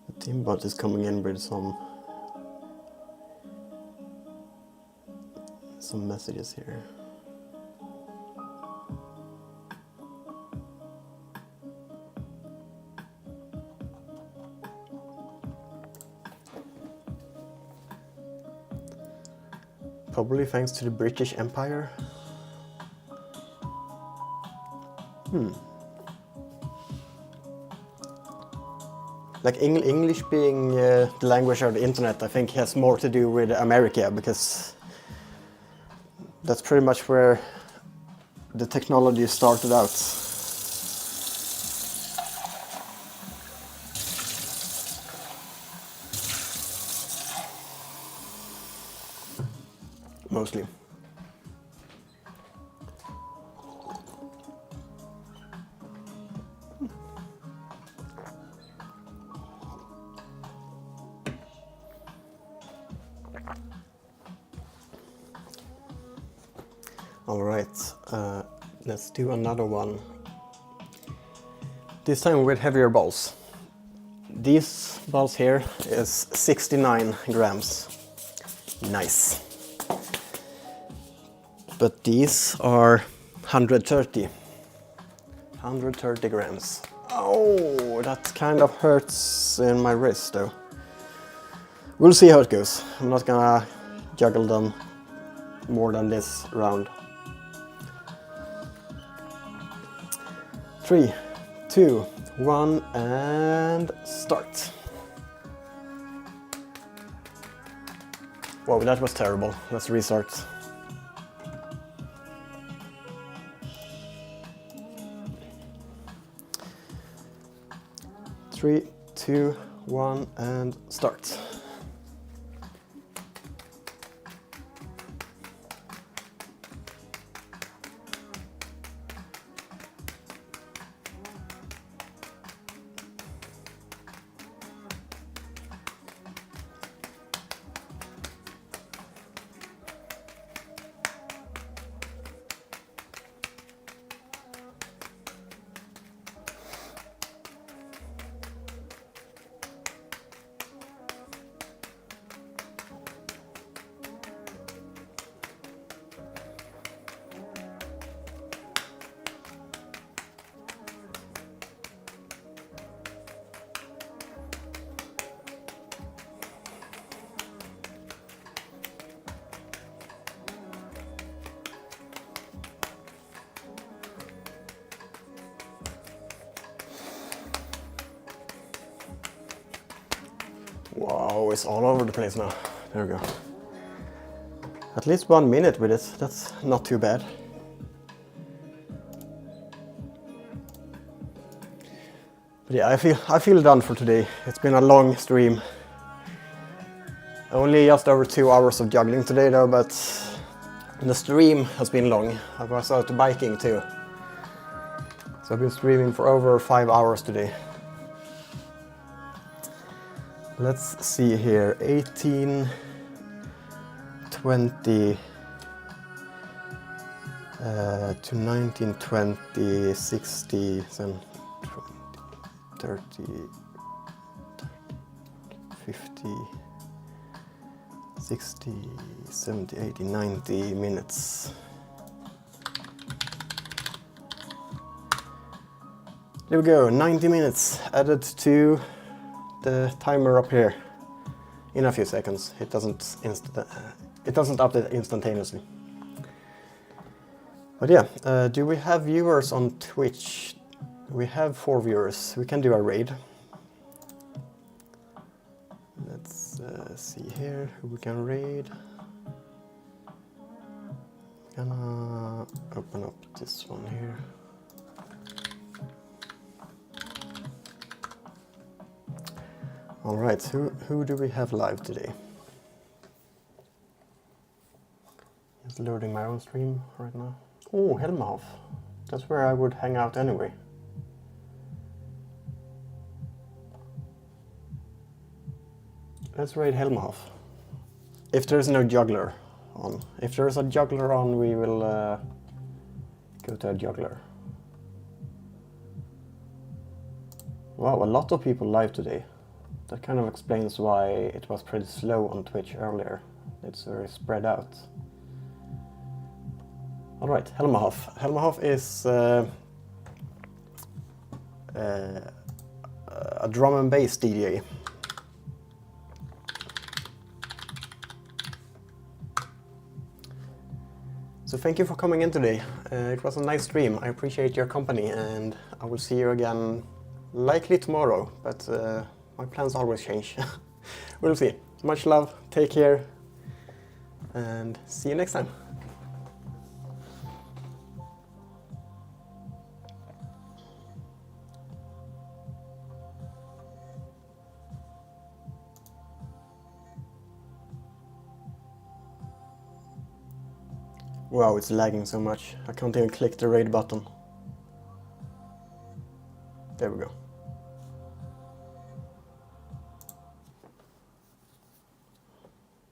The Teambot is coming in with some messages here. Probably thanks to the British Empire. Like English being the language of the internet, I think has more to do with America, because that's pretty much where the technology started out. Mostly. All right, let's do another one. This time with heavier balls. These balls here is 69 grams. Nice. But these are 130 grams. Oh, that kind of hurts in my wrist though. We'll see how it goes. I'm not gonna juggle them more than this round. 3, 2, 1, and start. Whoa, that was terrible. Let's restart. Three, 2, 1, and start. Wow, it's all over the place now. There we go. At least 1 minute with it. That's not too bad. But yeah, I feel done for today. It's been a long stream. Only just over 2 hours of juggling today though, but the stream has been long. I was out biking too. So I've been streaming for over 5 hours today. Let's see here, 18, 20 to 19, 20, 60, then 20, 30, 50, 60, 70, 80, 90 minutes. There we go, 90 minutes added to the timer up here in a few seconds. It doesn't update instantaneously. But yeah, do we have viewers on Twitch? We have 4 viewers. We can do a raid. Let's see here who we can raid. Gonna open up this one here. Alright, who do we have live today? Just loading my own stream right now. Oh, Helmhoff. That's where I would hang out anyway. Let's raid Helmhoff. If there's no juggler on. If there's a juggler on, we will go to a juggler. Wow, a lot of people live today. That kind of explains why it was pretty slow on Twitch earlier. It's very spread out. Alright, Helmhoff. Helmhoff is a drum and bass DJ. So thank you for coming in today. It was a nice stream. I appreciate your company, and I will see you again likely tomorrow, but my plans always change. We'll see. Much love, take care, and see you next time. Wow, it's lagging so much. I can't even click the raid button. There we go.